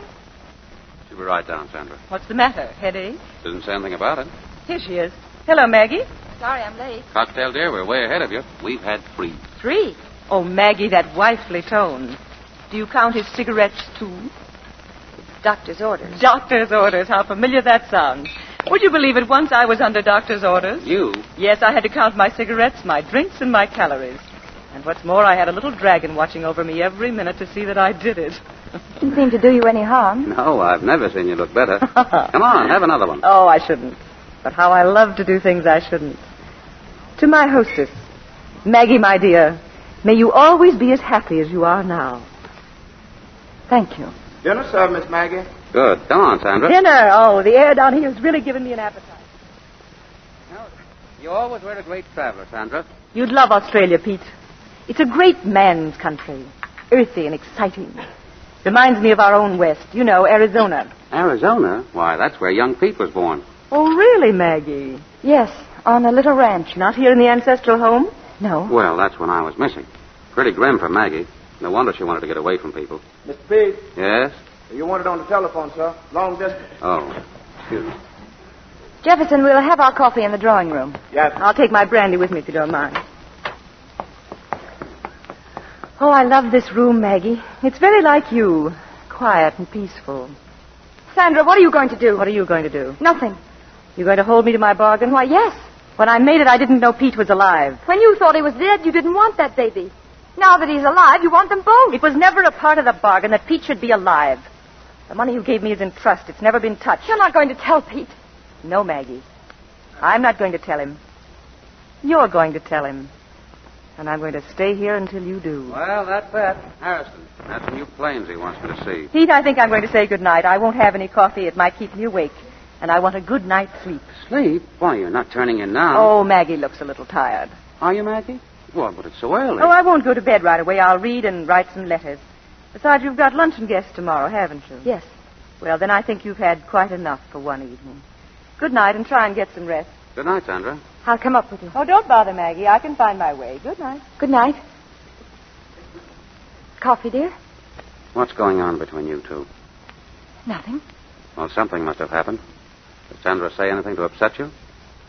She'll be right down, Sandra. What's the matter? Headache? Didn't say anything about it. Here she is. Hello, Maggie. Sorry, I'm late. Cocktail, dear, we're way ahead of you. We've had 3. 3? Oh, Maggie, that wifely tone. Do you count his cigarettes, too? Doctor's orders. Doctor's orders. How familiar that sounds. Would you believe it? Once I was under doctor's orders. You? Yes, I had to count my cigarettes, my drinks, and my calories. And what's more, I had a little dragon watching over me every minute to see that I did it. Didn't seem to do you any harm. No, I've never seen you look better. Come on, have another one. Oh, I shouldn't. But how I love to do things I shouldn't. To my hostess, Maggie, my dear, may you always be as happy as you are now. Thank you. Dinner served, Miss Maggie. Good. Come on, Sandra. Dinner. Oh, the air down here has really given me an appetite. You always were a great traveler, Sandra. You'd love Australia, Pete. It's a great man's country. Earthy and exciting. Reminds me of our own West. You know, Arizona. Arizona? Why, that's where young Pete was born. Oh, really, Maggie? Yes, on a little ranch. Not here in the ancestral home? No. Well, that's when I was missing. Pretty grim for Maggie. No wonder she wanted to get away from people. Mr. Pete. Yes? You wanted on the telephone, sir. Long distance. Oh, excuse me. Jefferson, we'll have our coffee in the drawing room. Yes. I'll take my brandy with me if you don't mind. Oh, I love this room, Maggie. It's very like you. Quiet and peaceful. Sandra, what are you going to do? What are you going to do? Nothing. You going to hold me to my bargain? Why, yes. When I made it, I didn't know Pete was alive. When you thought he was dead, you didn't want that baby. Now that he's alive, you want them both. It was never a part of the bargain that Pete should be alive. The money you gave me is in trust. It's never been touched. You're not going to tell Pete. No, Maggie. I'm not going to tell him. You're going to tell him. And I'm going to stay here until you do. Well, that's that. Harrison, that's the new planes he wants me to see. Pete, I think I'm going to say good night. I won't have any coffee. It might keep me awake. And I want a good night's sleep. Sleep? Why, you're not turning in now. Oh, Maggie looks a little tired. Are you, Maggie? Well, but it's so early. Oh, I won't go to bed right away. I'll read and write some letters. Besides, you've got luncheon guests tomorrow, haven't you? Yes. Well, then I think you've had quite enough for one evening. Good night, and try and get some rest. Good night, Sandra. I'll come up with you. Oh, don't bother, Maggie. I can find my way. Good night. Good night. Coffee, dear? What's going on between you two? Nothing. Well, something must have happened. Did Sandra say anything to upset you?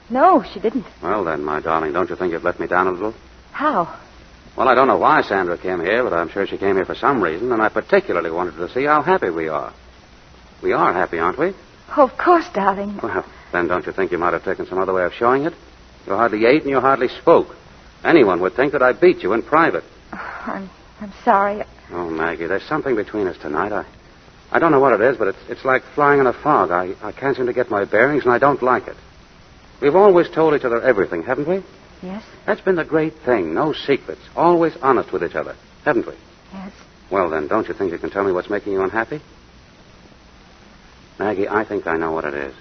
No, she didn't. Well, then, my darling, don't you think you've let me down a little? How? Well, I don't know why Sandra came here, but I'm sure she came here for some reason, and I particularly wanted to see how happy we are. We are happy, aren't we? Oh, of course, darling. Well, then don't you think you might have taken some other way of showing it? You hardly ate and you hardly spoke. Anyone would think that I beat you in private. I'm sorry. Oh, Maggie, there's something between us tonight. I don't know what it is, but it's like flying in a fog. I can't seem to get my bearings, and I don't like it. We've always told each other everything, haven't we? Yes. That's been the great thing. No secrets. Always honest with each other, haven't we? Yes. Well, then, don't you think you can tell me what's making you unhappy? Maggie, I think I know what it is.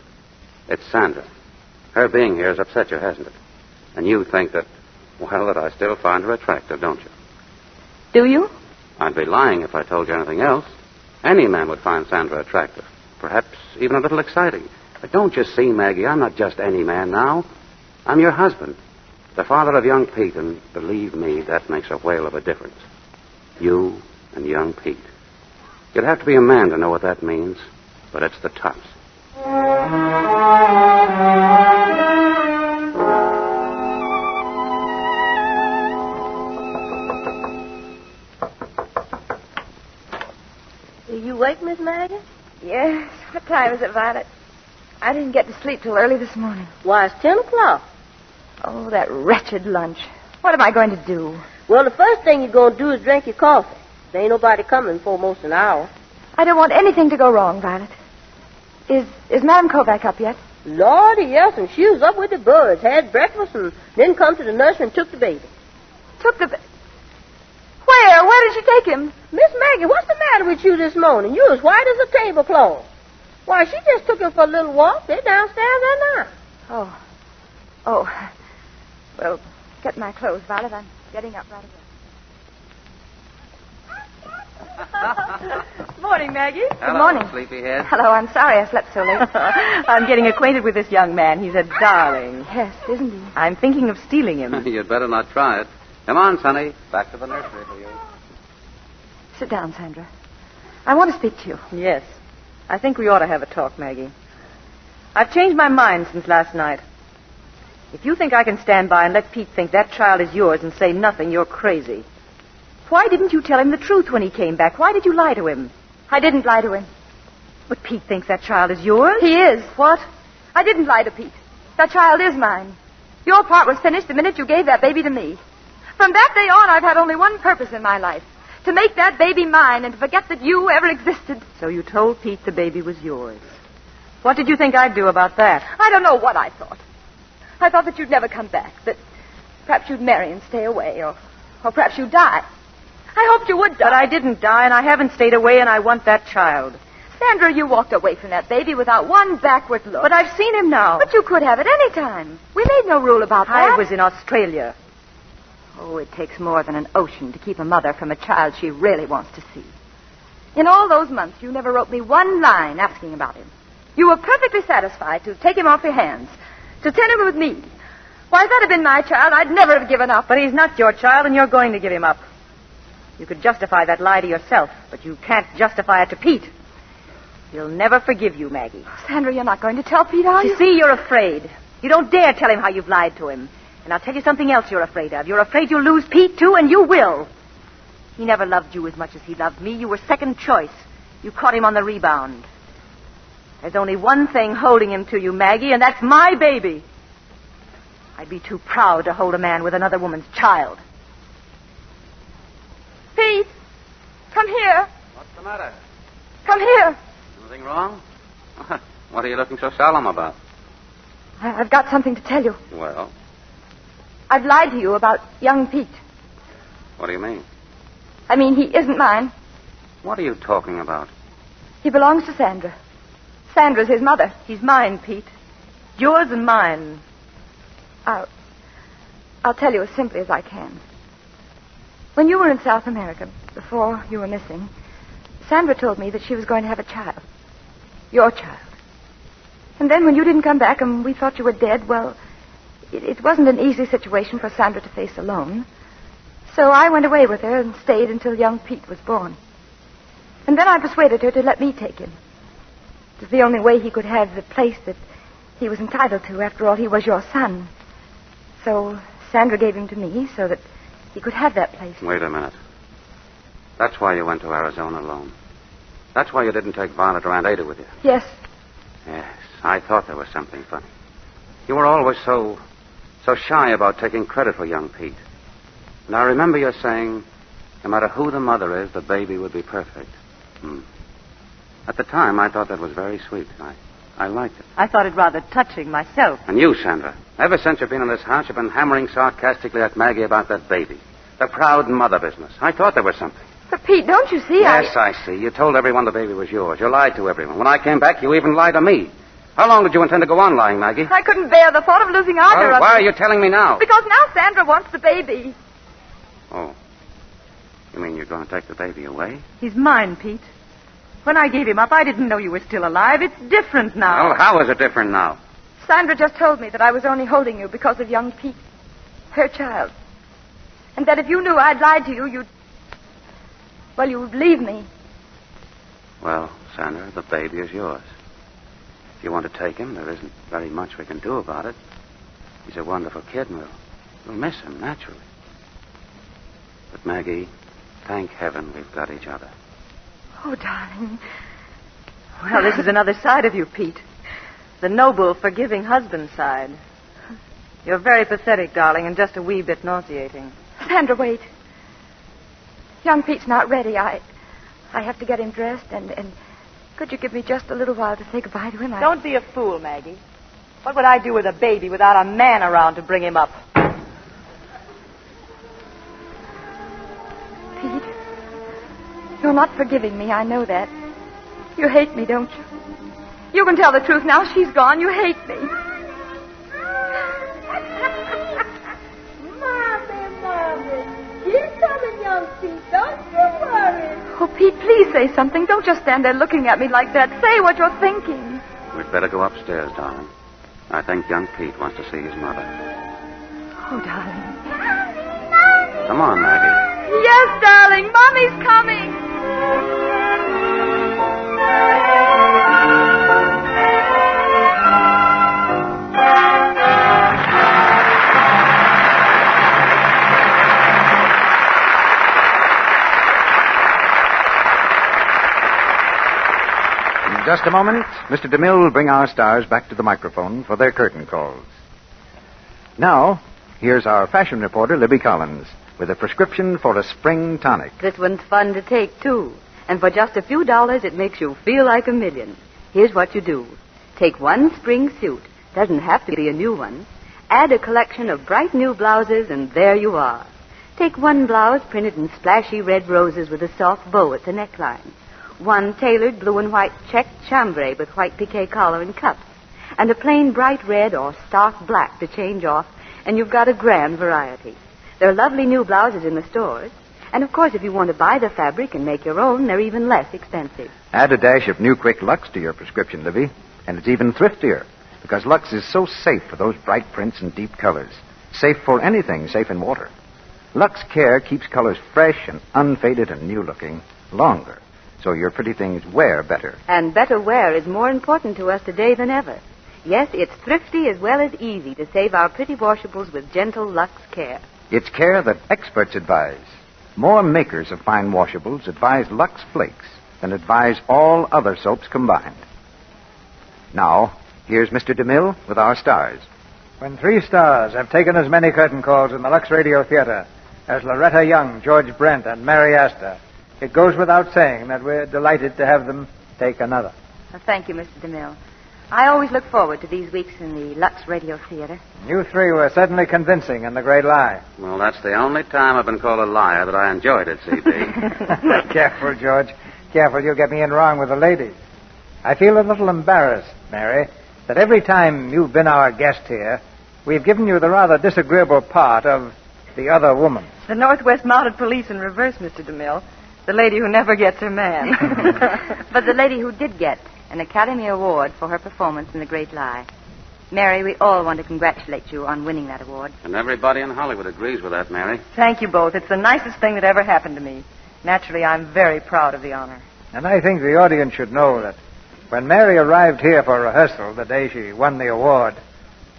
It's Sandra. Her being here has upset you, hasn't it? And you think that, well, that I still find her attractive, don't you? Do you? I'd be lying if I told you anything else. Any man would find Sandra attractive. Perhaps even a little exciting. But don't you see, Maggie, I'm not just any man now. I'm your husband, the father of young Pete, and believe me, that makes a whale of a difference. You and young Pete. You'd have to be a man to know what that means, but it's the tops. Are you awake, Miss Maggie? Yes. What time is it, Violet? I didn't get to sleep till early this morning. Why, it's 10 o'clock. Oh, that wretched lunch. What am I going to do? Well, the first thing you're going to do is drink your coffee. There ain't nobody coming for almost an hour. I don't want anything to go wrong, Violet. Is Madame Kovac up yet? Lordy, yes, and she was up with the birds, had breakfast, and then come to the nursery and took the baby. Where? Where did she take him? Miss Maggie, what's the matter with you this morning? You as white as a tablecloth. Why, she just took him for a little walk. They're downstairs there now. Oh. Well, get my clothes, Violet. I'm getting up right away. Morning, Maggie. Good morning. Sleepyhead. Hello, I'm sorry I slept so late. I'm getting acquainted with this young man. He's a darling. Yes, isn't he? I'm thinking of stealing him. You'd better not try it. Come on, Sonny. Back to the nursery for you. Sit down, Sandra. I want to speak to you. Yes. I think we ought to have a talk, Maggie. I've changed my mind since last night. If you think I can stand by and let Pete think that child is yours and say nothing, you're crazy. Why didn't you tell him the truth when he came back? Why did you lie to him? I didn't lie to him. But Pete thinks that child is yours? He is. What? I didn't lie to Pete. That child is mine. Your part was finished the minute you gave that baby to me. From that day on, I've had only one purpose in my life. To make that baby mine and to forget that you ever existed. So you told Pete the baby was yours. What did you think I'd do about that? I don't know what I thought. I thought that you'd never come back, that perhaps you'd marry and stay away, or perhaps you'd die. I hoped you would die. But I didn't die, and I haven't stayed away, and I want that child. Sandra, you walked away from that baby without one backward look. But I've seen him now. But you could have at any time. We made no rule about that. I was in Australia. Oh, it takes more than an ocean to keep a mother from a child she really wants to see. In all those months, you never wrote me one line asking about him. You were perfectly satisfied to take him off your hands, to send him with me. Why, if that had been my child, I'd never have given up. But he's not your child, and you're going to give him up. You could justify that lie to yourself, but you can't justify it to Pete. He'll never forgive you, Maggie. Sandra, you're not going to tell Pete, are you? You see, you're afraid. You don't dare tell him how you've lied to him. And I'll tell you something else you're afraid of. You're afraid you'll lose Pete, too, and you will. He never loved you as much as he loved me. You were second choice. You caught him on the rebound. There's only one thing holding him to you, Maggie, and that's my baby. I'd be too proud to hold a man with another woman's child. Pete, come here. What's the matter? Come here. Anything wrong? What are you looking so solemn about? I've got something to tell you. Well? I've lied to you about young Pete. What do you mean? I mean, he isn't mine. What are you talking about? He belongs to Sandra. Sandra's his mother. He's mine, Pete. Yours and mine. I'll tell you as simply as I can. When you were in South America, before you were missing, Sandra told me that she was going to have a child. Your child. And then when you didn't come back and we thought you were dead, well, it wasn't an easy situation for Sandra to face alone. So I went away with her and stayed until young Pete was born. And then I persuaded her to let me take him. It was the only way he could have the place that he was entitled to. After all, he was your son. So Sandra gave him to me so that he could have that place. Wait a minute. That's why you went to Arizona alone. That's why you didn't take Violet or Aunt Ada with you. Yes. Yes, I thought there was something funny. You were always so shy about taking credit for young Pete. And I remember you saying, no matter who the mother is, the baby would be perfect. At the time, I thought that was very sweet. I liked it. I thought it rather touching myself. And you, Sandra, ever since you've been in this house, you've been hammering sarcastically at Maggie about that baby. The proud mother business. I thought there was something. But, Pete, don't you see Yes, I see. You told everyone the baby was yours. You lied to everyone. When I came back, you even lied to me. How long did you intend to go on lying, Maggie? I couldn't bear the thought of losing either of them. Why are you telling me now? Because now Sandra wants the baby. Oh. You mean you're going to take the baby away? He's mine, Pete. When I gave him up, I didn't know you were still alive. It's different now. Oh, how is it different now? Sandra just told me that I was only holding you because of young Pete, her child. And that if you knew I'd lied to you, you'd leave me. Well, Sandra, the baby is yours. If you want to take him, there isn't very much we can do about it. He's a wonderful kid, and we'll miss him, naturally. But, Maggie, thank heaven we've got each other. Oh, darling. Well, this is another side of you, Pete. The noble, forgiving husband side. You're very pathetic, darling, and just a wee bit nauseating. Sandra, wait. Young Pete's not ready. I have to get him dressed, and could you give me just a little while to say goodbye to him? Don't be a fool, Maggie. What would I do with a baby without a man around to bring him up? Pete, you're not forgiving me. I know that. You hate me, don't you? You can tell the truth now. She's gone. You hate me. Mommy. She's coming, young Pete. Don't you worry. Oh, Pete, please say something. Don't just stand there looking at me like that. Say what you're thinking. We'd better go upstairs, darling. I think young Pete wants to see his mother. Oh, darling. Come on, Maggie. Yes, darling. Mommy's coming. In just a moment, Mr. DeMille will bring our stars back to the microphone for their curtain calls. Now, here's our fashion reporter, Libby Collins, with a prescription for a spring tonic. This one's fun to take, too. And for just a few dollars, it makes you feel like a million. Here's what you do. Take one spring suit. Doesn't have to be a new one. Add a collection of bright new blouses, and there you are. Take one blouse printed in splashy red roses with a soft bow at the neckline. One tailored blue and white checked chambray with white piqué collar and cuffs. And a plain bright red or stark black to change off, and you've got a grand variety. There are lovely new blouses in the stores. And, of course, if you want to buy the fabric and make your own, they're even less expensive. Add a dash of New Quick Lux to your prescription, Libby, and it's even thriftier, because Lux is so safe for those bright prints and deep colors. Safe for anything safe in water. Lux Care keeps colors fresh and unfaded and new-looking longer, so your pretty things wear better. And better wear is more important to us today than ever. Yes, it's thrifty as well as easy to save our pretty washables with gentle Lux Care. It's care that experts advise. More makers of fine washables advise Lux Flakes than advise all other soaps combined. Now, here's Mr. DeMille with our stars. When 3 stars have taken as many curtain calls in the Lux Radio Theater as Loretta Young, George Brent, and Mary Astor, it goes without saying that we're delighted to have them take another. Well, thank you, Mr. DeMille. I always look forward to these weeks in the Lux Radio Theater. You 3 were certainly convincing in The Great Lie. Well, that's the only time I've been called a liar that I enjoyed it, C.P. Careful, George. Careful, you'll get me in wrong with the ladies. I feel a little embarrassed, Mary, that every time you've been our guest here, we've given you the rather disagreeable part of the other woman. The Northwest Mounted Police in reverse, Mr. DeMille. The lady who never gets her man. But the lady who did get an Academy Award for her performance in The Great Lie. Mary, we all want to congratulate you on winning that award. And everybody in Hollywood agrees with that, Mary. Thank you both. It's the nicest thing that ever happened to me. Naturally, I'm very proud of the honor. And I think the audience should know that when Mary arrived here for rehearsal the day she won the award,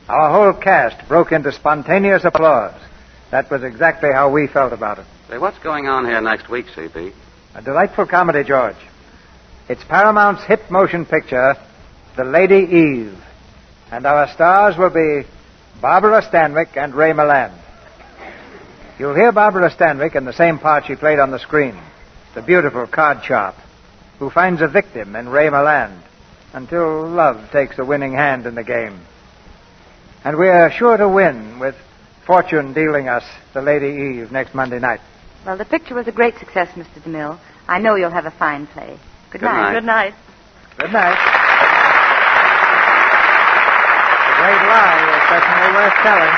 our whole cast broke into spontaneous applause. That was exactly how we felt about it. Say, what's going on here next week, C.P.? A delightful comedy, George. It's Paramount's hit motion picture, The Lady Eve. And our stars will be Barbara Stanwyck and Ray Milland. You'll hear Barbara Stanwyck in the same part she played on the screen, the beautiful card sharp, who finds a victim in Ray Milland until love takes a winning hand in the game. And we're sure to win with fortune dealing us The Lady Eve next Monday night. Well, the picture was a great success, Mr. DeMille. I know you'll have a fine play. Good night. Good night. Good night. The Great Lie was certainly worth telling.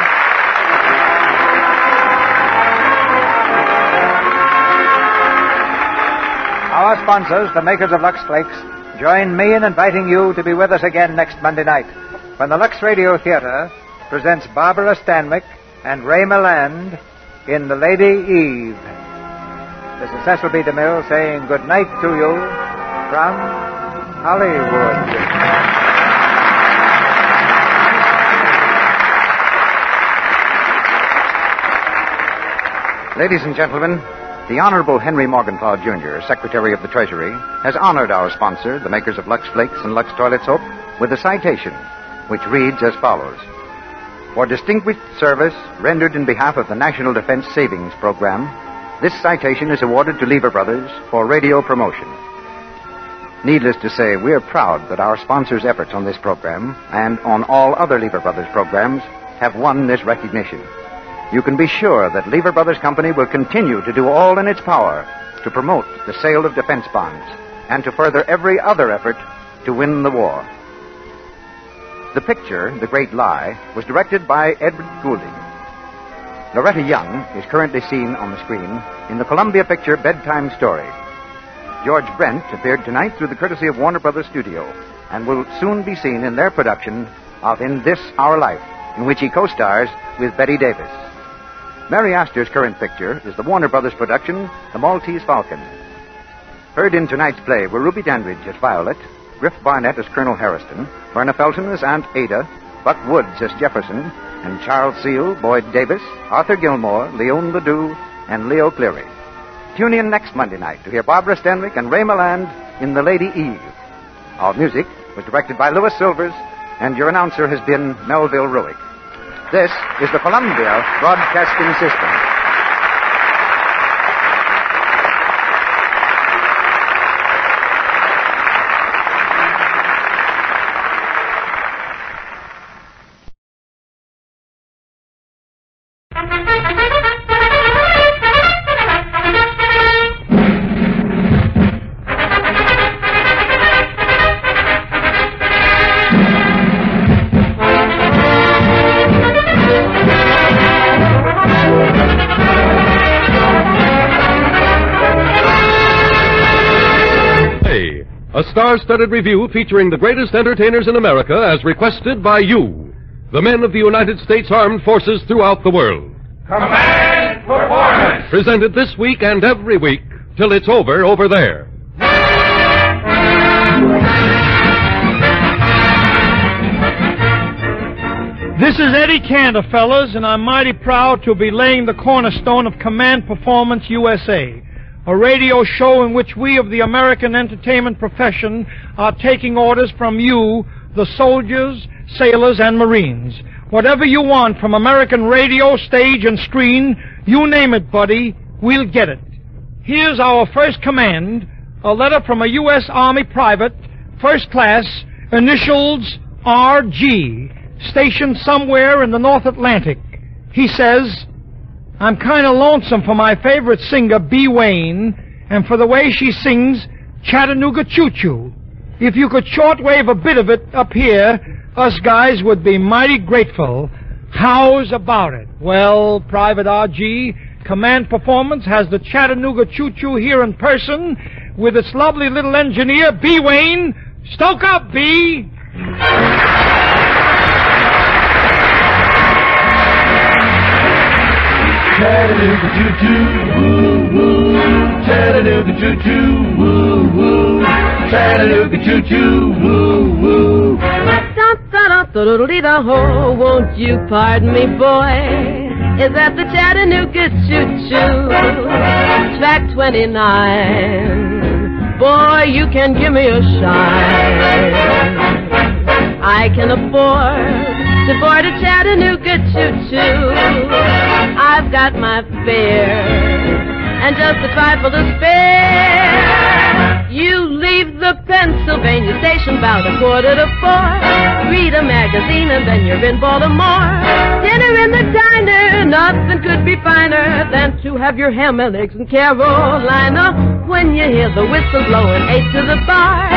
Our sponsors, the makers of Lux Flakes, join me in inviting you to be with us again next Monday night when the Lux Radio Theater presents Barbara Stanwyck and Ray Milland in The Lady Eve. This is Cecil B. DeMille saying good night to you from Hollywood. Ladies and gentlemen, the Honorable Henry Morgenthau, Jr., Secretary of the Treasury, has honored our sponsor, the makers of Lux Flakes and Lux Toilet Soap, with a citation, which reads as follows. For distinguished service rendered in behalf of the National Defense Savings Program, this citation is awarded to Lever Brothers for radio promotion. Needless to say, we are proud that our sponsors' efforts on this program and on all other Lever Brothers programs have won this recognition. You can be sure that Lever Brothers Company will continue to do all in its power to promote the sale of defense bonds and to further every other effort to win the war. The picture, The Great Lie, was directed by Edward Goulding. Loretta Young is currently seen on the screen in the Columbia picture Bedtime Story. George Brent appeared tonight through the courtesy of Warner Brothers Studio and will soon be seen in their production of In This Our Life, in which he co-stars with Betty Davis. Mary Astor's current picture is the Warner Brothers production, The Maltese Falcon. Heard in tonight's play were Ruby Dandridge as Violet, Griff Barnett as Colonel Harriston, Verna Felton as Aunt Ada, Buck Woods as Jefferson, and Charles Seal, Boyd Davis, Arthur Gilmore, Leon Ledoux, and Leo Cleary. Tune in next Monday night to hear Barbara Stanwyck and Ray Milland in The Lady Eve. Our music was directed by Louis Silvers, and your announcer has been Melville Ruick. This is the Columbia Broadcasting System. A star-studded review featuring the greatest entertainers in America as requested by you, the men of the United States Armed Forces throughout the world. Command Performance! Presented this week and every week till it's over there. This is Eddie Cantor, fellas, and I'm mighty proud to be laying the cornerstone of Command Performance USA, a radio show in which we of the American entertainment profession are taking orders from you, the soldiers, sailors, and Marines. Whatever you want from American radio, stage, and screen, you name it, buddy, we'll get it. Here's our first command, a letter from a U.S. Army private, first class, initials R.G., stationed somewhere in the North Atlantic. He says, I'm kind of lonesome for my favorite singer, Bee Wayne, and for the way she sings Chattanooga Choo Choo. If you could shortwave a bit of it up here, us guys would be mighty grateful. How's about it? Well, Private R.G., Command Performance has the Chattanooga Choo Choo here in person with its lovely little engineer, Bee Wayne. Stoke up, Bee! Chattanooga choo-choo, woo-woo. Chattanooga choo-choo, woo-woo. Chattanooga choo-choo, woo-woo. Da-da-da-da-da-da-ho, won't you pardon me, boy? Is that the Chattanooga choo-choo? Track 29. Boy, you can give me a shine. I can afford to board a Chattanooga choo-choo. I've got my fare and just a trifle to spare. You leave the Pennsylvania station about 3:45. Read a magazine and then you're in Baltimore. Dinner in the diner, nothing could be finer than to you have your ham and eggs in Carolina. When you hear the whistle blowing 8 to the bar,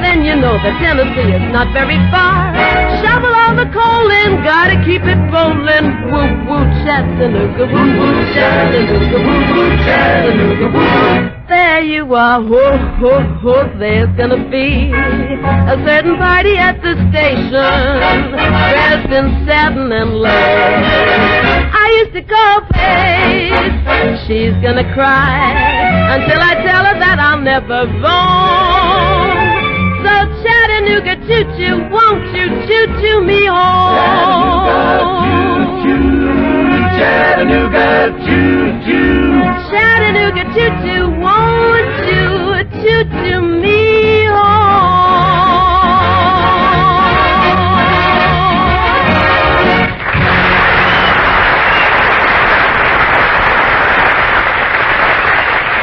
then you know that Tennessee is not very far. Shovel all the coal in, gotta keep it rolling. Woo woo Chattanooga, woo woo Chattanooga, woo woo Chattanooga, woo. There you are, ho ho ho. There's gonna be a certain party at the station, dressed in satin and lace. I used to call Paige. She's gonna cry until I tell her that I'll never roam. So Chattanooga choo-choo, won't you choo-choo me home? Chattanooga choo-choo, Chattanooga choo-choo, won't you choo-choo me home?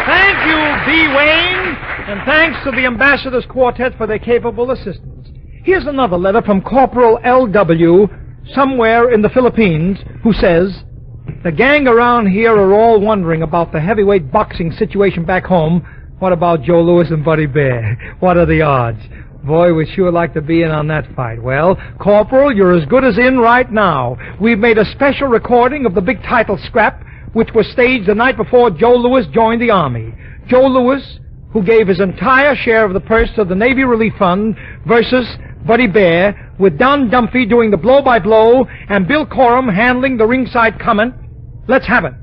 Thank you, B. Wayne, and thanks to the Ambassadors Quartet for their capable assistance. Here's another letter from Corporal L.W., somewhere in the Philippines, who says, the gang around here are all wondering about the heavyweight boxing situation back home. What about Joe Louis and Buddy Bear? What are the odds? Boy, we'd sure like to be in on that fight. Well, Corporal, you're as good as in right now. We've made a special recording of the big title scrap, which was staged the night before Joe Louis joined the Army. Joe Louis, who gave his entire share of the purse to the Navy Relief Fund, versus Buddy Bear, with Don Dumphy doing the blow-by-blow and Bill Coram handling the ringside comment. Let's have it.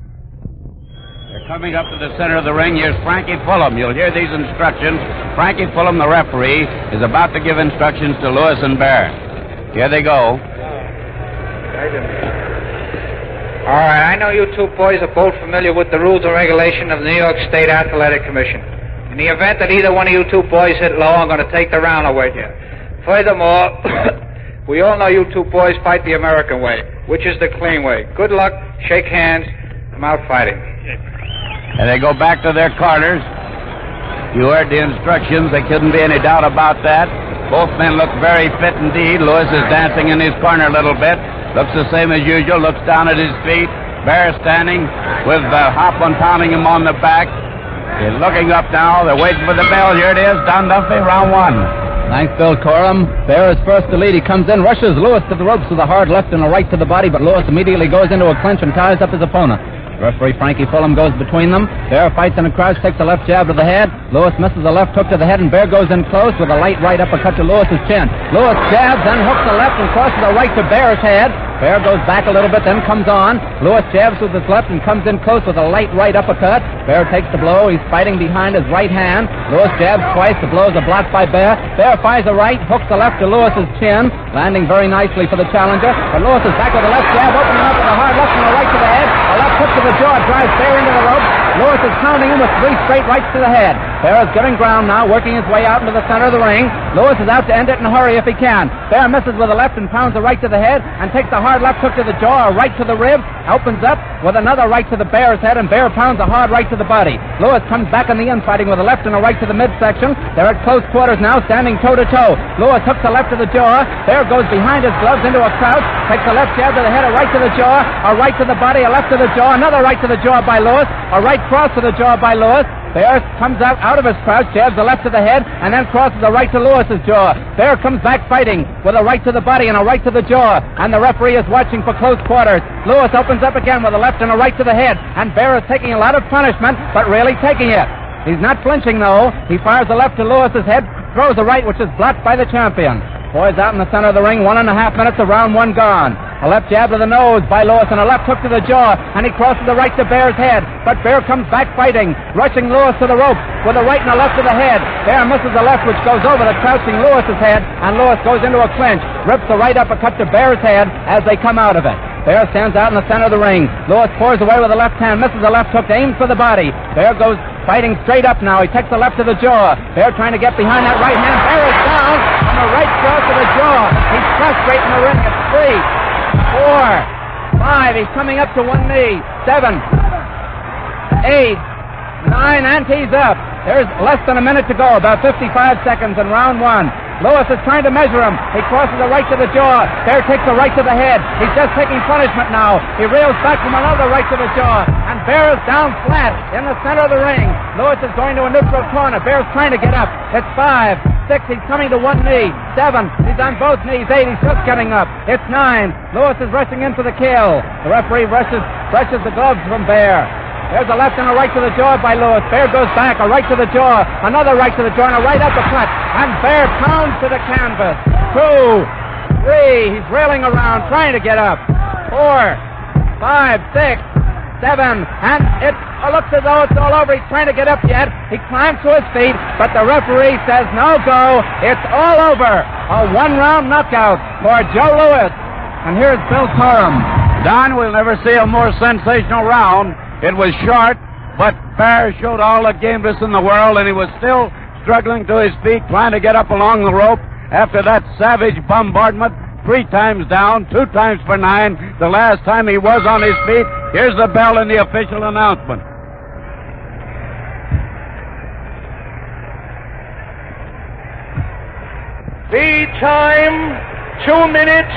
They're coming up to the center of the ring. Here's Frankie Fulham. You'll hear these instructions. Frankie Fulham, the referee, is about to give instructions to Lewis and Bear. Here they go. All right, I know you two boys are both familiar with the rules and regulation of the New York State Athletic Commission. In the event that either one of you two boys hit low, I'm going to take the round away here. Furthermore, we all know you two boys fight the American way, which is the clean way. Good luck, shake hands, come out fighting. And they go back to their corners. You heard the instructions. There couldn't be any doubt about that. Both men look very fit indeed. Lewis is dancing in his corner a little bit. Looks the same as usual. Looks down at his feet. Bear standing with Hoplin pounding him on the back. He's looking up now. They're waiting for the bell. Here it is. Don Dumphy, round one. Thanks, Bill Coram. Bear is first to lead. He comes in, rushes Lewis to the ropes with a hard left and a right to the body, but Lewis immediately goes into a clinch and ties up his opponent. Referee Frankie Fulham goes between them. Bear fights in a crouch, takes a left jab to the head. Lewis misses a left hook to the head, and Bear goes in close with a light right uppercut to Lewis's chin. Lewis jabs, then hooks the left and crosses the right to Bear's head. Bear goes back a little bit, then comes on. Lewis jabs with his left and comes in close with a light right uppercut. Bear takes the blow. He's fighting behind his right hand. Lewis jabs twice. The blows are blocked by Bear. Bear fires a right, hooks the left to Lewis's chin, landing very nicely for the challenger. But Lewis is back with a left jab, opening up with a hard left and a right to the head. A left hook to the jaw drives Bear into the rope. Lewis is pounding him with 3 straight rights to the head. Bear is getting ground now, working his way out into the center of the ring. Lewis is out to end it in a hurry if he can. Bear misses with a left and pounds a right to the head and takes a hard left hook to the jaw, a right to the ribs, opens up with another right to the Bear's head, and Bear pounds a hard right to the body. Lewis comes back in the infighting with a left and a right to the midsection. They're at close quarters now, standing toe-to-toe. Lewis hooks a left to the jaw. Bear goes behind his gloves into a crouch, takes a left jab to the head, a right to the jaw, a right to the body, a left to the jaw, another right to the jaw by Lewis, a right cross to the jaw by Lewis. Bear comes out of his crouch, jabs a left to the head, and then crosses a right to Lewis's jaw. Bear comes back fighting with a right to the body and a right to the jaw, and the referee is watching for close quarters. Lewis opens up again with a left and a right to the head, and Bear is taking a lot of punishment, but really taking it. He's not flinching, though. He fires a left to Lewis's head, throws a right, which is blocked by the champion. Boys out in the center of the ring, 1.5 minutes of round one gone. A left jab to the nose by Lewis and a left hook to the jaw, and he crosses the right to Bear's head. But Bear comes back fighting, rushing Lewis to the rope with a right and a left to the head. Bear misses the left, which goes over the crouching Lewis's head, and Lewis goes into a clinch, rips the right uppercut to Bear's head as they come out of it. Bear stands out in the center of the ring. Lewis pours away with a left hand, misses a left hook, aims for the body. Bear goes fighting straight up now. He takes the left to the jaw. Bear trying to get behind that right hand. Bear is down on the right cross to the jaw. He's prostrate in the ring at 3, 4, 5. He's coming up to one knee. 7, 8, 9, and he's up. There's less than a minute to go, about 55 seconds in round one. Lewis is trying to measure him. He crosses a right to the jaw. Bear takes a right to the head. He's just taking punishment now. He reels back from another right to the jaw. and Bear is down flat in the center of the ring. Lewis is going to a neutral corner. Bear's trying to get up. It's 5, 6, he's coming to one knee. 7, he's on both knees. 8, he's just getting up. It's 9, Lewis is rushing in for the kill. The referee brushes the gloves from Bear. There's a left and a right to the jaw by Lewis. Bear goes back, a right to the jaw, another right to the jaw, and a right uppercut. And Bear pounds to the canvas. 2, 3, he's railing around, trying to get up. 4, 5, 6, 7, and it looks as though it's all over. He's trying to get up yet. He climbs to his feet, but the referee says no go. It's all over. A one-round knockout for Joe Louis. And here's Bill Corum. Don, we'll never see a more sensational round. It was short, but Bear showed all the gameness in the world, and he was still struggling to his feet, trying to get up along the rope after that savage bombardment. 3 times down, 2 times for 9. The last time he was on his feet. Here's the bell and the official announcement. The time, 2 minutes,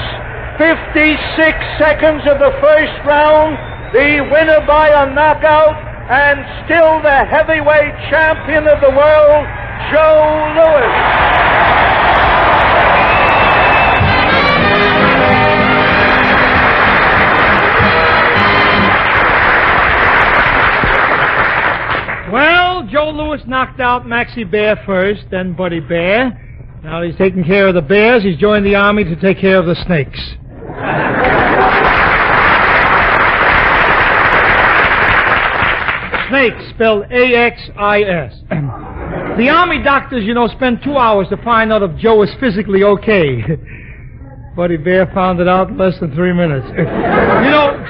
56 seconds of the first round. The winner by a knockout, and still the heavyweight champion of the world, Joe Louis. Well, Joe Louis knocked out Maxie Bear first, then Buddy Bear. Now he's taking care of the bears. He's joined the army to take care of the snakes. Snakes, spelled A-X-I-S. The army doctors, spend 2 hours to find out if Joe is physically okay. Buddy Bear found it out in less than 3 minutes.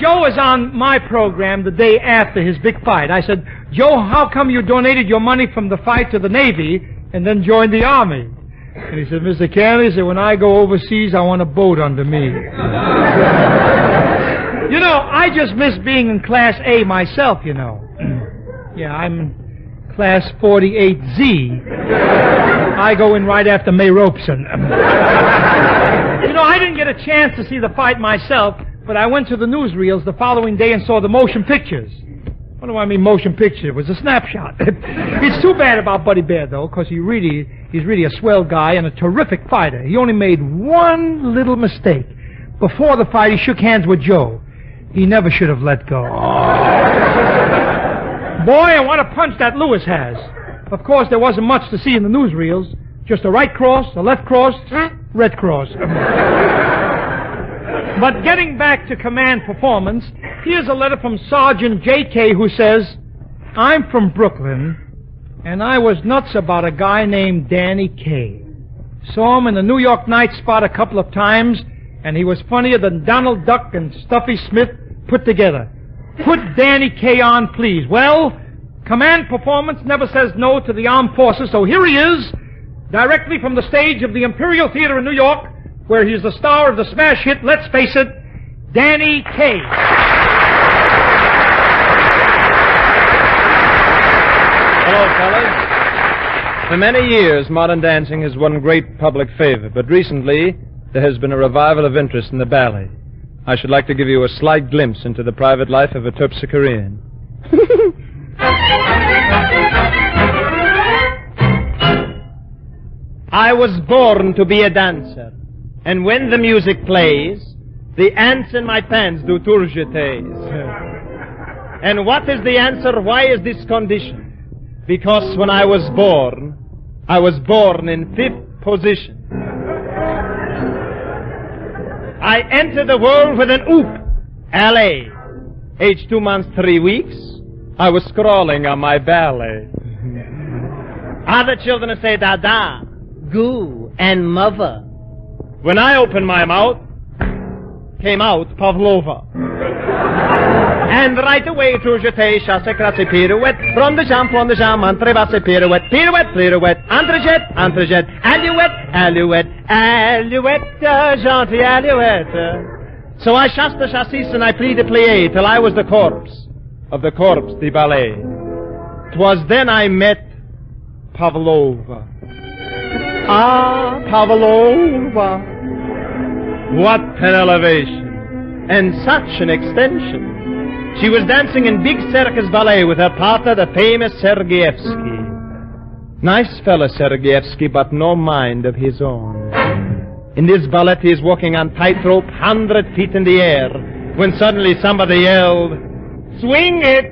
Joe was on my program the day after his big fight. I said, Joe, how come you donated your money from the fight to the Navy and then joined the Army? And he said, Mr. Kennedy, when I go overseas, I want a boat under me. I just miss being in Class A myself, Yeah, I'm in Class 48Z. I go in right after May Robeson. I didn't get a chance to see the fight myself, but I went to the newsreels the following day and saw the motion pictures. What do I mean motion picture? It was a snapshot. It's too bad about Buddy Bear, though, because he's really a swell guy and a terrific fighter. He only made one little mistake. Before the fight, he shook hands with Joe. He never should have let go. Boy, I want to punch that Louis has. Of course, there wasn't much to see in the newsreels. Just a right cross, a left cross, red cross. But getting back to command performance, here's a letter from Sergeant J.K. who says, I'm from Brooklyn, and I was nuts about a guy named Danny Kaye. Saw him in the New York night spot a couple of times, and he was funnier than Donald Duck and Stuffy Smith put together. Put Danny Kaye on, please. Well, command performance never says no to the armed forces, so here he is, directly from the stage of the Imperial Theater in New York, where he's the star of the smash hit, let's face it, Danny Kaye. Hello, fellas. For many years, modern dancing has won great public favor, but recently there has been a revival of interest in the ballet. I should like to give you a slight glimpse into the private life of a Terpsichorean. I was born to be a dancer, and when the music plays, the ants in my pants do tour jetés. And what is the answer? Why is this condition? Because when I was born in 5th position. I entered the world with an oop, L.A. Age 2 months, 3 weeks, I was scrawling on my ballet. Other children say dada, goo, and mother. When I opened my mouth, came out Pavlova. And right away, tour jeté, chasse, crasse, pirouette, rondejam, plondejam, entrebasse, pirouette, pirouette, pirouette, entrejet, entrejet, alouette, alouette, alouette, gentil alouette. So I chassed the chassis and I plied the plié till I was the corpse of the corpse de ballet. 'Twas then I met Pavlova. Ah, Pavlova. What an elevation and such an extension. She was dancing in big circus ballet with her partner, the famous Sergeyevsky. Nice fella, Sergeyevsky, but no mind of his own. In this ballet, he is walking on tightrope 100 feet in the air, when suddenly somebody yelled, "Swing it!"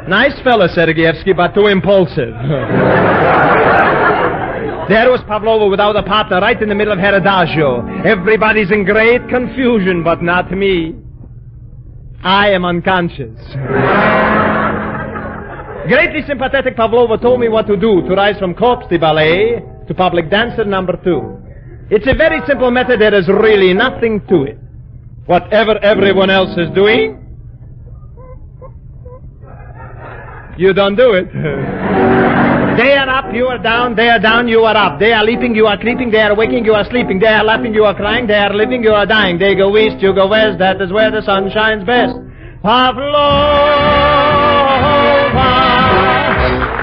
Nice fella, Sergeyevsky, but too impulsive. There was Pavlova without a partner right in the middle of her adagio. Everybody's in great confusion, but not me. I am unconscious. Greatly sympathetic Pavlova told me what to do to rise from corpse de ballet to public dancer number 2. It's a very simple method. There is really nothing to it. Whatever everyone else is doing, you don't do it. They are up, you are down. They are down, you are up. They are leaping, you are creeping. They are waking, you are sleeping. They are laughing, you are crying. They are living, you are dying. They go east, you go west. That is where the sun shines best. Pavlova.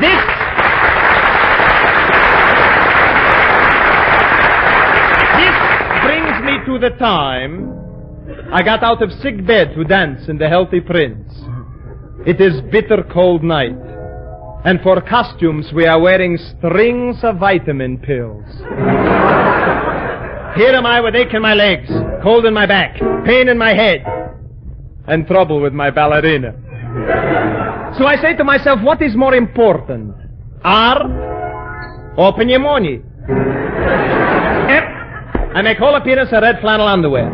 This brings me to the time I got out of sick bed to dance in The Healthy Prince. It is bitter cold night. And for costumes, we are wearing strings of vitamin pills. Here am I with ache in my legs, cold in my back, pain in my head, and trouble with my ballerina. So I say to myself, what is more important, art or pneumonia? I make whole appearance in red flannel underwear.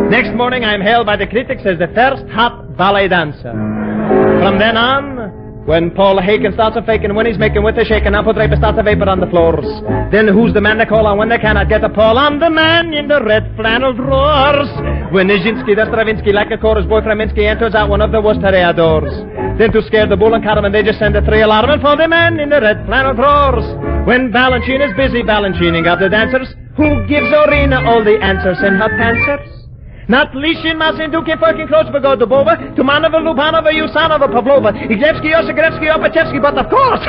Next morning, I am hailed by the critics as the first hot ballet dancer. From then on, when Paul Haken starts a faking, when he's making with a shaking, Apple Draper starts a vapor on the floors. Then who's the man they call on when they cannot get a Paul? I'm the man in the red flannel drawers. When Nijinsky, the Stravinsky, like a chorus boy from Minsky, enters out one of the worst toreadors. Then to scare the bull and Carmen, they just send a 3-alarm. And for the man in the red flannel drawers. When Balanchine is busy Balanchining up the dancers, who gives Orina all the answers in her pantsers? Not Lishin, Masin, Dukin, Firkin, Klosberg, Dubova, Tumanova, Lubanova, Yusanova, Pavlova, Igzevsky, Yosegorevsky, Opachevsky, but of course.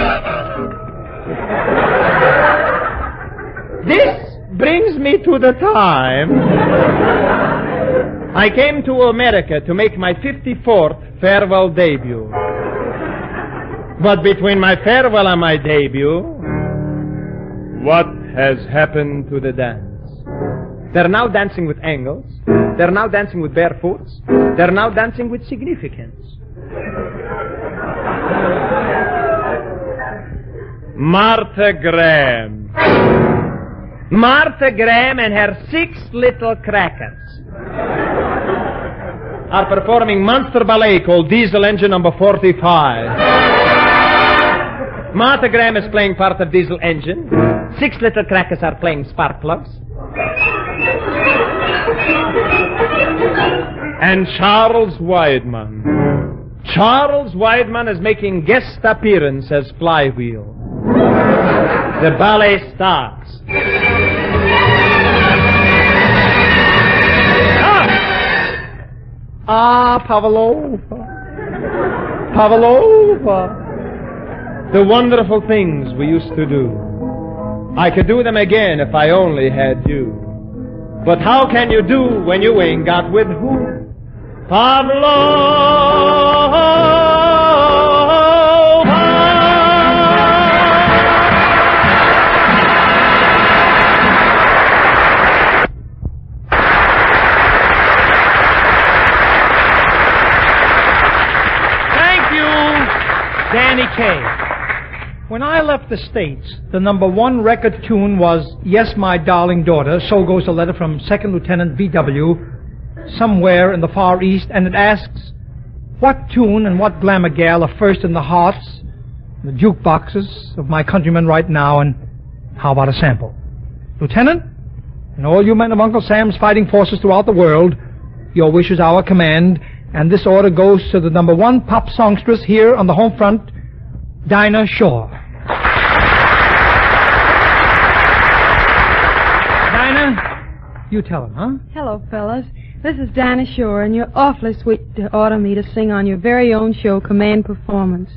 This brings me to the time I came to America to make my 54th farewell debut. But between my farewell and my debut, what has happened to the dance? They're now dancing with angles. They're now dancing with barefoots. They're now dancing with significance. Martha Graham. Martha Graham and her 6 little crackers are performing monster ballet called Diesel Engine number 45. Martha Graham is playing part of Diesel Engine. 6 little crackers are playing spark plugs. And Charles Weidman is making guest appearance as Flywheel. The ballet starts. Pavlova. The wonderful things we used to do. I could do them again if I only had you. But how can you do when you ain't got with who? Thank you, Danny Kaye. When I left the States, the number 1 record tune was Yes, My Darling Daughter. So goes a letter from Second Lieutenant V.W., somewhere in the Far East, and it asks, what tune and what glamour gal are first in the hearts, the jukeboxes of my countrymen right now, and how about a sample? Lieutenant, and all you men of Uncle Sam's fighting forces throughout the world, your wish is our command, and this order goes to the number 1 pop songstress here on the home front, Dinah Shore. Dinah, you tell him, huh? Hello, fellas. This is Dinah Shore, and you're awfully sweet to order me to sing on your very own show, Command Performance.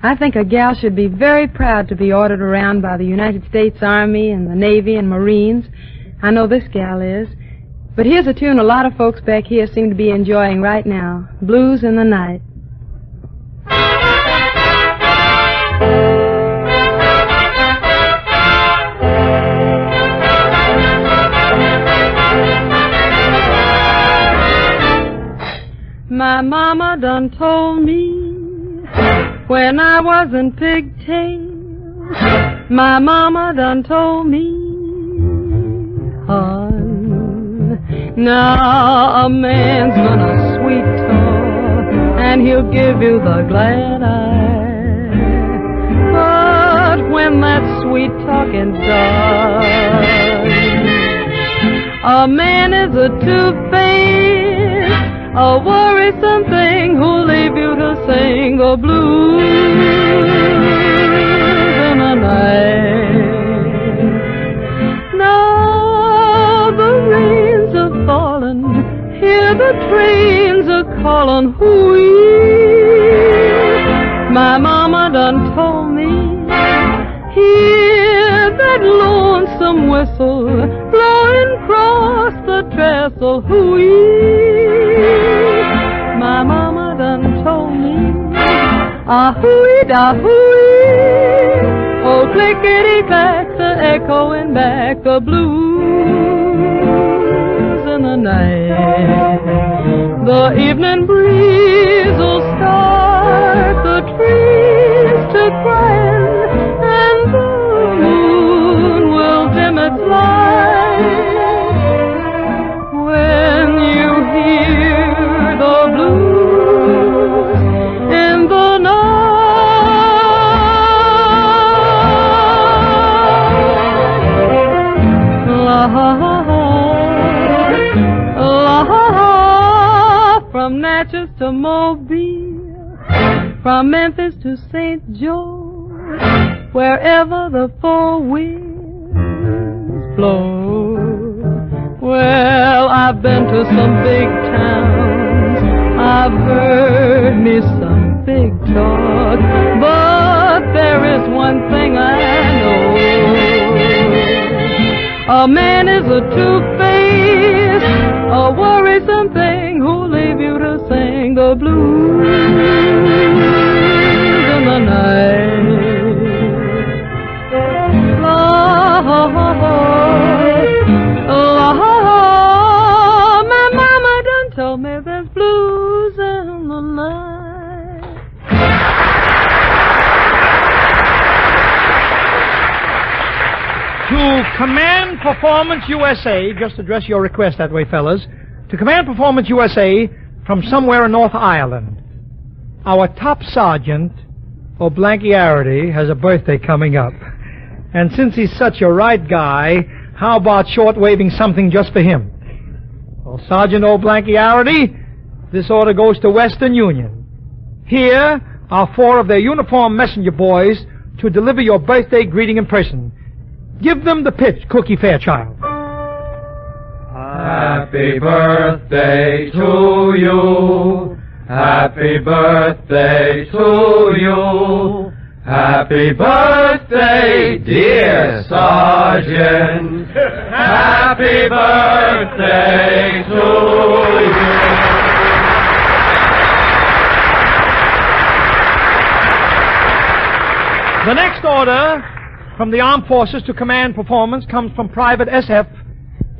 I think a gal should be very proud to be ordered around by the United States Army and the Navy and Marines. I know this gal is. But here's a tune a lot of folks back here seem to be enjoying right now. Blues in the Night. My mama done told me when I was in pigtails. My mama done told me, hon, now a man's gonna sweet talk and he'll give you the glad eye. But when that sweet talking done, a man is a two-faced, a worrisome thing who'll leave you to sing the blues in the night. Now the rains are falling, hear the trains are calling, hoo-wee. My mama done told me, hear that lonesome whistle blowing across the trestle, hoo-wee. My mama done told me, ah-hoo-wee-da-hoo-wee, oh, clickety-clack, the echoing back, the blues in the night. The evening breeze will start the trees to crying, and the moon will dim its light. When you hear the blues in the night, la, from Natchez to Mobile, from Memphis to St. George, wherever the four winds blow. Well, I've been to some big towns, I've heard me some big talk, but there is one thing I know. A man is a two-faced, a worrisome thing who'll leave you to sing the blues in the night. My mama done told me there's blues in the night. To Command Performance USA, just address your request that way, fellas. To Command Performance USA from somewhere in North Ireland. Our top sergeant, O'Blankiarity, has a birthday coming up. And since he's such a right guy, how about short-waving something just for him? Well, Sergeant O'Blankiarity, this order goes to Western Union. Here are 4 of their uniformed messenger boys to deliver your birthday greeting in person. Give them the pitch, Cookie Fairchild. Happy birthday to you. Happy birthday to you. Happy birthday, dear Sergeant. Happy birthday to you. The next order from the Armed Forces to Command Performance comes from Private SF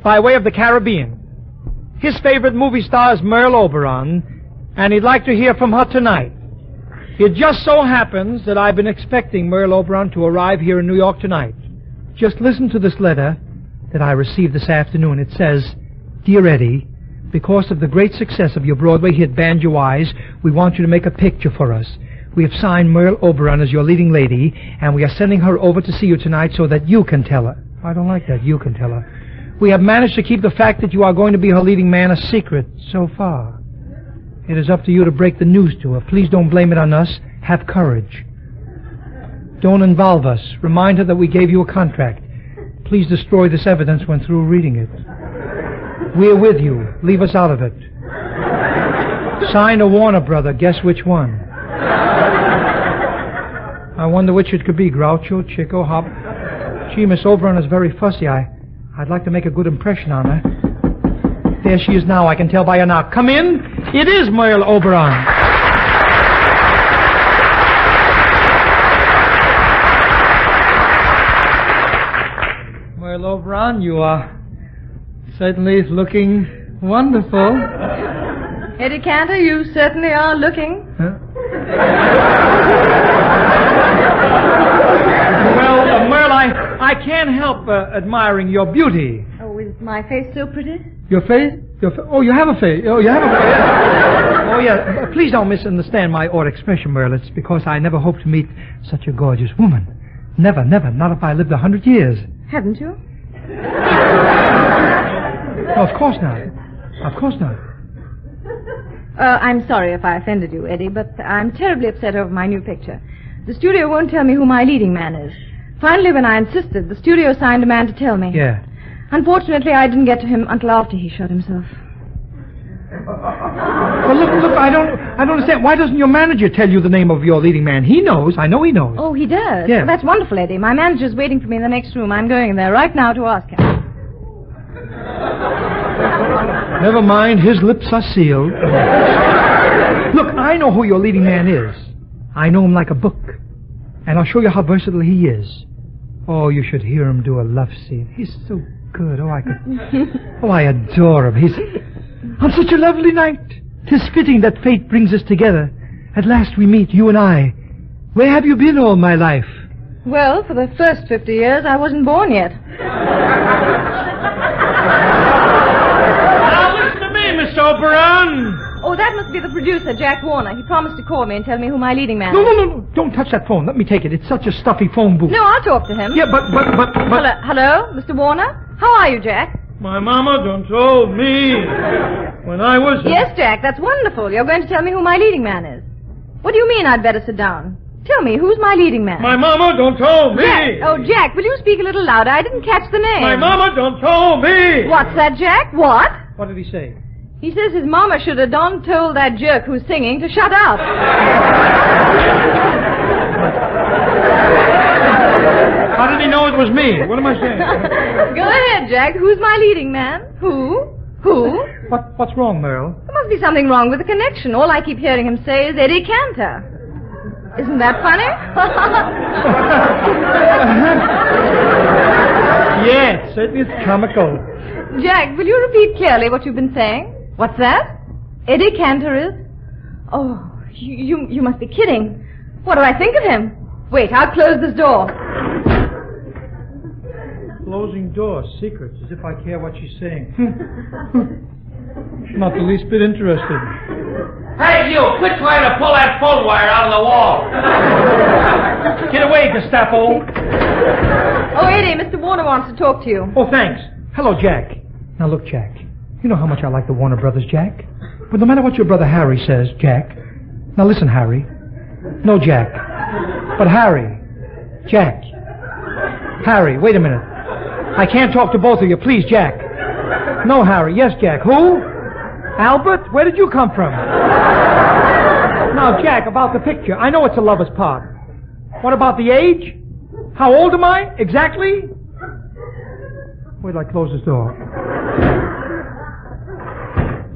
by way of the Caribbean. His favorite movie star is Merle Oberon, and he'd like to hear from her tonight. It just so happens that I've been expecting Merle Oberon to arrive here in New York tonight. Just listen to this letter that I received this afternoon. It says, Dear Eddie, because of the great success of your Broadway hit Banjo Eyes, we want you to make a picture for us. We have signed Merle Oberon as your leading lady, and we are sending her over to see you tonight so that you can tell her. I don't like that, you can tell her. We have managed to keep the fact that you are going to be her leading man a secret so far. It is up to you to break the news to her. Please don't blame it on us. Have courage. Don't involve us. Remind her that we gave you a contract. Please destroy this evidence when through reading it. We're with you. Leave us out of it. Sign a Warner brother. Guess which one? I wonder which it could be. Groucho, Chico, Hop. Gee, Miss Oberon is very fussy. I'd like to make a good impression on her. There she is now, I can tell by her knock. Come in. It is Merle Oberon. Merle Oberon, you are certainly looking wonderful. Eddie Cantor, you certainly are looking. Huh? Well, Merle, I can't help admiring your beauty. Oh, is my face so pretty? Your face? Oh, you have a face. Oh, you have a face. Oh, yeah. Please don't misunderstand my odd expression, Merle. It's because I never hoped to meet such a gorgeous woman. Never, never. Not if I lived 100 years. Haven't you? No, of course not. Of course not. I'm sorry if I offended you, Eddie, but I'm terribly upset over my new picture. The studio won't tell me who my leading man is. Finally, when I insisted, the studio assigned a man to tell me. Yeah. Unfortunately, I didn't get to him until after he shot himself. Well, look, I don't understand. Why doesn't your manager tell you the name of your leading man? He knows. I know he knows. Oh, he does? Yeah. Well, that's wonderful, Eddie. My manager's waiting for me in the next room. I'm going in there right now to ask him. Never mind. His lips are sealed. Look, I know who your leading man is. I know him like a book. And I'll show you how versatile he is. Oh, you should hear him do a love scene. He's so good. Oh, I adore him. He's on such a lovely night. 'Tis fitting that fate brings us together. At last we meet, you and I. Where have you been all my life? Well, for the first 50 years, I wasn't born yet. Now listen to me, Miss Oberon. Oh, that must be the producer, Jack Warner. He promised to call me and tell me who my leading man is. No. Don't touch that phone. Let me take it. It's such a stuffy phone booth. No, I'll talk to him. Yeah, but... Hello, Mr. Warner? How are you, Jack? My mama done told me when I was... Yes, Jack, that's wonderful. You're going to tell me who my leading man is. What do you mean I'd better sit down? Tell me, who's my leading man? My mama done told me. Jack. Oh, Jack, will you speak a little louder? I didn't catch the name. My mama done told me. What's that, Jack? What? What did he say? He says his mama should have done told that jerk who's singing to shut up. How did he know it was me? What am I saying? Go ahead, Jack. Who's my leading man? Who? What's wrong, Merle? There must be something wrong with the connection. All I keep hearing him say is Eddie Cantor. Isn't that funny? Yes, it's comical. Jack, will you repeat clearly what you've been saying? What's that? Eddie Cantor is? Oh, you must be kidding. What do I think of him? Wait, I'll close this door. Closing door, secrets, as if I care what she's saying. Not the least bit interested. Hey, you! Quit trying to pull that phone wire out of the wall! Get away, Gestapo! Oh, Eddie, Mr. Warner wants to talk to you. Oh, thanks. Hello, Jack. Now, look, Jack. You know how much I like the Warner Brothers, Jack. But no matter what your brother Harry says, Jack. Now, listen, Harry. No, Jack. But Harry. Jack. Harry, wait a minute. I can't talk to both of you. Please, Jack. No, Harry. Yes, Jack. Who? Albert? Where did you come from? Now, Jack, about the picture. I know it's a lover's part. What about the age? How old am I? Exactly? Wait till I close this door.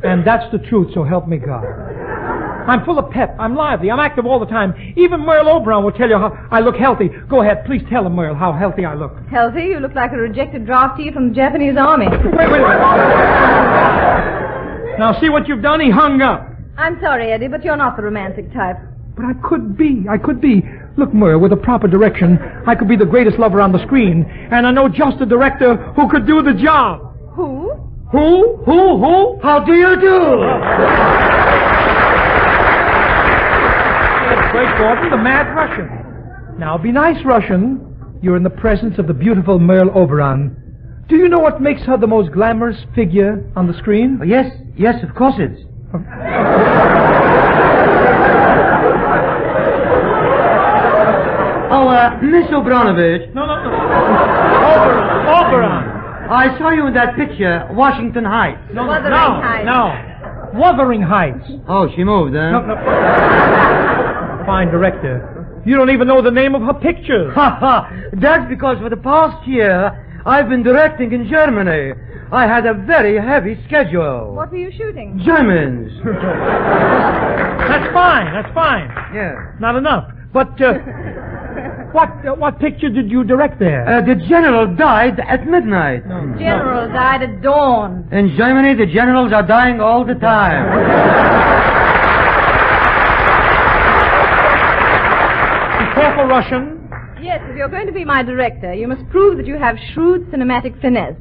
And that's the truth, so help me God. I'm full of pep. I'm lively. I'm active all the time. Even Merle Oberon will tell you how I look healthy. Go ahead. Please tell him, Merle, how healthy I look. Healthy? You look like a rejected draftee from the Japanese army. Wait. Now, see what you've done? He hung up. I'm sorry, Eddie, but you're not the romantic type. But I could be. Look, Merle, with the proper direction, I could be the greatest lover on the screen. And I know just a director who could do the job. Who? Who? How do you do? Great Gordon, the Mad Russian. Now, be nice, Russian. You're in the presence of the beautiful Merle Oberon. Do you know what makes her the most glamorous figure on the screen? Yes, of course it's... Miss Obranovich. No. Oberon. I saw you in that picture, Washington Heights. Wuthering Heights. No. Wuthering Heights. Oh, she moved, huh? No. Fine director. You don't even know the name of her pictures. That's because for the past year, I've been directing in Germany. I had a very heavy schedule. What were you shooting? Germans. That's fine. Yeah. Not enough. But, what picture did you direct there? The general died at midnight. General died at dawn. In Germany, the generals are dying all the time. Be careful, Russian. Yes, if you're going to be my director, you must prove that you have shrewd cinematic finesse.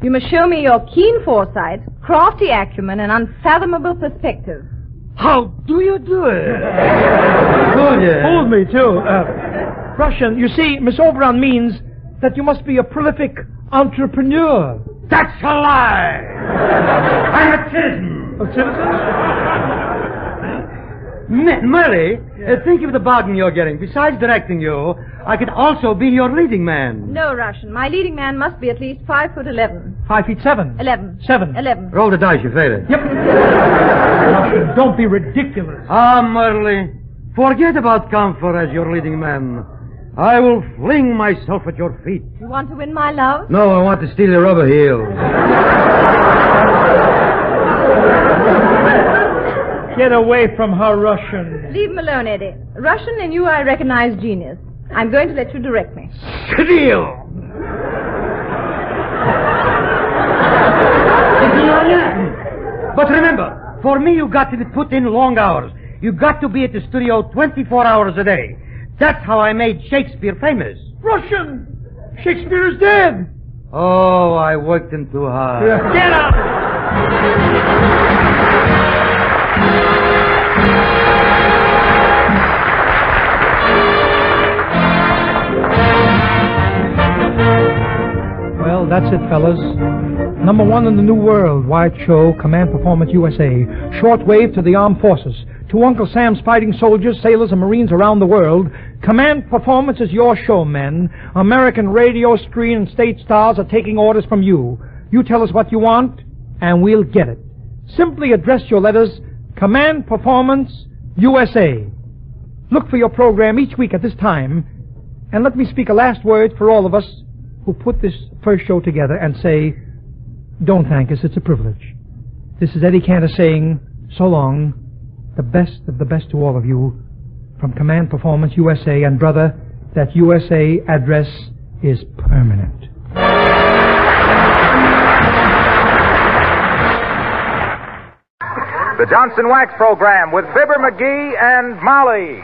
You must show me your keen foresight, crafty acumen, and unfathomable perspective. How do you do it? Fooled me, too. Russian, you see, Miss Oberon means that you must be a prolific entrepreneur. That's a lie! I'm a citizen. A citizen? Murray, think of the bargain you're getting. Besides directing you, I could also be your leading man. No, Russian. My leading man must be at least 5'11". 5'7". 11. 7. 11. Roll the dice, you fail it. Yep. Russian, don't be ridiculous. Murley, forget about comfort as your leading man. I will fling myself at your feet. You want to win my love? No, I want to steal your rubber heels. Get away from her, Russian. Leave him alone, Eddie. Russian, in you I recognize genius. I'm going to let you direct me. Steal! But remember, for me you got to put in long hours. You got to be at the studio 24 hours a day. That's how I made Shakespeare famous. Russian! Shakespeare is dead! Oh, I worked him too hard. Get up! Well, that's it, fellas. Number one in the New World Wide Show, Command Performance USA. Shortwave to the armed forces. To Uncle Sam's fighting soldiers, sailors, and Marines around the world. Command Performance is your show, men. American radio, screen, and state stars are taking orders from you. You tell us what you want, and we'll get it. Simply address your letters, Command Performance USA. Look for your program each week at this time. And let me speak a last word for all of us who put this first show together and say, don't thank us, it's a privilege. This is Eddie Cantor saying, so long, the best of the best to all of you from Command Performance USA, and brother, that USA address is permanent. The Johnson Wax Program with Fibber, McGee, and Molly.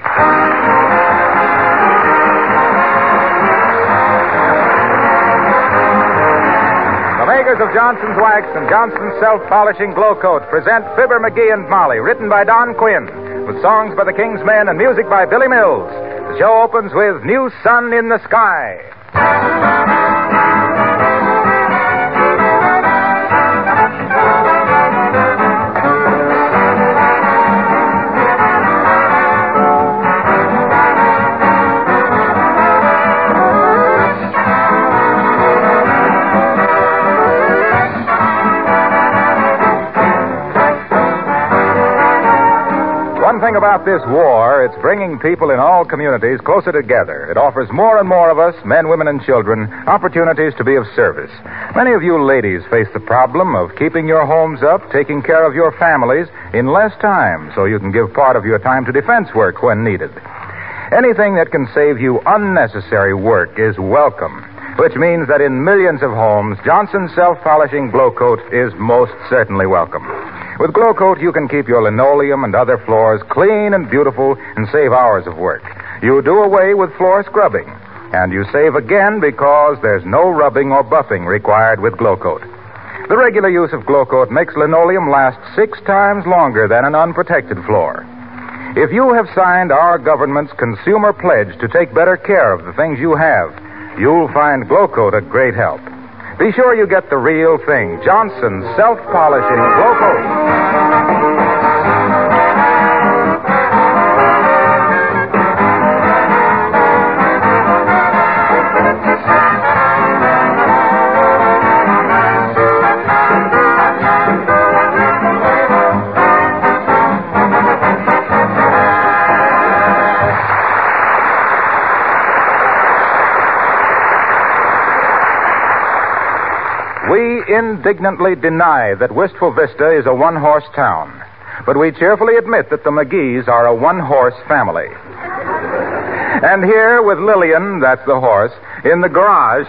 The makers of Johnson's Wax and Johnson's Self-Polishing Glow Coat present Fibber, McGee, and Molly, written by Don Quinn, with songs by the King's Men and music by Billy Mills. The show opens with New Sun in the Sky. One thing about this war, it's bringing people in all communities closer together. It offers more and more of us, men, women, and children, opportunities to be of service. Many of you ladies face the problem of keeping your homes up, taking care of your families in less time, so you can give part of your time to defense work when needed. Anything that can save you unnecessary work is welcome, which means that in millions of homes, Johnson's Self-Polishing Glow Coat is most certainly welcome. With Glow Coat, you can keep your linoleum and other floors clean and beautiful and save hours of work. You do away with floor scrubbing, and you save again because there's no rubbing or buffing required with Glow Coat. The regular use of Glow Coat makes linoleum last 6 times longer than an unprotected floor. If you have signed our government's consumer pledge to take better care of the things you have, you'll find Glow Coat a great help. Be sure you get the real thing, Johnson's Self-Polishing Glow Coat. We indignantly deny that Wistful Vista is a one-horse town. But we cheerfully admit that the McGees are a one-horse family. And here with Lillian, that's the horse, in the garage,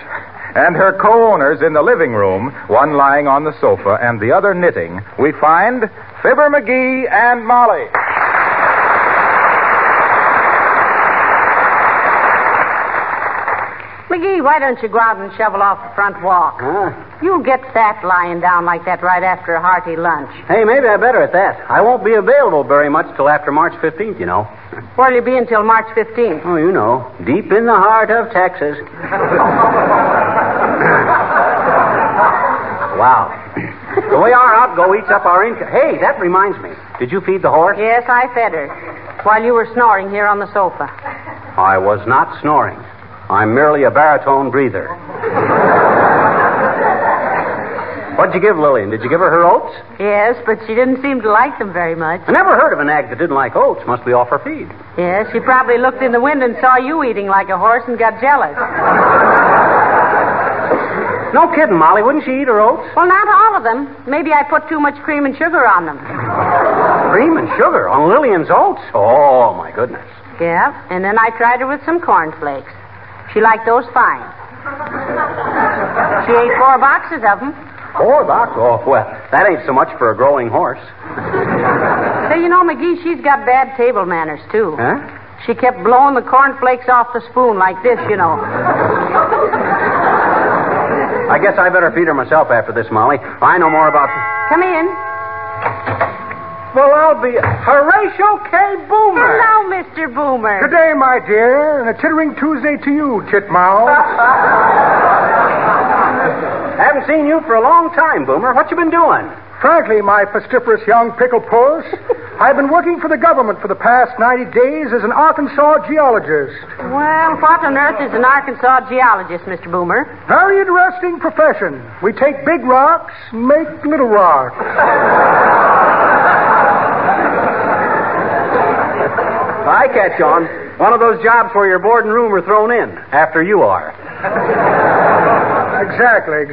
and her co-owners in the living room, one lying on the sofa and the other knitting, we find Fibber McGee and Molly. McGee, why don't you go out and shovel off the front walk? You'll get fat lying down like that right after a hearty lunch. Hey, maybe I better at that. I won't be available very much till after March 15th, you know. Where'll you be until March 15th? Oh, you know, deep in the heart of Texas. Wow. The way our outgo eats up our income. Hey, that reminds me. Did you feed the horse? Yes, I fed her while you were snoring here on the sofa. I was not snoring. I'm merely a baritone breather. What'd you give Lillian? Did you give her oats? Yes, but she didn't seem to like them very much. I never heard of an nag that didn't like oats. Must be off her feed. Yes, she probably looked in the window and saw you eating like a horse and got jealous. No kidding, Molly. Wouldn't she eat her oats? Well, not all of them. Maybe I put too much cream and sugar on them. Cream and sugar on Lillian's oats? Oh, my goodness. Yeah, and then I tried her with some cornflakes. She liked those fine. She ate 4 boxes of them. 4 boxes? Oh, well, that ain't so much for a growing horse. Say, you know, McGee, she's got bad table manners, too. Huh? She kept blowing the cornflakes off the spoon like this, you know. I guess I better feed her myself after this, Molly. I know more about... Come in. Well, I'll be Horatio K. Boomer. Hello, Mr. Boomer. Good day, my dear, and a tittering Tuesday to you, titmouse. Haven't seen you for a long time, Boomer. What you been doing? Frankly, my pestiferous young pickle puss, I've been working for the government for the past 90 days as an Arkansas geologist. Well, what on earth is an Arkansas geologist, Mr. Boomer? Very interesting profession. We take big rocks and make little rocks. I catch on. One of those jobs where you're board and room are thrown in after you are. Exactly.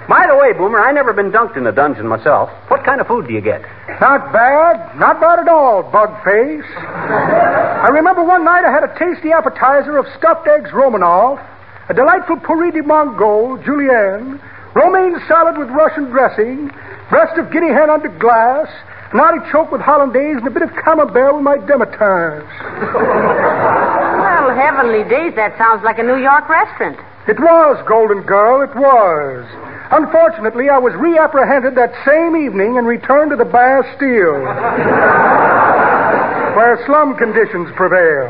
By the way, Boomer, I never been dunked in a dungeon myself. What kind of food do you get? Not bad at all, bug-face. I remember one night I had a tasty appetizer of stuffed eggs Romanoff, a delightful pourri de Mongol, julienne, romaine salad with Russian dressing, breast of guinea hen under glass, an artichoke with hollandaise, and a bit of camembert with my demitasse. Well, heavenly days, that sounds like a New York restaurant. It was, Golden Girl, it was. Unfortunately, I was reapprehended that same evening and returned to the Bastille, where slum conditions prevail.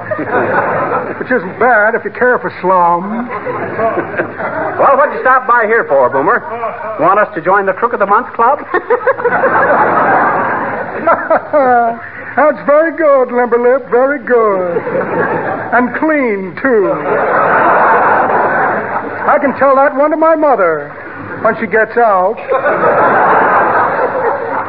Which isn't bad if you care for slum. Well, what'd you stop by here for, Boomer? Want us to join the Crook of the Month Club? That's very good, Limberlip, very good. And clean, too. I can tell that one to my mother when she gets out.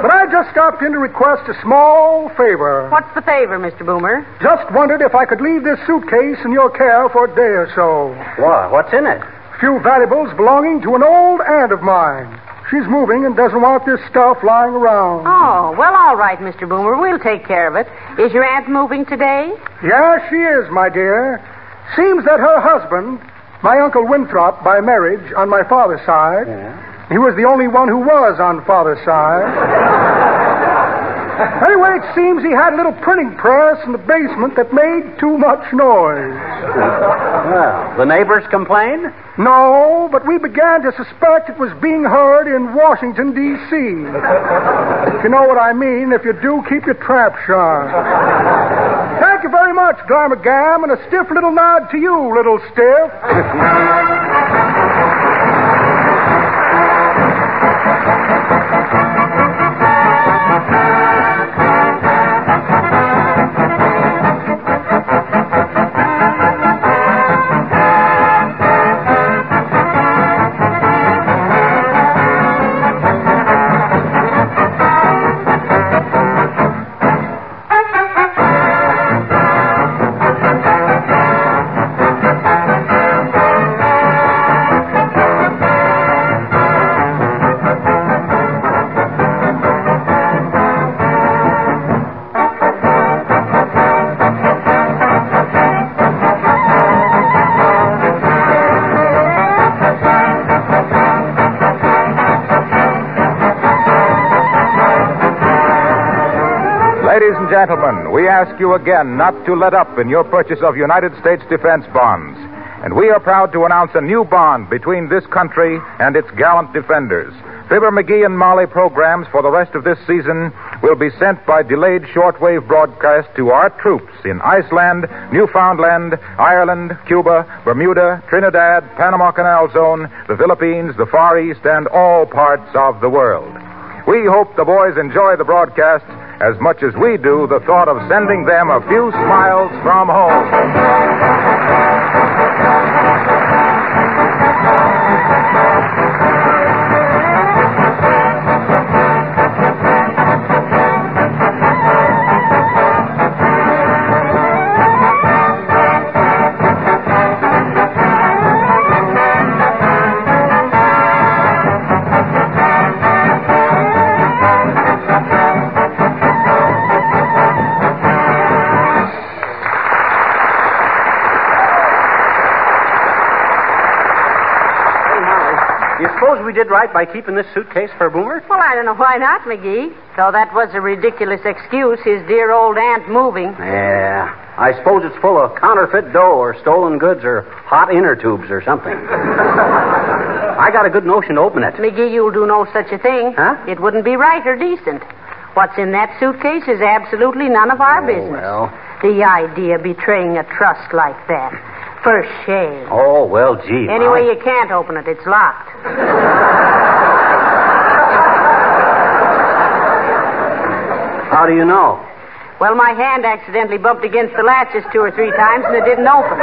But I just stopped in to request a small favor. What's the favor, Mr. Boomer? Just wondered if I could leave this suitcase in your care for a day or so. What? What's in it? A few valuables belonging to an old aunt of mine. She's moving and doesn't want this stuff lying around. Oh, well, all right, Mr. Boomer. We'll take care of it. Is your aunt moving today? Yeah, she is, my dear. Seems that her husband, my Uncle Winthrop, by marriage on my father's side, he was the only one who was on father's side. Anyway, it seems he had a little printing press in the basement that made too much noise. Well, the neighbors complain? No, but we began to suspect it was being heard in Washington, D.C. If you know what I mean, if you do, keep your trap sharp. Thank you very much, Glamagam, and a stiff little nod to you, little stiff. gentlemen, we ask you again not to let up in your purchase of United States defense bonds. And we are proud to announce a new bond between this country and its gallant defenders. Fibber, McGee, and Molly programs for the rest of this season will be sent by delayed shortwave broadcast to our troops in Iceland, Newfoundland, Ireland, Cuba, Bermuda, Trinidad, Panama Canal Zone, the Philippines, the Far East, and all parts of the world. We hope the boys enjoy the broadcast as much as we do the thought of sending them a few smiles from home. We did right by keeping this suitcase for Boomer? Well, I don't know why not, McGee. Though that was a ridiculous excuse, his dear old aunt moving. Yeah. I suppose it's full of counterfeit dough or stolen goods or hot inner tubes or something. I got a good notion to open it. McGee, you'll do no such a thing. Huh? It wouldn't be right or decent. What's in that suitcase is absolutely none of our business. Well. The idea of betraying a trust like that. For shame. Oh, well, gee. Anyway, you can't open it. It's locked. How do you know? Well, my hand accidentally bumped against the latches 2 or 3 times, and it didn't open.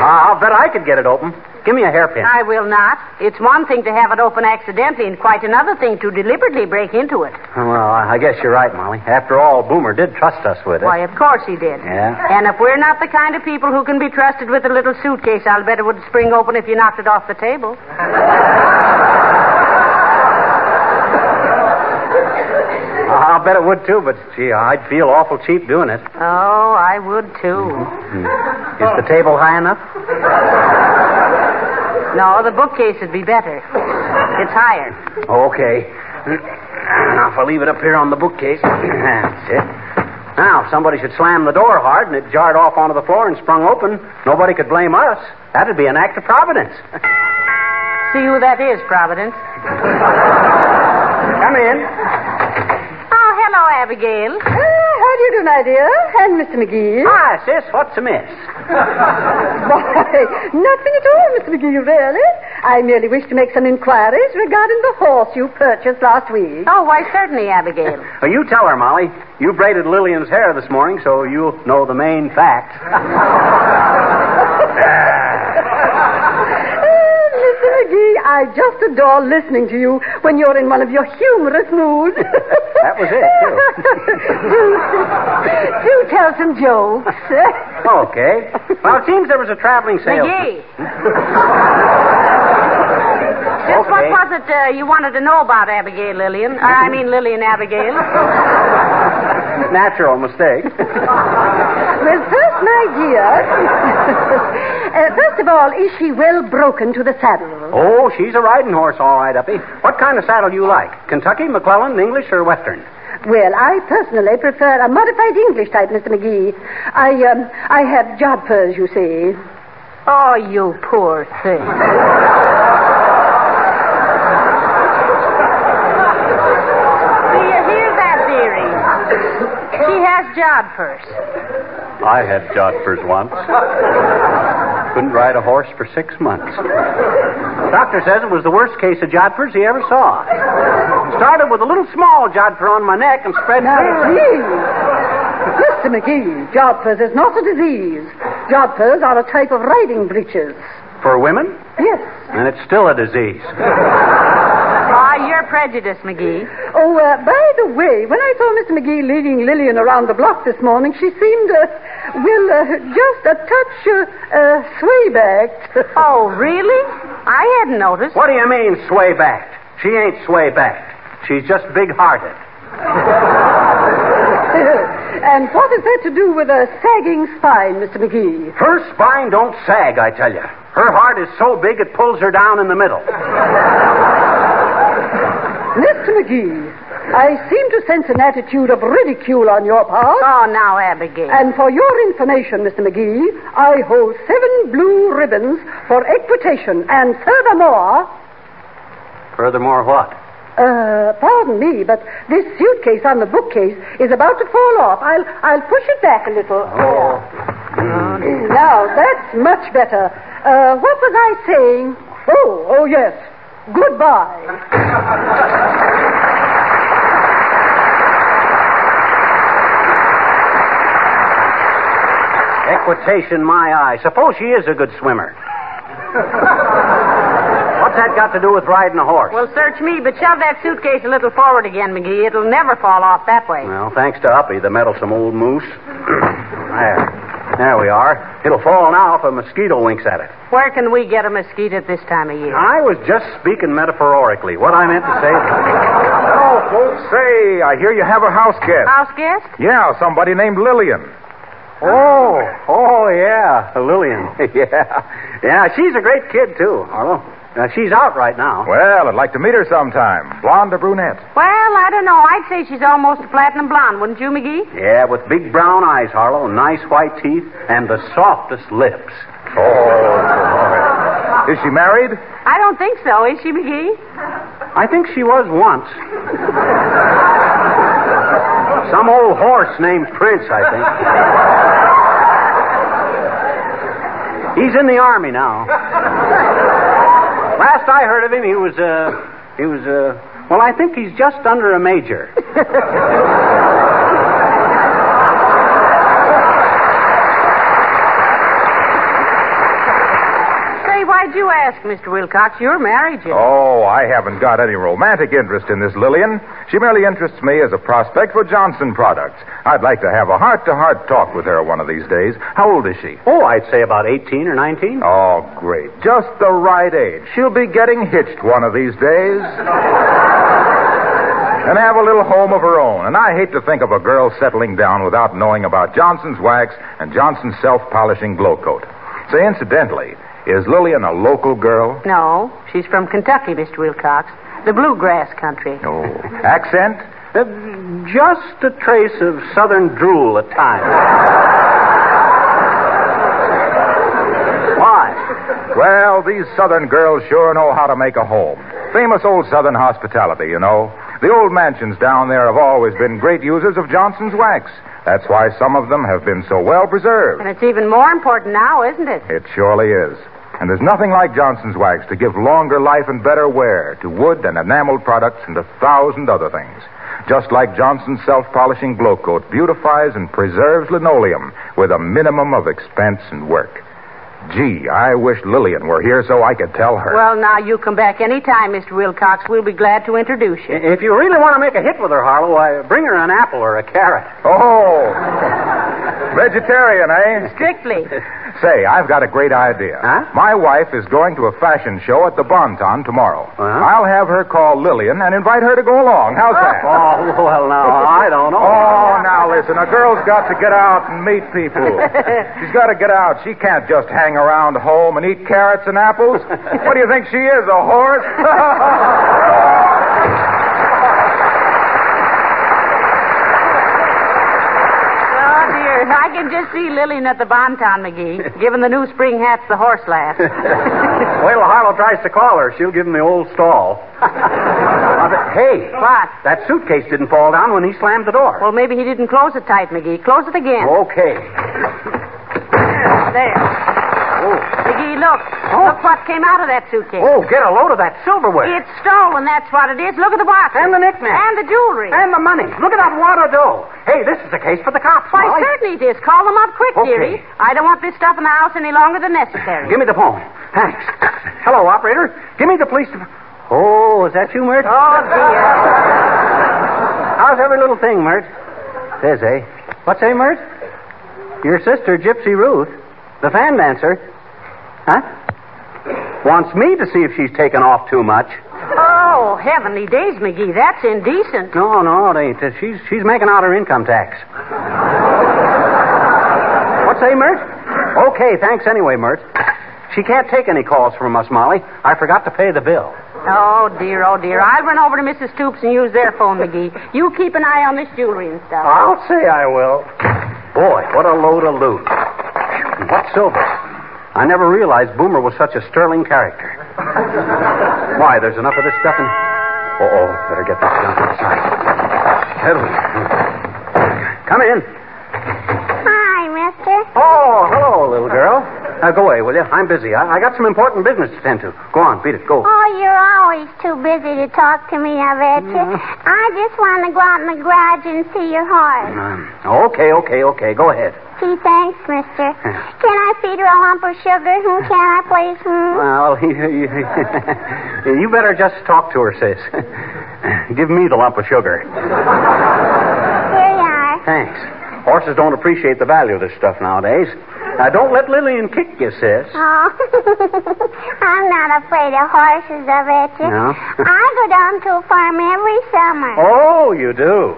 I'll bet I could get it open. Give me a hairpin. I will not. It's one thing to have it open accidentally, and quite another thing to deliberately break into it. Well, I guess you're right, Molly. After all, Boomer did trust us with it. Why, of course he did. Yeah? And if we're not the kind of people who can be trusted with a little suitcase, I'll bet it would spring open if you knocked it off the table. I'll bet it would, too, but, gee, I'd feel awful cheap doing it. Oh, I would, too. Is the table high enough? No, the bookcase would be better. It's higher. Okay. Now, if I leave it up here on the bookcase. That's it. Now, if somebody should slam the door hard and it jarred off onto the floor and sprung open, nobody could blame us. That'd be an act of Providence. See who that is, Providence. Come in. Oh, hello, Abigail. How do you do, my dear? And Mr. McGee? Hi, sis. What's amiss? Why, nothing at all, Mr. McGee, really. I merely wish to make some inquiries regarding the horse you purchased last week. Oh, why, certainly, Abigail. Well, you tell her, Molly. You braided Lillian's hair this morning, so you'll know the main facts. Mr. McGee, I just adore listening to you when you're in one of your humorous moods. That was it, too. Do tell some jokes. Okay. Well, it seems there was a traveling salesman. McGee. Just what was it you wanted to know about Abigail Lillian? Lillian Abigail. Natural mistake. Well, first, my dear, first of all, is she well broken to the saddle? Oh, she's a riding horse, all right, Uppy. What kind of saddle do you like? Kentucky, McClellan, English, or Western? Well, I personally prefer a modified English type, Mr. McGee. I have jodhpurs, you see. Oh, you poor thing. She has jodhpurs. I had jodhpurs once. Couldn't ride a horse for 6 months. Doctor says it was the worst case of jodhpurs he ever saw. Started with a little small jodhpur on my neck and spread... Now, please. Mr. McGee, jodhpurs is not a disease. Jodhpurs are a type of riding breeches. For women? Yes. And it's still a disease. You're prejudiced, McGee. Oh, by the way, when I saw Mr. McGee leading Lillian around the block this morning, she seemed, just a touch, sway-backed. Oh, really? I hadn't noticed. What do you mean, sway-backed? She ain't sway-backed. She's just big-hearted. And what is that to do with a sagging spine, Mr. McGee? Her spine don't sag, I tell you. Her heart is so big it pulls her down in the middle. Mr. McGee, I seem to sense an attitude of ridicule on your part. Oh, now, Abigail. And for your information, Mr. McGee, I hold 7 blue ribbons for equitation, and furthermore... Furthermore what? Pardon me, but this suitcase on the bookcase is about to fall off. I'll push it back a little. Oh. Now, that's much better. What was I saying? Oh, yes. Goodbye. Equitation, my eye. Suppose she is a good swimmer. What's that got to do with riding a horse? Well, search me, but shove that suitcase a little forward again, McGee. It'll never fall off that way. Well, thanks to Uppy, the meddlesome old moose. There we are. It'll fall now if a mosquito winks at it. Where can we get a mosquito at this time of year? I was just speaking metaphorically. What I meant to say... Oh, folks, say, I hear you have a house guest. House guest? Yeah, somebody named Lillian. Oh, yeah, Lillian. Yeah, she's a great kid, too, Harlow. She's out right now. Well, I'd like to meet her sometime. Blonde or brunette? Well, I don't know. I'd say she's almost a platinum blonde, wouldn't you, McGee? Yeah, with big brown eyes, Harlow, nice white teeth, and the softest lips. Oh, is she married? I don't think so. Is she, McGee? I think she was once. Some old horse named Prince, I think. He's in the Army now. Last I heard of him, he was, well, I think he's just under a major. Say, why'd you ask, Mr. Wilcox? You're married, you know. Oh, I haven't got any romantic interest in this Lillian. She merely interests me as a prospect for Johnson products. I'd like to have a heart-to-heart talk with her one of these days. How old is she? Oh, I'd say about 18 or 19. Oh, great. Just the right age. She'll be getting hitched one of these days. And have a little home of her own. And I hate to think of a girl settling down without knowing about Johnson's wax and Johnson's self-polishing glow coat. Say, incidentally, is Lillian a local girl? No, she's from Kentucky, Mr. Wilcox. The bluegrass country. Oh. Accent? Just a trace of southern drool at times. Why? Well, these southern girls sure know how to make a home. Famous old southern hospitality, you know. The old mansions down there have always been great users of Johnson's wax. That's why some of them have been so well preserved. And it's even more important now, isn't it? It surely is. And there's nothing like Johnson's wax to give longer life and better wear to wood and enameled products and 1,000 other things. Just like Johnson's self-polishing glow coat beautifies and preserves linoleum with a minimum of expense and work. Gee, I wish Lillian were here so I could tell her. Well, now, you come back any time, Mr. Wilcox. We'll be glad to introduce you. If you really want to make a hit with her, Harlow, bring her an apple or a carrot. Oh. Vegetarian, eh? Strictly. Say, I've got a great idea. Huh? My wife is going to a fashion show at the Bonton tomorrow. I'll have her call Lillian and invite her to go along. How's that? Oh, well, now, I don't know. Oh, now, listen, a girl's got to get out and meet people. She's got to get out. She can't just hang around home and eat carrots and apples. What do you think she is, a horse? I can just see Lillian at the Bonton, McGee, giving the new spring hats the horse laugh. Wait till Harlow tries to call her. She'll give him the old stall. Hey. What? That suitcase didn't fall down when he slammed the door. Well, maybe he didn't close it tight, McGee. Close it again. Okay. There. Oh. McGee, look. Oh. Look what came out of that suitcase. Oh, get a load of that silverware. It's stolen, that's what it is. Look at the box. And the knickknacks. And the jewelry. And the money. Look at that wad of dough. Hey, this is a case for the cops. Why, Molly. certainly it is. Call them up quick, Okay. dearie. I don't want this stuff in the house any longer than necessary. Give me the phone. Thanks. Hello, operator. Give me the police. Oh, is that you, Mert? Oh, dear. How's every little thing, Mert? Says, eh? What's say, Mert? Your sister, Gypsy Ruth, the fan dancer, huh? Wants me to see if she's taken off too much. Oh, heavenly days, McGee. That's indecent. No, it ain't. She's making out her income tax. What say, Mert? Okay, thanks anyway, Mert. She can't take any calls from us, Molly. I forgot to pay the bill. Oh, dear. I'll run over to Mrs. Stoops and use their phone, McGee. You keep an eye on this jewelry and stuff. I'll say I will. Boy, what a load of loot. What silver. I never realized Boomer was such a sterling character. Why, there's enough of this stuff in... better get this junk inside. Come in. Hi, mister. Oh, hello, little girl. Go away, will you? I'm busy. I got some important business to tend to. Go on, beat it. Go. Oh, you're always too busy to talk to me, I bet you. I just want to go out in the garage and see your horse. Okay. Go ahead. Gee, thanks, mister. Can I feed her a lump of sugar? Can I, please? Well, you better just talk to her, sis. Give me the lump of sugar. Here you are. Thanks. Horses don't appreciate the value of this stuff nowadays. Now, don't let Lillian kick you, sis. Oh, I'm not afraid of horses, I bet you. No? I go down to a farm every summer. Oh, you do?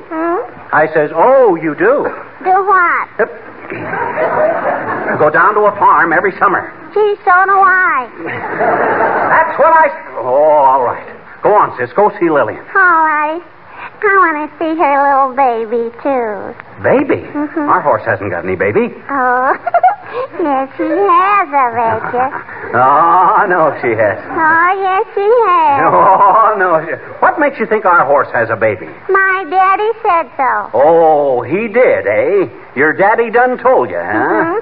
I says, oh, you do? Do what? Go down to a farm every summer. Gee, so do I. That's what I... Oh, all right. Go on, sis. Go see Lillian. All right. I want to see her little baby, too. Baby? Our horse hasn't got any baby. Oh, yes, she has, I bet you. Oh, no, she has. Oh, yes, she has. Oh, no. What makes you think our horse has a baby? My daddy said so. Oh, he did, eh? Your daddy done told you, huh?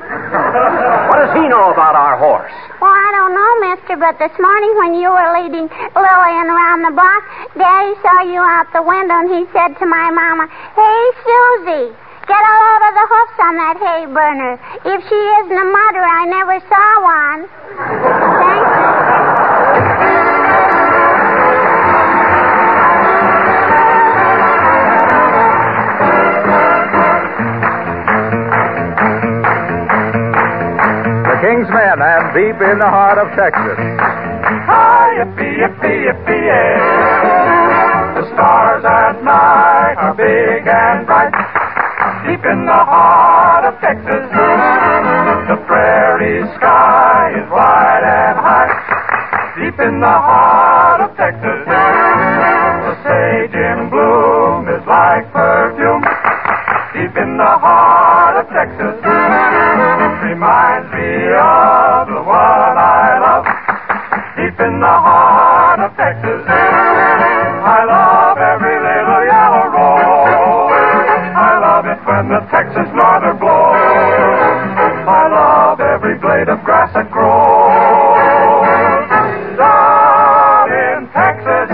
What does he know about our horse? Well, I don't know, mister, but this morning when you were leading Lillian around the block, Daddy saw you out the window and he said to my mama, "Hey, Susie, get a load of the hoofs on that hay burner. If she isn't a mother, I never saw one." Thank you. King's Men and deep in the heart of Texas. Yippee, yippee, yippee, yeah. The stars at night are big and bright. Deep in the heart of Texas, the prairie sky is wide and high. Deep in the heart of Texas, the sage in bloom is like perfume. Deep in the heart of Texas, reminds me of the one I love. Deep in the heart of Texas, I love every little yellow rose. I love it when the Texas norther blows. I love every blade of grass that grows. Down in Texas,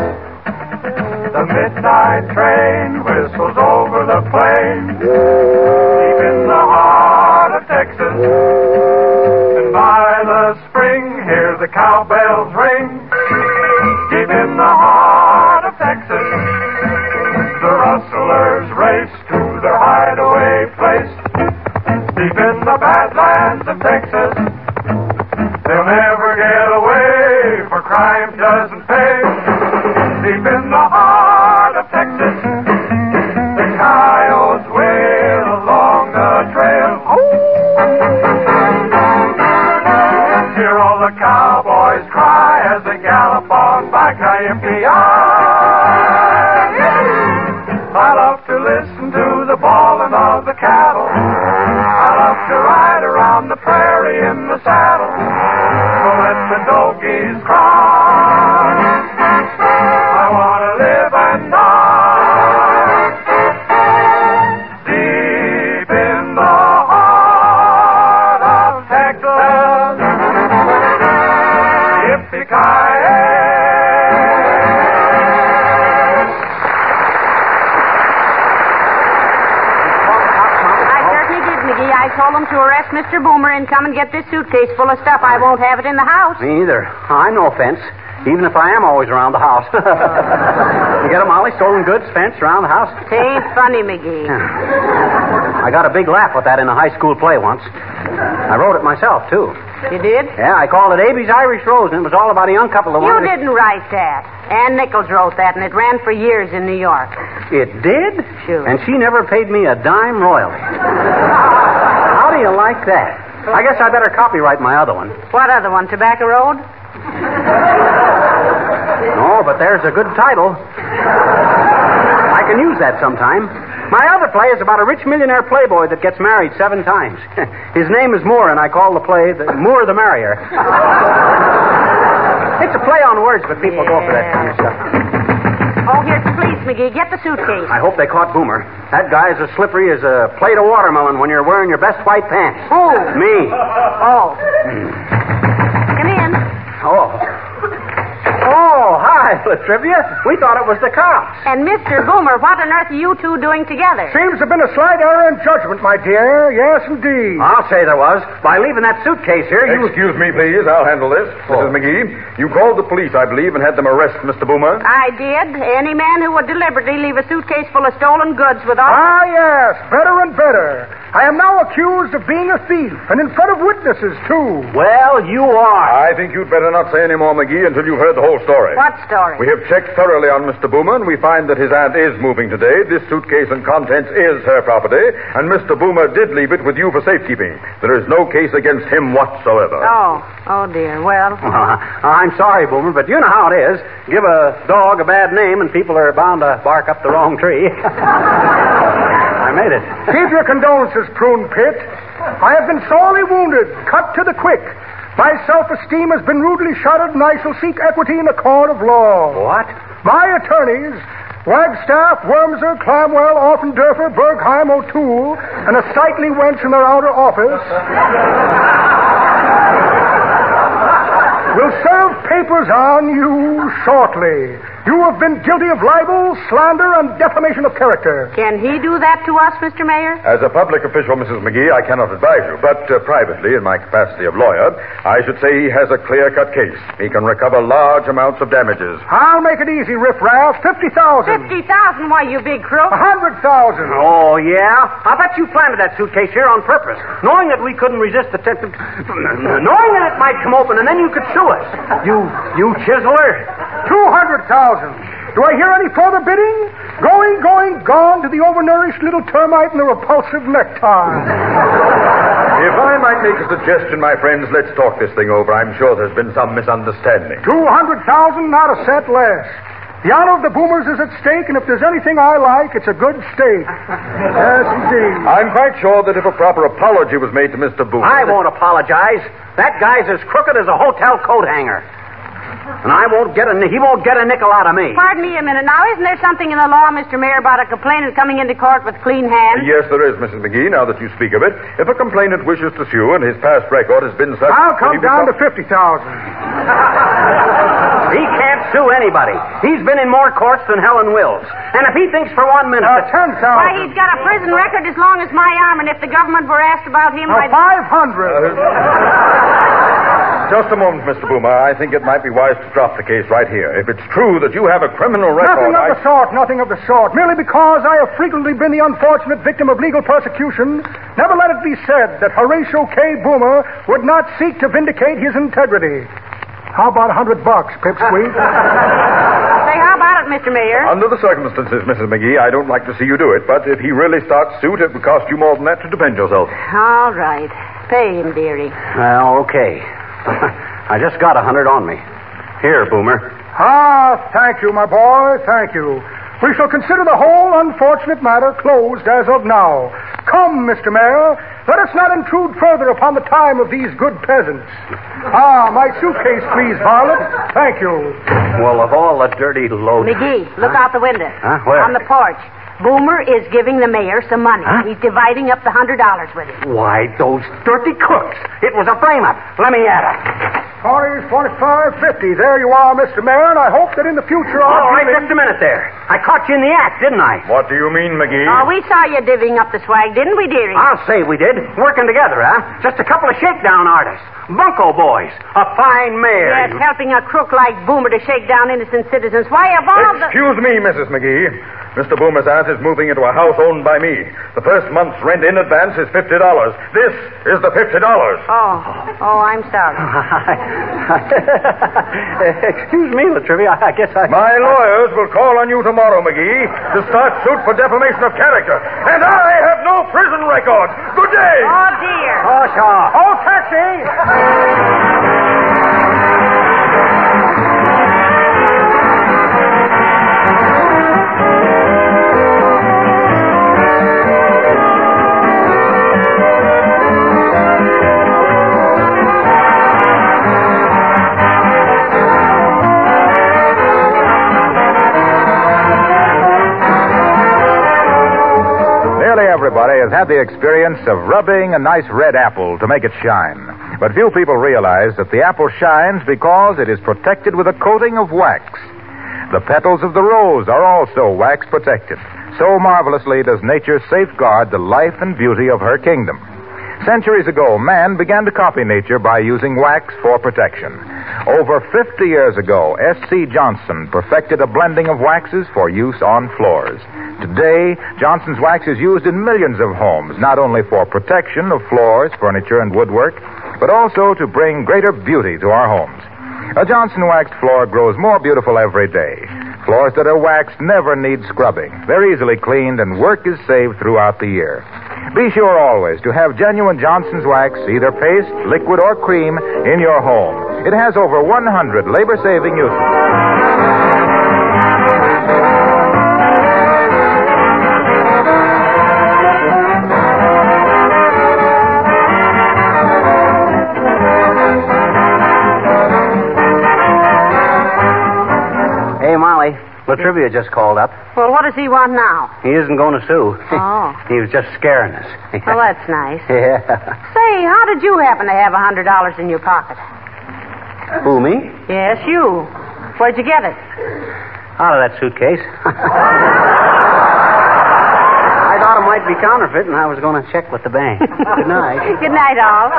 the midnight train whistles over the plain. Deep in the heart of Texas, and by the spring, hear the cowbells ring. Deep in the heart of Texas, the rustlers race to their hideaway place. Deep in the badlands of Texas, they'll never get away, for crime doesn't pay. Deep in the heart of Texas, the coyotes wail along the trail. Hear all the cowboys cry as they gallop on by. Yippee-yi! I love to listen to the bawling of the cattle. I love to ride around the prairie in the saddle. So let the doggies cry. I want to live and die deep in the heart of Texas. Yippee-ki-yay! I told them to arrest Mr. Boomer and come and get this suitcase full of stuff. I won't have it in the house. Me either. I no offense, even if I am always around the house. You get 'em, Molly? Stolen goods, fence around the house? It ain't funny, McGee. I got a big laugh with that in a high school play once. I wrote it myself, too. You did? Yeah, I called it Abe's Irish Rose, and it was all about a young couple that You wanted... didn't write that. Ann Nichols wrote that, and it ran for years in New York. It did? Sure. And she never paid me a dime royalty. How do you like that? I guess I better copyright my other one. What other one? Tobacco Road? No, but there's a good title. I can use that sometime. My other play is about a rich millionaire playboy that gets married 7 times. His name is Moore, and I call the play The Moore the Marrier. It's a play on words, but people go for that kind of stuff. Oh, here's the police, McGee. Get the suitcase. I hope they caught Boomer. That guy's as slippery as a plate of watermelon when you're wearing your best white pants. Who? Me. Oh. Come in. Oh, hi, Latrivia. We thought it was the cops. And Mr. Boomer, what on earth are you two doing together? Seems to have been a slight error in judgment, my dear. Yes, indeed. I'll say there was. By leaving that suitcase here, you... Excuse me, please. I'll handle this. Mrs. McGee, you called the police, I believe, and had them arrest Mr. Boomer? I did. Any man who would deliberately leave a suitcase full of stolen goods without... Ah, yes. Better and better. I am now accused of being a thief, and in front of witnesses, too. Well, you are. I think you'd better not say any more, McGee, until you've heard the whole story. What story? We have checked thoroughly on Mr. Boomer, and we find that his aunt is moving today. This suitcase and contents is her property, and Mr. Boomer did leave it with you for safekeeping. There is no case against him whatsoever. Oh, dear. Well... I'm sorry, Boomer, but you know how it is. Give a dog a bad name, and people are bound to bark up the wrong tree. I made it. Keep your condolences, Prune Pit. I have been sorely wounded, cut to the quick. My self-esteem has been rudely shattered, and I shall seek equity in the court of law. What? My attorneys, Wagstaff, Wormser, Clamwell, Offendorfer, Bergheim, O'Toole, and a sightly wench in their outer office, will serve papers on you shortly. You have been guilty of libel, slander, and defamation of character. Can he do that to us, Mr. Mayor? As a public official, Mrs. McGee, I cannot advise you, but privately, in my capacity of lawyer, I should say he has a clear-cut case. He can recover large amounts of damages. I'll make it easy, riffraff. 50,000. 50,000? Why, you big crook. 100,000. Oh, yeah? I bet you planted that suitcase here on purpose, knowing that we couldn't resist the knowing that it might come open, and then you could sue us. You chiseler. 200,000. Do I hear any further bidding? Going, gone to the overnourished little termite and the repulsive necktie. If I might make a suggestion, my friends, let's talk this thing over. I'm sure there's been some misunderstanding. 200,000, not a cent less. The honor of the Boomers is at stake, and if there's anything I like, it's a good steak. Yes, indeed. I'm quite sure that if a proper apology was made to Mr. Boomer... I won't apologize. That guy's as crooked as a hotel coat hanger. And he won't get a nickel out of me. Pardon me a minute. Now, isn't there something in the law, Mr. Mayor, about a complainant coming into court with clean hands? Yes, there is, Mrs. McGee, now that you speak of it. If a complainant wishes to sue and his past record has been such... I'll come down to 50,000. He can't sue anybody. He's been in more courts than Helen Wills. And if he thinks for 1 minute... 10,000. Why, he's got a prison record as long as my arm, and if the government were asked about him... 500. Just a moment, Mr. Boomer. I think it might be wise to drop the case right here. If it's true that you have a criminal record... Nothing of the sort. Merely because I have frequently been the unfortunate victim of legal persecution, never let it be said that Horatio K. Boomer would not seek to vindicate his integrity. How about $100, Pipsqueak? Say, how about it, Mr. Mayor? Under the circumstances, Mrs. McGee, I don't like to see you do it, but if he really starts suit, it would cost you more than that to defend yourself. All right. Pay him, dearie. Well, okay. I just got 100 on me. Here, Boomer. Thank you, my boy, thank you. We shall consider the whole unfortunate matter closed as of now. Come, Mr. Mayor, let us not intrude further upon the time of these good peasants. My suitcase, please, Varlet. Thank you. Well, of all the dirty load... McGee, look out the window. Where? On the porch. Boomer is giving the mayor some money. He's dividing up the $100 with him. Why, those dirty crooks. It was a frame-up. Let me at it. 40, 45, 50. There you are, Mr. Mayor, and I hope that in the future All right, just a minute there. I caught you in the act, didn't I? What do you mean, McGee? Oh, we saw you divvying up the swag, didn't we, dearie? I'll say we did. Working together, huh? Just a couple of shakedown artists. Bunko boys. A fine mayor. Yes, helping a crook like Boomer to shake down innocent citizens. Why, of all the... Excuse me, Mrs. McGee. Mr. Boomer's aunt is moving into a house owned by me. The first month's rent in advance is $50. This is the $50. Oh, I'm sorry. Excuse me, Latrivia. I guess I... My lawyers will call on you tomorrow, McGee, to start suit for defamation of character. And I have no prison record. Good day. Oh, dear. Oh, sure. Oh, taxi. everybody has had the experience of rubbing a nice red apple to make it shine. But few people realize that the apple shines because it is protected with a coating of wax. The petals of the rose are also wax protected. So marvelously does nature safeguard the life and beauty of her kingdom. Centuries ago, man began to copy nature by using wax for protection. Over 50 years ago, S.C. Johnson perfected a blending of waxes for use on floors. Today, Johnson's wax is used in millions of homes, not only for protection of floors, furniture, and woodwork, but also to bring greater beauty to our homes. A Johnson waxed floor grows more beautiful every day. Floors that are waxed never need scrubbing. They're easily cleaned and work is saved throughout the year. Be sure always to have genuine Johnson's wax, either paste, liquid, or cream, in your home. It has over 100 labor-saving uses. Hey, Molly, Latrivia just called up. Well, what does he want now? He isn't going to sue. Oh. He was just scaring us. Well, that's nice. Yeah. Say, how did you happen to have $100 in your pocket? Who, me? Yes, you. Where'd you get it? Out of that suitcase. I thought it might be counterfeit, and I was going to check with the bank. Good night. Good night, all.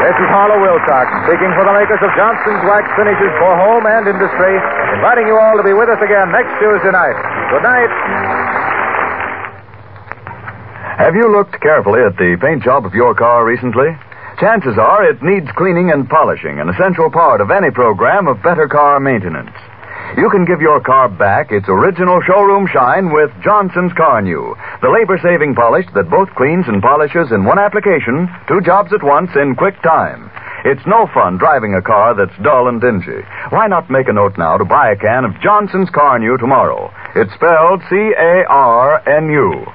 This is Harlow Wilcox, speaking for the makers of Johnson's Wax Finishes for home and industry, inviting you all to be with us again next Tuesday night. Good night. Have you looked carefully at the paint job of your car recently? Chances are it needs cleaning and polishing, an essential part of any program of better car maintenance. You can give your car back its original showroom shine with Johnson's Car New, the labor-saving polish that both cleans and polishes in one application, 2 jobs at once in quick time. It's no fun driving a car that's dull and dingy. Why not make a note now to buy a can of Johnson's Car New tomorrow? It's spelled C-A-R-N-U.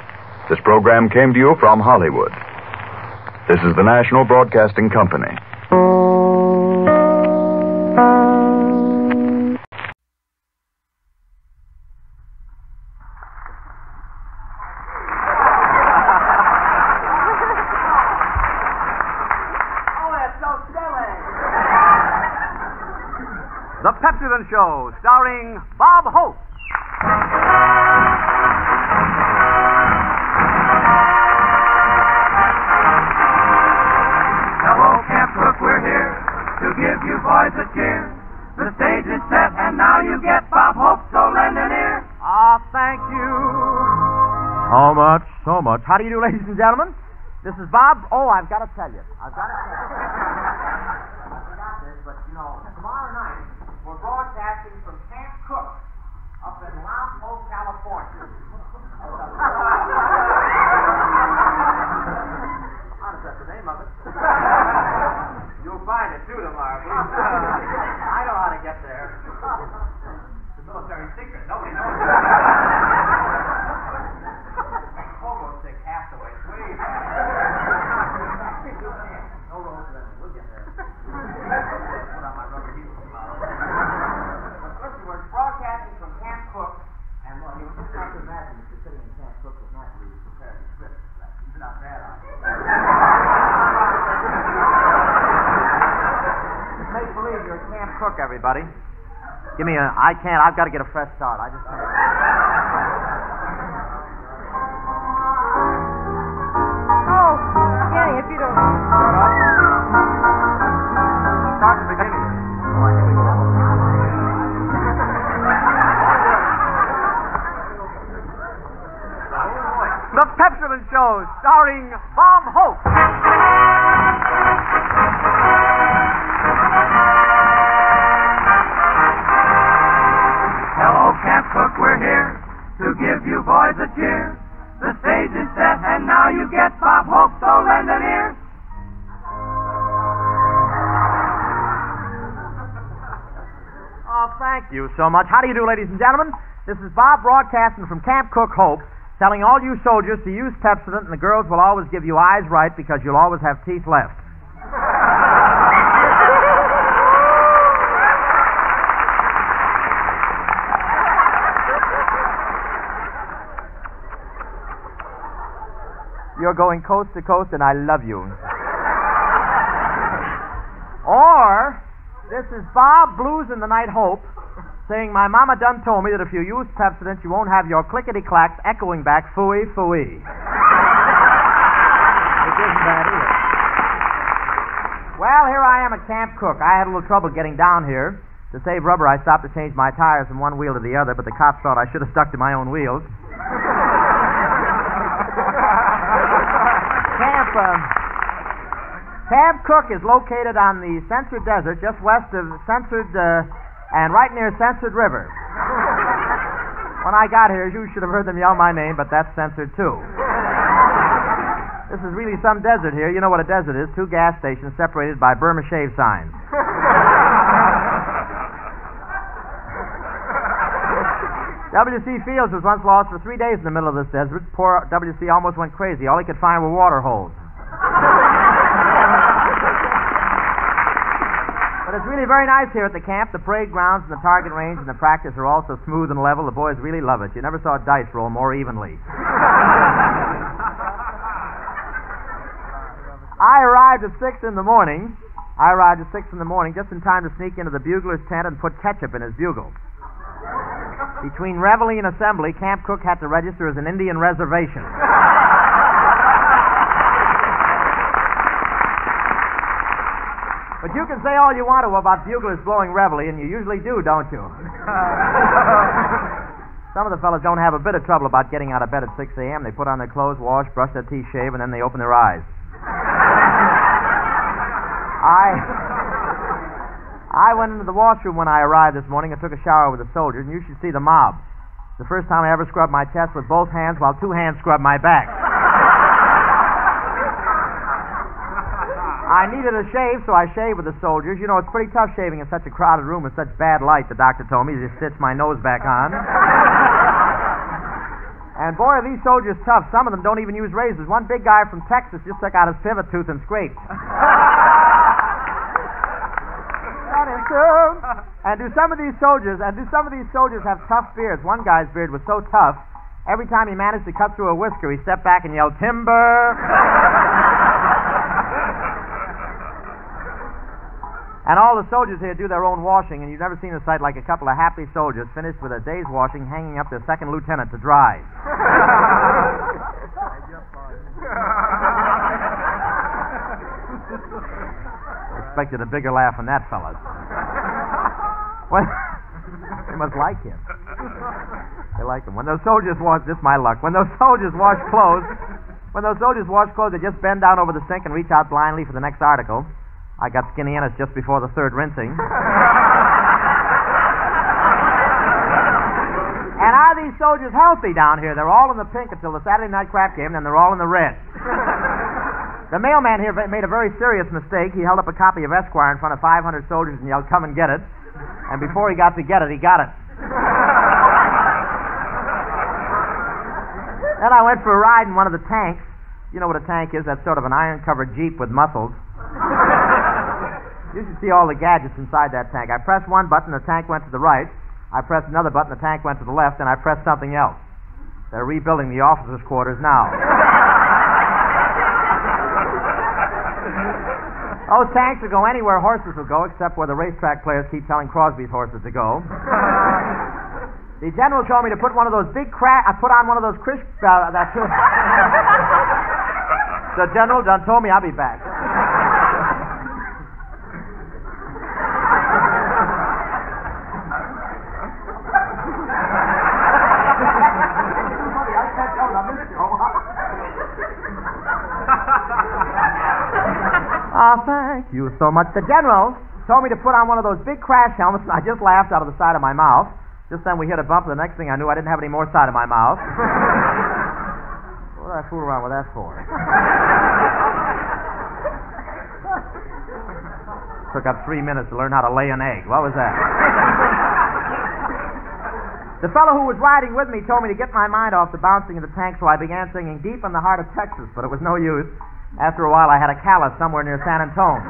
This program came to you from Hollywood. This is the National Broadcasting Company. The Pepsodent Show, starring Bob Hope. Hello, Camp Cook, we're here to give you boys a cheer. The stage is set, and now you get Bob Hope, so lend an ear. Ah, thank you. So much. How do you do, ladies and gentlemen? This is Bob. Oh, I've got to tell you. I forgot this, but, tomorrow night, we're broadcasting from Camp Cook up in Mount Hope, California. That's the name of it. You'll find it, too, tomorrow. I know how to get there. It's a military secret. Nobody knows it. Pogo stick half the way. It's way back. No roads, then. We'll get there. Put on my rubber heels tomorrow. Listen, we're broadcasting from Camp Cook, and well, you just have to imagine if you're sitting in Camp Cook with naturally prepared script. It's not bad, Make believe you're Camp Cook, everybody. Give me I can't. I've got to get a fresh start. I just can't. Oh, Kenny, if you don't. Start the beginning. The Pepsodent Show, starring Bob Hope. Hello, Camp Cook, we're here to give you boys a cheer. The stage is set, and now you get Bob Hope, so lend an ear. Oh, thank you so much. How do you do, ladies and gentlemen? This is Bob broadcasting from Camp Cook Hope, telling all you soldiers to use Pepsodent, and the girls will always give you eyes right because you'll always have teeth left. you're going coast to coast and I love you. Or, this is Bob Blues in the Night Hope saying, my mama done told me that if you use Pepsodent, you won't have your clickety-clacks echoing back, phooey, phooey. Which isn't bad either. Well, here I am at Camp Cook. I had a little trouble getting down here. To save rubber, I stopped to change my tires from one wheel to the other, but the cops thought I should have stuck to my own wheels. Camp Cook is located on the Censored Desert, just west of Censored, and right near Censored River. When I got here, you should have heard them yell my name, but that's censored too. This is really some desert here. You know what a desert is. 2 gas stations separated by Burma shave signs. W.C. Fields was once lost for 3 days in the middle of this desert. Poor W.C. almost went crazy. All he could find were water holes. But it's really very nice here at the camp. The parade grounds and the target range and the practice are all so smooth and level. The boys really love it. You never saw a dice roll more evenly. I arrived at 6 in the morning. Just in time to sneak into the bugler's tent and put ketchup in his bugle. Between reveille and assembly, Camp Cook had to register as an Indian reservation. But you can say all you want to about buglers blowing reveille, and you usually do, don't you? Some of the fellas don't have a bit of trouble about getting out of bed at 6 a.m. They put on their clothes, wash, brush their teeth, shave, and then they open their eyes. I went into the washroom when I arrived this morning and took a shower with the soldiers, and you should see the mob. The first time I ever scrubbed my chest with both hands while 2 hands scrubbed my back. I needed a shave, so I shaved with the soldiers. You know, it's pretty tough shaving in such a crowded room with such bad light, the doctor told me, as he stitched my nose back on. And boy, are these soldiers tough. Some of them don't even use razors. One big guy from Texas just took out his pivot tooth and scraped. And do some of these soldiers have tough beards? One guy's beard was so tough, every time he managed to cut through a whisker, he stepped back and yelled, "Timber!" And all the soldiers here do their own washing, and you've never seen a sight like a couple of happy soldiers finished with a day's washing, hanging up their second lieutenant to dry. Expected a bigger laugh from that fellas. Well, they must like him. They like him. When those soldiers wash, this is my luck. When those soldiers wash clothes, they just bend down over the sink and reach out blindly for the next article. I got skinny Ennis just before the third rinsing. And are these soldiers healthy down here? They're all in the pink until the Saturday night crap game, then they're all in the red. The mailman here made a very serious mistake. He held up a copy of Esquire in front of 500 soldiers and yelled, "Come and get it." And before he got to get it, he got it. Then I went for a ride in one of the tanks. You know what a tank is? That's sort of an iron-covered Jeep with muscles. You should see all the gadgets inside that tank. I pressed one button, the tank went to the right. I pressed another button, the tank went to the left, and I pressed something else. They're rebuilding the officers' quarters now. Those tanks will go anywhere horses will go, except where the racetrack players keep telling Crosby's horses to go. The general told me to put one of those big put on one of those crisp. The general done told me I'll be back. Oh, thank you so much. The general told me to put on one of those big crash helmets, and I just laughed out of the side of my mouth. Just then we hit a bump, and the next thing I knew, I didn't have any more side of my mouth. What did I fool around with that for? Took up 3 minutes to learn how to lay an egg. What was that? The fellow who was riding with me told me to get my mind off the bouncing of the tank, so I began singing Deep in the Heart of Texas, but it was no use. After a while, I had a callus somewhere near San Antonio.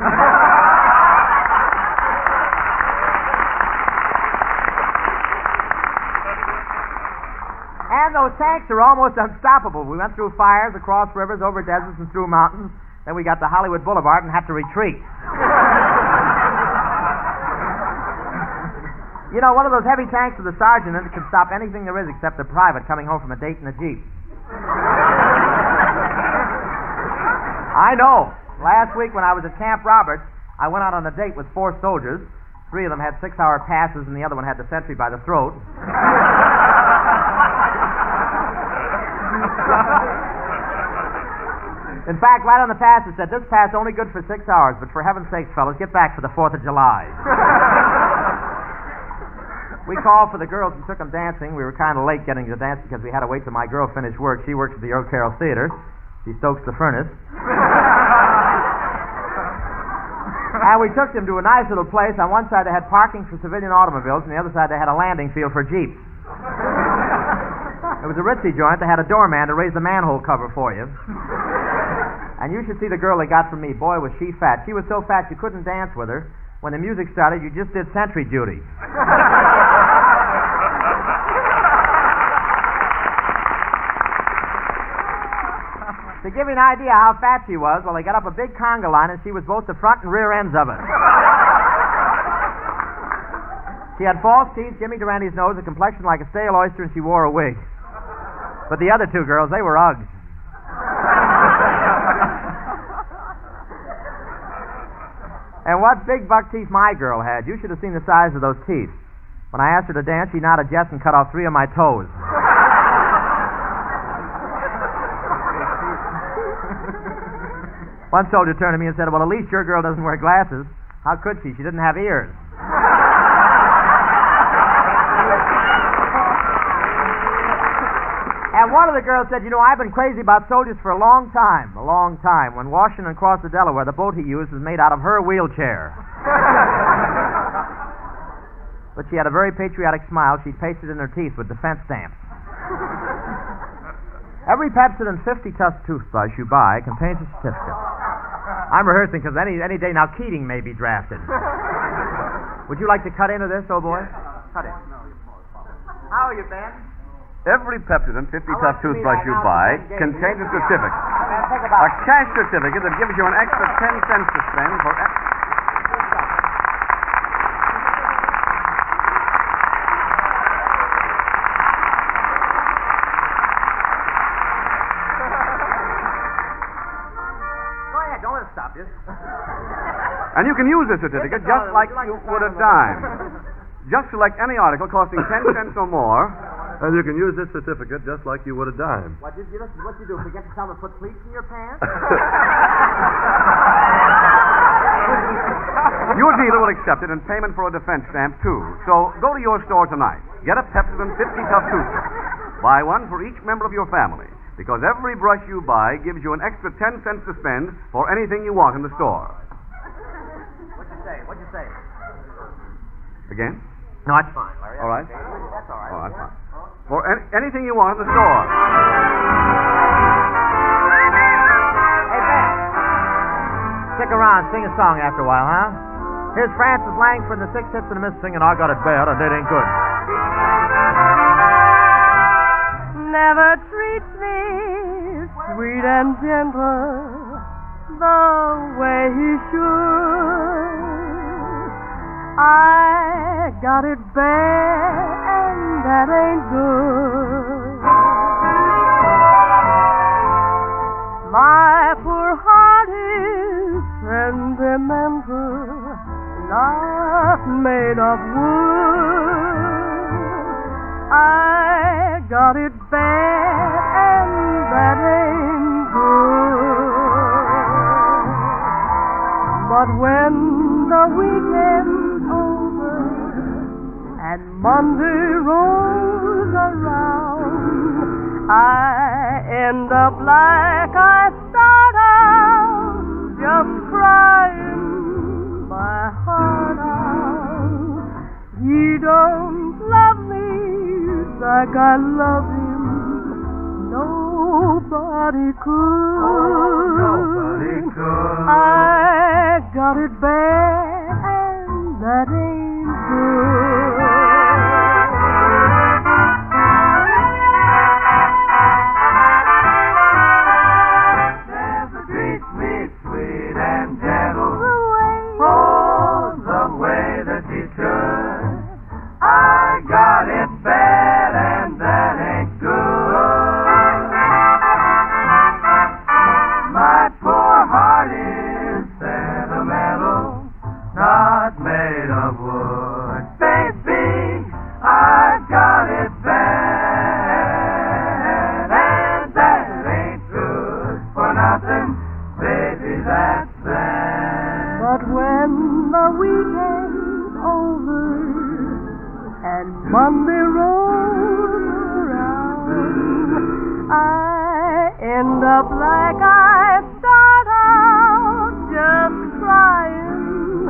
And those tanks are almost unstoppable. We went through fires, across rivers, over deserts, and through mountains. Then we got to Hollywood Boulevard and had to retreat. You know, one of those heavy tanks with a sergeant in it can stop anything there is except a private coming home from a date in a Jeep. I know. Last week when I was at Camp Roberts, I went out on a date with 4 soldiers. 3 of them had 6-hour passes, and the other one had the sentry by the throat. In fact, right on the pass it said, "This pass only good for 6 hours, but for heaven's sakes, fellas, get back for the 4th of July." We called for the girls and took them dancing. We were kind of late getting to dance because we had to wait till my girl finished work. She works at the Great Gildersleeve Theater. She stokes the furnace. And we took them to a nice little place. On one side they had parking for civilian automobiles, and the other side they had a landing field for jeeps. It was a ritzy joint. They had a doorman to raise the manhole cover for you. And you should see the girl they got from me. Boy, was she fat. She was so fat you couldn't dance with her. When the music started, you just did sentry duty. To give you an idea how fat she was, well, they got up a big conga line, and she was both the front and rear ends of it. She had false teeth, Jimmy Durante's nose, a complexion like a stale oyster, and she wore a wig. But the other 2 girls, they were Uggs. And what big buck teeth my girl had. You should have seen the size of those teeth. When I asked her to dance, she nodded yes and cut off 3 of my toes. One soldier turned to me and said, "Well, at least your girl doesn't wear glasses." How could she? She didn't have ears. And one of the girls said, "You know, I've been crazy about soldiers for a long time. When Washington crossed the Delaware, the boat he used was made out of her wheelchair." But she had a very patriotic smile. She pasted in her teeth with defense stamps. Every Pepsi and 50-tusk toothbrush you buy contains a certificate. I'm rehearsing because any day now Keating may be drafted. Would you like to cut into this, old boy? Cut in. How are you, Ben? Every Pepsodent 50-tusk toothbrush you buy contains a certificate. A cash certificate that gives you an extra 10 cents to spend for... Go ahead, don't let it stop you. And you can use this certificate just like you would a dime. Just select any article costing 10 cents or more, and you can use this certificate just like you would a dime. What you do? Forget to tell them to put pleats in your pants? Your dealer will accept it in payment for a defense stamp, too. So go to your store tonight. Get a Pepsodent 50-tusk toothbrush. Buy one for each member of your family, because every brush you buy gives you an extra 10 cents to spend for anything you want in the store. What'd you say? Again? No, that's fine, Larry. All right. That's all right. Oh, that's fine. For anything you want in the store. Hey, Ben. Stick around. Sing a song after a while, huh? Here's Francis Langford and the 6 Hits and a Miss singing I Got It Bad and It Ain't Good. Never treat me sweet and gentle the way he should. I got it bad and that ain't good. My poor heart is sentimental, not made of wood. I got it bad and that ain't good. But when the weekend's over and Monday rolls around, I end up like I start out, just crying my heart out. He don't love me like I love him. Nobody could. Nobody could. I got it bad and that ain't good. I got it bad, and that ain't good. My poor heart is sentimental, not made of wood. Baby, I've got it bad, and that ain't good for nothing. Baby, that's bad. But when the weekend's over and Monday rolls around, I end up like I start out, just crying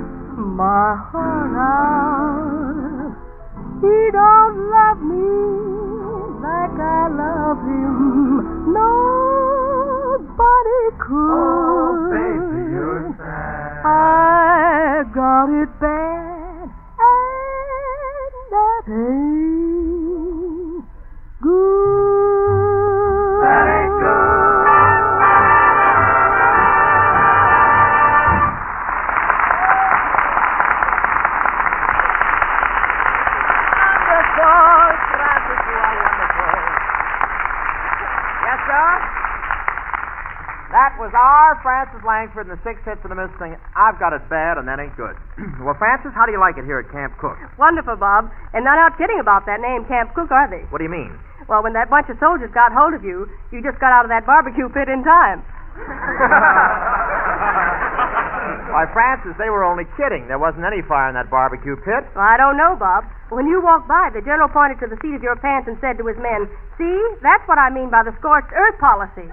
my heart out. He don't love me like I love him. Nobody could. Oh, baby, you're sad. I got it bad, and that ain't good. That ain't good. Wonderful, Francis, you are wonderful. Yes, sir? That was our Francis Langford and the 6 hits and a miss thing. I've got it bad, and that ain't good. Well, Francis, how do you like it here at Camp Cook? Wonderful, Bob. And not out kidding about that name, Camp Cook, are they? What do you mean? Well, when that bunch of soldiers got hold of you, you just got out of that barbecue pit in time. Why, Francis, they were only kidding. There wasn't any fire in that barbecue pit. Well, I don't know, Bob. When you walked by, the general pointed to the seat of your pants and said to his men, "See, that's what I mean by the scorched earth policy."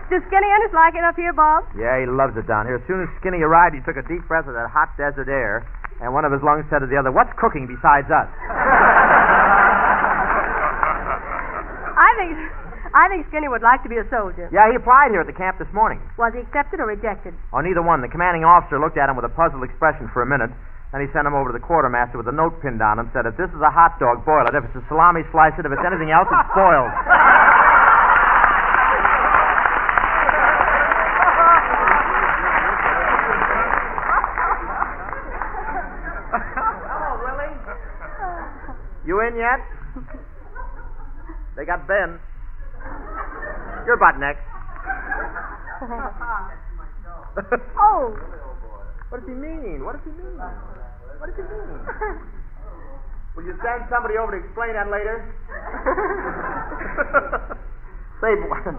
Does Skinny Ennis like it up here, Bob? Yeah, he loves it down here. As soon as Skinny arrived, he took a deep breath of that hot desert air, and one of his lungs said to the other, "What's cooking besides us?" I think Skinny would like to be a soldier. Yeah, he applied here at the camp this morning. Was he accepted or rejected? Oh, neither one. The commanding officer looked at him with a puzzled expression for a minute, then he sent him over to the quartermaster with a note pinned on him, said, "If this is a hot dog, boil it. If it's a salami, slice it. If it's anything else, it's spoiled." Hello, Willie. You in yet? They got Ben. You're about next. Oh. What does he mean? What does he mean? What does he mean? Will you send somebody over to explain that later? Say,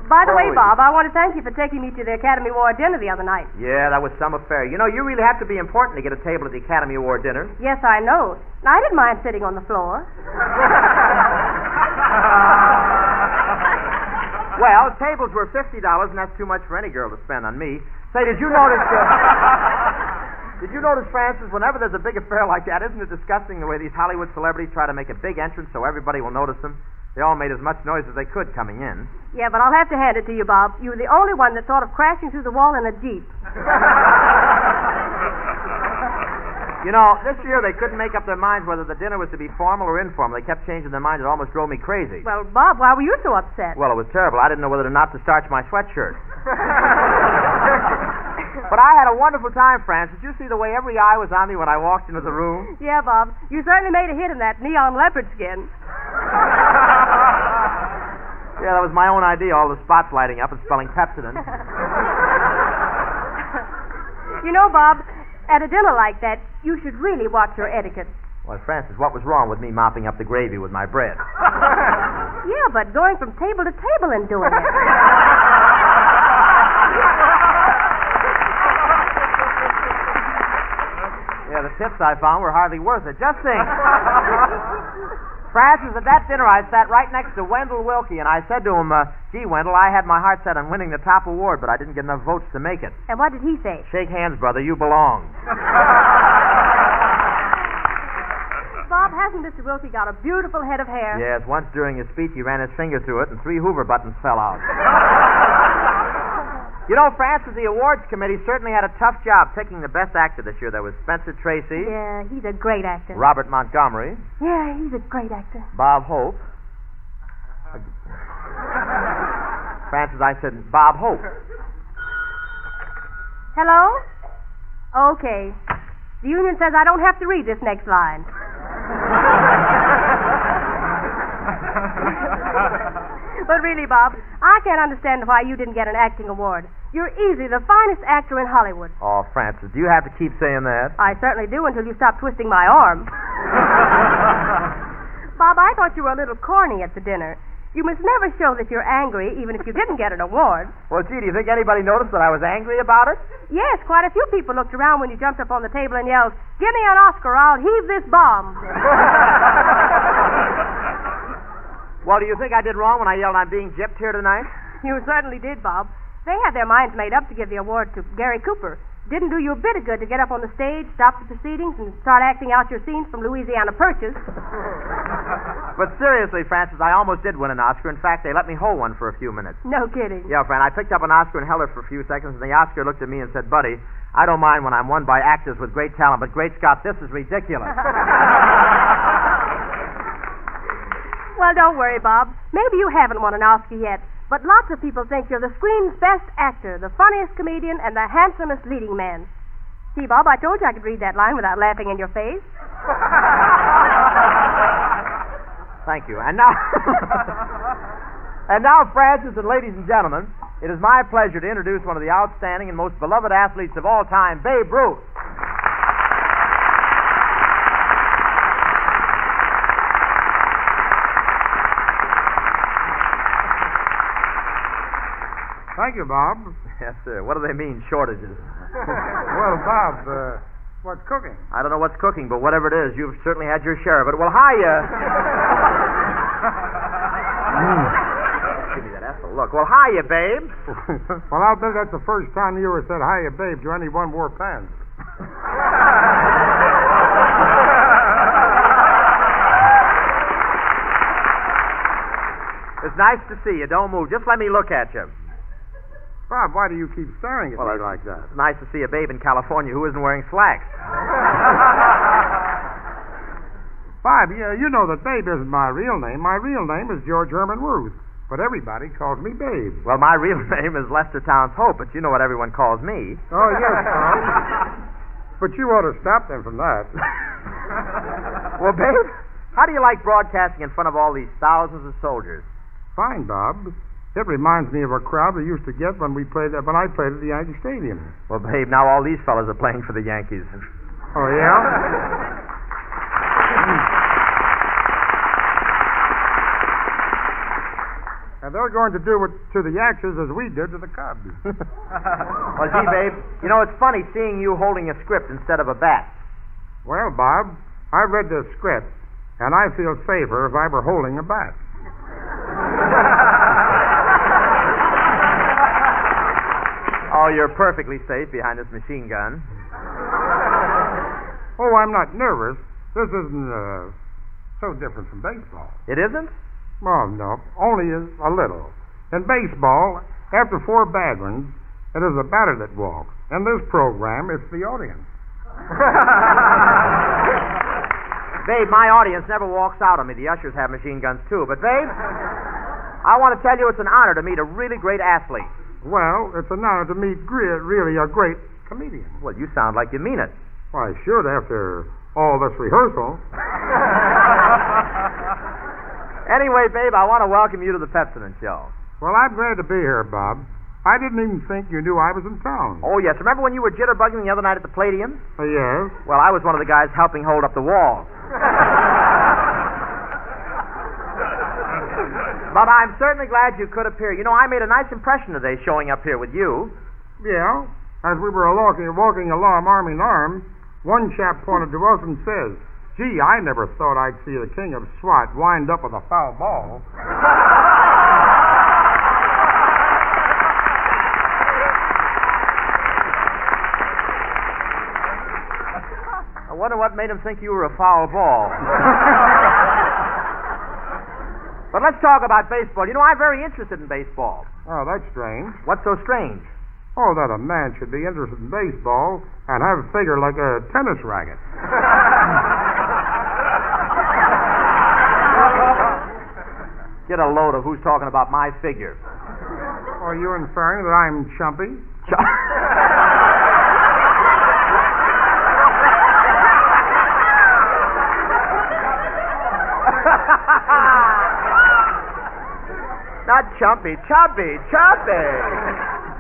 by the way, Bob, I want to thank you for taking me to the Academy Award dinner the other night. Yeah, that was some affair. You know, you really have to be important to get a table at the Academy Award dinner. Yes, I know. I didn't mind sitting on the floor. Well, tables were $50, and that's too much for any girl to spend on me. Say, did you notice... Did you notice, Francis, whenever there's a big affair like that, isn't it disgusting the way these Hollywood celebrities try to make a big entrance so everybody will notice them? They all made as much noise as they could coming in. Yeah, but I'll have to hand it to you, Bob. You were the only one that thought of crashing through the wall in a Jeep. You know, this year they couldn't make up their minds whether the dinner was to be formal or informal. They kept changing their minds. It almost drove me crazy. Well, Bob, why were you so upset? Well, it was terrible. I didn't know whether or not to starch my sweatshirt. But I had a wonderful time, Francis. Did you see the way every eye was on me when I walked into the room? Yeah, Bob. You certainly made a hit in that neon leopard skin. Yeah, that was my own idea, all the spots lighting up and spelling Pepsodent. You know, Bob, at a dinner like that, you should really watch your etiquette. Well, Francis, what was wrong with me mopping up the gravy with my bread? Yeah, but going from table to table and doing it. Yeah, the tips I found were hardly worth it. Just think. Francis, at that dinner I sat right next to Wendell Wilkie, and I said to him, "Gee, Wendell, I had my heart set on winning the top award, but I didn't get enough votes to make it." And what did he say? "Shake hands, brother. You belong." Bob, hasn't Mr. Wilkie got a beautiful head of hair? Yes, once during his speech he ran his finger through it, and 3 Hoover buttons fell out. You know, Francis, the awards committee certainly had a tough job picking the best actor this year. There was Spencer Tracy. Yeah, he's a great actor. Robert Montgomery. Yeah, he's a great actor. Bob Hope. Francis, I said Bob Hope. Hello? Okay. The union says I don't have to read this next line. But really, Bob, I can't understand why you didn't get an acting award. You're easily the finest actor in Hollywood. Oh, Francis, do you have to keep saying that? I certainly do until you stop twisting my arm. Bob, I thought you were a little corny at the dinner. You must never show that you're angry, even if you didn't get an award. Well, gee, do you think anybody noticed that I was angry about it? Yes, quite a few people looked around when you jumped up on the table and yelled, "Give me an Oscar, I'll heave this bomb." Well, do you think I did wrong when I yelled I'm being gypped here tonight? You certainly did, Bob. They had their minds made up to give the award to Gary Cooper. Didn't do you a bit of good to get up on the stage, stop the proceedings, and start acting out your scenes from Louisiana Purchase. But seriously, Francis, I almost did win an Oscar. In fact, they let me hold one for a few minutes. No kidding. Yeah, friend, I picked up an Oscar and held it for a few seconds, and the Oscar looked at me and said, "Buddy, I don't mind when I'm won by actors with great talent, but great Scott, this is ridiculous." Well, don't worry, Bob. Maybe you haven't won an Oscar yet, but lots of people think you're the screen's best actor, the funniest comedian, and the handsomest leading man. See, Bob, I told you I could read that line without laughing in your face. Thank you. And now, Francis and ladies and gentlemen, it is my pleasure to introduce one of the outstanding and most beloved athletes of all time, Babe Ruth. Thank you, Bob. Yes, sir. What do they mean, shortages? Well, Bob, what's cooking? I don't know what's cooking, but whatever it is, you've certainly had your share of it. Well, hiya. Give me that apple. Look. Well, hiya, babe. Well, I'll bet that's the first time you ever said hiya, babe, to anyone wore pants. It's nice to see you. Don't move. Just let me look at you. Bob, why do you keep staring at me like that? It's nice to see a babe in California who isn't wearing slacks. Bob, you know that Babe isn't my real name. My real name is George Herman Ruth, but everybody calls me Babe. Well, my real name is Lester Towns Hope, but you know what everyone calls me. Oh, yes, Bob. But you ought to stop them from that. Well, Babe, how do you like broadcasting in front of all these thousands of soldiers? Fine, Bob. It reminds me of a crowd we used to get when I played at the Yankee Stadium. Well, Babe, now all these fellas are playing for the Yankees. Oh, yeah? And they're going to do it to the Yankees as we did to the Cubs. Well, gee, Babe, you know, it's funny seeing you holding a script instead of a bat. Well, Bob, I read this script, and I feel safer if I were holding a bat. Oh, you're perfectly safe behind this machine gun. Oh, I'm not nervous. This isn't so different from baseball. It isn't? Well, no, only a little. In baseball, after 4 bad ones, it is the batter that walks. In this program, it's the audience. Babe, my audience never walks out on me. The ushers have machine guns, too. But, Babe, I want to tell you it's an honor to meet a really great athlete. Well, it's an honor to meet really a great comedian. Well, you sound like you mean it. Well, I should after all this rehearsal. Anyway, Babe, I want to welcome you to the Pepsodent Show. Well, I'm glad to be here, Bob. I didn't even think you knew I was in town. Oh, yes. Remember when you were jitterbugging the other night at the Palladium? Yes. Well, I was one of the guys helping hold up the walls. But I'm certainly glad you could appear. You know, I made a nice impression today showing up here with you. Yeah. As we were walking along arm in arm, one chap pointed to us and says, "Gee, I never thought I'd see the king of SWAT wind up with a foul ball." I wonder what made him think you were a foul ball. But let's talk about baseball. You know, I'm very interested in baseball. Oh, that's strange. What's so strange? Oh, that a man should be interested in baseball and have a figure like a tennis racket. Get a load of who's talking about my figure. Are you inferring that I'm chumpy? Chumpy, Chubby, Chubby.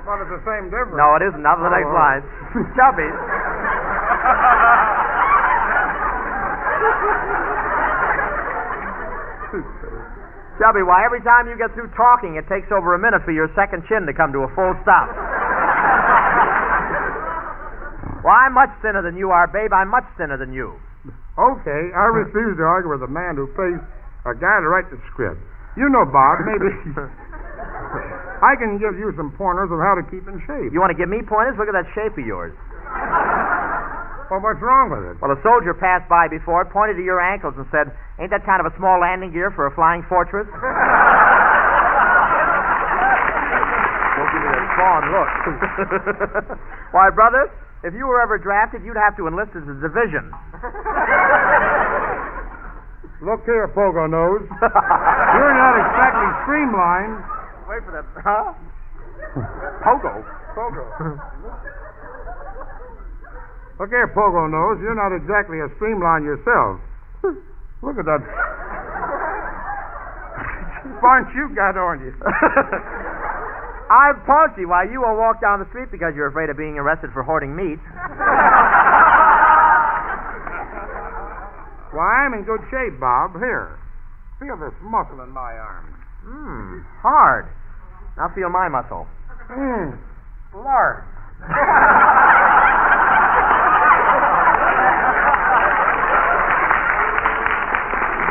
Well, it's the same difference. No, it isn't. Not the next line. Chubby. Chubby, why, every time you get through talking, it takes over a minute for your second chin to come to a full stop. Well, I'm much thinner than you are, babe. I'm much thinner than you. Okay, I refuse to argue with a man who pays a guy to write the script. You know, Bob, maybe I can give you some pointers of how to keep in shape. You want to give me pointers? Look at that shape of yours. Well, what's wrong with it? Well, a soldier passed by before it, pointed to your ankles, and said, "Ain't that kind of a small landing gear for a flying fortress?" Don't give me that fawn look. Why, brother, if you were ever drafted, you'd have to enlist as a division. Look here, Pogo Nose. You're not exactly streamlined. Wait for that. Huh? Pogo? Pogo. Look here, Pogo Nose. You're not exactly a streamline yourself. Look at that bunch you got on you. I'm punchy. Why, you won't walk down the street because you're afraid of being arrested for hoarding meat. Why, I'm in good shape, Bob. Here. Feel this muscle in my arm. Hard. Now feel my muscle. Large.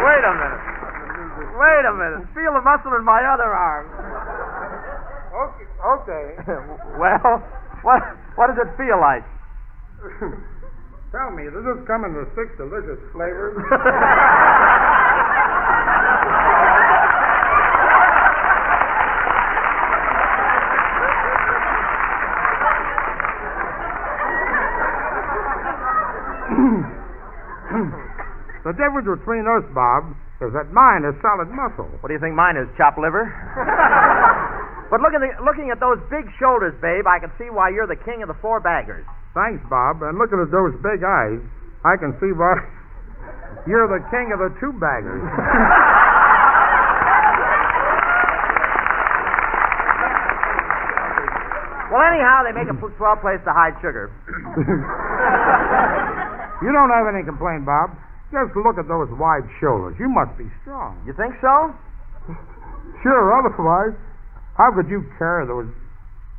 Wait a minute. Feel the muscle in my other arm. Okay. Well, what does it feel like? Tell me, does this come in the 6 delicious flavors? The difference between us, Bob, is that mine is solid muscle. What do you think mine is, chopped liver? But looking at those big shoulders, babe, I can see why you're the king of the 4 baggers. Thanks, Bob. And looking at those big eyes, I can see why you're the king of the 2 baggers. Well, anyhow, they make a swell place to hide sugar. You don't have any complaint, Bob. Just look at those wide shoulders. You must be strong. You think so? Sure, otherwise, how could you carry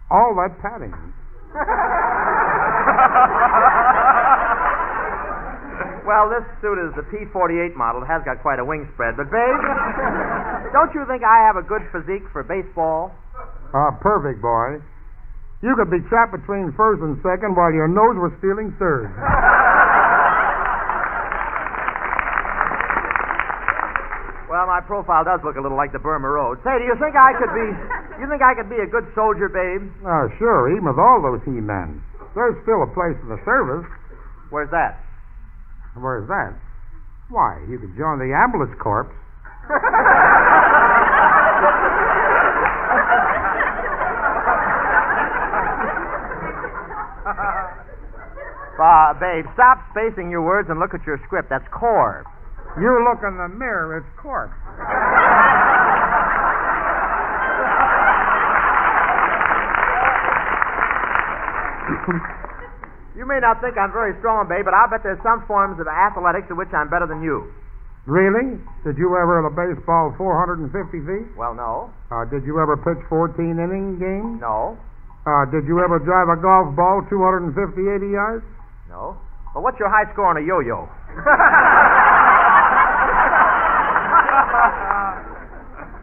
all that padding? Well, this suit is the P-48 model. It has got quite a wingspread. But, babe, don't you think I have a good physique for baseball? Perfect, boy. You could be trapped between first and second while your nose was stealing third. Well, my profile does look a little like the Burma Road. Say, do you think I could be a good soldier, babe? Sure, even with all those he-men. There's still a place in the service. Where's that? Where's that? Why, you could join the ambulance corps. Babe, stop spacing your words and look at your script. That's corps. You look in the mirror, it's corpse. You may not think I'm very strong, babe, but I'll bet there's some forms of athletics in which I'm better than you. Really? Did you ever hit a baseball 450 feet? Well, no. Did you ever pitch 14-inning games? No. Did you ever drive a golf ball 280 yards? No. But what's your high score on a yo-yo?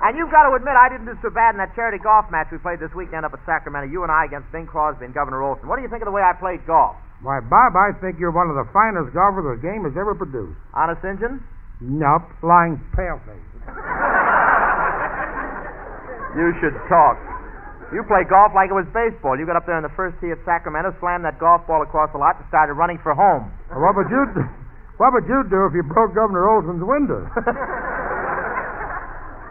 And you've got to admit, I didn't do so bad in that charity golf match we played this weekend up at Sacramento, you and I against Bing Crosby and Governor Olson. What do you think of the way I played golf? Why, Bob, I think you're one of the finest golfers the game has ever produced. Honest Injun? Nope, lying pale-faced. You should talk. You play golf like it was baseball. You got up there in the first tee at Sacramento, slammed that golf ball across the lot, and started running for home. What would you do if you broke Governor Olson's window?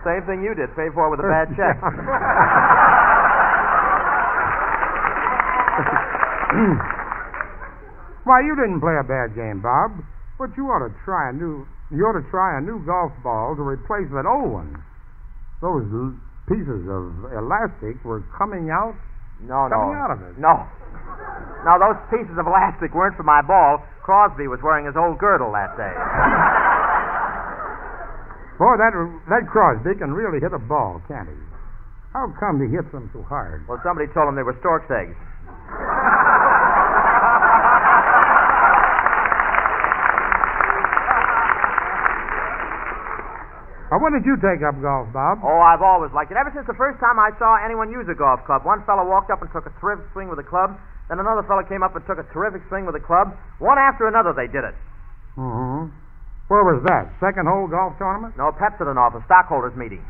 Same thing you did. Pay for it with a bad check. Why, you didn't play a bad game, Bob. But you ought to try a new golf ball to replace that old one. Those pieces of elastic were coming out. Coming out of it. No, those pieces of elastic weren't for my ball. Crosby was wearing his old girdle that day. Boy, that Crosby can really hit a ball, can't he? How come he hits them so hard? Well, somebody told him they were stork's eggs. When did you take up golf, Bob? Oh, I've always liked it. Ever since the first time I saw anyone use a golf club. One fellow walked up and took a terrific swing with a club. Then another fellow came up and took a terrific swing with a club. One after another, they did it. Mm-hmm. Where was that? Second hole golf tournament? No, Pepsodent office, stockholders meeting.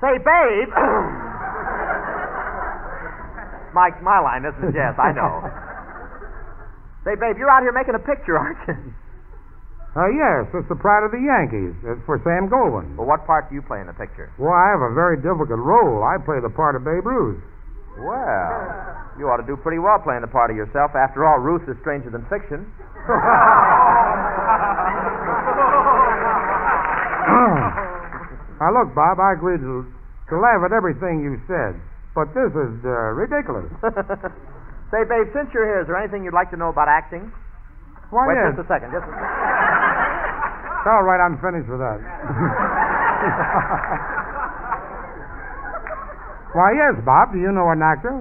Say, babe. My line isn't yes, I know. Say, babe, you're out here making a picture, aren't you? Yes, it's the pride of the Yankees. It's for Sam Goldwyn. Well, what part do you play in the picture? Well, I have a very difficult role. I play the part of Babe Ruth. Well, you ought to do pretty well playing the part of yourself. After all, Ruth is stranger than fiction. Now, look, Bob, I agreed to laugh at everything you said, but this is ridiculous. Say, babe, since you're here, is there anything you'd like to know about acting? Why, Wait yes. just a second. All right, I'm finished with that. Why, yes, Bob. Do you know an actor?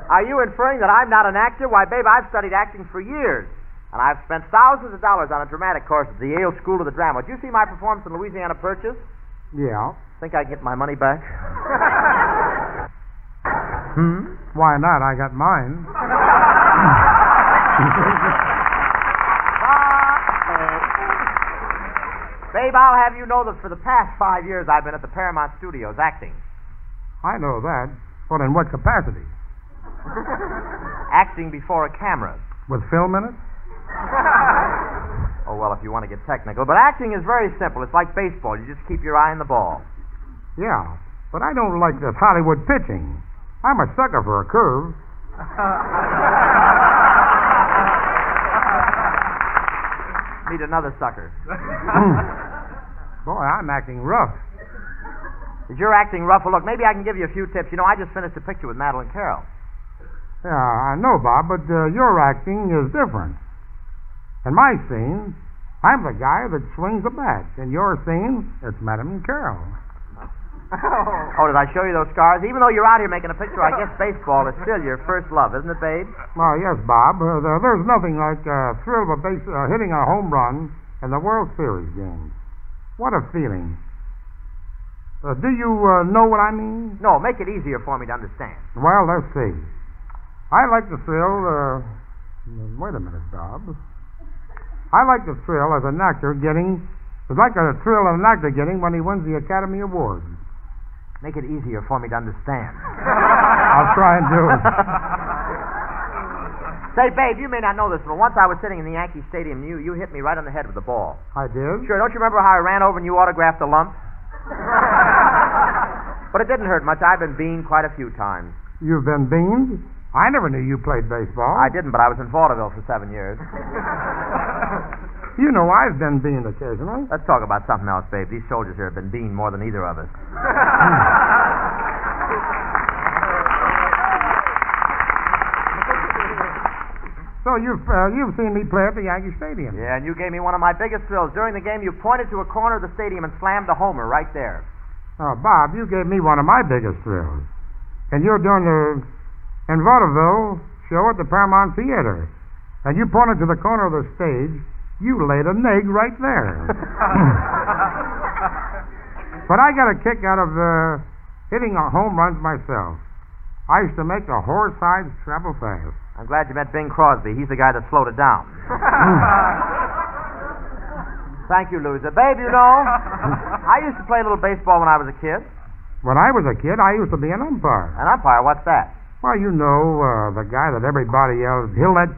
Are you inferring that I'm not an actor? Why, babe, I've studied acting for years. And I've spent thousands of dollars on a dramatic course at the Yale School of the Drama. Did you see my performance in Louisiana Purchase? Yeah. Think I can get my money back? Why not? I got mine. Babe, I'll have you know that for the past 5 years I've been at the Paramount Studios acting. I know that. But in what capacity? Acting before a camera. With film in it? Oh, well, if you want to get technical. But acting is very simple. It's like baseball. You just keep your eye on the ball. Yeah, but I don't like this Hollywood pitching. I'm a sucker for a curve. Need another sucker. Boy, I'm acting rough. Is your acting rough? Well, look, maybe I can give you a few tips. You know, I just finished a picture with Madeline Carroll. Yeah, I know, Bob, but your acting is different. In my scene, I'm the guy that swings the bat. In your scene, it's Madeline Carroll. Oh, did I show you those scars? Even though you're out here making a picture, I guess baseball is still your first love, isn't it, babe? Well, yes, Bob. There's nothing like thrill of hitting a home run in the World Series games. What a feeling. Do you know what I mean? No, make it easier for me to understand. Well, let's see. I like the thrill... wait a minute, Bob. I like the thrill as an actor getting... It's like a thrill of an actor getting when he wins the Academy Award. Make it easier for me to understand. I'll try and do it. Say, babe, you may not know this, but once I was sitting in the Yankee Stadium, you hit me right on the head with the ball. I did? Sure, don't you remember how I ran over and you autographed the lump? But it didn't hurt much. I've been beaned quite a few times. You've been beaned? I never knew you played baseball. I didn't, but I was in vaudeville for 7 years. You know I've been beaned occasionally. Let's talk about something else, babe. These soldiers here have been beaned more than either of us. So you've seen me play at the Yankee Stadium. Yeah, and you gave me one of my biggest thrills. During the game, you pointed to a corner of the stadium and slammed a homer right there. Oh, Bob, you gave me one of my biggest thrills. And you're doing in vaudeville show at the Paramount Theater. And you pointed to the corner of the stage. You laid an egg right there. But I got a kick out of hitting home runs myself. I used to make the horse-sized travel fast. I'm glad you met Bing Crosby. He's the guy that slowed it down. Thank you, loser. Babe, you know, I used to play a little baseball when I was a kid. When I was a kid, I used to be an umpire. An umpire? What's that? Well, you know, the guy that everybody yells, kill that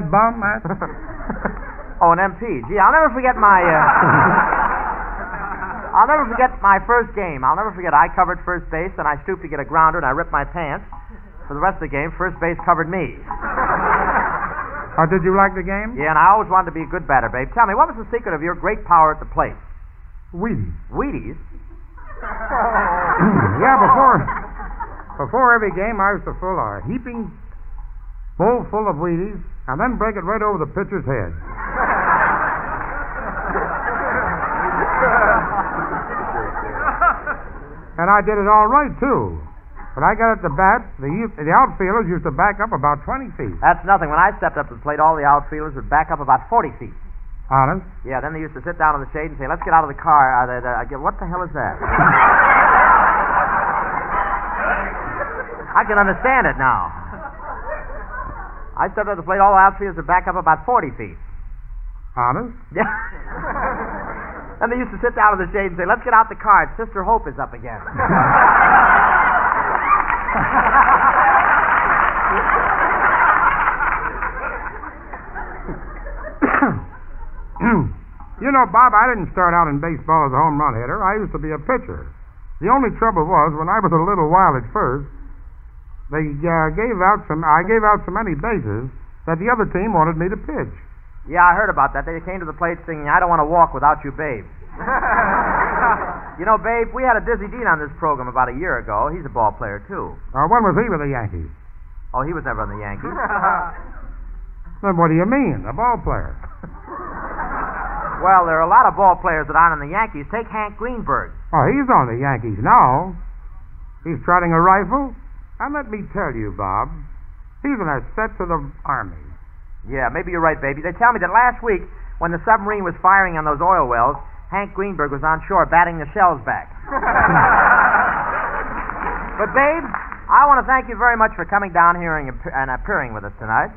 bum. Oh, an MP. Gee, I'll never forget my... I'll never forget my first game. I'll never forget I covered first base, and I stooped to get a grounder, and I ripped my pants. For the rest of the game, first base covered me. Did you like the game? Yeah, and I always wanted to be a good batter, babe. Tell me, what was the secret of your great power at the plate? Wheaties. Wheaties? Yeah, before every game, I used to fill a heaping bowl full of Wheaties and then break it right over the pitcher's head. And I did it all right, too. When I got at the bat, the outfielders used to back up about 20 feet. That's nothing. When I stepped up to the plate, all the outfielders would back up about 40 feet. Honest? Yeah, then they used to sit down in the shade and say, let's get out of the car. What the hell is that? I can understand it now. I stepped up to the plate, all the outfielders would back up about 40 feet. Honest? Yeah. And they used to sit down in the shade and say, let's get out the car. Sister Hope is up again. You know, Bob, I didn't start out in baseball as a home run hitter. I used to be a pitcher. The only trouble was, when I was a little wild at first, I gave out so many bases that the other team wanted me to pitch. Yeah, I heard about that. They came to the plate singing, I don't want to walk without you, babe. You know, babe, we had a Dizzy Dean on this program about a year ago. He's a ball player, too. When was he with the Yankees? Oh, he was never on the Yankees. Then what do you mean, a ball player? Well, there are a lot of ball players that aren't on the Yankees. Take Hank Greenberg. Oh, he's on the Yankees now. He's trotting a rifle. And let me tell you, Bob, he's an asset to the Army. Yeah, maybe you're right, baby. They tell me that last week, when the submarine was firing on those oil wells, Hank Greenberg was on shore batting the shells back. But, babe, I want to thank you very much for coming down here and appearing with us tonight.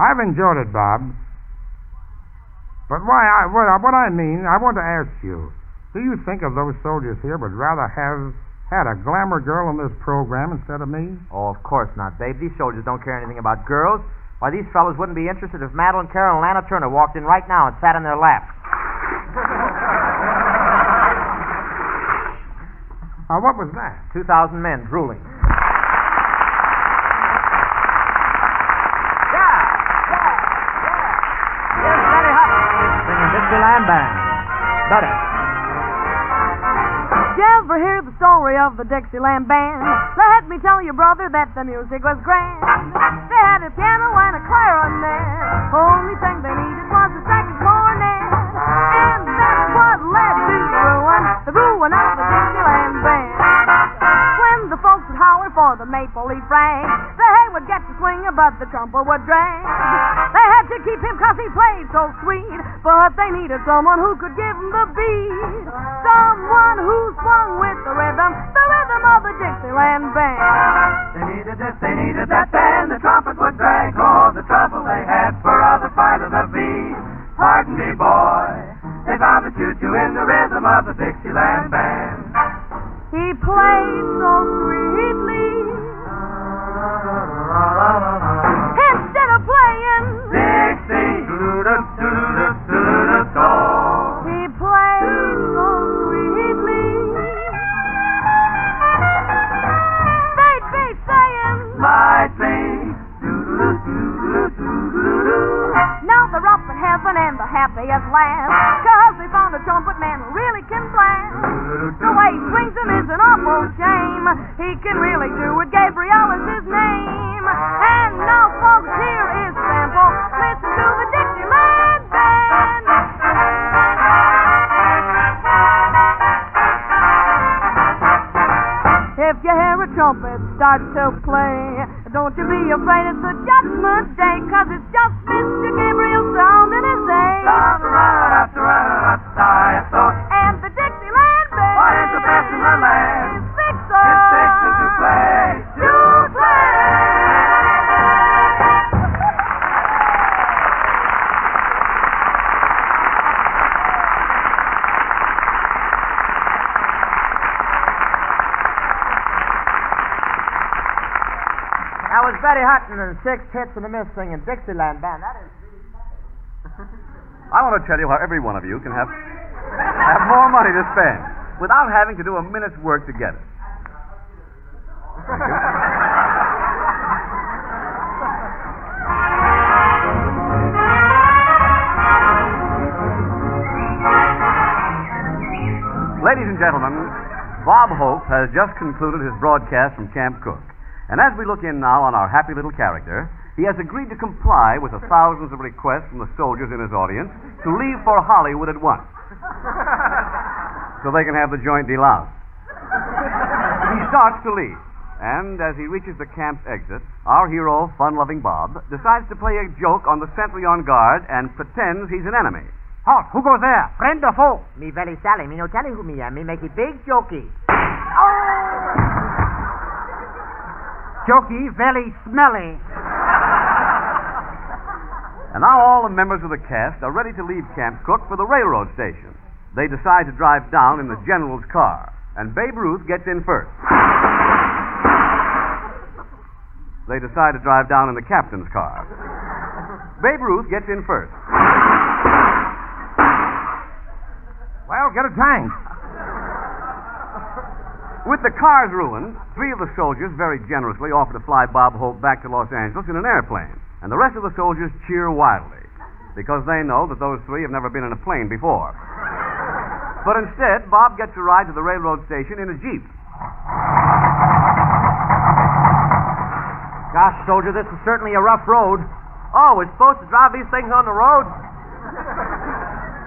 I've enjoyed it, Bob. But what I mean, I want to ask you, do you think of those soldiers here would rather have had a glamour girl in this program instead of me? Oh, of course not, babe. These soldiers don't care anything about girls. Why, these fellas wouldn't be interested if Madeline Carroll and Lana Turner walked in right now and sat in their lap. What was that? 2,000 men drooling. Dixieland Band. Better. Did you ever hear the story of the Dixieland Band? Let me tell you, brother, that the music was grand. They had a piano and a clarinet. Only thing they needed was a second cornet. And that's what led to the ruin of the Dixieland Band. When the folks would holler for the maple leaf rag, the hay would get to swinging, but the trumpet would drag. They had to keep him 'cause he played so sweet, but they needed someone who could give them the beat. Someone who swung with the rhythm of the Dixieland Band. They needed this, they needed that, then the trumpet would drag. Oh, the trouble they had for other fighters of beat. Pardon me, boy, they found the choo-choo in the rhythm of the Dixieland Band. He played so sweetly. Instead of playing Dixie, do-do-do-do-do-do-do, he played so sweetly. They'd be saying lightly, do-do-do-do-do-do-do. Now they're up in heaven and the happiest laugh, 'cause they found a trumpet man who really can blast. The way he swings them is an awful shame. He can really do it. Gabriel is his name. And now, folks, here is sample. Listen to the Dixieland Band. If you hear a trumpet start to play, don't you be afraid it's the Judgment Day, 'cause it's just Mr. Gabriel's sound in his day. And the Dixieland Band, why is the best in the land? It's six to play, to play. That was Betty Hutton and 6 hits and a miss singing Dixieland Band. That is. I want to tell you how every one of you can have more money to spend without having to do a minute's work to get it. Thank you. Ladies and gentlemen, Bob Hope has just concluded his broadcast from Camp Cook. And as we look in now on our happy little character, he has agreed to comply with the thousands of requests from the soldiers in his audience to leave for Hollywood at once, so they can have the joint deloused. He starts to leave, and as he reaches the camp's exit, our hero, fun-loving Bob, decides to play a joke on the sentry on guard and pretends he's an enemy. Halt! Who goes there? Friend or foe? Me very Sally. Me no telling who me am. Me make it big jokey. Oh! Jokey very smelly. And now all the members of the cast are ready to leave Camp Cook for the railroad station. They decide to drive down in the general's car, and Babe Ruth gets in first. They decide to drive down in the captain's car. Babe Ruth gets in first. Well, get a tank. With the cars ruined, 3 of the soldiers very generously offer to fly Bob Hope back to Los Angeles in an airplane, and the rest of the soldiers cheer wildly, because they know that those 3 have never been in a plane before. But instead, Bob gets a ride to the railroad station in a Jeep. Gosh, soldier, this is certainly a rough road. Oh, we're supposed to drive these things on the road?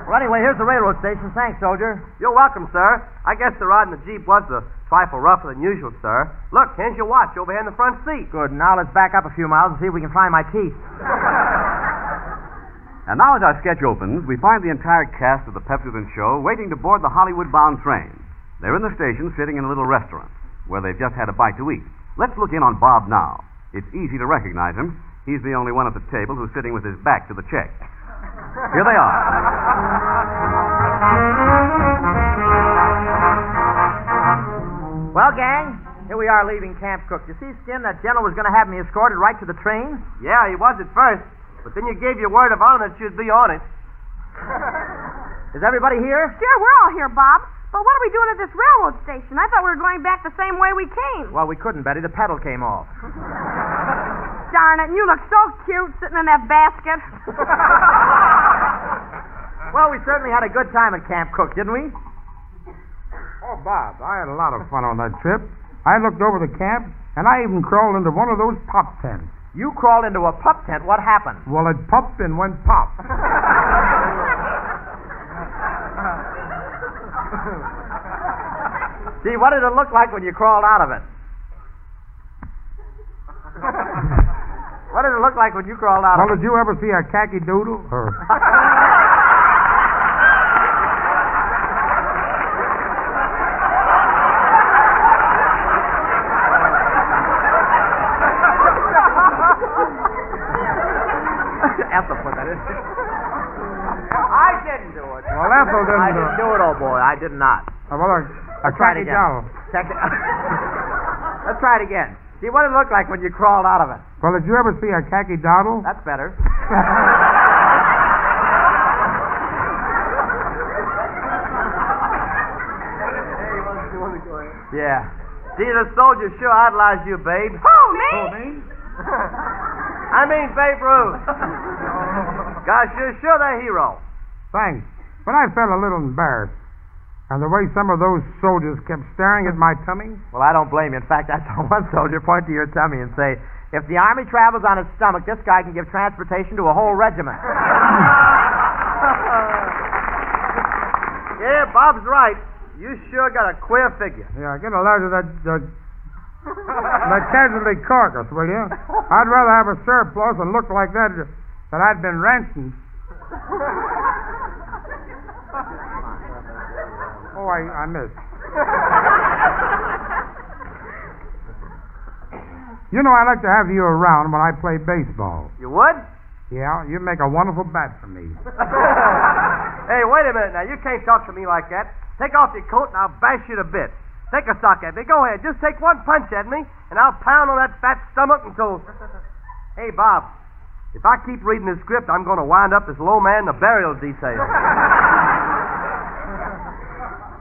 Well, anyway, here's the railroad station. Thanks, soldier. You're welcome, sir. I guess the ride in the Jeep was a trifle rougher than usual, sir. Look, here's your watch over here in the front seat. Good. Now let's back up a few miles and see if we can find my keys. And now as our sketch opens, we find the entire cast of the Pepsodent Show waiting to board the Hollywood-bound train. They're in the station sitting in a little restaurant where they've just had a bite to eat. Let's look in on Bob now. It's easy to recognize him. He's the only one at the table who's sitting with his back to the check. Here they are. Well, gang, here we are leaving Camp Cook. You see, Skin, that general was going to have me escorted right to the train? Yeah, he was at first. But then you gave your word of honor that you'd be on it. Is everybody here? Sure, we're all here, Bob. But what are we doing at this railroad station? I thought we were going back the same way we came. Well, we couldn't, Betty. The pedal came off. Darn it, and you look so cute sitting in that basket. Well, we certainly had a good time at Camp Cook, didn't we? Oh, Bob, I had a lot of fun on that trip. I looked over the camp, and I even crawled into one of those pop tents. You crawled into a pup tent. What happened? Well, it popped and went pop. Gee, what did it look like when you crawled out of it? What did it look like when you crawled out of it? Well, did you ever see a khaki doodle? Ethel put that in. I didn't do it. Well, Ethel didn't I didn't do it, old boy. I did not. Well, Let's try it khaki again. doll. Let's try it again. See, what did it look like when you crawled out of it? Well, did you ever see a khaki doddle? That's better. Yeah. See, the soldiers sure idolize you, babe. Who, me? Who, me? I mean Babe Ruth. Gosh, you're sure they're hero. Thanks. But I felt a little embarrassed. And the way some of those soldiers kept staring at my tummy. Well, I don't blame you. In fact, I saw one soldier point to your tummy and say, if the Army travels on its stomach, this guy can give transportation to a whole regiment. Yeah, Bob's right. You sure got a queer figure. Yeah, get a load of that casualty carcass, will you? I'd rather have a surplus and look like that I'd been ransomed. Oh, I missed. You know, I like to have you around when I play baseball. You would? Yeah, you make a wonderful bat for me. Hey, wait a minute now. You can't talk to me like that. Take off your coat and I'll bash you to bits. Take a sock at me. Go ahead. Just take one punch at me, and I'll pound on that fat stomach until... Hey, Bob, if I keep reading this script, I'm going to wind up as low man in the burial detail.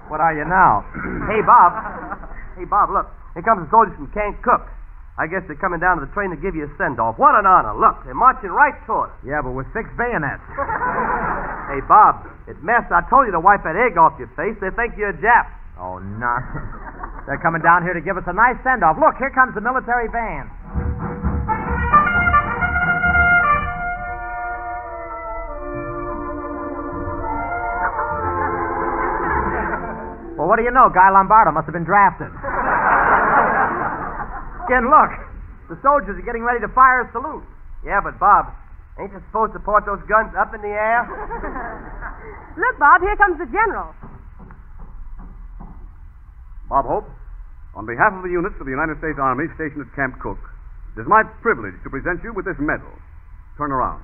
What are you now? Hey, Bob, look. Here comes the soldiers from Camp Cook. I guess they're coming down to the train to give you a send-off. What an honor. Look, they're marching right toward us. Yeah, but with 6 bayonets. Hey, Bob, it's mess. I told you to wipe that egg off your face. They think you're a Jap. Oh, nonsense. They're coming down here to give us a nice send-off. Look, here comes the military van. Well, what do you know? Guy Lombardo must have been drafted. Skin, look. The soldiers are getting ready to fire a salute. Yeah, but Bob, ain't you supposed to point those guns up in the air? Look, Bob, here comes the general. Bob Hope, on behalf of the units of the United States Army stationed at Camp Cook, it is my privilege to present you with this medal. Turn around.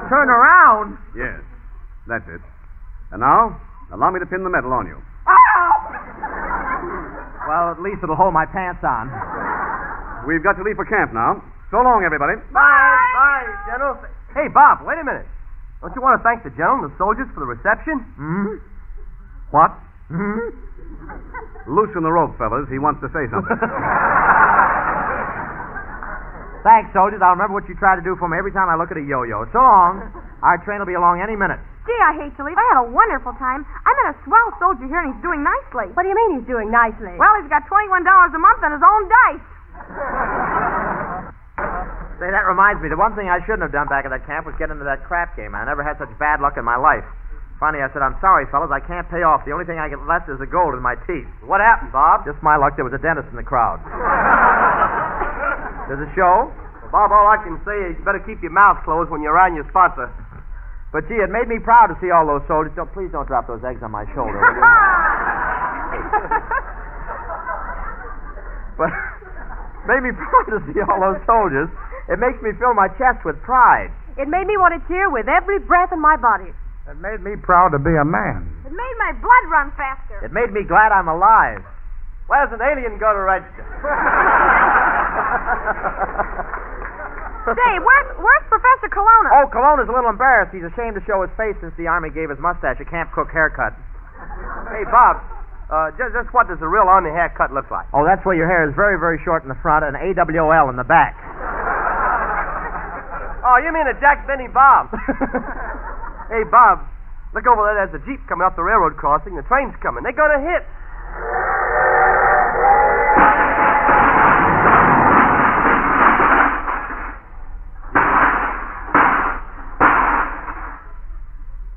Turn around? Yes, that's it. And now, allow me to pin the medal on you. Well, at least it'll hold my pants on. We've got to leave for camp now. So long, everybody. Bye, General. Hey, Bob, wait a minute. Don't you want to thank the general and the soldiers for the reception? Hmm? What? Hmm? Loosen the rope, fellas. He wants to say something. Thanks, soldiers. I'll remember what you try to do for me every time I look at a yo-yo. So long. Our train will be along any minute. Gee, I hate to leave. I had a wonderful time. I met a swell soldier here, and he's doing nicely. What do you mean he's doing nicely? Well, he's got $21 a month on his own dice. Say, that reminds me. The one thing I shouldn't have done back at that camp was get into that crap game. I never had such bad luck in my life. Finally, I said, I'm sorry, fellas. I can't pay off. The only thing I get left is the gold in my teeth. What happened, Bob? Just my luck. There was a dentist in the crowd. There's a show? Well, Bob, all I can say is you better keep your mouth closed when you're around your sponsor. But, gee, it made me proud to see all those soldiers. Please don't drop those eggs on my shoulder, will you? But made me proud to see all those soldiers. It makes me fill my chest with pride. It made me want to cheer with every breath in my body. It made me proud to be a man. It made my blood run faster. It made me glad I'm alive. Where's an alien go to register? Say, where's Professor Colonna? Oh, Colonna's a little embarrassed. He's ashamed to show his face since the Army gave his mustache a Camp Cook haircut. Hey, Bob, just what does a real Army haircut look like? Oh, that's where your hair is very, very short in the front and AWL in the back. Oh, you mean a Jack Benny Bob? Hey, Bob, look over there. There's a Jeep coming up the railroad crossing. The train's coming. They're going to hit.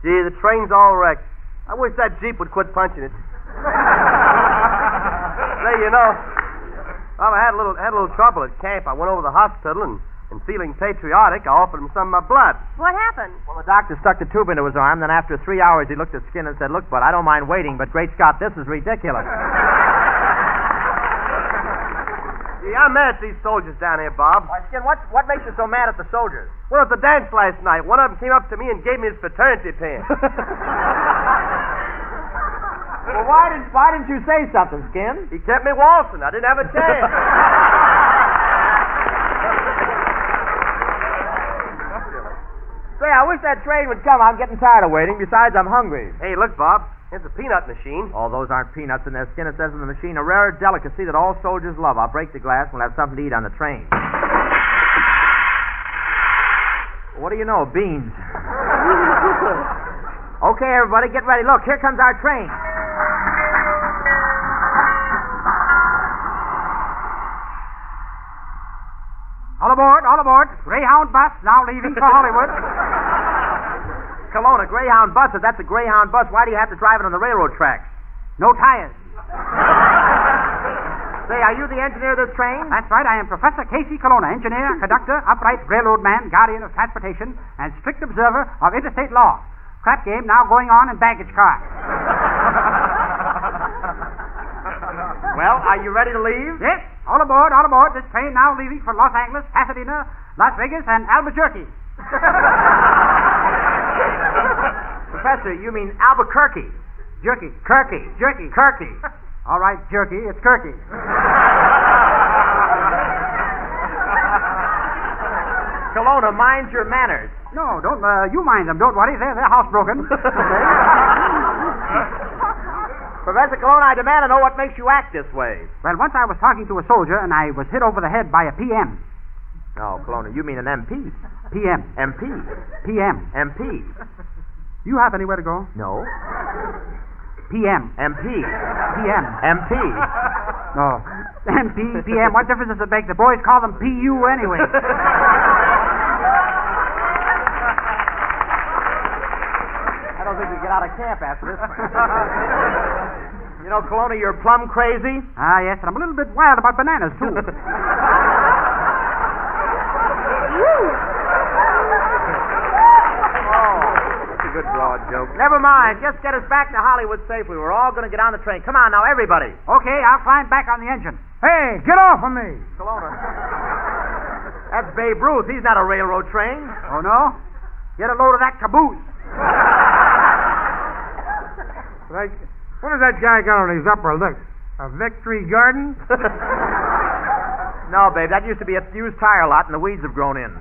Gee, the train's all wrecked. I wish that Jeep would quit punching it. Say, you know, I had a little trouble at camp. I went over to the hospital and feeling patriotic, I offered him some of my blood. What happened? Well, the doctor stuck the tube into his arm. Then after 3 hours, he looked at Skin and said, "Look, bud, I don't mind waiting, but great Scott, this is ridiculous." Gee, I'm mad at these soldiers down here, Bob. Why, Skin, what makes you so mad at the soldiers? Well, at the dance last night, one of them came up to me and gave me his fraternity pin. Well, why didn't you say something, Skin? He kept me waltzing. I didn't have a chance. Say, I wish that train would come. I'm getting tired of waiting. Besides, I'm hungry. Hey, look, Bob. Here's a peanut machine. Oh, those aren't peanuts in there, Skin. It says in the machine, a rare delicacy that all soldiers love. I'll break the glass and we'll have something to eat on the train. What do you know? Beans. Okay, everybody, get ready. Look, here comes our train. All aboard, all aboard. Greyhound bus now leaving for Hollywood. Kelowna, Greyhound buses. That's a Greyhound bus. Why do you have to drive it on the railroad tracks? No tires. Say, are you the engineer of this train? That's right. I am Professor Casey Kelowna, engineer, conductor, upright railroad man, guardian of transportation, and strict observer of interstate law. Crap game now going on in baggage car. Well, are you ready to leave? Yes. All aboard, all aboard. This train now leaving for Los Angeles, Pasadena, Las Vegas, and Albuquerque. Professor, you mean Albuquerque. Jerky. Kirky. Jerky. Kirky. All right, jerky. It's Kirky. Kelowna, mind your manners. No, don't. You mind them. Don't worry. They're housebroken. Professor Cologne, I demand to know what makes you act this way. Well, once I was talking to a soldier, and I was hit over the head by a PM. No, Cologne, you mean an MP. PM. MP. PM. MP. You have anywhere to go? No. PM. MP. PM. MP. No. MP, PM, what difference does it make? The boys call them PU anyway. I don't think we get out of camp after this. You know, Cologne, you're plumb crazy. Ah, yes, and I'm a little bit wild about bananas, too. Good broad joke. Never mind. Just get us back to Hollywood safely. We're all going to get on the train. Come on now, everybody. Okay, I'll climb back on the engine. Hey, get off of me. Kelowna. That's Babe Ruth. He's not a railroad train. Oh, no? Get a load of that caboose. What has that guy got on his upper lip? A Victory Garden? No, babe. That used to be a used tire lot, and the weeds have grown in.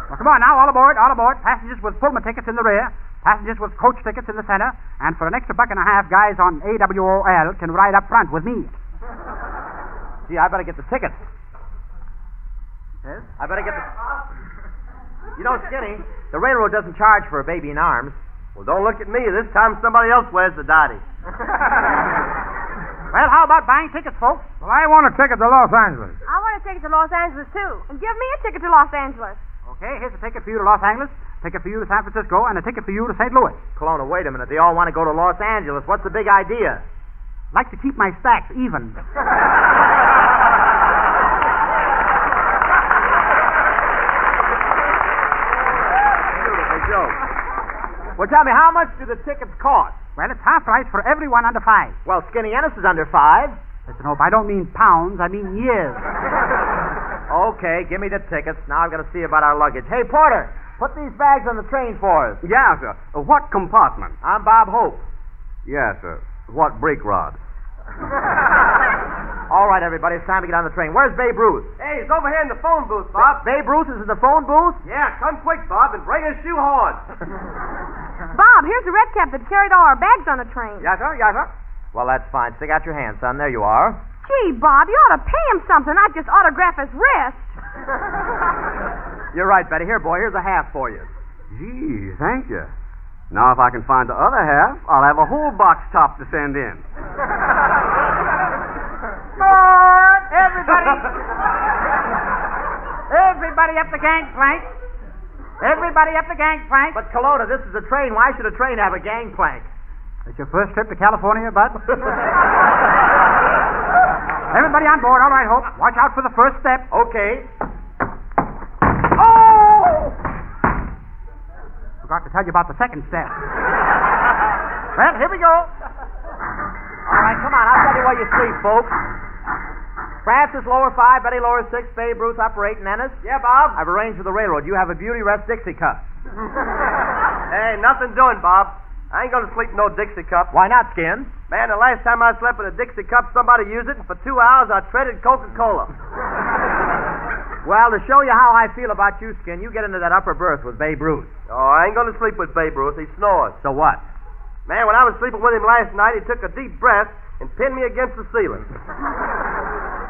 Well, come on now, all aboard, all aboard. Passengers with Pullman tickets in the rear, passengers with coach tickets in the center, and for an extra $1.50, guys on AWOL can ride up front with me. Gee, I better get the tickets. Yes? I better get the... You know, Skinny, the railroad doesn't charge for a baby in arms. Well, don't look at me. This time somebody else wears the dotty. Well, how about buying tickets, folks? Well, I want a ticket to Los Angeles. I want a ticket to Los Angeles, too. And give me a ticket to Los Angeles. Okay, here's a ticket for you to Los Angeles, a ticket for you to San Francisco, and a ticket for you to St. Louis. Kelowna, wait a minute. They all want to go to Los Angeles. What's the big idea? Like to keep my stacks even. Beautiful joke. Well, tell me, how much do the tickets cost? Well, it's half price for everyone under 5. Well, Skinny Ennis is under 5. Listen, Hope, I don't mean pounds, I mean years. Okay, give me the tickets. Now I've got to see about our luggage. Hey, Porter, put these bags on the train for us. Yeah, sir. What compartment? I'm Bob Hope. Yes, sir. What brake rod? All right, everybody, it's time to get on the train. Where's Babe Ruth? Hey, he's over here in the phone booth, Bob. Babe Ruth is in the phone booth? Yeah, come quick, Bob, and bring a shoehorn. Bob, here's the red cap that carried all our bags on the train. Yes, sir. Yes, sir. Well, that's fine. Stick out your hand, son. There you are. Gee, Bob, you ought to pay him something, not just autograph his wrist. You're right, Betty. Here, boy, here's a half for you. Gee, thank you. Now, if I can find the other half, I'll have a whole box top to send in. Board! Everybody! Everybody up the gangplank! Everybody up the gangplank! But, Kelowna, this is a train. Why should a train have a gangplank? It's your first trip to California, Bud? Everybody on board. All right, Hope. Watch out for the first step. Okay. Oh! Forgot to tell you about the second step. Well, here we go. All right, come on. I'll tell you where you sleep, folks. Francis, lower 5, Betty, lower 6, Babe Ruth, upper 8, and Ennis. Yeah, Bob? I've arranged for the railroad. You have a Beauty Rest Dixie cup. Hey, nothing doing, Bob. I ain't going to sleep in no Dixie cup. Why not, Skin? Man, the last time I slept in a Dixie cup, somebody used it, and for 2 hours I treaded Coca-Cola. Well, to show you how I feel about you, Skin, you get into that upper berth with Babe Ruth. Oh, I ain't going to sleep with Babe Ruth. He snores. So what? Man, when I was sleeping with him last night, he took a deep breath and pinned me against the ceiling.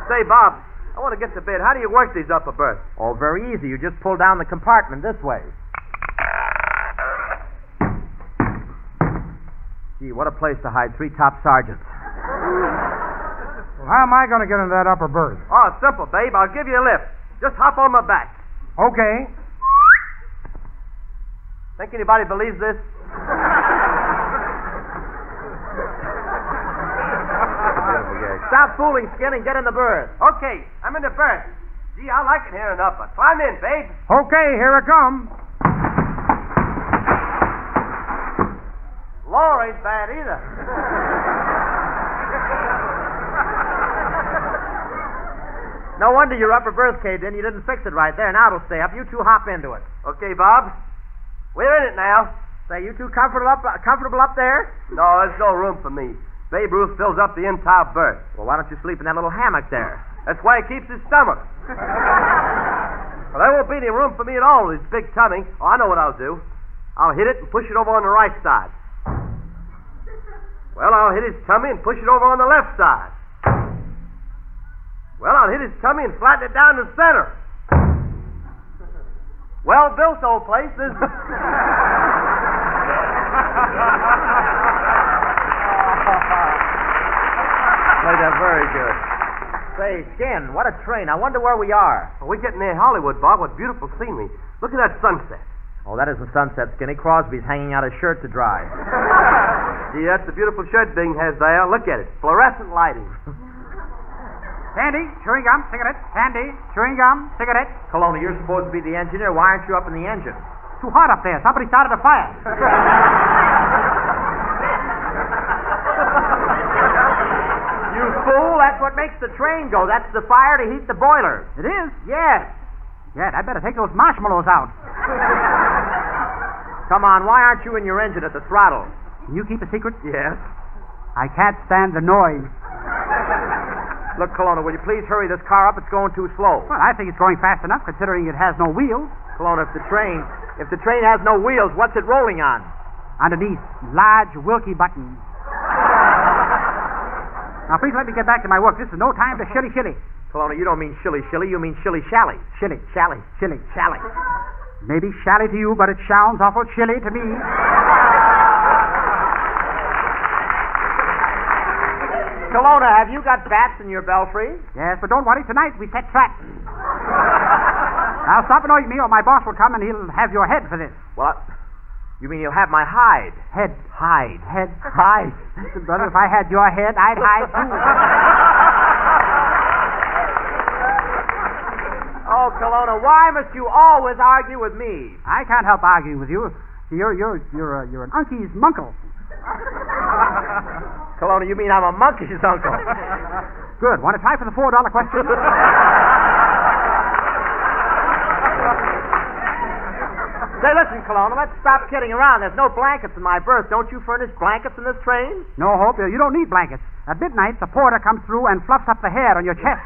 Say, Bob, I want to get to bed. How do you work these upper berths? Oh, very easy. You just pull down the compartment this way. Gee, what a place to hide 3 top sergeants. Well, how am I going to get into that upper berth? Oh, simple, babe. I'll give you a lift. Just hop on my back. Okay. Think anybody believes this? Stop fooling, Skin, and get in the berth. Okay, I'm in the berth. Gee, I like it here in upper. Climb in, babe. Okay, here I come. Laura ain't bad either. No wonder your upper berth caved in. You didn't fix it right there. Now it'll stay up. You two hop into it. Okay, Bob. We're in it now. Say, you two comfortable up there? No, there's no room for me. Babe Ruth fills up the entire berth. Well, why don't you sleep in that little hammock there? That's why he keeps his stomach. Well, there won't be any room for me at all with his big tummy. Oh, I know what I'll do. I'll hit it and push it over on the right side. Well, I'll hit his tummy and push it over on the left side. Well, I'll hit his tummy and flatten it down the center. Well built, old place. This... Played that very good. Say, Skin, what a train. I wonder where we are. Well, we're getting near Hollywood, Bob. What beautiful scenery. Look at that sunset. Oh, that isn't sunset, Skinny. Crosby's hanging out his shirt to dry. Gee, that's the beautiful shirt Bing has there. Look at it. Fluorescent lighting. Candy, chewing gum, cigarette. Candy, chewing gum, cigarette. Colonna, you're supposed to be the engineer. Why aren't you up in the engine? Too hot up there. Somebody started a fire. You fool, that's what makes the train go. That's the fire to heat the boiler. It is? Yes. Yeah, I'd better take those marshmallows out. Come on, why aren't you in your engine at the throttle? Can you keep a secret? Yes. I can't stand the noise. Look, Colonna, will you please hurry this car up? It's going too slow. Well, I think it's going fast enough, considering it has no wheels. Colonna, if the train has no wheels, what's it rolling on? Underneath, large Wilkie buttons. Now, please let me get back to my work. This is no time to shilly-shilly. Colonna, you don't mean shilly-shilly. You mean shilly-shally. Shilly. Shally. Shilly-shally. Maybe shally to you, but it sounds awful chilly to me. Colonna, have you got bats in your belfry? Yes, but don't worry. Tonight we set traps. Now, stop annoying me, or my boss will come and he'll have your head for this. What? You mean you'll have my hide? Head. Hide. Head. Hide. Listen, brother, if I had your head, I'd hide too. Oh, Colonna, why must you always argue with me? I can't help arguing with you. You're an uncle's munkle. Colonna, you mean I'm a monkey's uncle? Good. Want to try for the $4 question? Say, listen, Colonna, let's stop kidding around. There's no blankets in my berth. Don't you furnish blankets in this train? No, Hope. You don't need blankets. At midnight, the porter comes through and fluffs up the hair on your chest.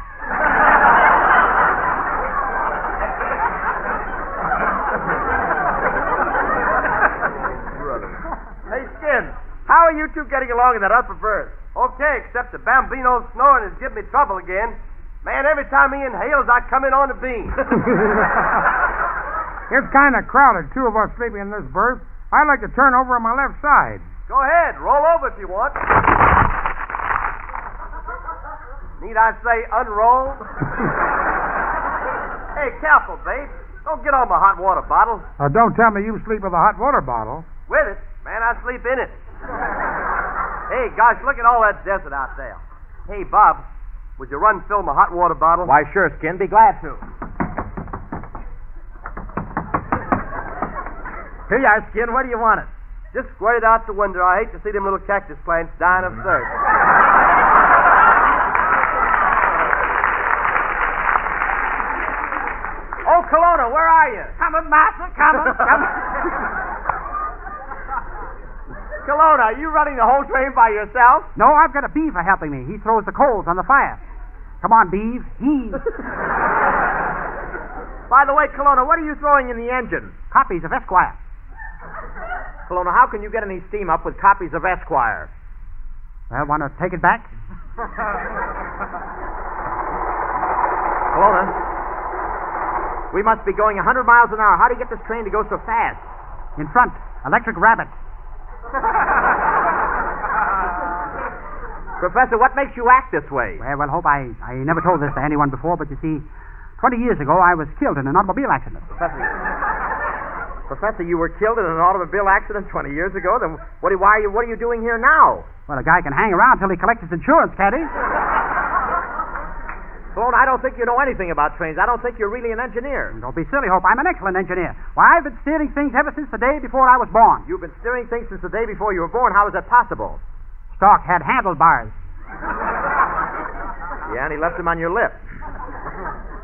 Hey, Skin, how are you two getting along in that upper berth? Okay, except the Bambino's snoring has given me trouble again. Man, every time he inhales, I come in on the beam. It's kind of crowded, two of us sleeping in this berth. I'd like to turn over on my left side. Go ahead, roll over if you want. Need I say unroll? Hey, careful, babe. Don't get on my hot water bottle. Don't tell me you sleep with a hot water bottle. With it? Man, I sleep in it. Hey, gosh, look at all that desert out there. Hey, Bob, would you run fill my hot water bottle? Why, sure, Skin. Be glad to. Here you are, Skin. Where do you want it? Just squirt it out the window. I hate to see them little cactus plants dying of thirst. Oh, Colonna, where are you? Coming, master, coming. Colonna, are you running the whole train by yourself? No, I've got a beaver helping me. He throws the coals on the fire. Come on, Beav. Heave. By the way, Colonna, what are you throwing in the engine? Copies of Esquire. Colonna, how can you get any steam up with copies of Esquire? Well, want to take it back? Colonna, we must be going 100 miles an hour. How do you get this train to go so fast? In front, electric rabbit. Professor, what makes you act this way? Well, Hope, I never told this to anyone before, but you see, 20 years ago I was killed in an automobile accident. Professor, you were killed in an automobile accident 20 years ago? Then what are you doing here now? Well, a guy can hang around till he collects his insurance, can't he? Colonna, I don't think you know anything about trains. I don't think you're really an engineer. Don't be silly, Hope. I'm an excellent engineer. Why, I've been steering things ever since the day before I was born. You've been steering things since the day before you were born. How is that possible? Stork had handlebars. Yeah, and he left them on your lip.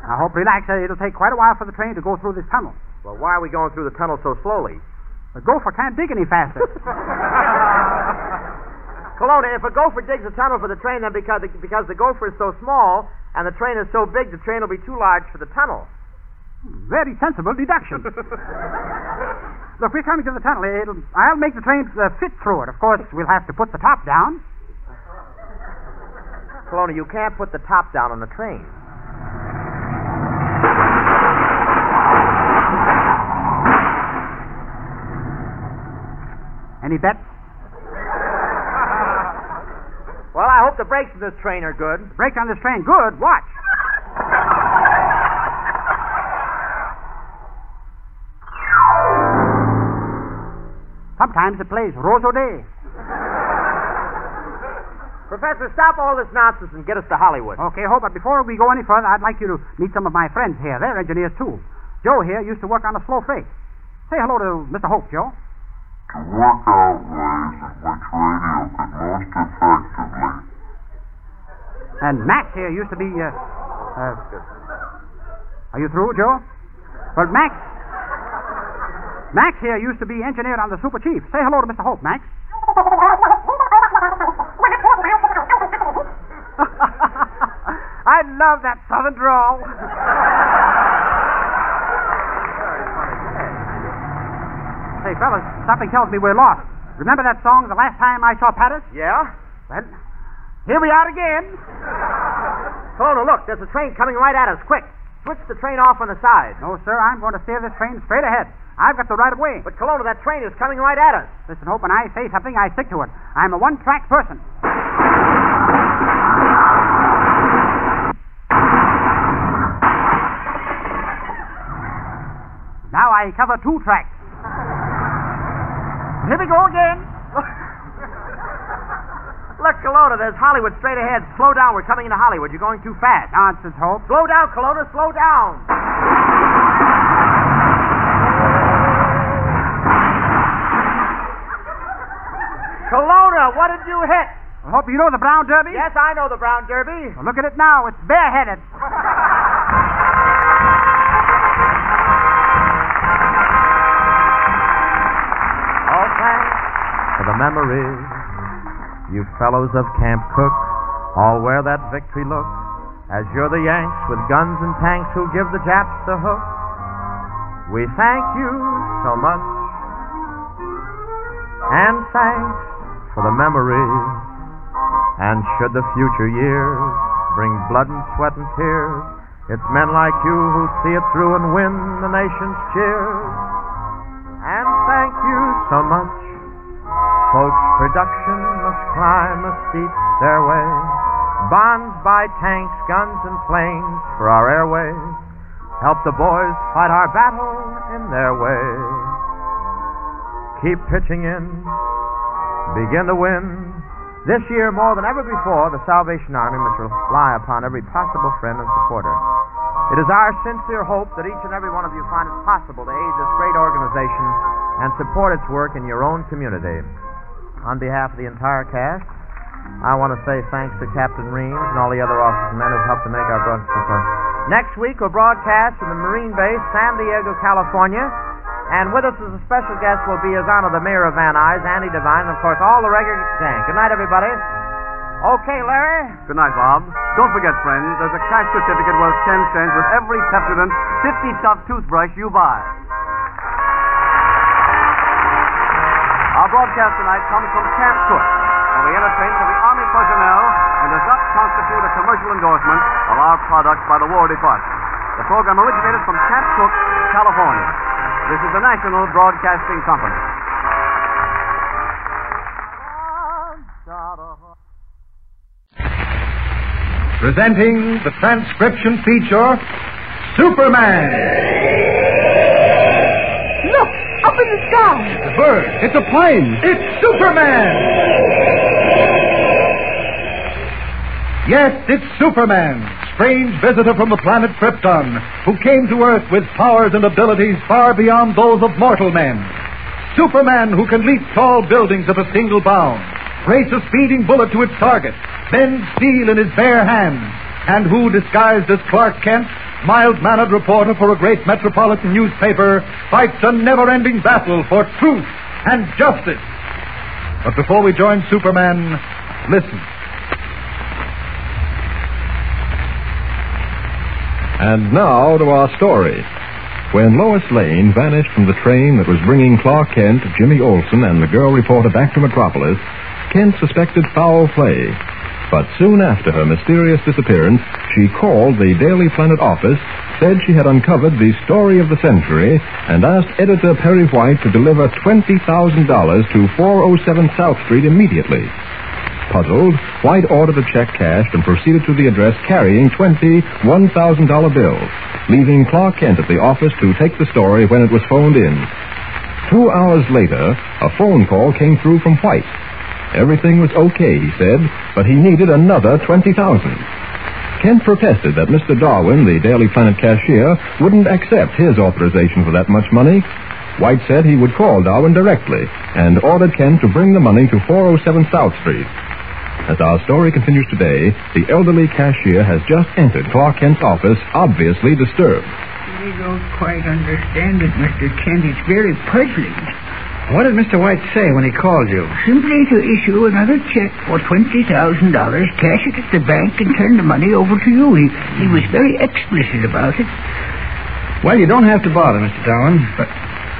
Now, Hope, relax. It'll take quite a while for the train to go through this tunnel. Well, why are we going through the tunnel so slowly? The gopher can't dig any faster. Colonna, if a gopher digs a tunnel for the train, then because the gopher is so small and the train is so big, the train will be too large for the tunnel. Very sensible deduction. Look, we're coming to the tunnel. I'll make the train fit through it. Of course, we'll have to put the top down. Colonna, you can't put the top down on the train. Any bets? Well, I hope the brakes in this train are good. Brakes on this train? Good. Watch. Sometimes it plays Roseau Day. Professor, stop all this nonsense and get us to Hollywood. Okay, Hope, but before we go any further, I'd like you to meet some of my friends here. They're engineers, too. Joe here used to work on a slow freight. Say hello to Mr. Hope, Joe. To work out ways in which radio could most effectively. And Max here used to be, are you through, Joe? Well, Max here used to be engineer on the Super Chief. Say hello to Mr. Hope, Max. I love that southern drawl. Hey, fellas, something tells me we're lost. Remember that song, The Last Time I Saw Paris? Yeah? Well, here we are again. Colonna, look, there's a train coming right at us. Quick, switch the train off on the side. No, sir, I'm going to steer this train straight ahead. I've got the right of way. But, Colonna, that train is coming right at us. Listen, Hope, when I say something, I stick to it. I'm a one-track person. Now I cover 2 tracks. Here we go again. Look, Colonna, there's Hollywood straight ahead. Slow down. We're coming into Hollywood. You're going too fast. Nonsense, Hope. Slow down, Colonna. Slow down. Colonna, what did you hit? I hope you know the Brown Derby? Yes, I know the Brown Derby. Well, look at it now. It's bareheaded. For the memories, you fellows of Camp Cook, all wear that victory look, as you're the Yanks with guns and tanks who give the Japs the hook. We thank you so much, and thanks for the memories, and should the future years bring blood and sweat and tears, it's men like you who see it through and win the nation's cheers. And thank you so much. Folks, production must climb a steep stairway. Bonds buy tanks, guns, and planes for our airways. Help the boys fight our battle in their way. Keep pitching in. Begin to win. This year, more than ever before, the Salvation Army must rely upon every possible friend and supporter. It is our sincere hope that each and every one of you find it possible to aid this great organization and support its work in your own community. On behalf of the entire cast, I want to say thanks to Captain Reams and all the other officers and men who've helped to make our broadcast success. Next week, we'll broadcast from the Marine Base, San Diego, California. And with us as a special guest will be His Honor the Mayor of Van Nuys, Andy Devine, and of course all the regular gang. Good night, everybody. Okay, Larry. Good night, Bob. Don't forget, friends, there's a cash certificate worth 10 cents with every Pepsodent 50-stuff toothbrush you buy. Our broadcast tonight comes from Camp Cook, for the entertainment of the Army personnel, and does not constitute a commercial endorsement of our products by the War Department. The program originated from Camp Cook, California. This is the National Broadcasting Company. Presenting the transcription feature, Superman. Look, up in the sky. It's a bird. It's a plane. It's Superman. Yes, it's Superman, strange visitor from the planet Krypton, who came to Earth with powers and abilities far beyond those of mortal men. Superman, who can leap tall buildings at a single bound, race a speeding bullet to its target, bend steel in his bare hands, and who, disguised as Clark Kent, mild-mannered reporter for a great metropolitan newspaper, fights a never-ending battle for truth and justice. But before we join Superman, listen. And now to our story. when Lois Lane vanished from the train that was bringing Clark Kent, Jimmy Olsen, and the girl reporter back to Metropolis, Kent suspected foul play. But soon after her mysterious disappearance, she called the Daily Planet office, said she had uncovered the story of the century, and asked editor Perry White to deliver $20,000 to 407 South Street immediately. Puzzled, White ordered a check cashed and proceeded to the address carrying 20 $1,000 bills, leaving Clark Kent at the office to take the story when it was phoned in. 2 hours later, a phone call came through from White. Everything was okay, he said, but he needed another $20,000. Kent protested that Mr. Darwin, the Daily Planet cashier, wouldn't accept his authorization for that much money. White said he would call Darwin directly and ordered Kent to bring the money to 407 South Street. As our story continues today, the elderly cashier has just entered Clark Kent's office, obviously disturbed. I don't quite understand it, Mr. Kent. It's very puzzling. What did Mr. White say when he called you? Simply to issue another check for $20,000, cash it at the bank, and turn the money over to you. He was very explicit about it. Well, you don't have to bother, Mr. Darwin. But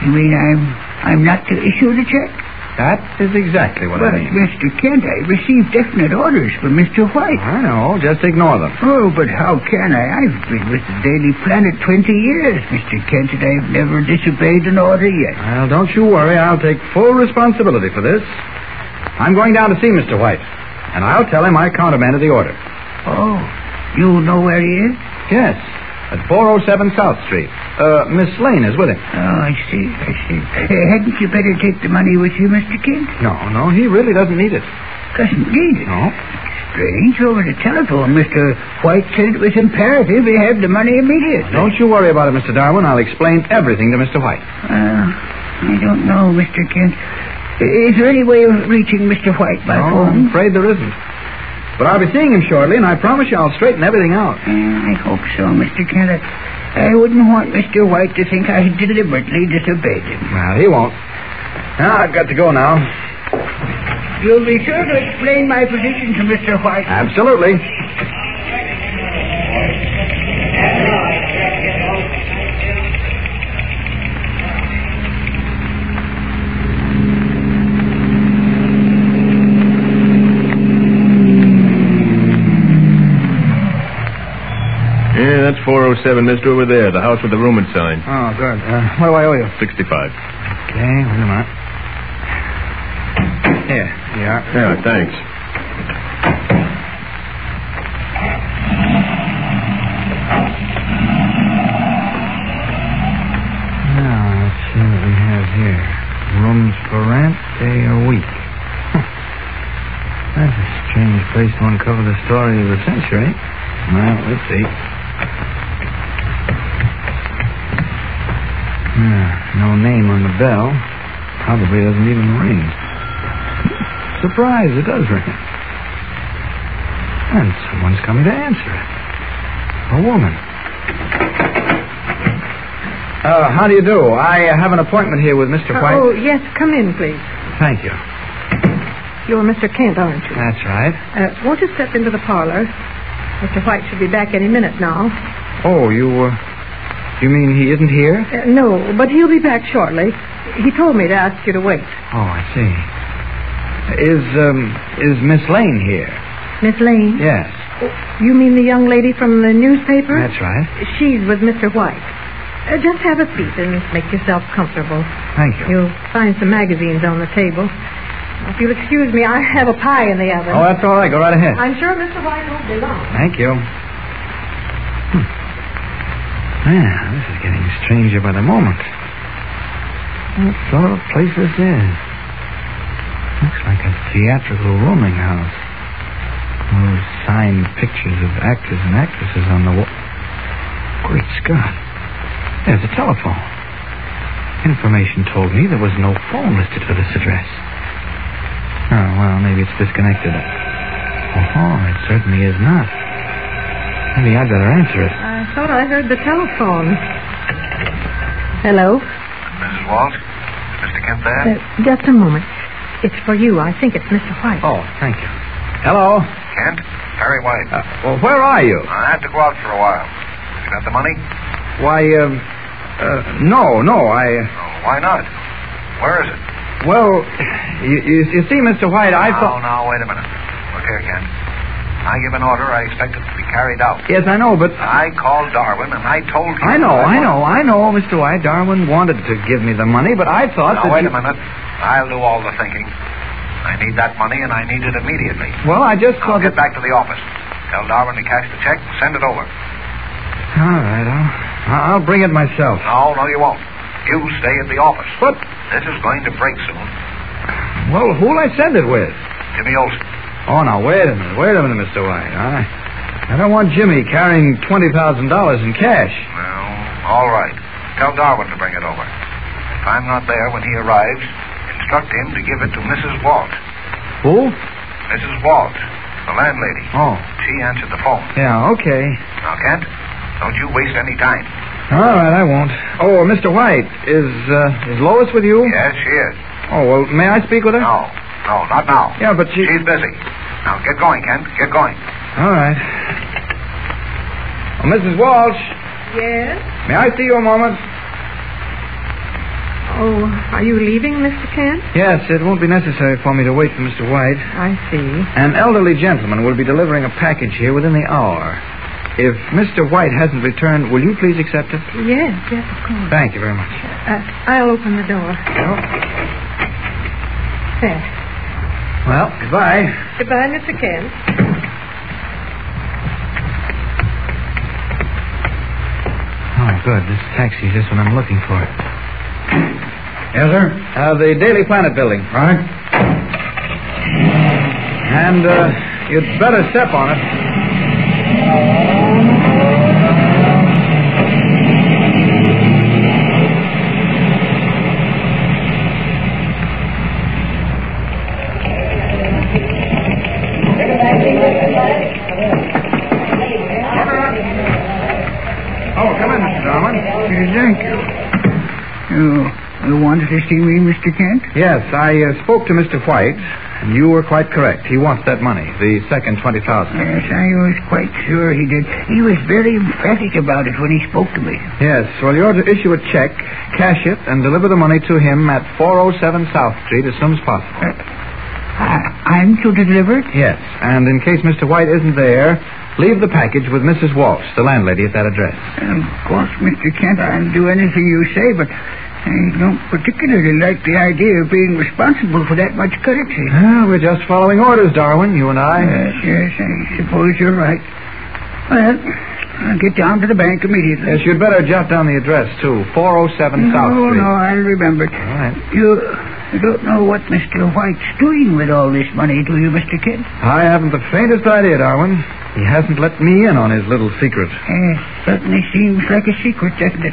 you mean I'm not to issue the check? That is exactly what I mean. Mr. Kent, I received definite orders from Mr. White. I know. Just ignore them. Oh, but how can I? I've been with the Daily Planet 20 years, Mr. Kent, and I've never disobeyed an order yet. Well, don't you worry. I'll take full responsibility for this. I'm going down to see Mr. White, and I'll tell him I countermanded the order. Oh, you know where he is? Yes, at 407 South Street. Miss Lane is with him. Oh, I see. Hadn't you better take the money with you, Mr. Kent? No, he really doesn't need it. Doesn't need it? No. Strange. Over the telephone, Mr. White said it was imperative he have the money immediately. Don't you worry about it, Mr. Darwin. I'll explain everything to Mr. White. I don't know, Mr. Kent. Is there any way of reaching Mr. White by phone? I'm afraid there isn't. But I'll be seeing him shortly, and I promise you I'll straighten everything out. I hope so, Mr. Kent. I wouldn't want Mr. White to think I deliberately disobeyed him. Well, he won't. Now, I've got to go now. You'll be sure to explain my position to Mr. White. Absolutely. Yeah, that's 407, mister, over there, the house with the rooming sign. Oh, good. What do I owe you? 65. Okay, wait a minute. Here you are. Yeah, thanks. Now, let's see what we have here. Rooms for rent, day a week. That's a strange place to uncover the story of the century. Well, let's see. No name on the bell. Probably doesn't even ring. Surprise, it does ring. And someone's coming to answer it. A woman. How do you do? I have an appointment here with Mr. White. Oh, yes, come in, please. Thank you. You're Mr. Kent, aren't you? That's right. Won't you step into the parlor? Mr. White should be back any minute now. Oh, you mean he isn't here? No, but he'll be back shortly. He told me to ask you to wait. Oh, I see. Is Miss Lane here? Miss Lane? Yes. You mean the young lady from the newspaper? That's right. She's with Mr. White. Just have a seat and make yourself comfortable. Thank you. You'll find some magazines on the table. If you'll excuse me, I have a pie in the oven. Oh, that's all right. Go right ahead. I'm sure Mr. White won't be long. Thank you. Yeah, this is getting stranger by the moment. What sort of place is this? Looks like a theatrical rooming house. Those signed pictures of actors and actresses on the wall. Great Scott. There's a telephone. Information told me there was no phone listed for this address. Oh, well, maybe it's disconnected. Oh, it certainly is not. Maybe I'd better answer it. I thought I heard the telephone. Hello? Mrs. Walsh? Is Mr. Kent there? Just a moment. It's for you. I think it's Mr. White. Oh, thank you. Hello? Kent? Harry White. Well, where are you? I had to go out for a while. You got the money? Why, No, Why not? Where is it? Well, you see, Mr. White, I thought... No, wait a minute. Look here, Kent. I give an order, I expect it to be carried out. Yes, I know, but... I called Darwin, and I told him... I know, Mr. White. Darwin wanted to give me the money, but I thought Now, wait a minute. I'll do all the thinking. I need that money, and I need it immediately. Well, I just thought... I'll get back to the office. Tell Darwin to cash the check and send it over. All right, I'll bring it myself. No, you won't. You stay at the office. But... This is going to break soon. Well, who'll I send it with? Jimmy Olsen. Oh, now, wait a minute, Mr. White. I don't want Jimmy carrying $20,000 in cash. Well, all right. Tell Darwin to bring it over. If I'm not there when he arrives, instruct him to give it to Mrs. Walt. Who? Mrs. Walt, the landlady. Oh. She answered the phone. Yeah, okay. Now, Kent, don't you waste any time. All right, I won't. Oh, Mr. White, is Lois with you? Yes, she is. Oh, well, may I speak with her? No, not now. Yeah, but She's busy. Now, get going, Kent. Get going. All right. Oh, Mrs. Walsh. Yes? May I see you a moment? Oh, are you leaving, Mr. Kent? Yes, it won't be necessary for me to wait for Mr. White. I see. An elderly gentleman will be delivering a package here within the hour. If Mr. White hasn't returned, will you please accept it? Yes, of course. Thank you very much. I'll open the door. There. Well, goodbye. Goodbye, Mr. Kent. Oh, good. This taxi's just what I'm looking for. Yes, sir? The Daily Planet building. Right. And, you'd better step on it. Oh, come in, Mr. Darwin. Thank you. You wanted to see me, Mr. Kent? Yes, I spoke to Mr. White, and you were quite correct. He wants that money, the second $20,000. Yes, I was quite sure he did. He was very emphatic about it when he spoke to me. Yes, well, you're to issue a check, cash it, and deliver the money to him at 407 South Street as soon as possible. I'm to deliver it? Yes, and in case Mr. White isn't there, leave the package with Mrs. Walsh, the landlady at that address. Of course, Mr. Kent, I'll do anything you say, but I don't particularly like the idea of being responsible for that much currency. Well, we're just following orders, Darwin, you and I. Yes, I suppose you're right. Well, I'll get down to the bank immediately. Yes, you'd better jot down the address, too. 407 South Street. No, I'll remember it. All right. You don't know what Mr. White's doing with all this money, do you, Mr. Kent? I haven't the faintest idea, Darwin. He hasn't let me in on his little secret. Certainly seems like a secret, doesn't it?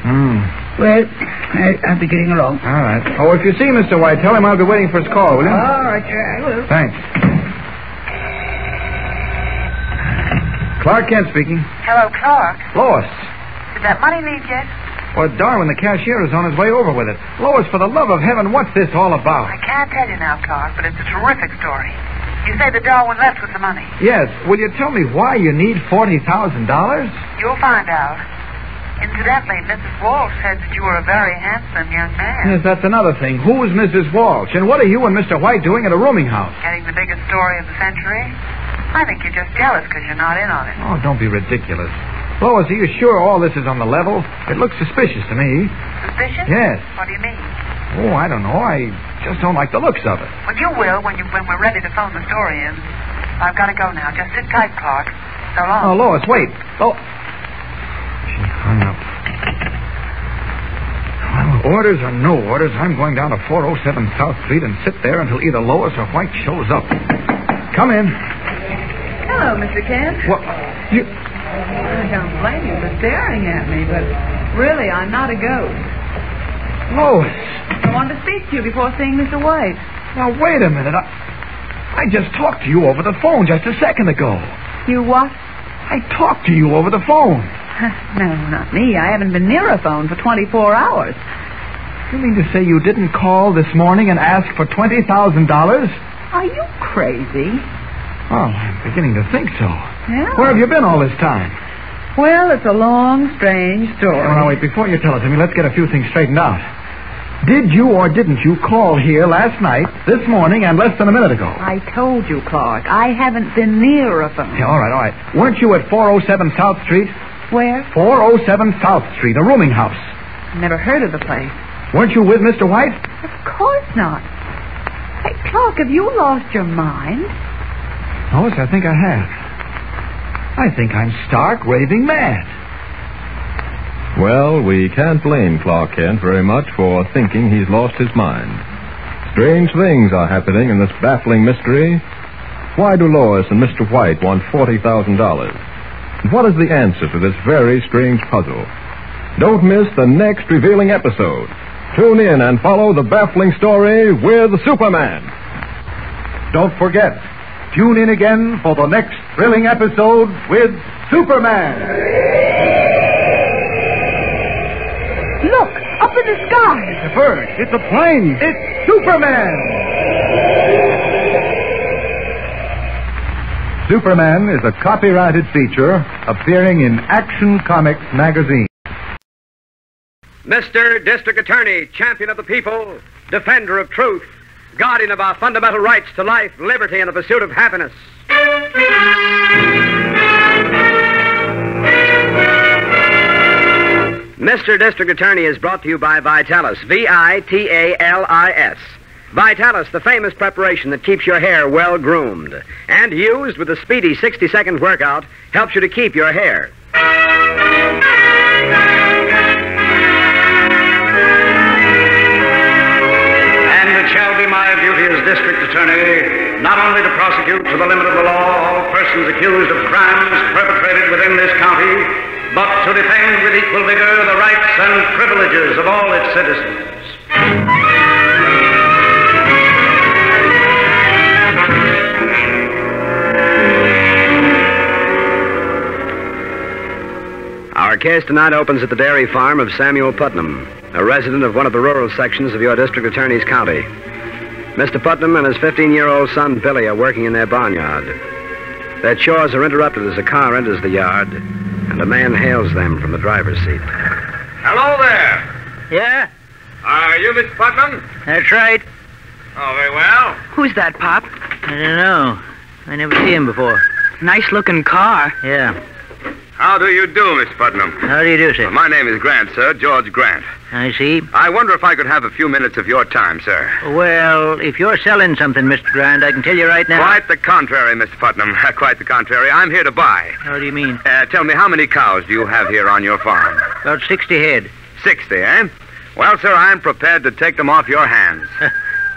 Well, I'll be getting along. All right. Oh, if you see Mr. White, tell him I'll be waiting for his call, will you? All right, sir, I will. Thanks. Clark Kent speaking. Hello, Clark. Lois. Did that money leave yet? Well, Darwin, the cashier, is on his way over with it. Lois, for the love of heaven, what's this all about? I can't tell you now, Clark, but it's a terrific story. You say that Darwin left with the money. Yes. Will you tell me why you need $40,000? You'll find out. Incidentally, Mrs. Walsh said that you were a very handsome young man. Yes, that's another thing. Who's Mrs. Walsh? And what are you and Mr. White doing at a rooming house? Getting the biggest story of the century? I think you're just jealous because you're not in on it. Oh, don't be ridiculous. Lois, are you sure all this is on the level? It looks suspicious to me. Suspicious? Yes. What do you mean? Oh, I don't know. I just don't like the looks of it. Well, you will when we're ready to phone the story in. I've got to go now. Just sit tight, Clark. So long. Oh, Lois, wait. Oh. She hung up. Well, orders or no orders, I'm going down to 407 South Street and sit there until either Lois or White shows up. Come in. Hello, Mr. Kent. What? You... I don't blame you for staring at me, but really, I'm not a ghost. Lois. I wanted to speak to you before seeing Mr. White. Now, wait a minute. I just talked to you over the phone just a second ago. You what? I talked to you over the phone. No, not me. I haven't been near a phone for 24 hours. You mean to say you didn't call this morning and ask for $20,000? Are you crazy? Oh, I'm beginning to think so. Yeah. Where have you been all this time? Well, it's a long, strange story. Oh, now, wait, before you tell it to me, let's get a few things straightened out. Did you or didn't you call here last night, this morning, and less than a minute ago? I told you, Clark, I haven't been near a phone. Yeah, all right. Weren't you at 407 South Street? Where? 407 South Street, a rooming house. Never heard of the place. Weren't you with Mr. White? Of course not. Hey, Clark, have you lost your mind? Oh, yes, I think I have. I think I'm stark raving mad. Well, we can't blame Clark Kent very much for thinking he's lost his mind. Strange things are happening in this baffling mystery. Why do Lois and Mr. White want $40,000? And what is the answer to this very strange puzzle? Don't miss the next revealing episode. Tune in and follow the baffling story with Superman. Don't forget, tune in again for the next thrilling episode with Superman. Look, up in the sky. It's a bird. It's a plane. It's Superman. Superman is a copyrighted feature appearing in Action Comics magazine. Mr. District Attorney, champion of the people, defender of truth, guardian of our fundamental rights to life, liberty, and the pursuit of happiness. Mr. District Attorney is brought to you by Vitalis, Vitalis. Vitalis, the famous preparation that keeps your hair well groomed, and used with a speedy 60-second workout, helps you to keep your hair. And it shall be my duty as District Attorney not only to prosecute to the limit of the law all persons accused of crimes perpetrated within this county, but to defend with equal vigor the rights and privileges of all its citizens. Our case tonight opens at the dairy farm of Samuel Putnam, a resident of one of the rural sections of your District Attorney's county. Mr. Putnam and his 15-year-old son, Billy, are working in their barnyard. Their chores are interrupted as a car enters the yard, and a man hails them from the driver's seat. Hello there. Yeah? Are you Mr. Putnam? That's right. Oh, very well. Who's that, Pop? I don't know. I never seen him before. Nice-looking car. Yeah. How do you do, Mr. Putnam? How do you do, sir? My name is Grant, sir. George Grant. I see. I wonder if I could have a few minutes of your time, sir. Well, if you're selling something, Mr. Grant, I can tell you right now... Quite the contrary, Mr. Putnam. Quite the contrary. I'm here to buy. How do you mean? Tell me, how many cows do you have here on your farm? About 60 head. 60, eh? Well, sir, I'm prepared to take them off your hands.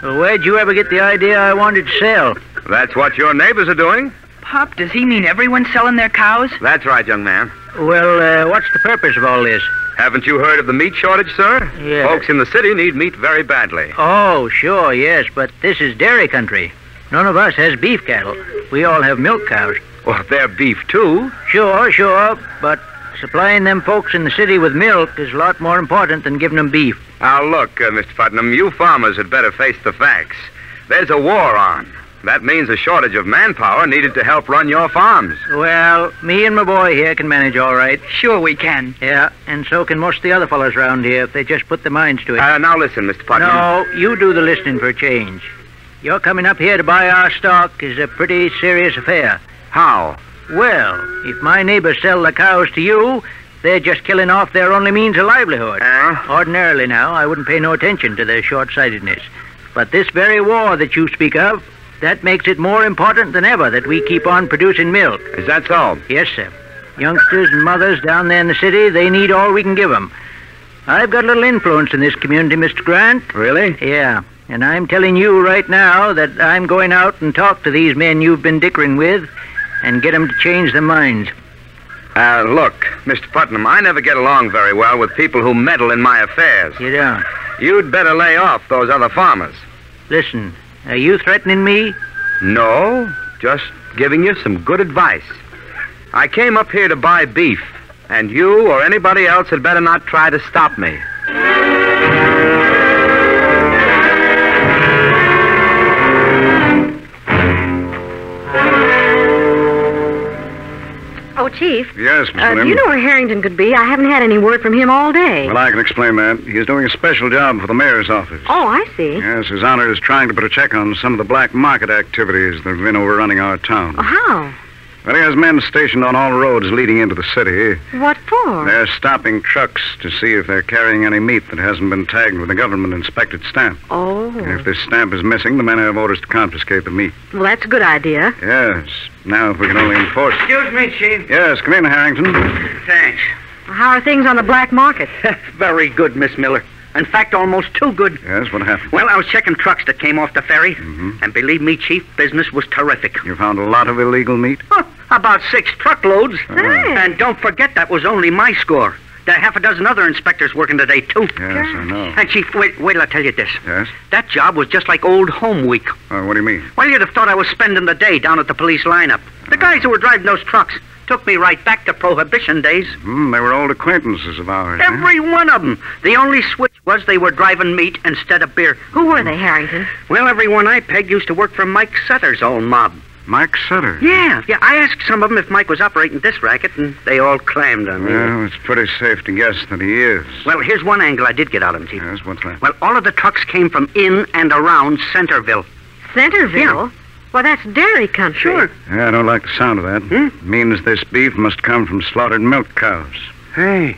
Well, where'd you ever get the idea I wanted to sell? That's what your neighbors are doing. Pop, does he mean everyone's selling their cows? That's right, young man. Well, what's the purpose of all this? Haven't you heard of the meat shortage, sir? Yeah. Folks in the city need meat very badly. Oh, sure, yes, but this is dairy country. None of us has beef cattle. We all have milk cows. Well, they're beef, too. Sure, but supplying them folks in the city with milk is a lot more important than giving them beef. Now, look, Mr. Putnam, you farmers had better face the facts. There's a war on. That means a shortage of manpower needed to help run your farms. Well, me and my boy here can manage all right. Sure we can. Yeah, and so can most of the other fellows around here if they just put their minds to it. Now listen, Mr. Putnam. No, you do the listening for a change. Your coming up here to buy our stock is a pretty serious affair. How? Well, if my neighbors sell the cows to you, they're just killing off their only means of livelihood. Ordinarily now, I wouldn't pay no attention to their short-sightedness. But this very war that you speak of, that makes it more important than ever that we keep on producing milk. Is that so? Yes, sir. Youngsters and mothers down there in the city, they need all we can give them. I've got a little influence in this community, Mr. Grant. Really? Yeah. And I'm telling you right now that I'm going out and talk to these men you've been dickering with and get them to change their minds. Look, Mr. Putnam, I never get along very well with people who meddle in my affairs. You don't? You'd better lay off those other farmers. Listen, are you threatening me? No, just giving you some good advice. I came up here to buy beef, and you or anybody else had better not try to stop me. Oh, Chief. Yes, Miss Do Lynn. you know where Harrington could be? I haven't had any word from him all day. Well, I can explain that. He is doing a special job for the mayor's office. Oh, I see. Yes, His Honor is trying to put a check on some of the black market activities that have been overrunning our town. Oh, how? Well, he has men stationed on all roads leading into the city. What for? They're stopping trucks to see if they're carrying any meat that hasn't been tagged with a government-inspected stamp. Oh. And if this stamp is missing, the men have orders to confiscate the meat. Well, that's a good idea. Yes. Now, if we can only enforce... Excuse me, Chief. Yes, come in, Harrington. Thanks. How are things on the black market? Very good, Miss Miller. In fact, almost too good. Yes, what happened? Well, I was checking trucks that came off the ferry, and believe me, Chief, business was terrific. You found a lot of illegal meat? About 6 truckloads. Hey. And don't forget, that was only my score. There are half a dozen other inspectors working today, too. Yes, I know. And, Chief, wait till I tell you this. Yes? That job was just like old home week. What do you mean? Well, you'd have thought I was spending the day down at the police lineup. The guys who were driving those trucks took me right back to Prohibition days. They were old acquaintances of ours. Every one of them. The only switch was they were driving meat instead of beer. Who were they, Harrington? Well, everyone I pegged used to work for Mike Sutter's old mob. Mike Sutter? Yeah. I asked some of them if Mike was operating this racket, and they all claimed on me. Well, it's pretty safe to guess that he is. Well, here's one angle I did get out of him, Chief. Yes, what's that? Well, all of the trucks came from in and around Centerville. Centerville? Yeah. Well, that's dairy country. Sure. Yeah, I don't like the sound of that. It means this beef must come from slaughtered milk cows. Hey,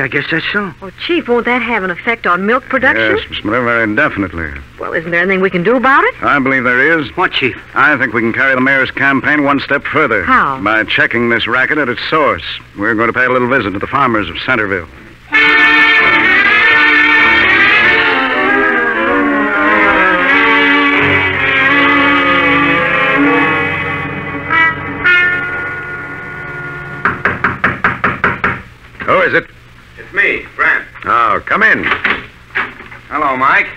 I guess that's so. Well, Chief, won't that have an effect on milk production? Yes, Miss Miller, very definitely. Well, isn't there anything we can do about it? I believe there is. What, Chief? I think we can carry the mayor's campaign one step further. How? By checking this racket at its source. We're going to pay a little visit to the farmers of Centerville. Who is it? It's me, Grant. Oh, come in. Hello, Mike.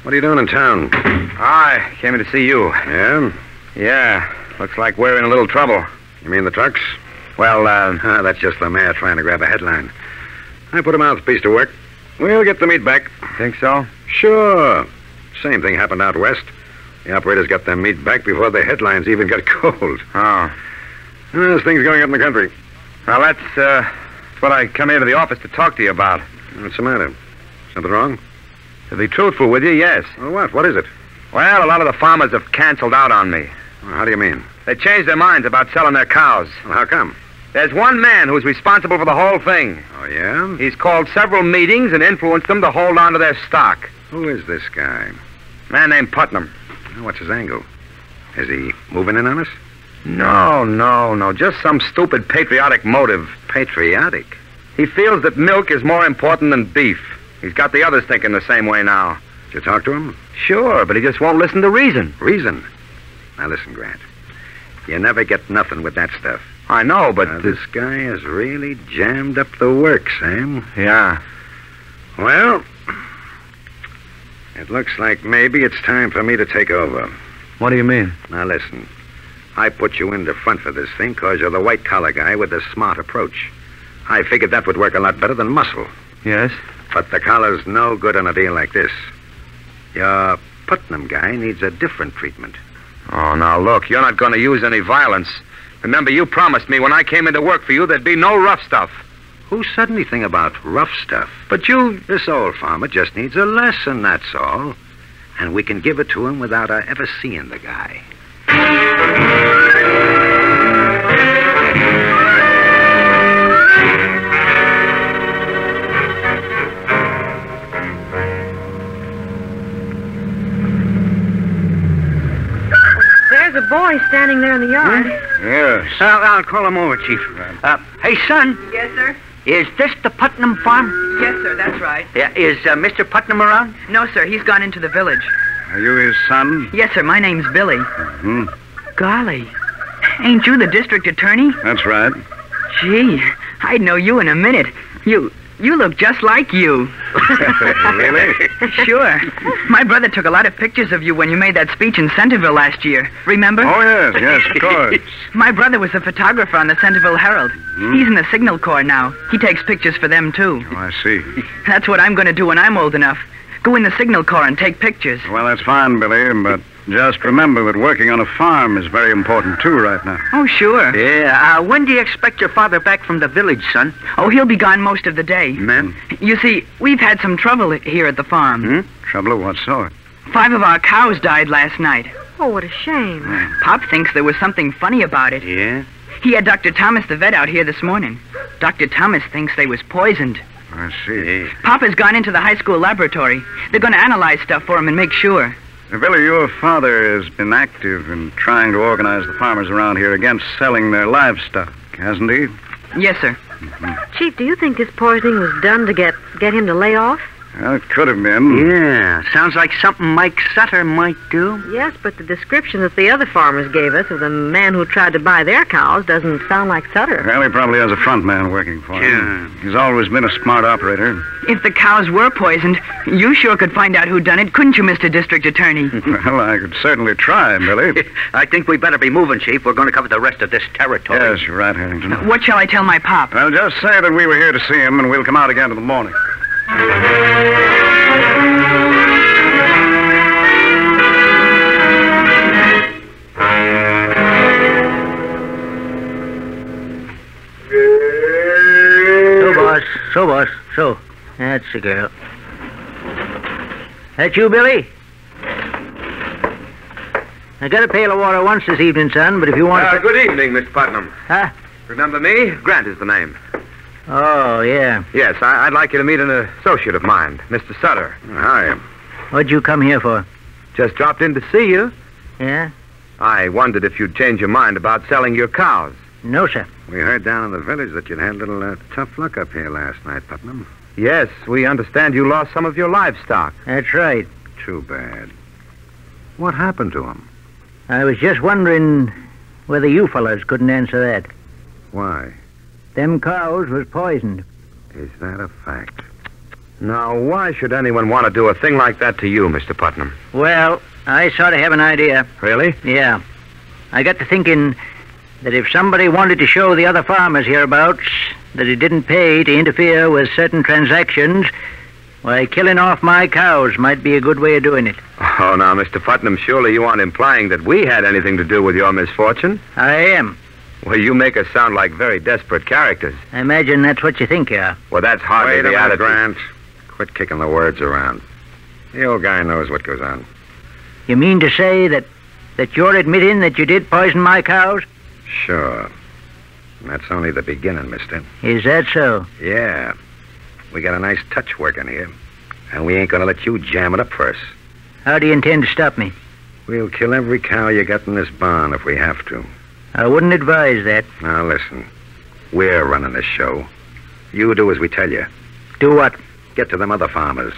What are you doing in town? I came in to see you. Yeah? Yeah. Looks like we're in a little trouble. You mean the trucks? Well, that's just the mayor trying to grab a headline. I put a mouthpiece to work. We'll get the meat back. Think so? Sure. Same thing happened out west. The operators got their meat back before the headlines even got cold. Oh. There's things going up in the country. Well, that's what I come here to the office to talk to you about. What's the matter? Something wrong? To be truthful with you, yes. Well, what? What is it? Well, a lot of the farmers have canceled out on me. Well, how do you mean? They changed their minds about selling their cows. Well, how come? There's one man who's responsible for the whole thing. Oh, yeah? He's called several meetings and influenced them to hold on to their stock. Who is this guy? Man named Putnam. What's his angle? Is he moving in on us? No. Just some stupid patriotic motive. Patriotic? He feels that milk is more important than beef. He's got the others thinking the same way now. Did you talk to him? Sure, but he just won't listen to reason. Reason? Now listen, Grant. You never get nothing with that stuff. I know, but... this guy has really jammed up the works, Sam. Yeah. Well, it looks like maybe it's time for me to take over. What do you mean? Now listen. I put you in the front for this thing because you're the white-collar guy with the smart approach. I figured that would work a lot better than muscle. Yes? But the collar's no good on a deal like this. Your Putnam guy needs a different treatment. Oh, now look, you're not going to use any violence. Remember, you promised me when I came into work for you there'd be no rough stuff. Who said anything about rough stuff? But you... This old farmer just needs a lesson, that's all. And we can give it to him without our ever seeing the guy. There's a boy standing there in the yard. Yes. I'll call him over, Chief. Hey, son. Yes, sir? Is this the Putnam farm? Yes, sir, that's right. Yeah, is Mr. Putnam around? No, sir, he's gone into the village. Are you his son? Yes, sir, my name's Billy. Hmm. Golly, ain't you the district attorney? That's right. Gee, I'd know you in a minute. You look just like you. Really? Sure. My brother took a lot of pictures of you when you made that speech in Centerville last year. Remember? Oh, yes, of course. My brother was a photographer on the Centerville Herald. He's in the Signal Corps now. He takes pictures for them, too. Oh, I see. That's what I'm going to do when I'm old enough. Go in the Signal Corps and take pictures. Well, that's fine, Billy, but Just remember that working on a farm is very important, too, right now. Oh, sure. Yeah. When do you expect your father back from the village, son? Oh, he'll be gone most of the day. Men? You see, we've had some trouble here at the farm. Trouble of what sort? 5 of our cows died last night. Oh, what a shame. Pop thinks there was something funny about it. Yeah? He had Dr. Thomas the vet out here this morning. Dr. Thomas thinks they was poisoned. I see. Pop has gone into the high school laboratory. They're going to analyze stuff for him and make sure. Billy, your father has been active in trying to organize the farmers around here against selling their livestock, hasn't he? Yes, sir. Chief, do you think this poisoning was done to get him to lay off? Well, it could have been. Yeah. Sounds like something Mike Sutter might do. Yes, but the description that the other farmers gave us of the man who tried to buy their cows doesn't sound like Sutter. Well, he probably has a front man working for him. He's always been a smart operator. If the cows were poisoned, you sure could find out who done it, couldn't you, Mr. District Attorney? Well, I could certainly try, Billy. I think we better be moving, Chief. We're going to cover the rest of this territory. Yes, you're right, Harrington. What shall I tell my pop? Well, just say that we were here to see him, and we'll come out again in the morning. So, boss. So. That's the girl. That you, Billy? I got a pail of water once this evening, son, but if you want to... Good evening, Mr. Putnam. Huh? Remember me? Grant is the name. Oh, yeah. Yes, I'd like you to meet an associate of mine, Mr. Sutter. Hi. What'd you come here for? Just dropped in to see you. Yeah? I wondered if you'd change your mind about selling your cows. No, sir. We heard down in the village that you'd had a little tough luck up here last night, Putnam. Yes, we understand you lost some of your livestock. That's right. Too bad. What happened to him? I was just wondering whether you fellas couldn't answer that. Why? Them cows was poisoned. Is that a fact? Now, why should anyone want to do a thing like that to you, Mr. Putnam? Well, I sort of have an idea. Really? Yeah. I got to thinking that if somebody wanted to show the other farmers hereabouts that it didn't pay to interfere with certain transactions, why, killing off my cows might be a good way of doing it. Oh, now, Mr. Putnam, surely you aren't implying that we had anything to do with your misfortune? I am. Well, you make us sound like very desperate characters. I imagine that's what you think you are. Well, that's hardly the attitude. Grant. Quit kicking the words around. The old guy knows what goes on. You mean to say that you're admitting that you did poison my cows? Sure. And that's only the beginning, mister. Is that so? Yeah. We got a nice touch working here. And we ain't gonna let you jam it up for us. How do you intend to stop me? We'll kill every cow you got in this barn if we have to. I wouldn't advise that. Now, listen. We're running this show. You do as we tell you. Do what? Get to them other farmers.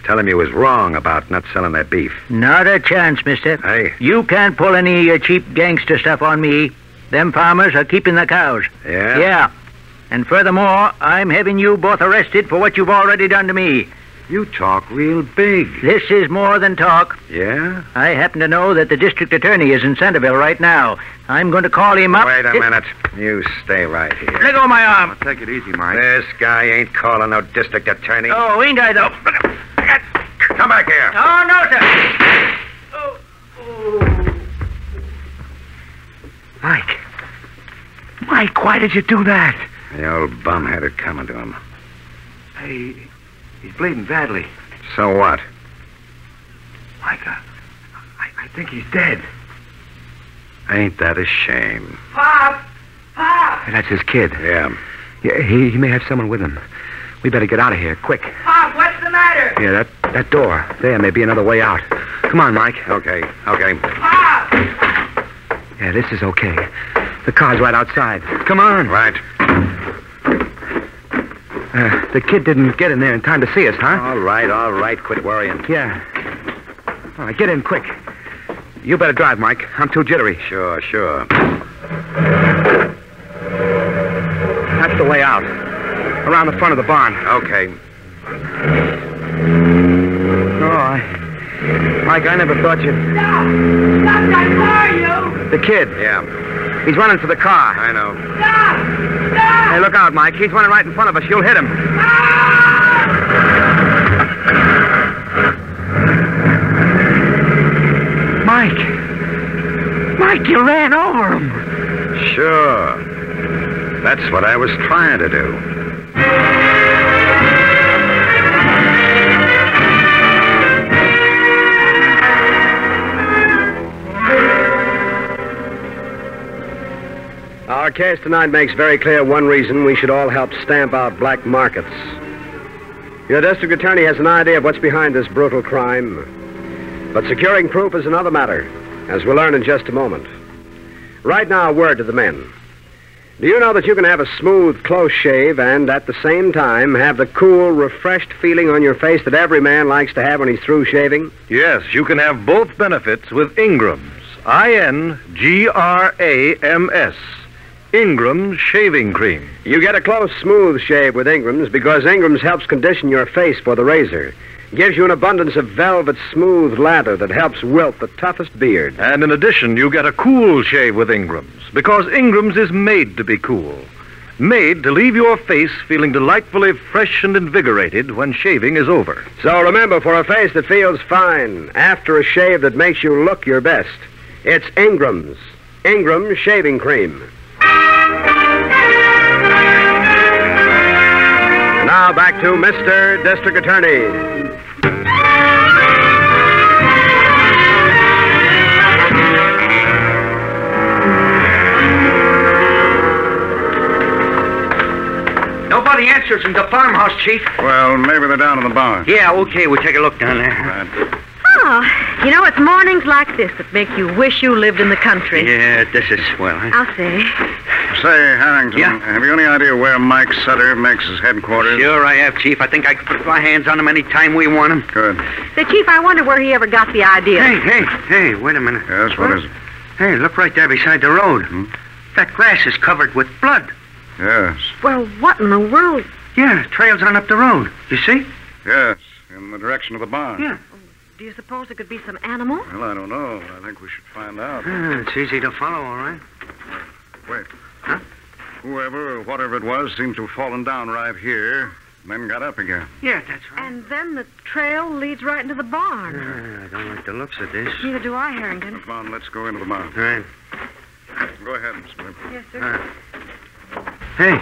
Tell them you was wrong about not selling their beef. Not a chance, mister. Hey. You can't pull any of your cheap gangster stuff on me. Them farmers are keeping the cows. Yeah? Yeah. And furthermore, I'm having you both arrested for what you've already done to me. You talk real big. This is more than talk. Yeah? I happen to know that the district attorney is in Centerville right now. I'm going to call him up. Wait a minute. You stay right here. Let go of my arm. Now, take it easy, Mike. This guy ain't calling no district attorney. Oh, ain't I, though? Come back here. Oh, no, sir. Mike. Mike, why did you do that? The old bum had it coming to him. Hey, he's bleeding badly. So what? Mike, I think he's dead. Ain't that a shame? Pop! Pop! That's his kid. Yeah. He may have someone with him. We better get out of here, quick. Pop, what's the matter? Yeah, that door. There may be another way out. Come on, Mike. Okay. Pop! Yeah, this is okay. The car's right outside. Come on. Right. The kid didn't get in there in time to see us, huh? All right. Quit worrying. Yeah. All right, get in quick. You better drive, Mike. I'm too jittery. Sure. That's the way out. Around the front of the barn. Okay. Mike, I never thought you'd... Stop that car, you! The kid. Yeah. He's running for the car. I know. Stop! Hey, look out, Mike. He's running right in front of us. You'll hit him. Mike, you ran over him. Sure. That's what I was trying to do. Our case tonight makes very clear one reason we should all help stamp out black markets. Your district attorney has an idea of what's behind this brutal crime. But securing proof is another matter, as we'll learn in just a moment. Right now, a word to the men. Do you know that you can have a smooth, close shave and, at the same time, have the cool, refreshed feeling on your face that every man likes to have when he's through shaving? Yes, you can have both benefits with Ingram's. INGRAMS. Ingram's Shaving Cream. You get a close, smooth shave with Ingram's because Ingram's helps condition your face for the razor. Gives you an abundance of velvet, smooth lather that helps wilt the toughest beard. And in addition, you get a cool shave with Ingram's because Ingram's is made to be cool. Made to leave your face feeling delightfully fresh and invigorated when shaving is over. So remember, for a face that feels fine after a shave that makes you look your best, it's Ingram's. Ingram's Shaving Cream. Now back to Mr. District Attorney. Nobody answers in the farmhouse, Chief. Well, maybe they're down in the barn. Yeah, okay, we'll take a look down there. Right. Oh, you know, it's mornings like this that make you wish you lived in the country. Yeah, this is swell. I'll say. Say, Harrington, Yeah? have you any idea where Mike Sutter makes his headquarters? Sure I have, Chief. I think I can put my hands on him any time we want him. Good. Say, Chief, I wonder where he ever got the idea. Hey, wait a minute. Yes, what is it? Hey, look right there beside the road. That grass is covered with blood. Yes. Well, what in the world? Yeah, trails on up the road. You see? Yes, in the direction of the barn. Yeah. Do you suppose it could be some animal? Well, I don't know. I think we should find out. It's easy to follow, all right. Wait. Huh? Whoever or whatever it was seemed to have fallen down right here, and then got up again. Yeah, that's right. And then the trail leads right into the barn. I don't like the looks of this. Neither do I, Harrington. Come on, let's go into the barn. Right. Go ahead, Miss Smith. Yes, sir. Hey,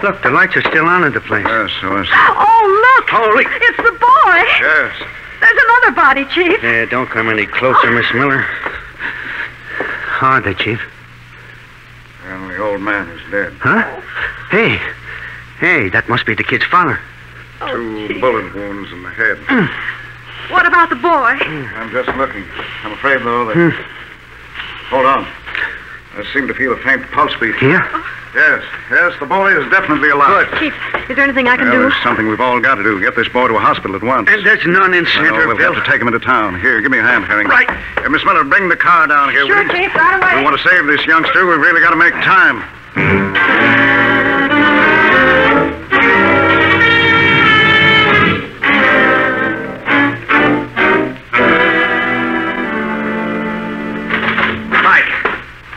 look, the lights are still on in the place. Yes, so is. Oh, look! Holy... It's the boy! Yes. There's another body, Chief. Yeah, don't come any closer, Miss Miller. How are they, Chief? And the old man is dead. Huh? Hey, that must be the kid's father. Two bullet wounds in the head. What about the boy? I'm just looking. I'm afraid, though, that... Hold on. I seem to feel a faint pulse beat. Here? Yes, the boy is definitely alive. Chief, is there anything I can do? There's something we've all got to do. Get this boy to a hospital at once. And there's none in Centerville. We'll have to take him into town. Here, give me a hand, Harrington. Right. Miss Miller, bring the car down here. Sure, Chief, right away. We want to save this youngster. We've really got to make time.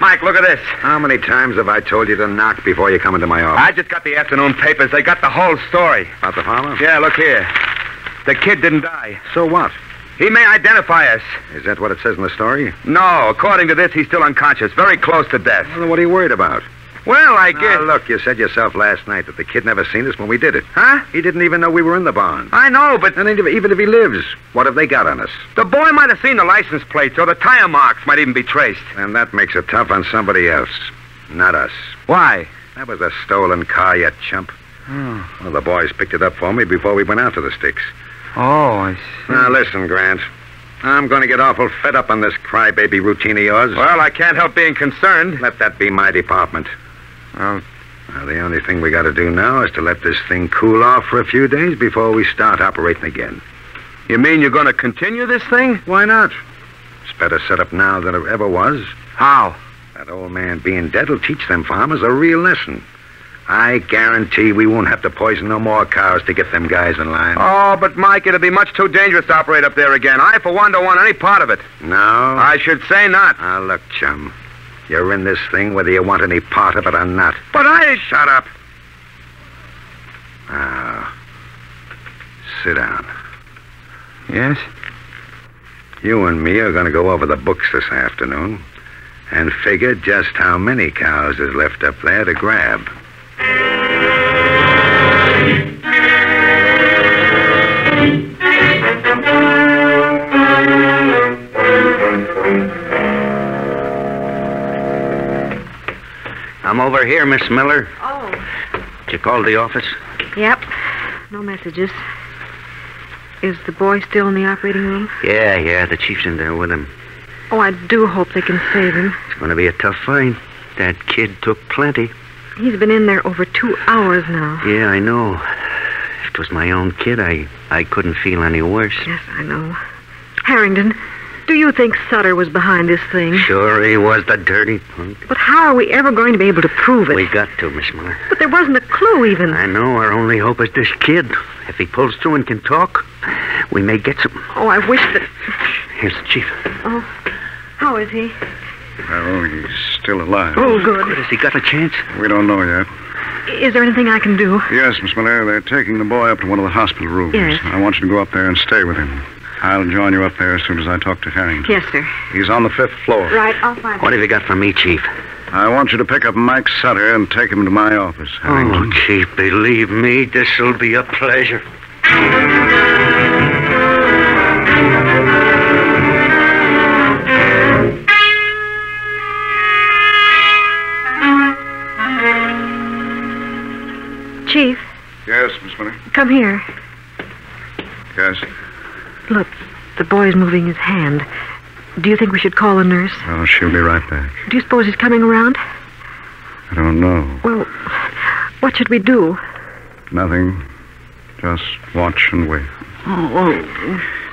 Mike, look at this. How many times have I told you to knock before you come into my office? I just got the afternoon papers. They got the whole story. About the farmer? Yeah, look here. The kid didn't die. So what? He may identify us. Is that what it says in the story? No, according to this, he's still unconscious. Very close to death. Well, then what are you worried about? Well, I guess... Now, look, you said yourself last night that the kid never seen us when we did it. Huh? He didn't even know we were in the barn. I know, but... And even if he lives, what have they got on us? The boy might have seen the license plates, or the tire marks might even be traced. And that makes it tough on somebody else. Not us. Why? That was a stolen car, you chump. Oh. Well, the boys picked it up for me before we went out to the sticks. Oh, I see. Now, listen, Grant. I'm going to get awful fed up on this crybaby routine of yours. Well, I can't help being concerned. Let that be my department. Oh. Now, the only thing we got to do now is to let this thing cool off for a few days before we start operating again. You mean you're going to continue this thing? Why not? It's better set up now than it ever was. How? That old man being dead will teach them farmers a real lesson. I guarantee we won't have to poison no more cows to get them guys in line. Oh, but Mike, it'll be much too dangerous to operate up there again. I, for one, don't want any part of it. No? I should say not. Now, look, chum. You're in this thing whether you want any part of it or not. But I... Shut up. Now, sit down. Yes? You and me are going to go over the books this afternoon and figure just how many cows is left up there to grab. I'm over here, Miss Miller. Oh. Did you call the office? Yep. No messages. Is the boy still in the operating room? Yeah, the chief's in there with him. Oh, I do hope they can save him. It's going to be a tough fight. That kid took plenty. He's been in there over 2 hours now. Yeah, I know. If it was my own kid, I couldn't feel any worse. Yes, I know. Harrington, do you think Sutter was behind this thing? Sure he was, the dirty punk. But how are we ever going to be able to prove it? We got to, Miss Miller. But there wasn't a clue even. I know. Our only hope is this kid. If he pulls through and can talk, we may get some. Oh, I wish that... Here's the chief. Oh, how is he? Oh, he's still alive. Oh, good. Has he got a chance? We don't know yet. Is there anything I can do? Yes, Miss Miller, they're taking the boy up to one of the hospital rooms. Yes. I want you to go up there and stay with him. I'll join you up there as soon as I talk to Harrington. Yes, sir. He's on the 5th floor. Right, I'll find him. What have you got for me, Chief? I want you to pick up Mike Sutter and take him to my office, Harrington. Oh, Chief, believe me, this'll be a pleasure. Chief. Yes, Miss Miller. Come here. Yes. Look, the boy's moving his hand. Do you think we should call a nurse? Oh, she'll be right back. Do you suppose he's coming around? I don't know. Well, what should we do? Nothing. Just watch and wait. Oh.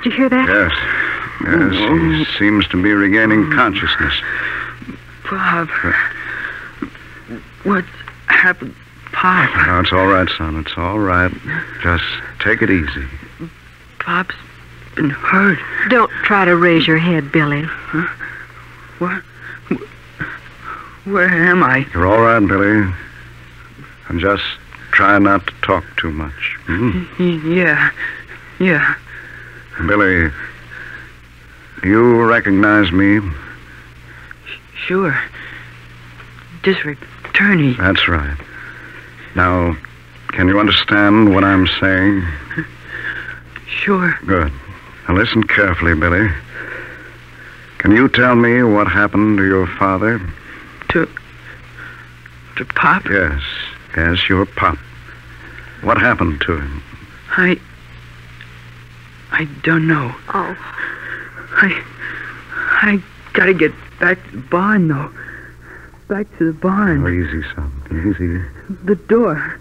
Did you hear that? Yes. Yes, he seems to be regaining consciousness. Bob. What happened, Pop? No, it's all right, son. It's all right. Just take it easy. Pop's been hurt. Don't try to raise your head, Billy. Huh? What? Where am I? You're all right, Billy. And just try not to talk too much. Yeah. Billy, you recognize me? Sure. District Attorney. That's right. Now, can you understand what I'm saying? Sure. Good. Now listen carefully, Billy. Can you tell me what happened to your father? To Pop? Yes, your Pop. What happened to him? I don't know. Oh. I gotta get back to the barn, though. Back to the barn. Oh, easy, son. Easy. The door.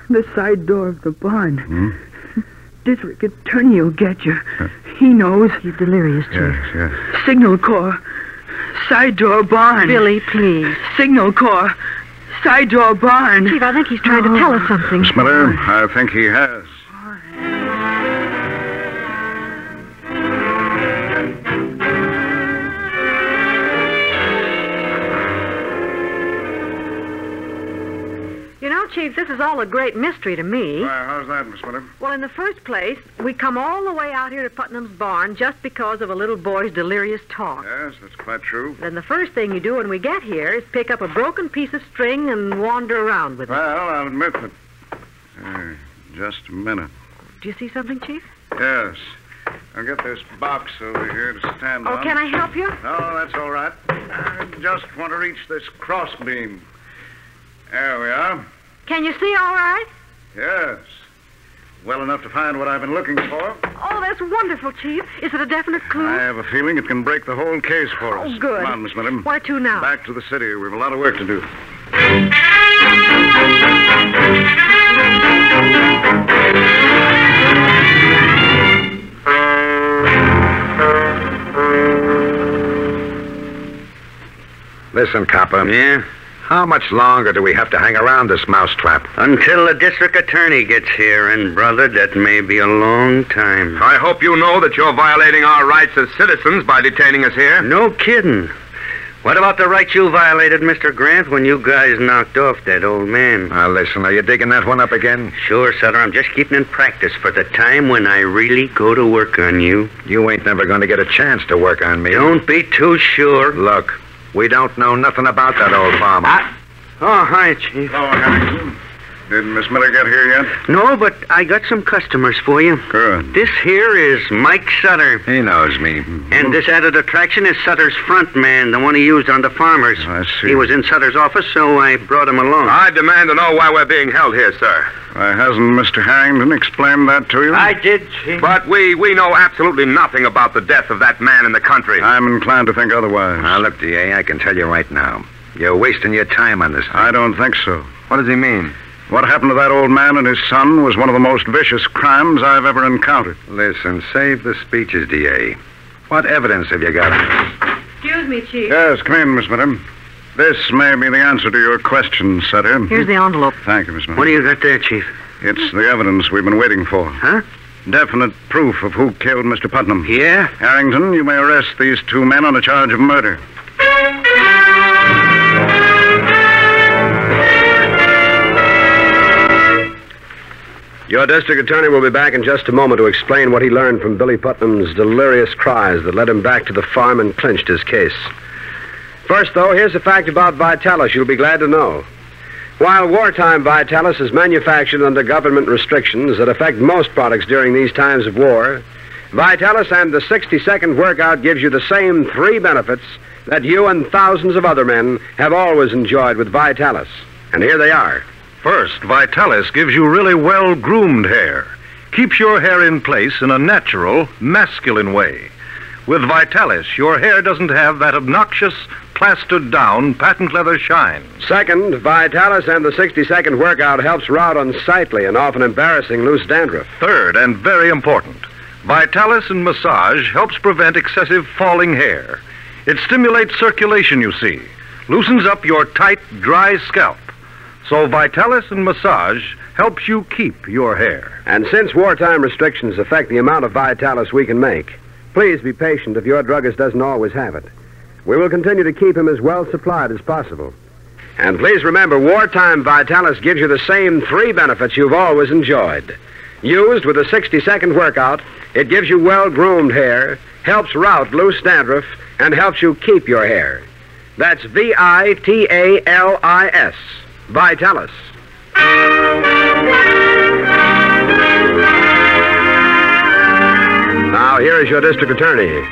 The side door of the barn. District Attorney will get you. He knows. He's delirious, Chief. Yes. Signal Corps. Side door barn. Billy, please. Signal Corps. Side door barn. Chief, I think he's trying to tell us something. Miss Miller, I think he has. You know, Chief, this is all a great mystery to me. Why, how's that, Miss Miller? Well, in the first place, we come all the way out here to Putnam's barn just because of a little boy's delirious talk. Yes, that's quite true. Then the first thing you do when we get here is pick up a broken piece of string and wander around with it. Well, I'll admit that. Just a minute. Do you see something, Chief? Yes. I'll get this box over here to stand on. Oh, can I help you? No, that's all right. I just want to reach this cross beam. There we are. Can you see all right? Yes. Well enough to find what I've been looking for. Oh, that's wonderful, Chief. Is it a definite clue? I have a feeling it can break the whole case for us. Oh, good. Come on, Miss Miller. Where to now? Back to the city. We have a lot of work to do. Listen, copper. Yeah? How much longer do we have to hang around this mousetrap? Until the district attorney gets here, and, brother, that may be a long time. I hope you know that you're violating our rights as citizens by detaining us here. No kidding. What about the rights you violated, Mr. Grant, when you guys knocked off that old man? Now, listen, are you digging that one up again? Sure, Sutter. I'm just keeping in practice for the time when I really go to work on you. You ain't never going to get a chance to work on me. Don't be too sure. Look, we don't know nothing about that old farmer. Oh, hi, Chief. Hello, Harrington. Did Miss Miller get here yet? No, but I got some customers for you. Good. This here is Mike Sutter. He knows me. And this added attraction is Sutter's front man, the one he used on the farmers. I see. He was in Sutter's office, so I brought him along. I demand to know why we're being held here, sir. Hasn't Mr. Harrington explained that to you? I did, Chief. But we know absolutely nothing about the death of that man in the country. I'm inclined to think otherwise. Now, look, DA, I can tell you right now. You're wasting your time on this thing. I don't think so. What does he mean? What happened to that old man and his son was one of the most vicious crimes I've ever encountered. Listen, save the speeches, DA. What evidence have you got? Excuse me, Chief. Yes, come in, Miss Miller. This may be the answer to your question, Sutter. Here's the envelope. Thank you, Miss Miller. What do you got there, Chief? It's the evidence we've been waiting for. Huh? Definite proof of who killed Mr. Putnam. Yeah? Harrington, you may arrest these two men on a charge of murder. Your district attorney will be back in just a moment to explain what he learned from Billy Putnam's delirious cries that led him back to the farm and clinched his case. First, though, here's a fact about Vitalis you'll be glad to know. While wartime Vitalis is manufactured under government restrictions that affect most products during these times of war, Vitalis and the 60-second workout gives you the same three benefits that you and thousands of other men have always enjoyed with Vitalis. And here they are. First, Vitalis gives you really well-groomed hair. Keeps your hair in place in a natural, masculine way. With Vitalis, your hair doesn't have that obnoxious, plastered-down, patent leather shine. Second, Vitalis and the 60-second workout helps rout unsightly and often embarrassing loose dandruff. Third, and very important, Vitalis and massage helps prevent excessive falling hair. It stimulates circulation, you see. Loosens up your tight, dry scalp. So Vitalis and massage helps you keep your hair. And since wartime restrictions affect the amount of Vitalis we can make, please be patient if your druggist doesn't always have it. We will continue to keep him as well supplied as possible. And please remember, wartime Vitalis gives you the same three benefits you've always enjoyed. Used with a 60-second workout, it gives you well-groomed hair, helps rout loose dandruff, and helps you keep your hair. That's Vitalis. Vitalis. Now, here is your district attorney.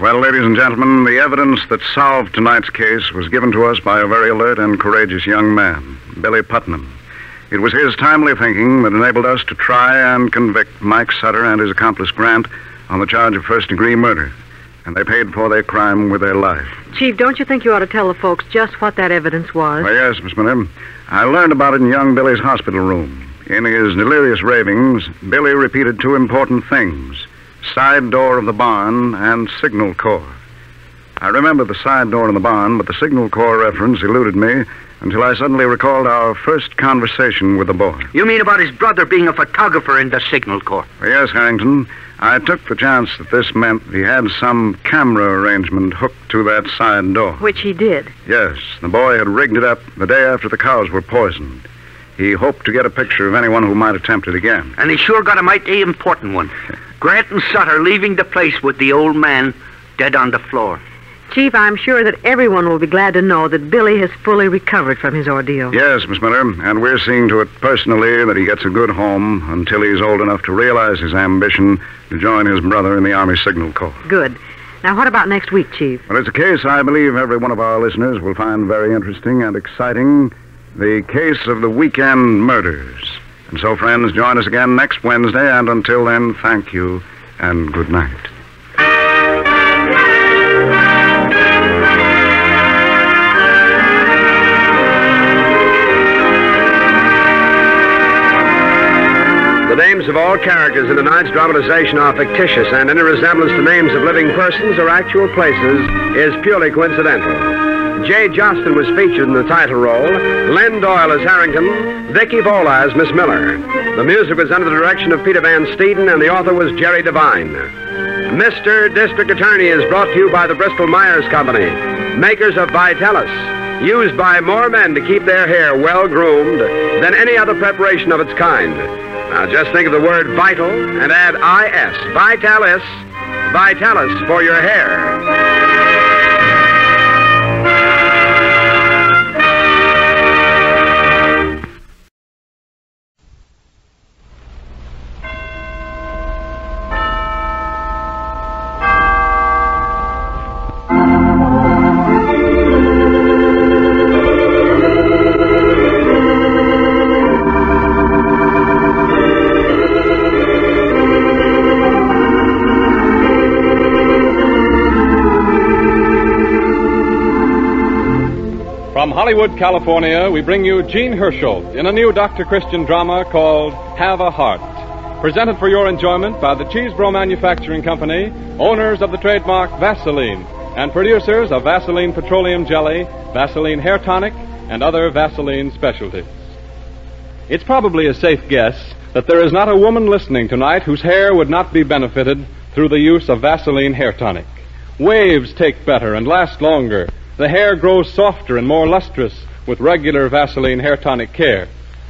Well, ladies and gentlemen, the evidence that solved tonight's case was given to us by a very alert and courageous young man, Billy Putnam. It was his timely thinking that enabled us to try and convict Mike Sutter and his accomplice Grant on the charge of first-degree murder. And they paid for their crime with their life. Chief, don't you think you ought to tell the folks just what that evidence was? Well, yes, Miss Miller. I learned about it in young Billy's hospital room. In his delirious ravings, Billy repeated two important things: side door of the barn and signal corps. I remember the side door in the barn, but the signal corps reference eluded me until I suddenly recalled our first conversation with the boy. You mean about his brother being a photographer in the signal corps? Well, yes, Harrington. I took the chance that this meant he had some camera arrangement hooked to that side door. Which he did. Yes, the boy had rigged it up the day after the cows were poisoned. He hoped to get a picture of anyone who might attempt it again. And he sure got a mighty important one. Grant and Sutter leaving the place with the old man dead on the floor. Chief, I'm sure that everyone will be glad to know that Billy has fully recovered from his ordeal. Yes, Miss Miller, and we're seeing to it personally that he gets a good home until he's old enough to realize his ambition to join his brother in the Army Signal Corps. Good. Now, what about next week, Chief? Well, it's a case I believe every one of our listeners will find very interesting and exciting. The case of the weekend murders. And so, friends, join us again next Wednesday, and until then, thank you and good night. The names of all characters in tonight's dramatization are fictitious, and any resemblance to names of living persons or actual places is purely coincidental. Jay Jostin was featured in the title role, Len Doyle as Harrington, Vicky Vola as Miss Miller. The music was under the direction of Peter Van Steeden, and the author was Jerry Devine. Mr. District Attorney is brought to you by the Bristol-Myers Company, makers of Vitalis, used by more men to keep their hair well-groomed than any other preparation of its kind. Now, just think of the word vital and add I-S, Vitalis, Vitalis for your hair. From Hollywood, California, we bring you Gene Herschel in a new Dr. Christian drama called Have a Heart, presented for your enjoyment by the Cheesebro Manufacturing Company, owners of the trademark Vaseline, and producers of Vaseline Petroleum Jelly, Vaseline Hair Tonic, and other Vaseline specialties. It's probably a safe guess that there is not a woman listening tonight whose hair would not be benefited through the use of Vaseline Hair Tonic. Waves take better and last longer. The hair grows softer and more lustrous with regular Vaseline Hair Tonic care.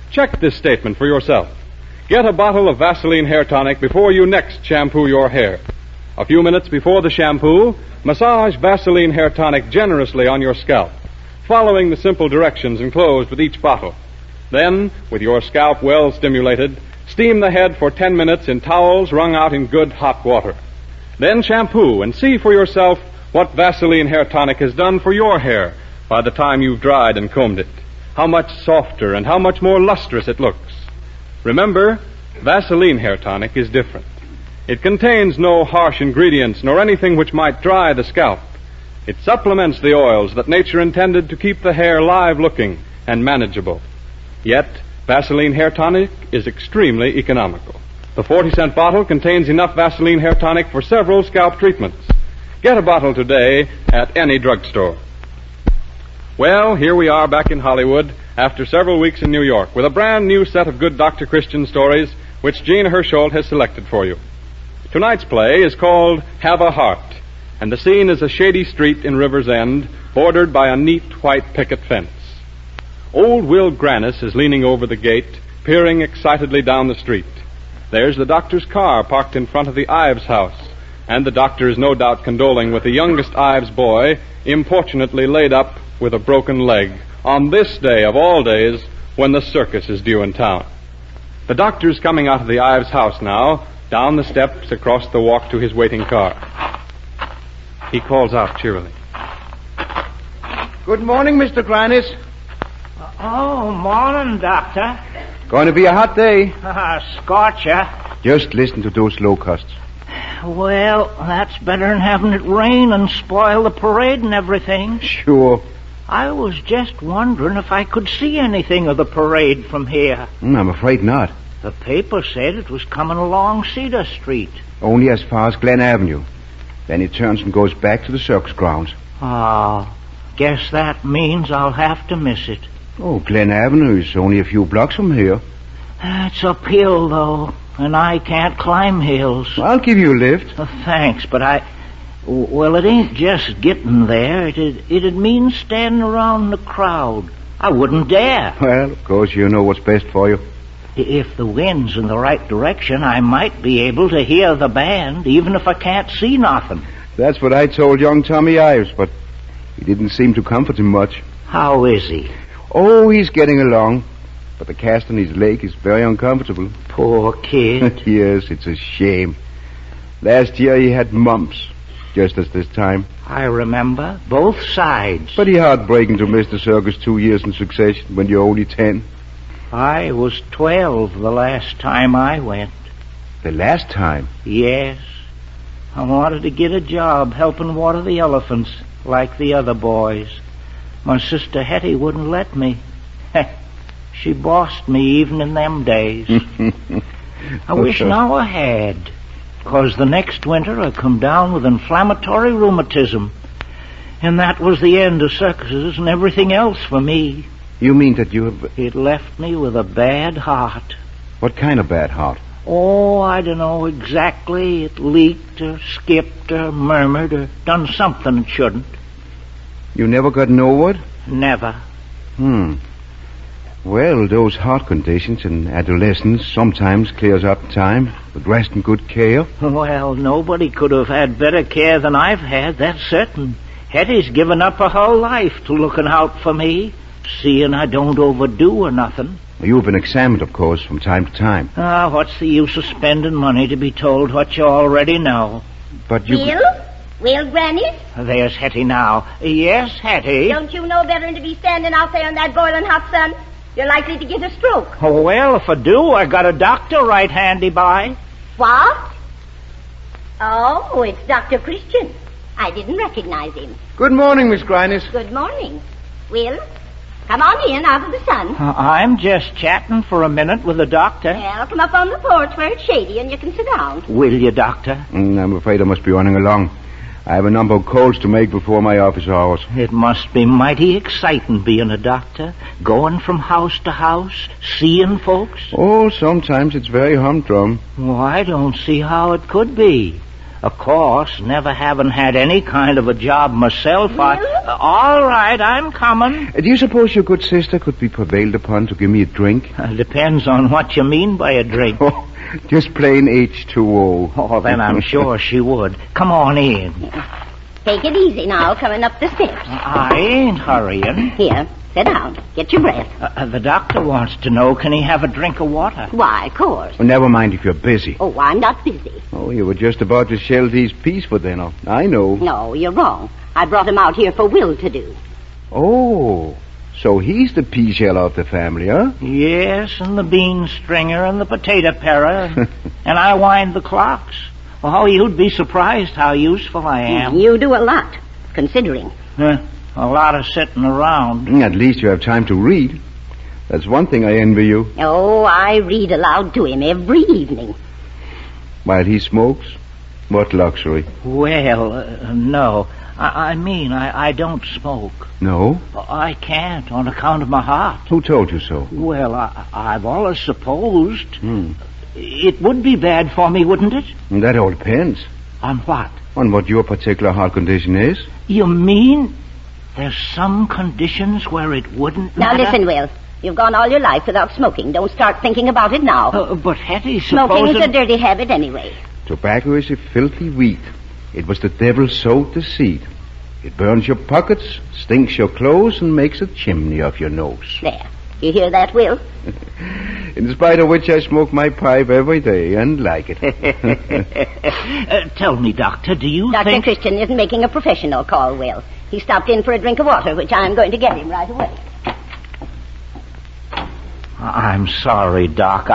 Check this statement for yourself. Get a bottle of Vaseline Hair Tonic before you next shampoo your hair. A few minutes before the shampoo, massage Vaseline Hair Tonic generously on your scalp, following the simple directions enclosed with each bottle. Then, with your scalp well stimulated, steam the head for 10 minutes in towels wrung out in good hot water. Then shampoo and see for yourself what Vaseline Hair Tonic has done for your hair by the time you've dried and combed it. How much softer and how much more lustrous it looks. Remember, Vaseline Hair Tonic is different. It contains no harsh ingredients nor anything which might dry the scalp. It supplements the oils that nature intended to keep the hair live-looking and manageable. Yet, Vaseline Hair Tonic is extremely economical. The 40-cent bottle contains enough Vaseline Hair Tonic for several scalp treatments. Get a bottle today at any drugstore. Well, here we are back in Hollywood after several weeks in New York with a brand new set of good Dr. Christian stories which Gene Herschel has selected for you. Tonight's play is called Have a Heart, and the scene is a shady street in River's End bordered by a neat white picket fence. Old Will Grannis is leaning over the gate, peering excitedly down the street. There's the doctor's car parked in front of the Ives house, and the doctor is no doubt condoling with the youngest Ives boy, importunately laid up with a broken leg, on this day of all days when the circus is due in town. The doctor's coming out of the Ives house now, down the steps across the walk to his waiting car. He calls out cheerily. Good morning, Mr. Grannis. Oh, morning, Doctor. Going to be a hot day. Scorcher. Just listen to those locusts. Well, that's better than having it rain and spoil the parade and everything. Sure. I was just wondering if I could see anything of the parade from here. I'm afraid not. The paper said it was coming along Cedar Street. Only as far as Glen Avenue. Then it turns and goes back to the circus grounds. Guess that means I'll have to miss it. Oh, Glen Avenue is only a few blocks from here. It's uphill, though, and I can't climb hills. I'll give you a lift. Thanks, but well, it ain't just getting there. It'd mean standing around in the crowd. I wouldn't dare. Well, of course, you know what's best for you. If the wind's in the right direction, I might be able to hear the band, even if I can't see nothing. That's what I told young Tommy Ives, but he didn't seem to comfort him much. How is he? Oh, he's getting along, but the cast on his leg is very uncomfortable. Poor kid. Yes, it's a shame. Last year he had mumps, just as this time. I remember, both sides. Pretty heartbreaking to miss the circus 2 years in succession when you're only 10. I was 12 the last time I went. The last time? Yes. I wanted to get a job helping water the elephants, like the other boys. My sister Hetty wouldn't let me. She bossed me even in them days. I wish now I had, 'cause the next winter I come down with inflammatory rheumatism. And that was the end of circuses and everything else for me. You mean that you have... It left me with a bad heart. What kind of bad heart? Oh, I don't know exactly. It leaked or skipped or murmured or done something it shouldn't. You never got no word? Never. Well, those heart conditions in adolescence sometimes clears up in time, with rest and good care. Well, nobody could have had better care than I've had, that's certain. Hetty's given up her whole life to looking out for me, seeing I don't overdo or nothing. You've been examined, of course, from time to time. What's the use of spending money to be told what you already know? But you... Will, Granny? There's Hetty now. Yes, Hetty? Don't you know better than to be standing out there in that boiling hot sun? You're likely to get a stroke. Oh, well, if I do, I got a doctor right handy by. What? Oh, it's Dr. Christian. I didn't recognize him. Good morning, Miss Grinus. Good morning. Will, come on in out of the sun. I'm just chatting for a minute with the doctor. Well, come up on the porch where it's shady and you can sit down. Will you, Doctor? I'm afraid I must be running along. I have a number of calls to make before my office hours. It must be mighty exciting being a doctor, going from house to house, seeing folks. Oh, sometimes it's very humdrum. Well, I don't see how it could be. Of course, never having had any kind of a job myself, all right, I'm coming. Do you suppose your good sister could be prevailed upon to give me a drink? Depends on what you mean by a drink. Just plain H2O. Oh, then I'm sure she would. Come on in. Take it easy now, coming up the steps. I ain't hurrying. Here, sit down. Get your breath. The doctor wants to know, can he have a drink of water? Why, of course. Well, never mind if you're busy. Oh, I'm not busy. Oh, you were just about to shell these peas for dinner. I know. No, you're wrong. I brought him out here for Will to do. Oh, so he's the pea shell of the family, huh? Yes, and the bean stringer and the potato parer. And I wind the clocks. Oh, you'd be surprised how useful I am. You do a lot, considering. A lot of sitting around. At least you have time to read. That's one thing I envy you. Oh, I read aloud to him every evening. While he smokes? What luxury? Well, no. I mean, I don't smoke. No? I can't on account of my heart. Who told you so? Well, I've always supposed. It would be bad for me, wouldn't it? That all depends. On what? On what your particular heart condition is. You mean there's some conditions where it wouldn't Now matter? listen, Will. You've gone all your life without smoking. Don't start thinking about it now. But Hetty, Smoking's a dirty habit anyway. Tobacco is a filthy weed. It was the devil sowed the seed. It burns your pockets, stinks your clothes, and makes a chimney of your nose. There. You hear that, Will? In spite of which I smoke my pipe every day and like it. Tell me, Doctor, do you Dr. think... Christian isn't making a professional call, Will. He stopped in for a drink of water, which I'm going to get him right away. I'm sorry, Doc.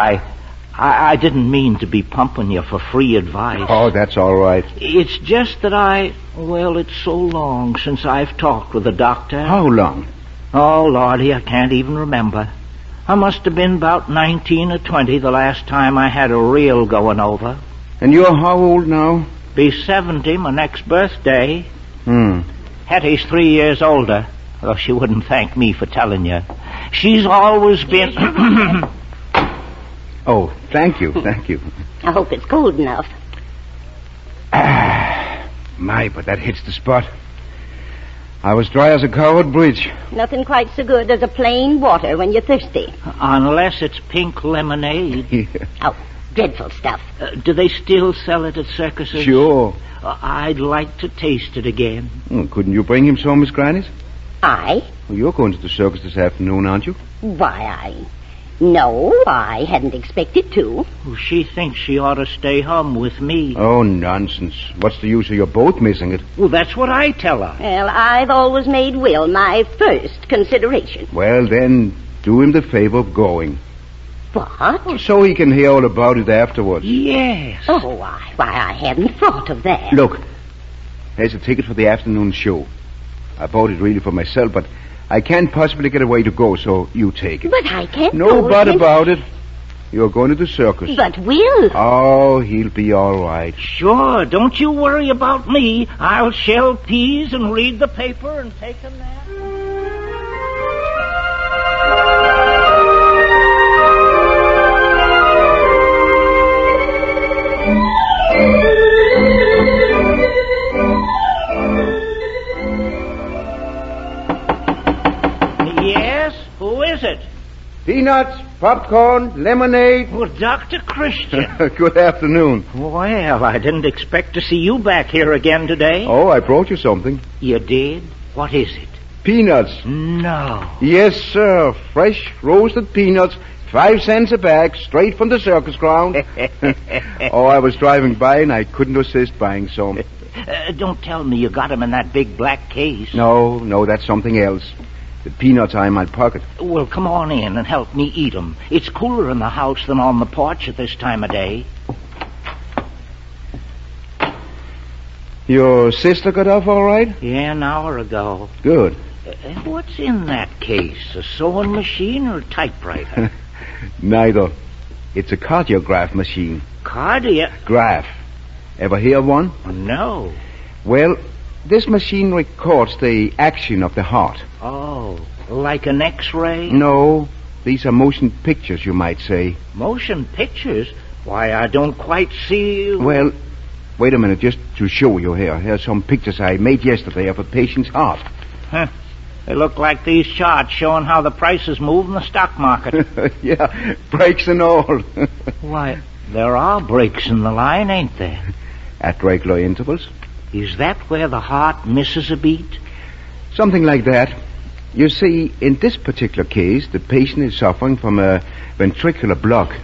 I didn't mean to be pumping you for free advice. Oh, that's all right. It's just that well, it's so long since I've talked with a doctor. How long? Oh, Lordy, I can't even remember. I must have been about 19 or 20 the last time I had a real going over. And you're how old now? Be 70 my next birthday. Hetty's 3 years older, though she wouldn't thank me for telling you. She's always been... Oh, thank you. I hope it's cold enough. My, but that hits the spot. I was dry as a covered bridge. Nothing quite so good as a plain water when you're thirsty. Unless it's pink lemonade. Yeah. Oh, dreadful stuff. Do they still sell it at circuses? Sure. I'd like to taste it again. Couldn't you bring him some, Miss Grannis? I? Well, you're going to the circus this afternoon, aren't you? Why, No, I hadn't expected to. Well, she thinks she ought to stay home with me. Oh, nonsense. What's the use of your both missing it? Well, that's what I tell her. Well, I've always made Will my first consideration. Well, then, do him the favor of going. What? Well, so he can hear all about it afterwards. Yes. Oh, why, I hadn't thought of that. Look, there's a ticket for the afternoon show. I bought it really for myself, but I can't possibly get away to go, so you take it. But I can't No go but against... about it. You're going to the circus. But Will... Oh, he'll be all right. Sure, don't you worry about me. I'll shell peas and read the paper and take a nap. Yes? Who is it? Peanuts, popcorn, lemonade. Well, Dr. Christian. Good afternoon. Well, I didn't expect to see you back here again today. Oh, I brought you something. You did? What is it? Peanuts. No. Yes, sir. Fresh roasted peanuts. 5 cents a bag, straight from the circus ground. Oh, I was driving by and I couldn't resist buying some. Don't tell me you got them in that big black case. No, that's something else. The peanuts are in my pocket. Well, come on in and help me eat them. It's cooler in the house than on the porch at this time of day. Your sister got off all right? Yeah, an hour ago. Good. What's in that case? A sewing machine or a typewriter? Neither. It's a cardiograph machine. Graph? Ever hear of one? No. Well, this machine records the action of the heart. Oh, like an X-ray? No, these are motion pictures, you might say. Motion pictures? Why, I don't quite see... Well, wait a minute, just to show you here. Here's some pictures I made yesterday of a patient's heart. Huh. They look like these charts showing how the prices move in the stock market. Yeah, breaks and all. Why, there are breaks in the line, ain't there? At regular intervals. Is that where the heart misses a beat? Something like that. You see, in this particular case, the patient is suffering from a ventricular block.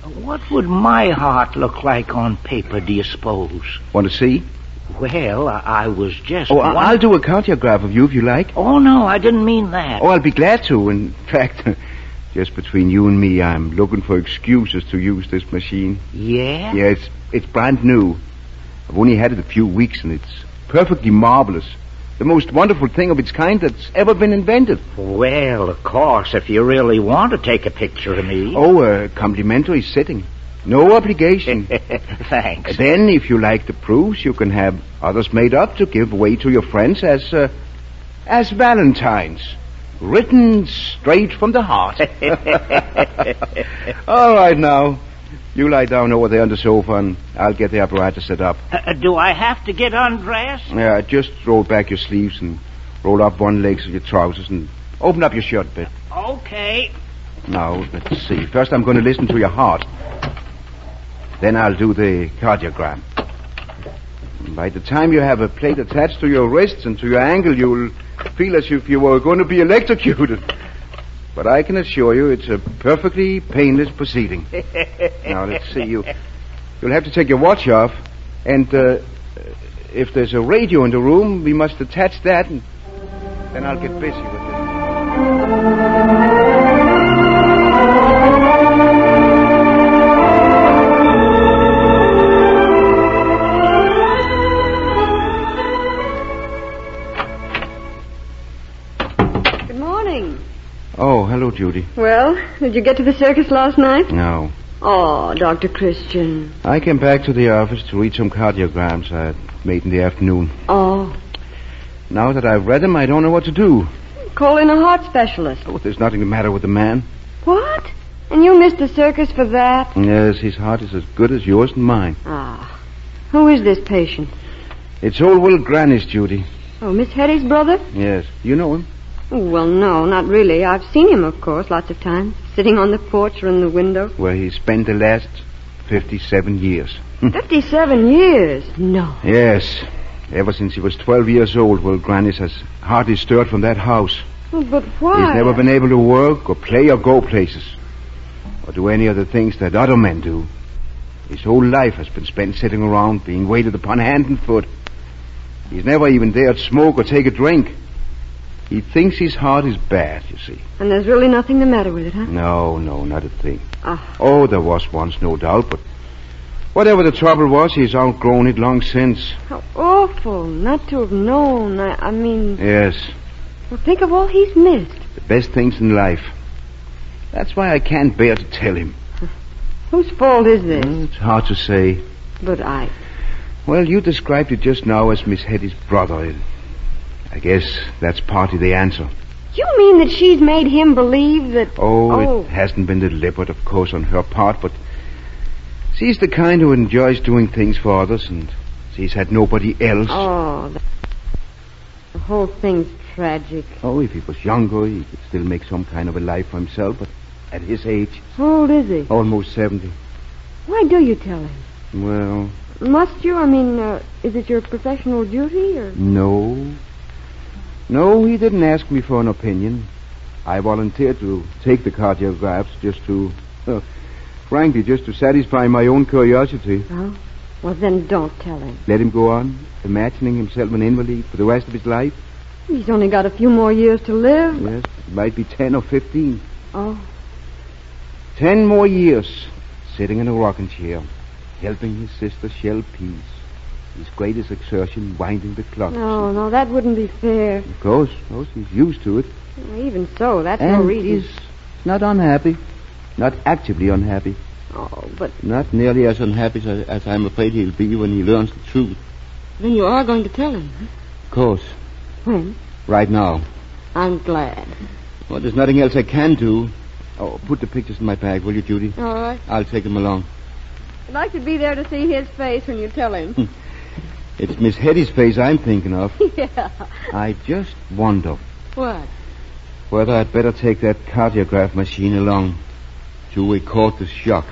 What would my heart look like on paper, do you suppose? Want to see? Well, I was just... Oh, I'll do a cardiograph of you if you like. Oh, no, I didn't mean that. Oh, I'll be glad to. In fact, just between you and me, I'm looking for excuses to use this machine. Yeah? Yeah, it's brand new. I've only had it a few weeks, and it's perfectly marvelous. The most wonderful thing of its kind that's ever been invented. Well, of course, if you really want to take a picture of me. Oh, a complimentary sitting. No obligation. Thanks. Then, if you like the proofs, you can have others made up to give away to your friends as Valentines. Written straight from the heart. All right, now. You lie down over there on the sofa, and I'll get the apparatus set up. Do I have to get undressed? Yeah, just roll back your sleeves and roll up one leg of your trousers and open up your shirt a bit. Okay. Now, let's see. First, I'm going to listen to your heart. Then I'll do the cardiogram. By the time you have a plate attached to your wrists and to your ankle, you'll feel as if you were going to be electrocuted. But I can assure you it's a perfectly painless proceeding. Now, let's see. You'll have to take your watch off. And if there's a radio in the room, we must attach that, and then I'll get busy with it. Oh, hello, Judy. Well, did you get to the circus last night? No. Oh, Dr. Christian. I came back to the office to read some cardiograms I made in the afternoon. Oh. Now that I've read them, I don't know what to do. Call in a heart specialist. Oh, there's nothing the matter with the man. What? And you missed the circus for that? Yes, his heart is as good as yours and mine. Ah. Who is this patient? It's old Will Grannis, Judy. Oh, Miss Hetty's brother? Yes. You know him? Oh, well, no, not really. I've seen him, of course, lots of times. Sitting on the porch or in the window. Where he spent the last 57 years. 57 years? No. Yes. Ever since he was 12 years old, Will Grannis has hardly stirred from that house. Oh, but why? He's never been able to work or play or go places. Or do any of the things that other men do. His whole life has been spent sitting around, being waited upon hand and foot. He's never even dared smoke or take a drink. He thinks his heart is bad, you see. And there's really nothing the matter with it, huh? No, not a thing. Ah. Oh, there was once, no doubt, but whatever the trouble was, he's outgrown it long since. How awful not to have known. I mean... Yes. Well, think of all he's missed. The best things in life. That's why I can't bear to tell him. Whose fault is this? It's hard to say. But Well, you described it just now as Miss Hetty's brother. I guess that's partly the answer. You mean that she's made him believe that... Oh, it hasn't been deliberate, of course, on her part, but she's the kind who enjoys doing things for others, and she's had nobody else. Oh, the whole thing's tragic. Oh, if he was younger, he could still make some kind of a life for himself, but at his age... How old is he? Almost 70. Why do you tell him? Well... Must you? I mean, is it your professional duty, or... No. No, he didn't ask me for an opinion. I volunteered to take the cardiographs just to... frankly, just to satisfy my own curiosity. Oh? Well, then don't tell him. Let him go on, imagining himself an invalid for the rest of his life. He's only got a few more years to live. Yes, it might be 10 or 15. Oh. 10 more years, sitting in a rocking chair, helping his sister shell peas. His greatest exertion, winding the clock. No, that wouldn't be fair. Of course, he's used to it. Even so, that's and no reason. He's not unhappy. Not actively unhappy. Oh, but... Not nearly as unhappy as I'm afraid he'll be when he learns the truth. Then you are going to tell him, huh? Of course. When? Right now. I'm glad. Well, there's nothing else I can do. Oh, put the pictures in my bag, will you, Judy? All right. I'll take them along. I'd like to be there to see his face when you tell him. It's Miss Hetty's face I'm thinking of. Yeah. I just wonder... What? Whether I'd better take that cardiograph machine along to record the shock.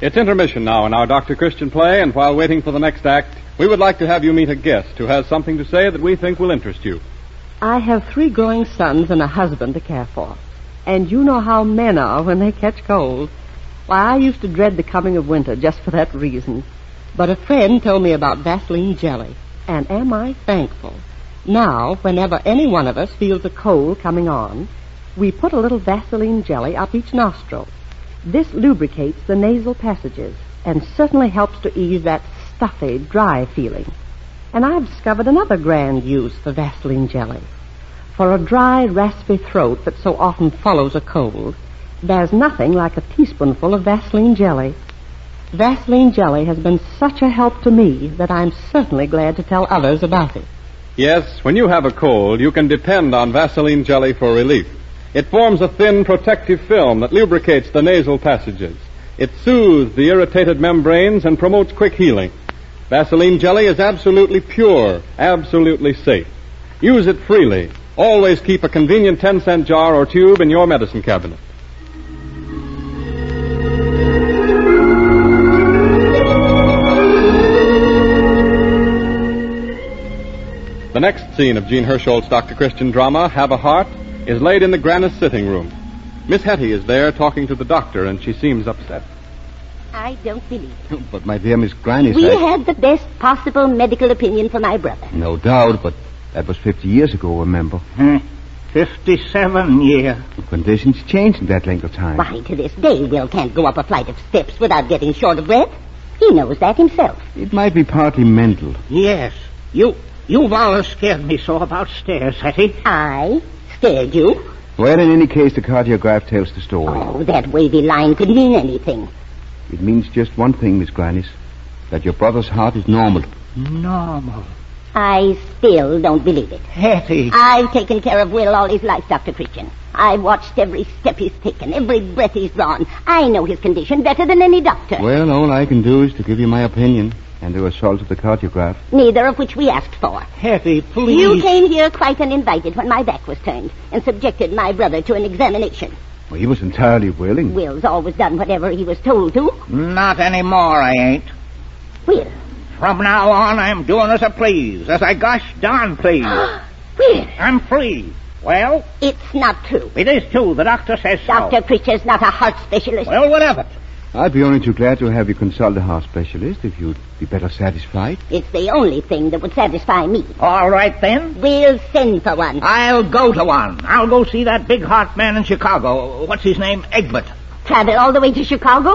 It's intermission now in our Dr. Christian play, and while waiting for the next act, we would like to have you meet a guest who has something to say that we think will interest you. I have 3 growing sons and a husband to care for. And you know how men are when they catch cold. Why, I used to dread the coming of winter just for that reason. But a friend told me about Vaseline jelly. And am I thankful. Now, whenever any one of us feels a cold coming on, we put a little Vaseline jelly up each nostril. This lubricates the nasal passages and certainly helps to ease that stuffy, dry feeling. And I've discovered another grand use for Vaseline jelly. For a dry, raspy throat that so often follows a cold, there's nothing like a teaspoonful of Vaseline jelly. Vaseline jelly has been such a help to me that I'm certainly glad to tell others about it. Yes, when you have a cold, you can depend on Vaseline jelly for relief. It forms a thin protective film that lubricates the nasal passages. It soothes the irritated membranes and promotes quick healing. Vaseline jelly is absolutely pure, absolutely safe. Use it freely. Always keep a convenient 10-cent jar or tube in your medicine cabinet. The next scene of Jean Hersholt's Dr. Christian drama, Have a Heart, is laid in the Grannis sitting room. Miss Hetty is there talking to the doctor, and she seems upset. I don't believe it. But, my dear Miss Grannis, We had the best possible medical opinion for my brother. No doubt, but that was 50 years ago, remember? 57 years. The conditions changed in that length of time. Why, to this day, Will can't go up a flight of steps without getting short of breath. He knows that himself. It might be partly mental. Yes. You've always scared me so about stairs, Hetty. I scared you? Well, in any case, the cardiograph tells the story. Oh, that wavy line could mean anything. It means just one thing, Miss Grannis, that your brother's heart is normal. Normal? I still don't believe it. Hetty. I've taken care of Will all his life, Dr. Christian. I've watched every step he's taken, every breath he's drawn. I know his condition better than any doctor. Well, all I can do is to give you my opinion and the result of the cardiograph. Neither of which we asked for. Hetty, please. You came here quite uninvited when my back was turned and subjected my brother to an examination. Well, he was entirely willing. Will's always done whatever he was told to. Not anymore, I ain't. Will? From now on, I'm doing as I please, as I gosh darn please. Will? I'm free. Well? It's not true. It is true. The doctor says so. Dr. Pritchard's not a heart specialist. Well, what of it? I'd be only too glad to have you consult a heart specialist if you'd be better satisfied. It's the only thing that would satisfy me. All right, then. We'll send for one. I'll go to one. I'll go see that big heart man in Chicago. What's his name? Egbert. Travel all the way to Chicago?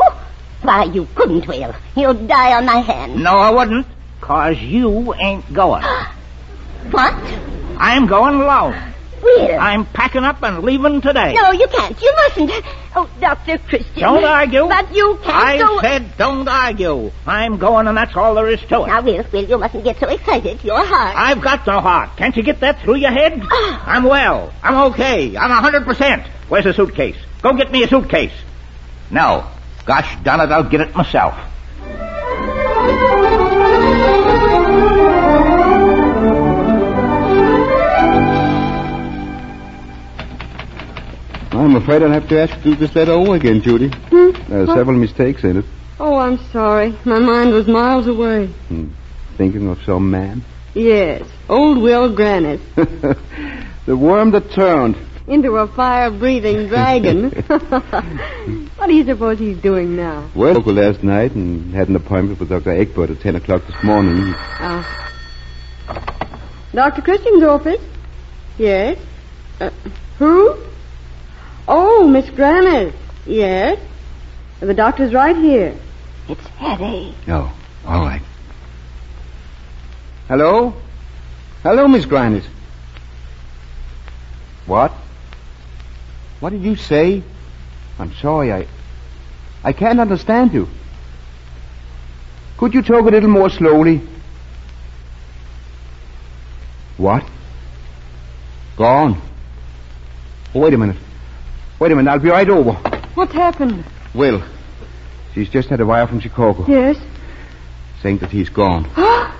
Why, you couldn't, Will. You'll die on my hand. No, I wouldn't. 'Cause you ain't going. What? I'm going alone. Will. I'm packing up and leaving today. No, you can't. You mustn't. Oh, Dr. Christian. Don't argue. But you can't I go... said don't argue. I'm going, and that's all there is to it. Now, Will, you mustn't get so excited. Your heart... I've got no heart. Can't you get that through your head? I'm well. I'm okay. I'm 100%. Where's the suitcase? Go get me a suitcase. No. Gosh darn it, I'll get it myself. I'm afraid I'll have to ask you to do this letter over again, Judy. There are several mistakes in it. Oh, I'm sorry. My mind was miles away. Thinking of some man? Yes, old Will Grannis. The worm that turned. Into a fire-breathing dragon. What do you suppose he's doing now? Well, I spoke last night and had an appointment with Dr. Egbert at 10 o'clock this morning. Dr. Christian's office? Yes. Who? Oh, Miss Grannis. Yes. The doctor's right here. It's Hetty. Oh, all right. Hello? Hello, Miss Grannis. What? What did you say? I'm sorry, I can't understand you. Could you talk a little more slowly? What? Gone. Oh, wait a minute. I'll be right over. What's happened? Will. She's just had a wire from Chicago. Yes. Saying that he's gone.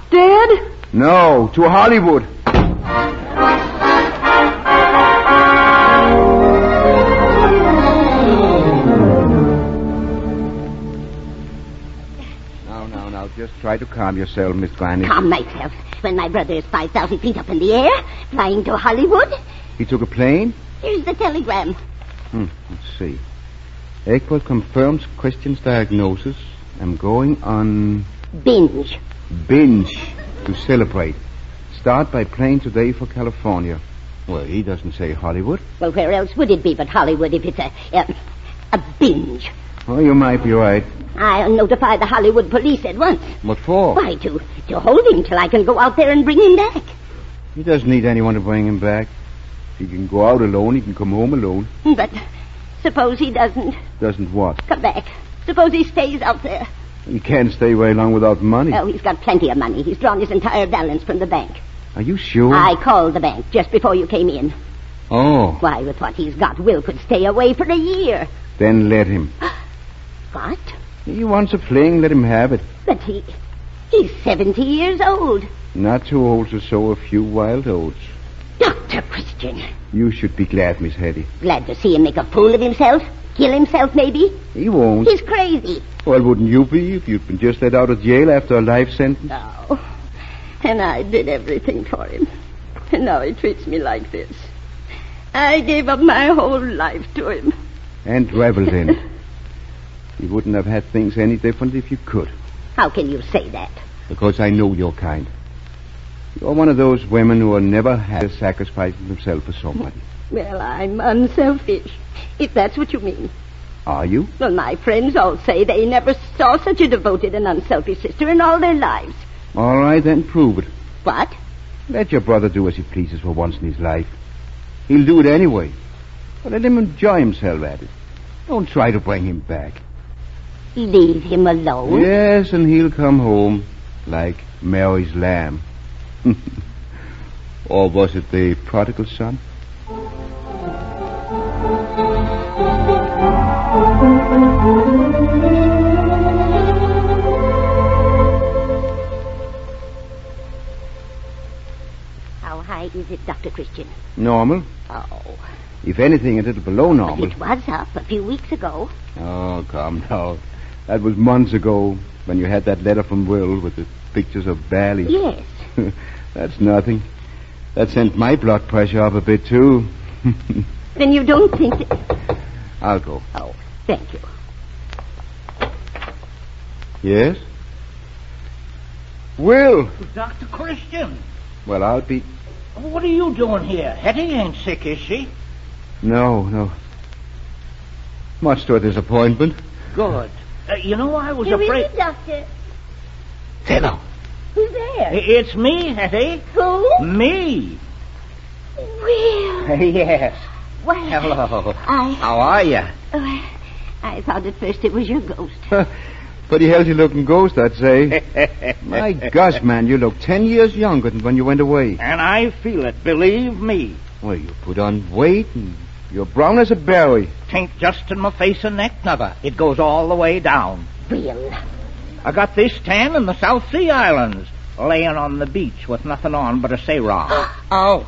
Dead? No, to Hollywood. Now, just try to calm yourself, Miss Grannis. Calm myself when my brother is 5,000 feet up in the air, flying to Hollywood. He took a plane? Here's the telegram. Let's see. Egbert confirms Christian's diagnosis. I'm going on... Binge to celebrate. Start by plane today for California. Well, he doesn't say Hollywood. Well, where else would it be but Hollywood if it's a binge? Oh, you might be right. I'll notify the Hollywood police at once. What for? Why, to hold him till I can go out there and bring him back. He doesn't need anyone to bring him back. He can go out alone. He can come home alone. But suppose he doesn't. Doesn't what? Come back. Suppose he stays out there. He can't stay very long without money. Oh, he's got plenty of money. He's drawn his entire balance from the bank. Are you sure? I called the bank just before you came in. Oh. Why, with what he's got, Will could stay away for a year. Then let him. What? He wants a fling. Let him have it. But he's 70 years old. Not too old to sow a few wild oats. Dr. Christian. You should be glad, Miss Hetty. Glad to see him make a fool of himself? Kill himself, maybe? He won't. He's crazy. Well, wouldn't you be if you'd been just let out of jail after a life sentence? No. And I did everything for him. And now he treats me like this. I gave up my whole life to him. And reveled in it. You wouldn't have had things any different if you could. How can you say that? Because I know your kind. You're one of those women who are never had sacrificing themselves for somebody. Well, I'm unselfish, if that's what you mean. Are you? Well, my friends all say they never saw such a devoted and unselfish sister in all their lives. All right, then prove it. What? Let your brother do as he pleases for once in his life. He'll do it anyway. But let him enjoy himself at it. Don't try to bring him back. Leave him alone? Yes, and he'll come home like Mary's lamb. Or was it the prodigal son? How high is it, Dr. Christian? Normal. Oh. If anything, a little below normal. But it was up a few weeks ago. Oh, come now. That was months ago when you had that letter from Will with the pictures of Bally. Yes. That's nothing. That sent my blood pressure up a bit, too. Then you don't think that... I'll go. Oh, thank you. Yes? Will! Dr. Christian! Well, I'll be... What are you doing here? Hetty ain't sick, is she? No. Much to a disappointment. Good. You know, I was Who afraid... is it, Doctor? Hello. Who's there? It's me, Hetty. Who? Me. Will. Yes. Well, Hello. How are you? I thought at first it was your ghost. Pretty healthy-looking ghost, I'd say. My gosh, man, you look 10 years younger than when you went away. And I feel it, believe me. Well, you put on weight and you're brown as a berry. Tain't just in my face and neck, neither. It goes all the way down. Will. I got this tan in the South Sea Islands, laying on the beach with nothing on but a sarong. Oh.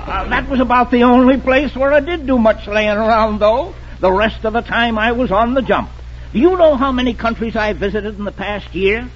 That was about the only place where I did do much laying around, though. The rest of the time I was on the jump. Do you know how many countries I visited in the past year?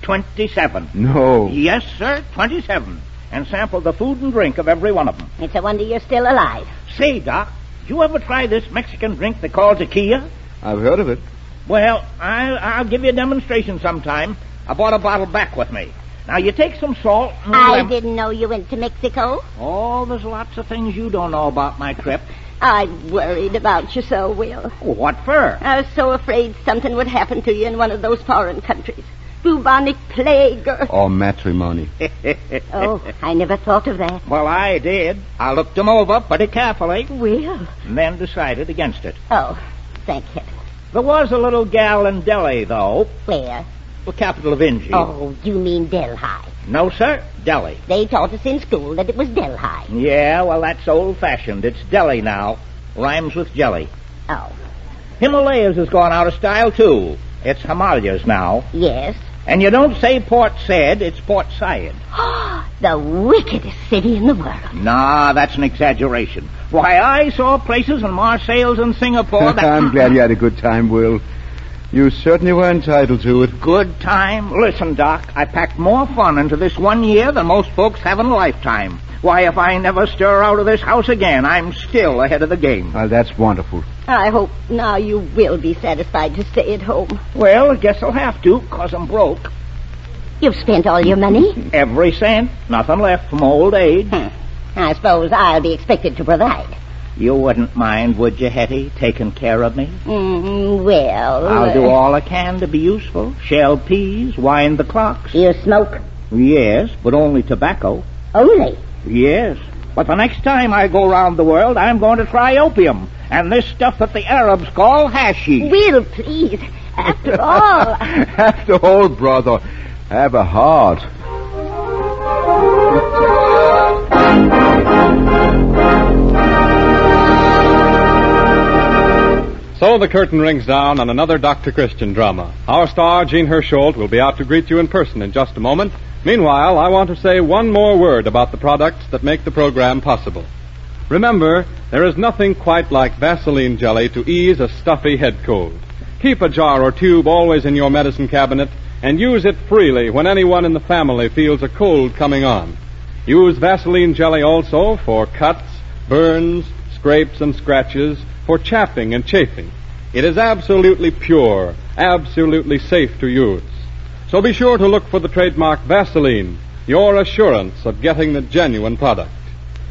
27. No. Yes, sir, 27. And sampled the food and drink of every one of them. It's a wonder you're still alive. Say, Doc, did you ever try this Mexican drink they call tequila? I've heard of it. Well, I'll give you a demonstration sometime. I brought a bottle back with me. Now, you take some salt and I didn't know you went to Mexico. Oh, there's lots of things you don't know about my trip. I worried about you so, Will. What for? I was so afraid something would happen to you in one of those foreign countries. Bubonic plague or matrimony. Oh, I never thought of that. Well, I did. I looked them over pretty carefully. Will? And then decided against it. Oh, thank heaven. There was a little gal in Delhi, though. Where? The capital of India. Oh, you mean Delhi? No, sir. Delhi. They taught us in school that it was Delhi. Yeah, well, that's old-fashioned. It's Delhi now. Rhymes with jelly. Oh. Himalayas has gone out of style, too. It's Himalayas now. Yes. And you don't say Port Said, it's Port Said. The wickedest city in the world. Nah, that's an exaggeration. Why, I saw places in Marseilles and Singapore that... I'm glad you had a good time, Will. You certainly were entitled to it. Good time? Listen, Doc, I packed more fun into this 1 year than most folks have in a lifetime. Why, if I never stir out of this house again, I'm still ahead of the game. Well, that's wonderful. I hope now you will be satisfied to stay at home. Well, I guess I'll have to, 'cause I'm broke. You've spent all your money? Every cent. Nothing left from old age. I suppose I'll be expected to provide. You wouldn't mind, would you, Hetty, taking care of me? Well... I'll do all I can to be useful. Shell peas, wind the clocks. You smoke? Yes, but only tobacco. Only? Yes. But the next time I go round the world, I'm going to try opium. And this stuff that the Arabs call hashish. Will, please. After all... After all, brother, have a heart. So the curtain rings down on another Dr. Christian drama. Our star, Jean Hersholt, will be out to greet you in person in just a moment. Meanwhile, I want to say one more word about the products that make the program possible. Remember, there is nothing quite like Vaseline jelly to ease a stuffy head cold. Keep a jar or tube always in your medicine cabinet and use it freely when anyone in the family feels a cold coming on. Use Vaseline jelly also for cuts, burns, scrapes, and scratches, for chapping and chafing. It is absolutely pure, absolutely safe to use. So be sure to look for the trademark Vaseline, your assurance of getting the genuine product.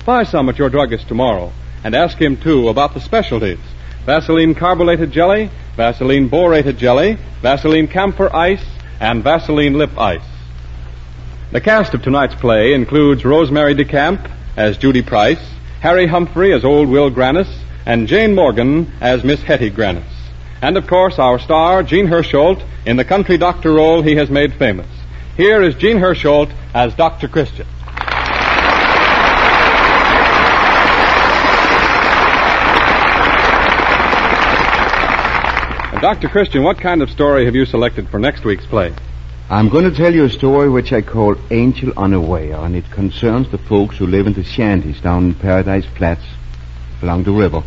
Buy some at your druggist tomorrow, and ask him, too, about the specialties. Vaseline Carbolated Jelly, Vaseline Borated Jelly, Vaseline Camphor Ice, and Vaseline Lip Ice. The cast of tonight's play includes Rosemary DeCamp as Judy Price, Harry Humphrey as Old Will Grannis, and Jane Morgan as Miss Hetty Grannis. And, of course, our star, Jean Hersholt, in the country doctor role he has made famous. Here is Jean Hersholt as Dr. Christian. Dr. Christian, what kind of story have you selected for next week's play? I'm going to tell you a story which I call Angel Unaware, and it concerns the folks who live in the shanties down in Paradise Flats along the river.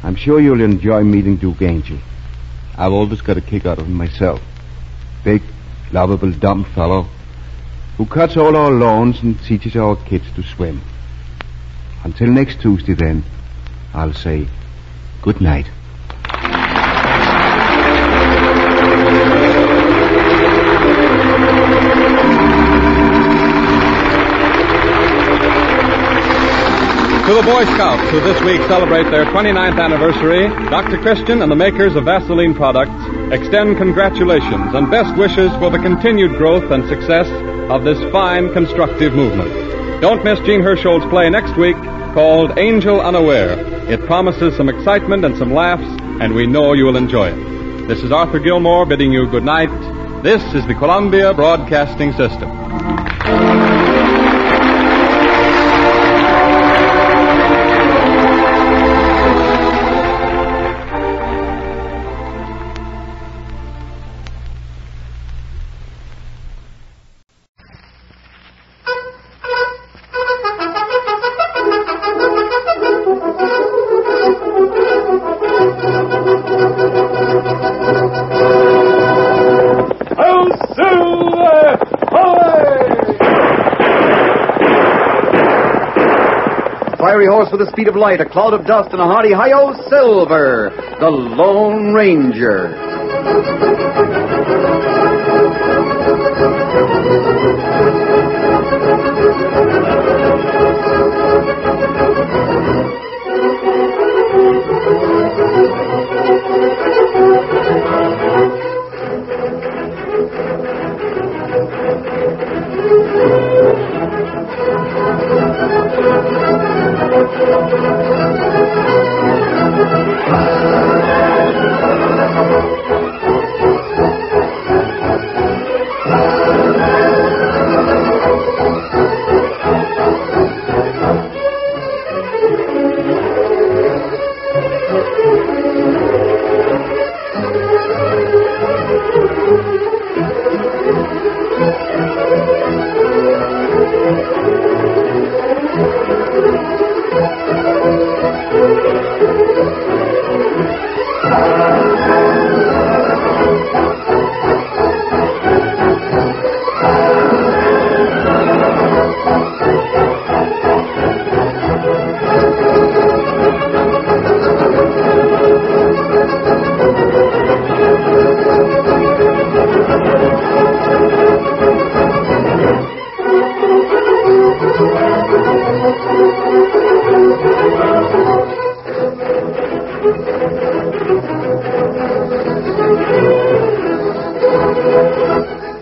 I'm sure you'll enjoy meeting Duke Angel. I've always got a kick out of him myself. Big, lovable, dumb fellow who cuts all our lawns and teaches our kids to swim. Until next Tuesday, then, I'll say good night. To the Boy Scouts who this week celebrate their 29th anniversary, Dr. Christian and the makers of Vaseline products extend congratulations and best wishes for the continued growth and success of this fine, constructive movement. Don't miss Gene Hershol's play next week called Angel Unaware. It promises some excitement and some laughs, and we know you will enjoy it. This is Arthur Gilmore bidding you good night. This is the Columbia Broadcasting System. Horse with the speed of light, a cloud of dust, and a hearty hi-yo Silver, the Lone Ranger.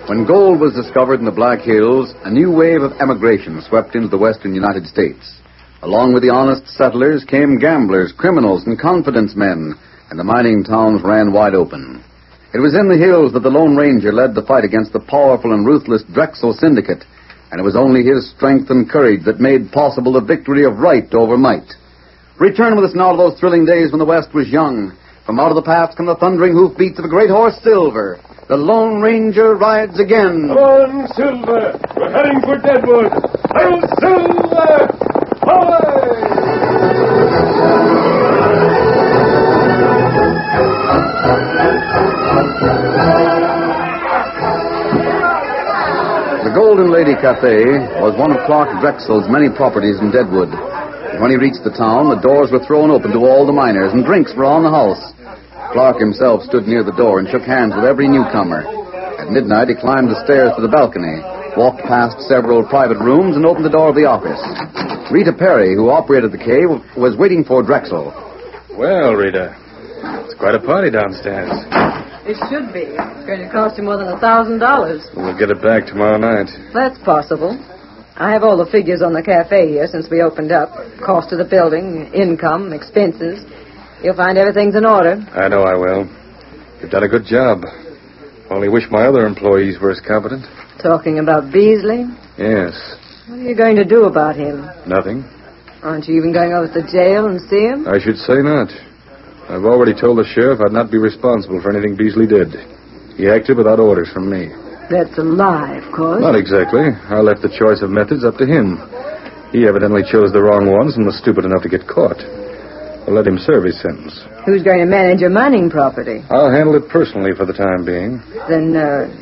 When gold was discovered in the Black Hills, a new wave of emigration swept into the western United States. Along with the honest settlers came gamblers, criminals, and confidence men, and the mining towns ran wide open. It was in the hills that the Lone Ranger led the fight against the powerful and ruthless Drexel Syndicate, and it was only his strength and courage that made possible the victory of right over might. Return with us now to those thrilling days when the West was young. From out of the past come the thundering hoofbeats of a great horse, Silver. The Lone Ranger rides again. Come on, Silver. We're heading for Deadwood. Hail, Silver! The Golden Lady Cafe was one of Clark Drexel's many properties in Deadwood. When he reached the town, the doors were thrown open to all the miners, and drinks were on the house. Clark himself stood near the door and shook hands with every newcomer. At midnight, he climbed the stairs to the balcony, walked past several private rooms, and opened the door of the office. Rita Perry, who operated the cave, was waiting for Drexel. Well, Rita, it's quite a party downstairs. It should be. It's going to cost you more than $1,000. We'll get it back tomorrow night. That's possible. I have all the figures on the cafe here since we opened up. Cost of the building, income, expenses. You'll find everything's in order. I know I will. You've done a good job. Only wish my other employees were as competent. Talking about Beasley? Yes. What are you going to do about him? Nothing. Aren't you even going over to jail and see him? I should say not. I've already told the sheriff I'd not be responsible for anything Beasley did. He acted without orders from me. That's a lie, of course. Not exactly. I left the choice of methods up to him. He evidently chose the wrong ones and was stupid enough to get caught. I'll let him serve his sentence. Who's going to manage your mining property? I'll handle it personally for the time being. Then,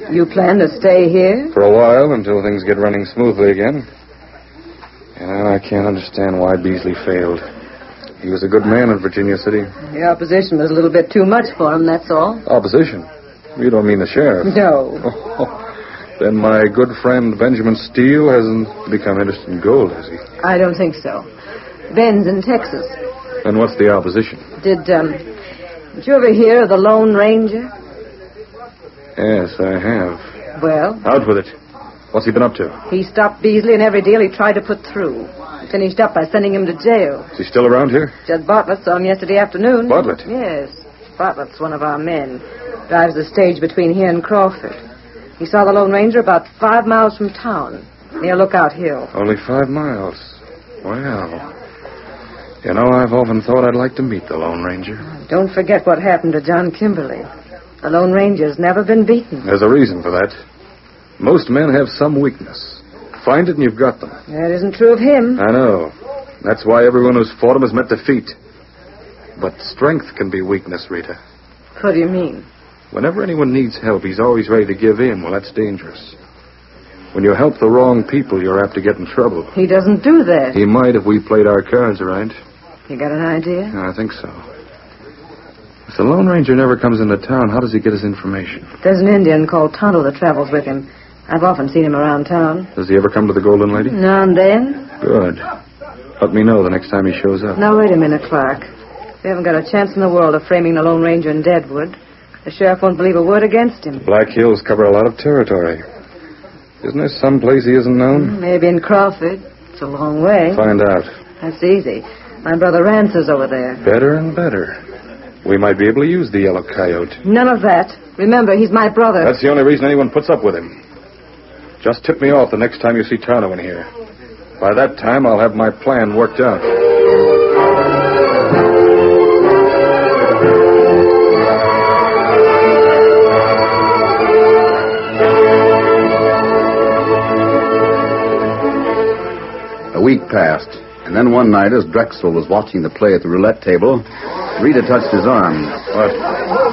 you plan to stay here? For a while, until things get running smoothly again. And I can't understand why Beasley failed. He was a good man in Virginia City. The opposition was a little bit too much for him, that's all. Opposition? You don't mean the sheriff? No. Then my good friend Benjamin Steele hasn't become interested in gold, has he? I don't think so. Ben's in Texas. And what's the opposition? Did you ever hear of the Lone Ranger? Yes, I have. Well? Out with it. What's he been up to? He stopped Beasley in every deal he tried to put through. Finished up by sending him to jail. Is he still around here? Judge Bartlett saw him yesterday afternoon. Bartlett? Yes. Bartlett's one of our men. Drives the stage between here and Crawford. He saw the Lone Ranger about 5 miles from town, near Lookout Hill. Only 5 miles. Well, you know, I've often thought I'd like to meet the Lone Ranger. Don't forget what happened to John Kimberly. The Lone Ranger's never been beaten. There's a reason for that. Most men have some weakness. Find it and you've got them. That isn't true of him. I know. That's why everyone who's fought him has met defeat. But strength can be weakness, Rita. What do you mean? Whenever anyone needs help, he's always ready to give in. Well, that's dangerous. When you help the wrong people, you're apt to get in trouble. He doesn't do that. He might if we played our cards right. You got an idea? I think so. If the Lone Ranger never comes into town, how does he get his information? There's an Indian called Tonto that travels with him. I've often seen him around town. Does he ever come to the Golden Lady? Now and then. Good. Let me know the next time he shows up. Now, wait a minute, Clark. We haven't got a chance in the world of framing the Lone Ranger in Deadwood. The sheriff won't believe a word against him. Black Hills cover a lot of territory. Isn't there some place he isn't known? Maybe in Crawford. It's a long way. Find out. That's easy. My brother Rance is over there. Better and better. We might be able to use the Yellow Coyote. None of that. Remember, he's my brother. That's the only reason anyone puts up with him. Just tip me off the next time you see Tonto in here. By that time, I'll have my plan worked out. A week passed, and then one night, as Drexel was watching the play at the roulette table, Rita touched his arm. What?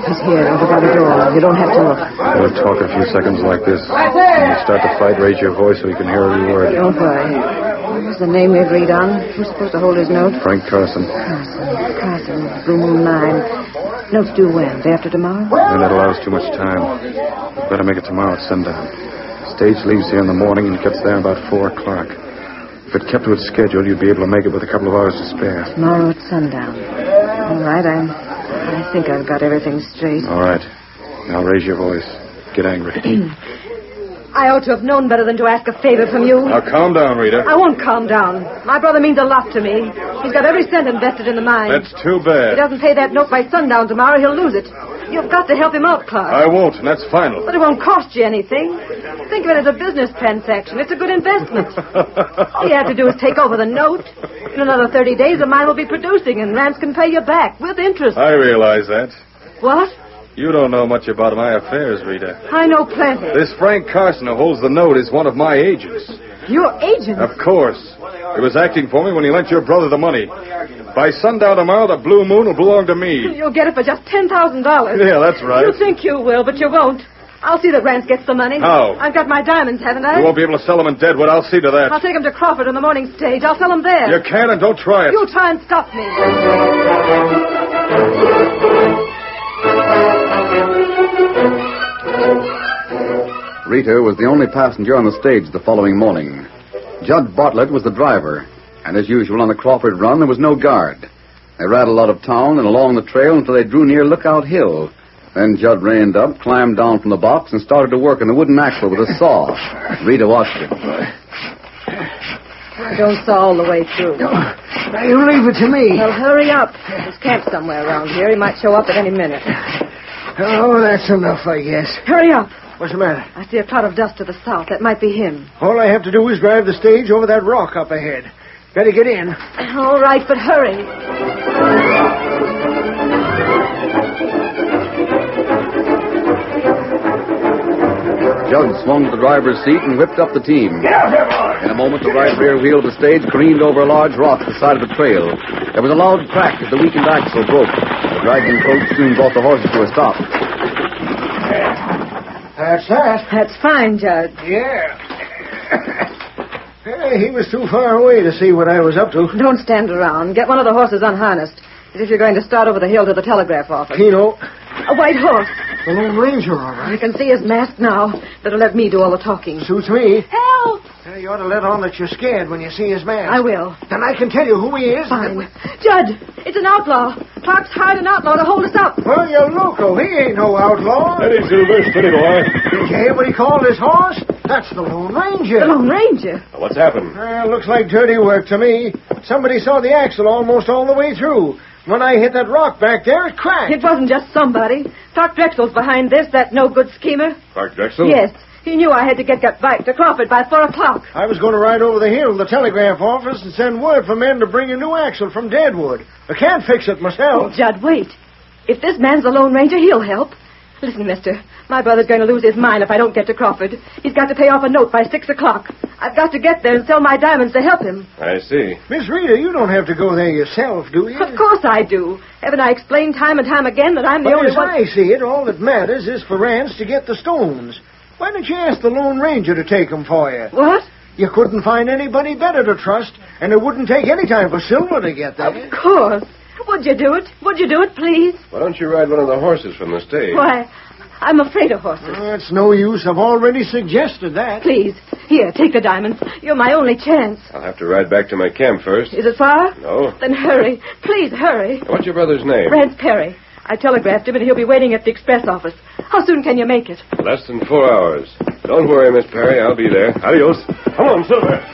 He's here, over by the door. You don't have to look. We'll talk a few seconds like this. When you start to fight, raise your voice so you can hear every word. Don't worry. What was the name we agreed on? Who's supposed to hold his note? Frank Carson. Carson. Blue Moon 9. Notes due when? Day after tomorrow? And that allows too much time. We'd better make it tomorrow at sundown. Stage leaves here in the morning and gets there about 4 o'clock. If it kept to its schedule, you'd be able to make it with a couple of hours to spare. Tomorrow at sundown. All right, I think I've got everything straight. All right. Now raise your voice. Get angry. I ought to have known better than to ask a favor from you. Now calm down, Rita. I won't calm down. My brother means a lot to me. He's got every cent invested in the mine. That's too If bad. he doesn't pay that note by sundown tomorrow, he'll lose it. You've got to help him out, Clark. I won't, and that's final. But it won't cost you anything. Think of it as a business transaction. It's a good investment. All you have to do is take over the note. In another 30 days, the mine will be producing, and Rance can pay you back with interest. I realize that. What? You don't know much about my affairs, Rita. I know plenty. This Frank Carson who holds the note is one of my agents. Your agent? Of course. He was acting for me when he lent your brother the money. By sundown tomorrow, the Blue Moon will belong to me. You'll get it for just $10,000. Yeah, that's right. You think you will, but you won't. I'll see that Rance gets the money. How? I've got my diamonds, haven't I? You won't be able to sell them in Deadwood. I'll see to that. I'll take them to Crawford on the morning stage. I'll sell them there. You can, and don't try it. You try and stop me. Rita was the only passenger on the stage the following morning. Judge Bartlett was the driver, and as usual on the Crawford run, there was no guard. They rattled out of town and along the trail until they drew near Lookout Hill. Then Judd reined up, climbed down from the box, and started to work on the wooden axle with a saw. Rita watched him. Don't saw all the way through. Now, you leave it to me. Well, hurry up. There's camp somewhere around here. He might show up at any minute. Oh, that's enough, I guess. Hurry up. What's the matter? I see a cloud of dust to the south. That might be him. All I have to do is drive the stage over that rock up ahead. Better get in. All right, but hurry. Judd swung to the driver's seat and whipped up the team. Get out there, boy! In a moment, the right rear wheel of the stage careened over a large rock at the side of the trail. There was a loud crack as the weakened axle broke. The dragging coach soon brought the horses to a stop. That's that. That's fine, Judge. Yeah. He was too far away to see what I was up to. Don't stand around. Get one of the horses unharnessed. As if you're going to start over the hill to the telegraph office. Keno. A white horse. The Lone Ranger, all right. You can see his mask now. Better let me do all the talking. Suits me. Help! You ought to let on that you're scared when you see his mask. I will. Then I can tell you who he is. Fine. Judge, it's an outlaw. Clark's hired an outlaw to hold us up. Well, you're loco. He ain't no outlaw. Steady, Silver, steady, boy. Did you hear what he called his horse? That's the Lone Ranger. The Lone Ranger? What's happened? Looks like dirty work to me. Somebody saw the axle almost all the way through. When I hit that rock back there, it cracked. It wasn't just somebody. Clark Drexel's behind this, that no-good schemer. Clark Drexel? Yes. He knew I had to get back to Crawford by 4 o'clock. I was going to ride over the hill to the telegraph office and send word for men to bring a new axle from Deadwood. I can't fix it myself. Oh, Judd, wait. If this man's the Lone Ranger, he'll help. Listen, mister, my brother's going to lose his mind if I don't get to Crawford. He's got to pay off a note by 6 o'clock. I've got to get there and sell my diamonds to help him. I see. Miss Rita, you don't have to go there yourself, do you? Of course I do. Haven't I explained time and time again that I'm the only one... As I see it, all that matters is for Rance to get the stones. Why don't you ask the Lone Ranger to take them for you? What? You couldn't find anybody better to trust, and it wouldn't take any time for Silver to get there. Of course. Would you do it? Would you do it, please? Why don't you ride one of the horses from the stage? Why, I'm afraid of horses. It's no use. I've already suggested that. Please, here, take the diamonds. You're my only chance. I'll have to ride back to my camp first. Is it far? No. Then hurry. Please, hurry. What's your brother's name? Rance Perry. I telegraphed him, and he'll be waiting at the express office. How soon can you make it? Less than 4 hours. Don't worry, Miss Perry. I'll be there. Adios. Come on, Silver.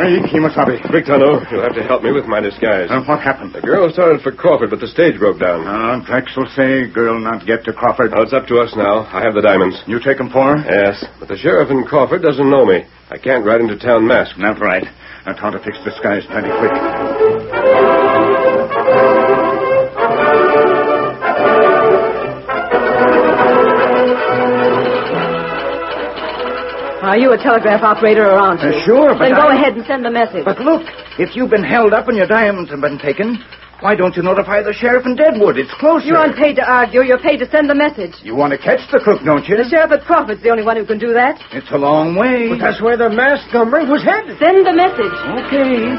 Kimasabi. Quick, Tonto. You'll have to help me with my disguise. And what happened? The girl started for Crawford, but the stage broke down. Drexel say girl not get to Crawford. Well, it's up to us now. I have the diamonds. You take 'em for her? Yes, but the sheriff in Crawford doesn't know me. I can't ride into town masked. Not right. I taught to fix disguise plenty quick. Are you a telegraph operator or aren't you? Sure, but Then go ahead and send the message. But look, if you've been held up and your diamonds have been taken, why don't you notify the sheriff in Deadwood? It's closer. You aren't paid to argue. You're paid to send the message. You want to catch the crook, don't you? The sheriff at Crawford's the only one who can do that. It's a long way. But that's where the masked gunman was headed. Send the message. Okay.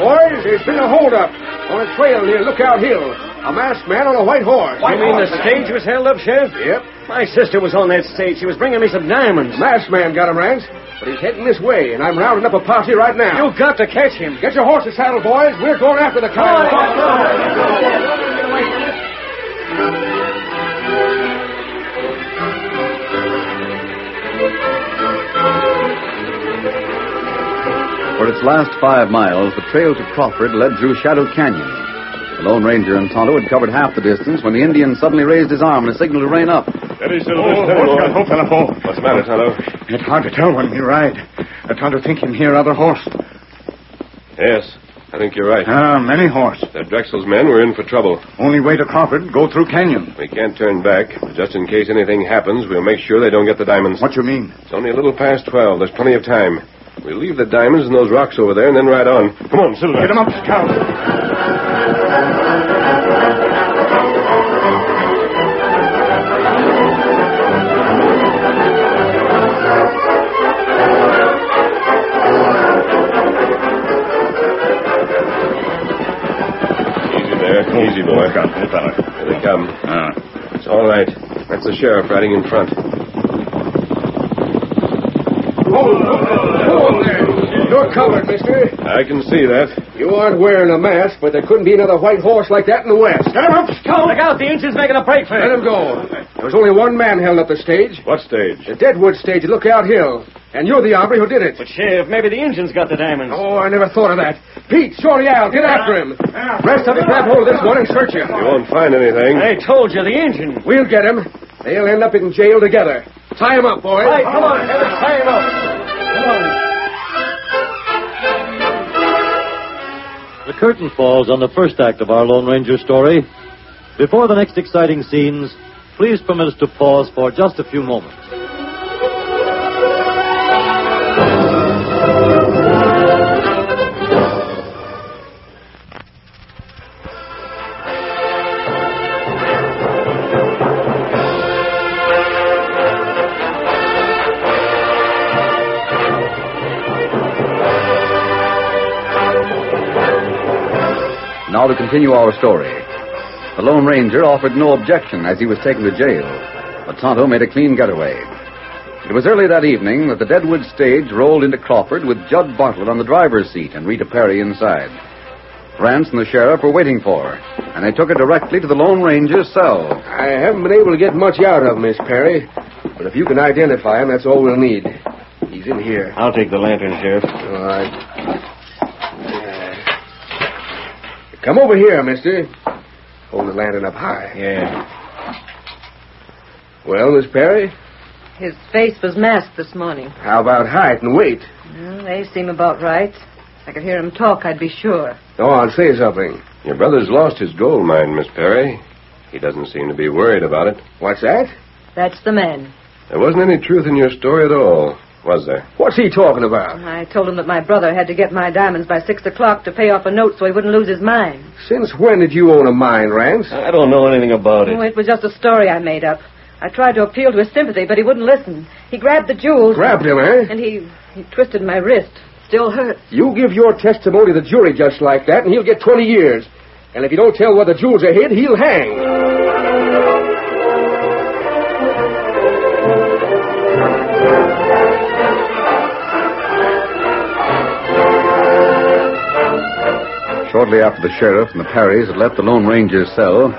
Boys, there's been a holdup on a trail near Lookout Hill. A masked man on a white horse. You mean the stage was held up, Sheriff? Yep. My sister was on that stage. She was bringing me some diamonds. Masked man got him, Rance. But he's heading this way, and I'm rounding up a posse right now. You've got to catch him. Get your horses saddled, boys. We're going after the car. For its last 5 miles, the trail to Crawford led through Shadow Canyon. The Lone Ranger and Tonto had covered half the distance when the Indian suddenly raised his arm in a signal to rein up. Steady, Silver. What's the matter, Tonto? It's hard to tell when we ride. Tonto think him hear other horse. Yes, I think you're right. Many horse. The Drexel's men were in for trouble. Only way to Crawford, go through canyon. We can't turn back. Just in case anything happens, we'll make sure they don't get the diamonds. What you mean? It's only a little past 12. There's plenty of time. We'll leave the diamonds in those rocks over there and then ride on. Come on, Silver. Get 'em up, Scout. Easy there. Easy, boy. Here they come. It's all right. That's the sheriff riding in front. You're covered, mister. I can see that. You aren't wearing a mask, but there couldn't be another white horse like that in the West. Get him up, Scout! Look out, the Indian's making a break for it. Let him go. There was only one man held up the stage. What stage? The Deadwood stage at Lookout Hill. And you're the hombre who did it. But, Sheriff, maybe the Indian's got the diamonds. Oh, I never thought of that. Pete, Shorty Al, get after him. Rest of you grab hold of this one and search him. You won't find anything. I told you, the Indian. We'll get him. They'll end up in jail together. Tie him up, boys. Right, come on, Sheriff, tie him up. Come on. The curtain falls on the first act of our Lone Ranger story. Before the next exciting scenes, please permit us to pause for just a few moments. Now to continue our story. The Lone Ranger offered no objection as he was taken to jail, but Tonto made a clean getaway. It was early that evening that the Deadwood stage rolled into Crawford with Judd Bartlett on the driver's seat and Rita Perry inside. Rance and the sheriff were waiting for her, and they took her directly to the Lone Ranger's cell. I haven't been able to get much out of him, Miss Perry, but if you can identify him, that's all we'll need. He's in here. I'll take the lantern, Sheriff. All right. Come over here, mister. Hold the lantern up high. Yeah. Well, Miss Perry? His face was masked this morning. How about height and weight? Well, they seem about right. If I could hear him talk, I'd be sure. Go on, say something. Your brother's lost his gold mine, Miss Perry. He doesn't seem to be worried about it. What's that? That's the man. There wasn't any truth in your story at all, was there? What's he talking about? I told him that my brother had to get my diamonds by 6 o'clock to pay off a note so he wouldn't lose his mine. Since when did you own a mine, Rance? I don't know anything about it. Oh, it was just a story I made up. I tried to appeal to his sympathy, but he wouldn't listen. He grabbed the jewels. Grabbed him, eh? And he twisted my wrist. Still hurts. You give your testimony to the jury just like that, and he'll get 20 years. And if you don't tell where the jewels are hid, he'll hang. Shortly after the sheriff and the Perrys had left the Lone Ranger's cell,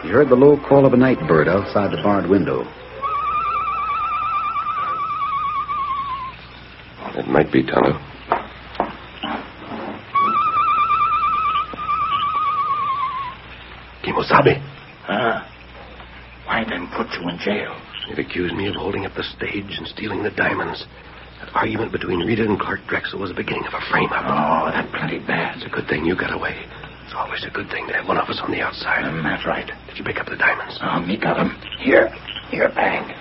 he heard the low call of a night bird outside the barred window. It might be Tonto. Kimosabe. Why then put you in jail? They've accused me of holding up the stage and stealing the diamonds. That argument between Rita and Clark Drexel was the beginning of a frame-up. Oh, that's plenty bad. It's a good thing you got away. It's always a good thing to have one of us on the outside. That's right. Did you pick up the diamonds? Oh, me got them. Here, bag.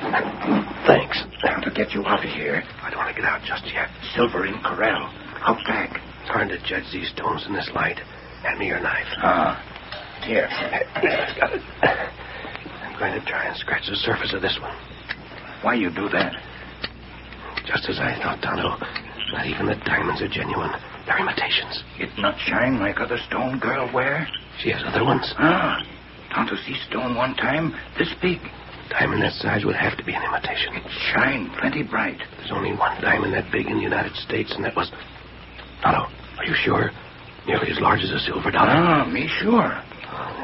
Thanks. Now to get you out of here. I don't want to get out just yet. Silver in corral. Out back. It's hard to judge these stones in this light. Hand me your knife. Here. Got it. I'm going to try and scratch the surface of this one. Why you do that? Just as I thought, Tonto. Not even the diamonds are genuine. They're imitations. It not shine like other stone girl wear? She has other ones. Tonto see stone one time, this big. Diamond that size would have to be an imitation. It shine plenty bright. There's only one diamond that big in the United States, and that was... Tonto, are you sure? Nearly as large as a silver dollar. Me sure.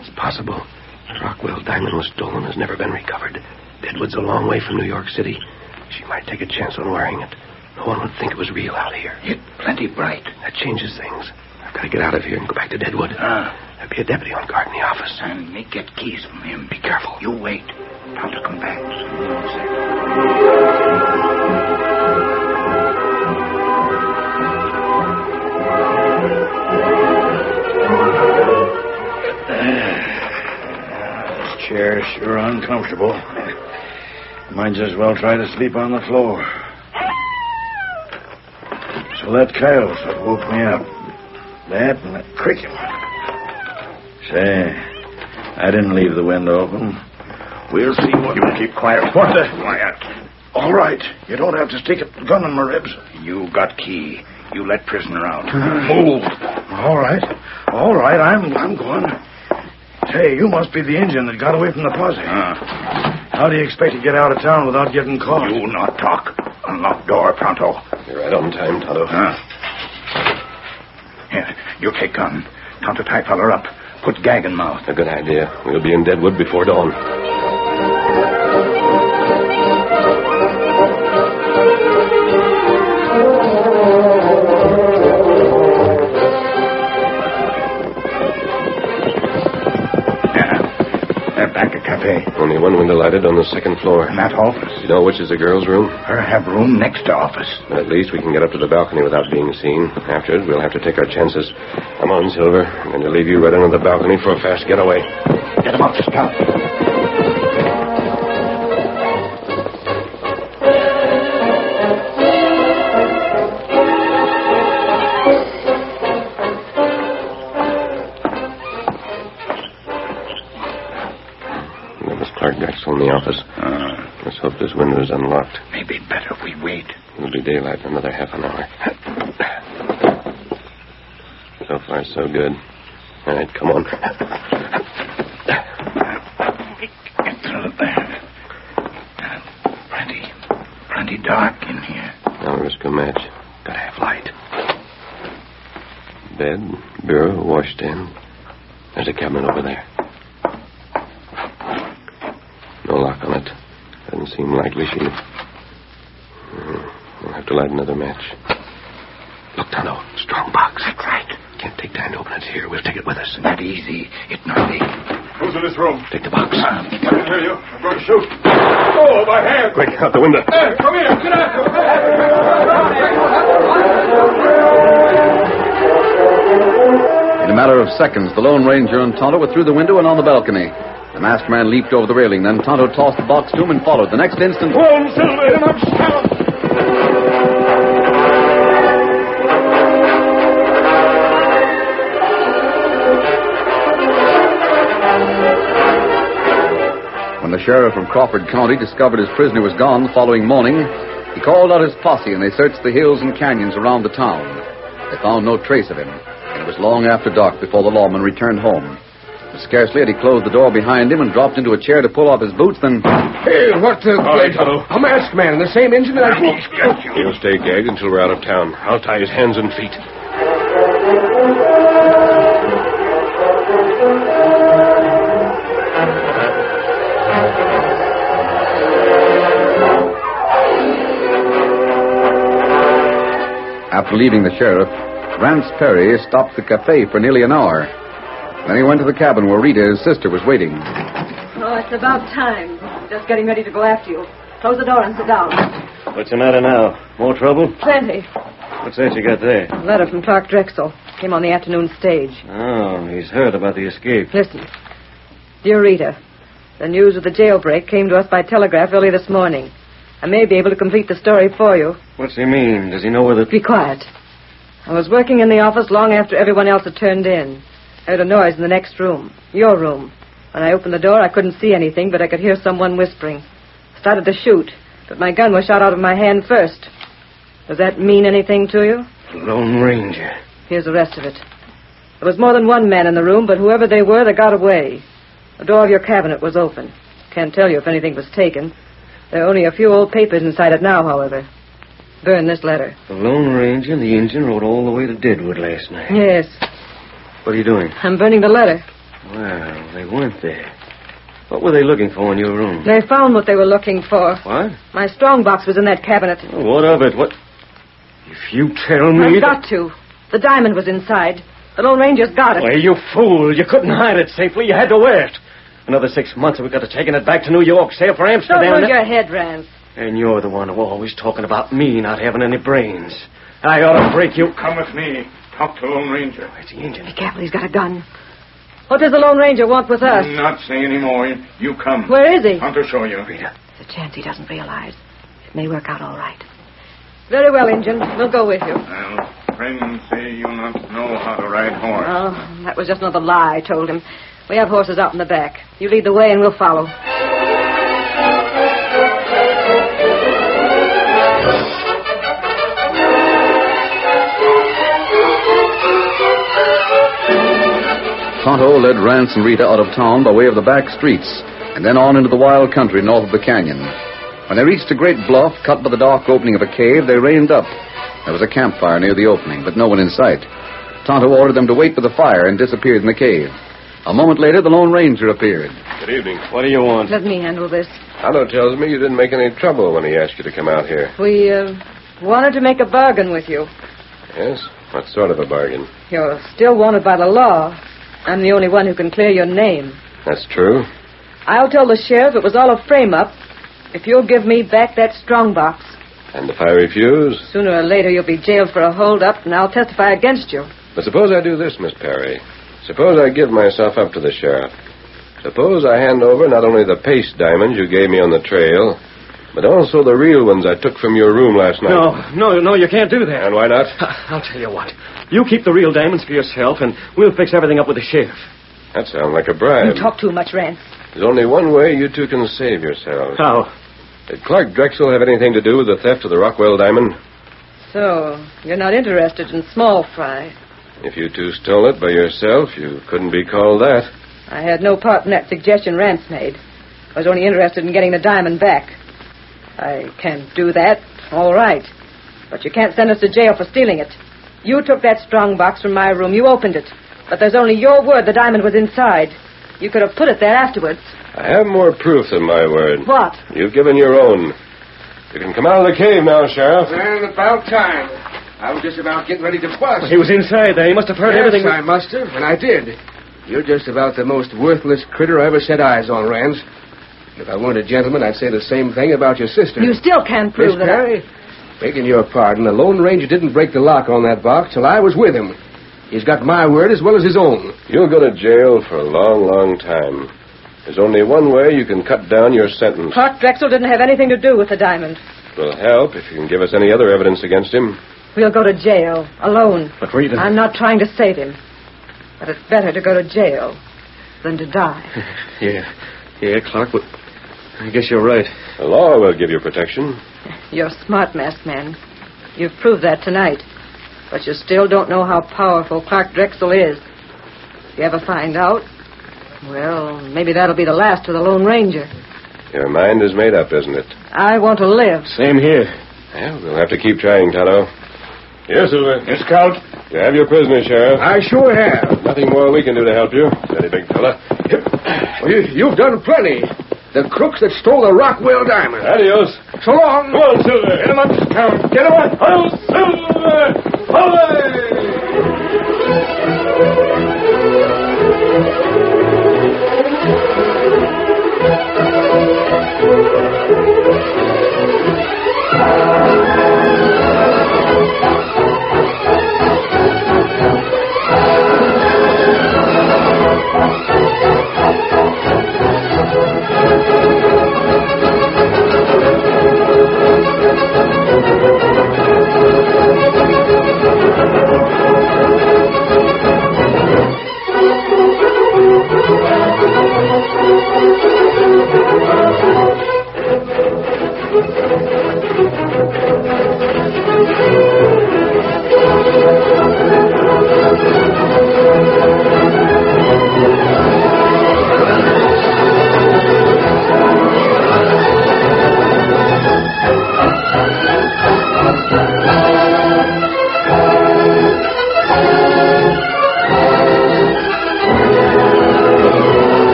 It's possible. The Rockwell diamond was stolen, has never been recovered. Deadwood's a long way from New York City. She might take a chance on wearing it. No one would think it was real out here. It plenty bright. That changes things. I've got to get out of here and go back to Deadwood. There'll be a deputy on guard in the office. And me get keys from him. Be careful. You wait. Tonto come back. This chair's sure uncomfortable. Might as well try to sleep on the floor. So that coyote's what woke me up. That and that cricket. Say, I didn't leave the window open. We'll see what... You keep quiet. What the... Quiet. All right. You don't have to stick a gun in my ribs. You got key. You let prisoner out. Move. All right. I'm going. Say, you must be the Indian that got away from the posse. How do you expect to get out of town without getting caught? You not talk. Unlock door, pronto. You're right on time, Tonto. Here, you take gun. Tonto tie feller up. Put gag in mouth. A good idea. We'll be in Deadwood before dawn. Back at cafe. Only one window lighted on the second floor. In that office. You know which is the girl's room? Her have room next to office. But at least we can get up to the balcony without being seen. After it, we'll have to take our chances. Come on, Silver. I'm going to leave you right under the balcony for a fast getaway. Get him up, Scout. In the office. Let's hope this window is unlocked. Maybe better if we wait. It'll be daylight in another half an hour. So far, so good. All right, come on. Get through there. Plenty dark in here. I'll risk a match. Gotta have light. Bed, bureau, washstand. There's a cabinet over there. No lock on it. Doesn't seem likely she... We'll have to light another match. Look, Tonto. Strong box. That's right. Can't take time to open it here. We'll take it with us. Not easy. It not big. Who's in this room? Take the box. I can hear you. I'm going to shoot. Oh, my hand. Quick, out the window. Hey, come here. Get out. In a matter of seconds, the Lone Ranger and Tonto were through the window and on the balcony. The masked man leaped over the railing. Then Tonto tossed the box to him and followed. The next instant... One, Silver. Get him up, shout. When the sheriff of Crawford County discovered his prisoner was gone the following morning, he called out his posse and they searched the hills and canyons around the town. They found no trace of him, and it was long after dark before the lawman returned home. But scarcely had he closed the door behind him and dropped into a chair to pull off his boots than... Hey, what the... A masked man in the same engine that I... He'll stay gagged until we're out of town. I'll tie his hands and feet. After leaving the sheriff, Rance Perry stopped the cafe for nearly an hour. Then he went to the cabin where Rita, his sister, was waiting. Oh, it's about time. Just getting ready to go after you. Close the door and sit down. What's the matter now? More trouble? Plenty. What's that you got there? A letter from Clark Drexel. Came on the afternoon stage. Oh, he's heard about the escape. Listen. Dear Rita, the news of the jailbreak came to us by telegraph early this morning. I may be able to complete the story for you. What's he mean? Does he know where the... Be quiet. I was working in the office long after everyone else had turned in. I heard a noise in the next room. Your room. When I opened the door, I couldn't see anything, but I could hear someone whispering. I started to shoot, but my gun was shot out of my hand first. Does that mean anything to you? Lone Ranger. Here's the rest of it. There was more than one man in the room, but whoever they were, they got away. The door of your cabinet was open. Can't tell you if anything was taken. There are only a few old papers inside it now, however. Burn this letter. The Lone Ranger and the engine rode all the way to Deadwood last night. Yes. What are you doing? I'm burning the letter. Well, they weren't there. What were they looking for in your room? They found what they were looking for. What? My strongbox was in that cabinet. Oh, what of it? What? If you tell me... I've got to. The diamond was inside. The Lone Ranger's got it. Why, you fool. You couldn't hide it safely. You had to wear it. Another 6 months and we got to taking it back to New York, sail for Amsterdam. Don't lose your head, Rance. And you're the one who always talking about me not having any brains. I ought to break you. Come with me. Talk to Lone Ranger. It's the engine. Be careful, he's got a gun. What does the Lone Ranger want with us? Not say any more. You come. Where is he? Want to show you. Rita. There's a chance he doesn't realize. It may work out all right. Very well, Injun. We'll go with you. Well, friends say you not know how to ride horse. Oh, that was just another lie I told him. We have horses out in the back. You lead the way and we'll follow. Tonto led Rance and Rita out of town by way of the back streets, and then on into the wild country north of the canyon. When they reached a great bluff cut by the dark opening of a cave, they reined up. There was a campfire near the opening, but no one in sight. Tonto ordered them to wait for the fire and disappeared in the cave. A moment later, the Lone Ranger appeared. Good evening. What do you want? Let me handle this. Tonto tells me you didn't make any trouble when he asked you to come out here. We, wanted to make a bargain with you. Yes? What sort of a bargain? You're still wanted by the law. I'm the only one who can clear your name. That's true. I'll tell the sheriff it was all a frame-up if you'll give me back that strongbox. And if I refuse? Sooner or later, you'll be jailed for a hold-up, and I'll testify against you. But suppose I do this, Miss Perry. Suppose I give myself up to the sheriff. Suppose I hand over not only the paste diamonds you gave me on the trail, but also the real ones I took from your room last night. No, you can't do that. And why not? I'll tell you what. You keep the real diamonds for yourself, and we'll fix everything up with the sheriff. That sounds like a bribe. You talk too much, Rance. There's only one way you two can save yourselves. How? Did Clark Drexel have anything to do with the theft of the Rockwell diamond? So, you're not interested in small fry. If you two stole it by yourself, you couldn't be called that. I had no part in that suggestion Rance made. I was only interested in getting the diamond back. I can't do that. All right. But you can't send us to jail for stealing it. You took that strong box from my room. You opened it. But there's only your word the diamond was inside. You could have put it there afterwards. I have more proof than my word. What? You've given your own. You can come out of the cave now, Sheriff. And about time. I was just about getting ready to bust. He was inside there. He must have heard everything. Yes, I must have, and I did. You're just about the most worthless critter I ever set eyes on, Rance. If I weren't a gentleman, I'd say the same thing about your sister. You still can't prove Miss that. Perry, begging your pardon, the Lone Ranger didn't break the lock on that box till I was with him. He's got my word as well as his own. You'll go to jail for a long, long time. There's only one way you can cut down your sentence. Clark Drexel didn't have anything to do with the diamond. It will help if you can give us any other evidence against him. We'll go to jail, alone. But Rita... I'm not trying to save him. But it's better to go to jail than to die. Yeah, Clark, but I guess you're right. The law will give you protection. You're smart, masked man. You've proved that tonight. But you still don't know how powerful Clark Drexel is. If you ever find out, well, maybe that'll be the last of the Lone Ranger. Your mind is made up, isn't it? I want to live. Same here. Well, we'll have to keep trying, Tonto. Yes, Silver. Yes, Scout. You have your prisoner, Sheriff. I sure have. Nothing more we can do to help you. Steady, big fella. Well, you've done plenty. The crooks that stole the Rockwell diamond. Adios. So long. Come on, Silver. Get him up, Scout. Get him up. Oh, Silver!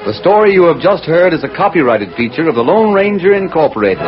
The story you have just heard is a copyrighted feature of the Lone Ranger Incorporated.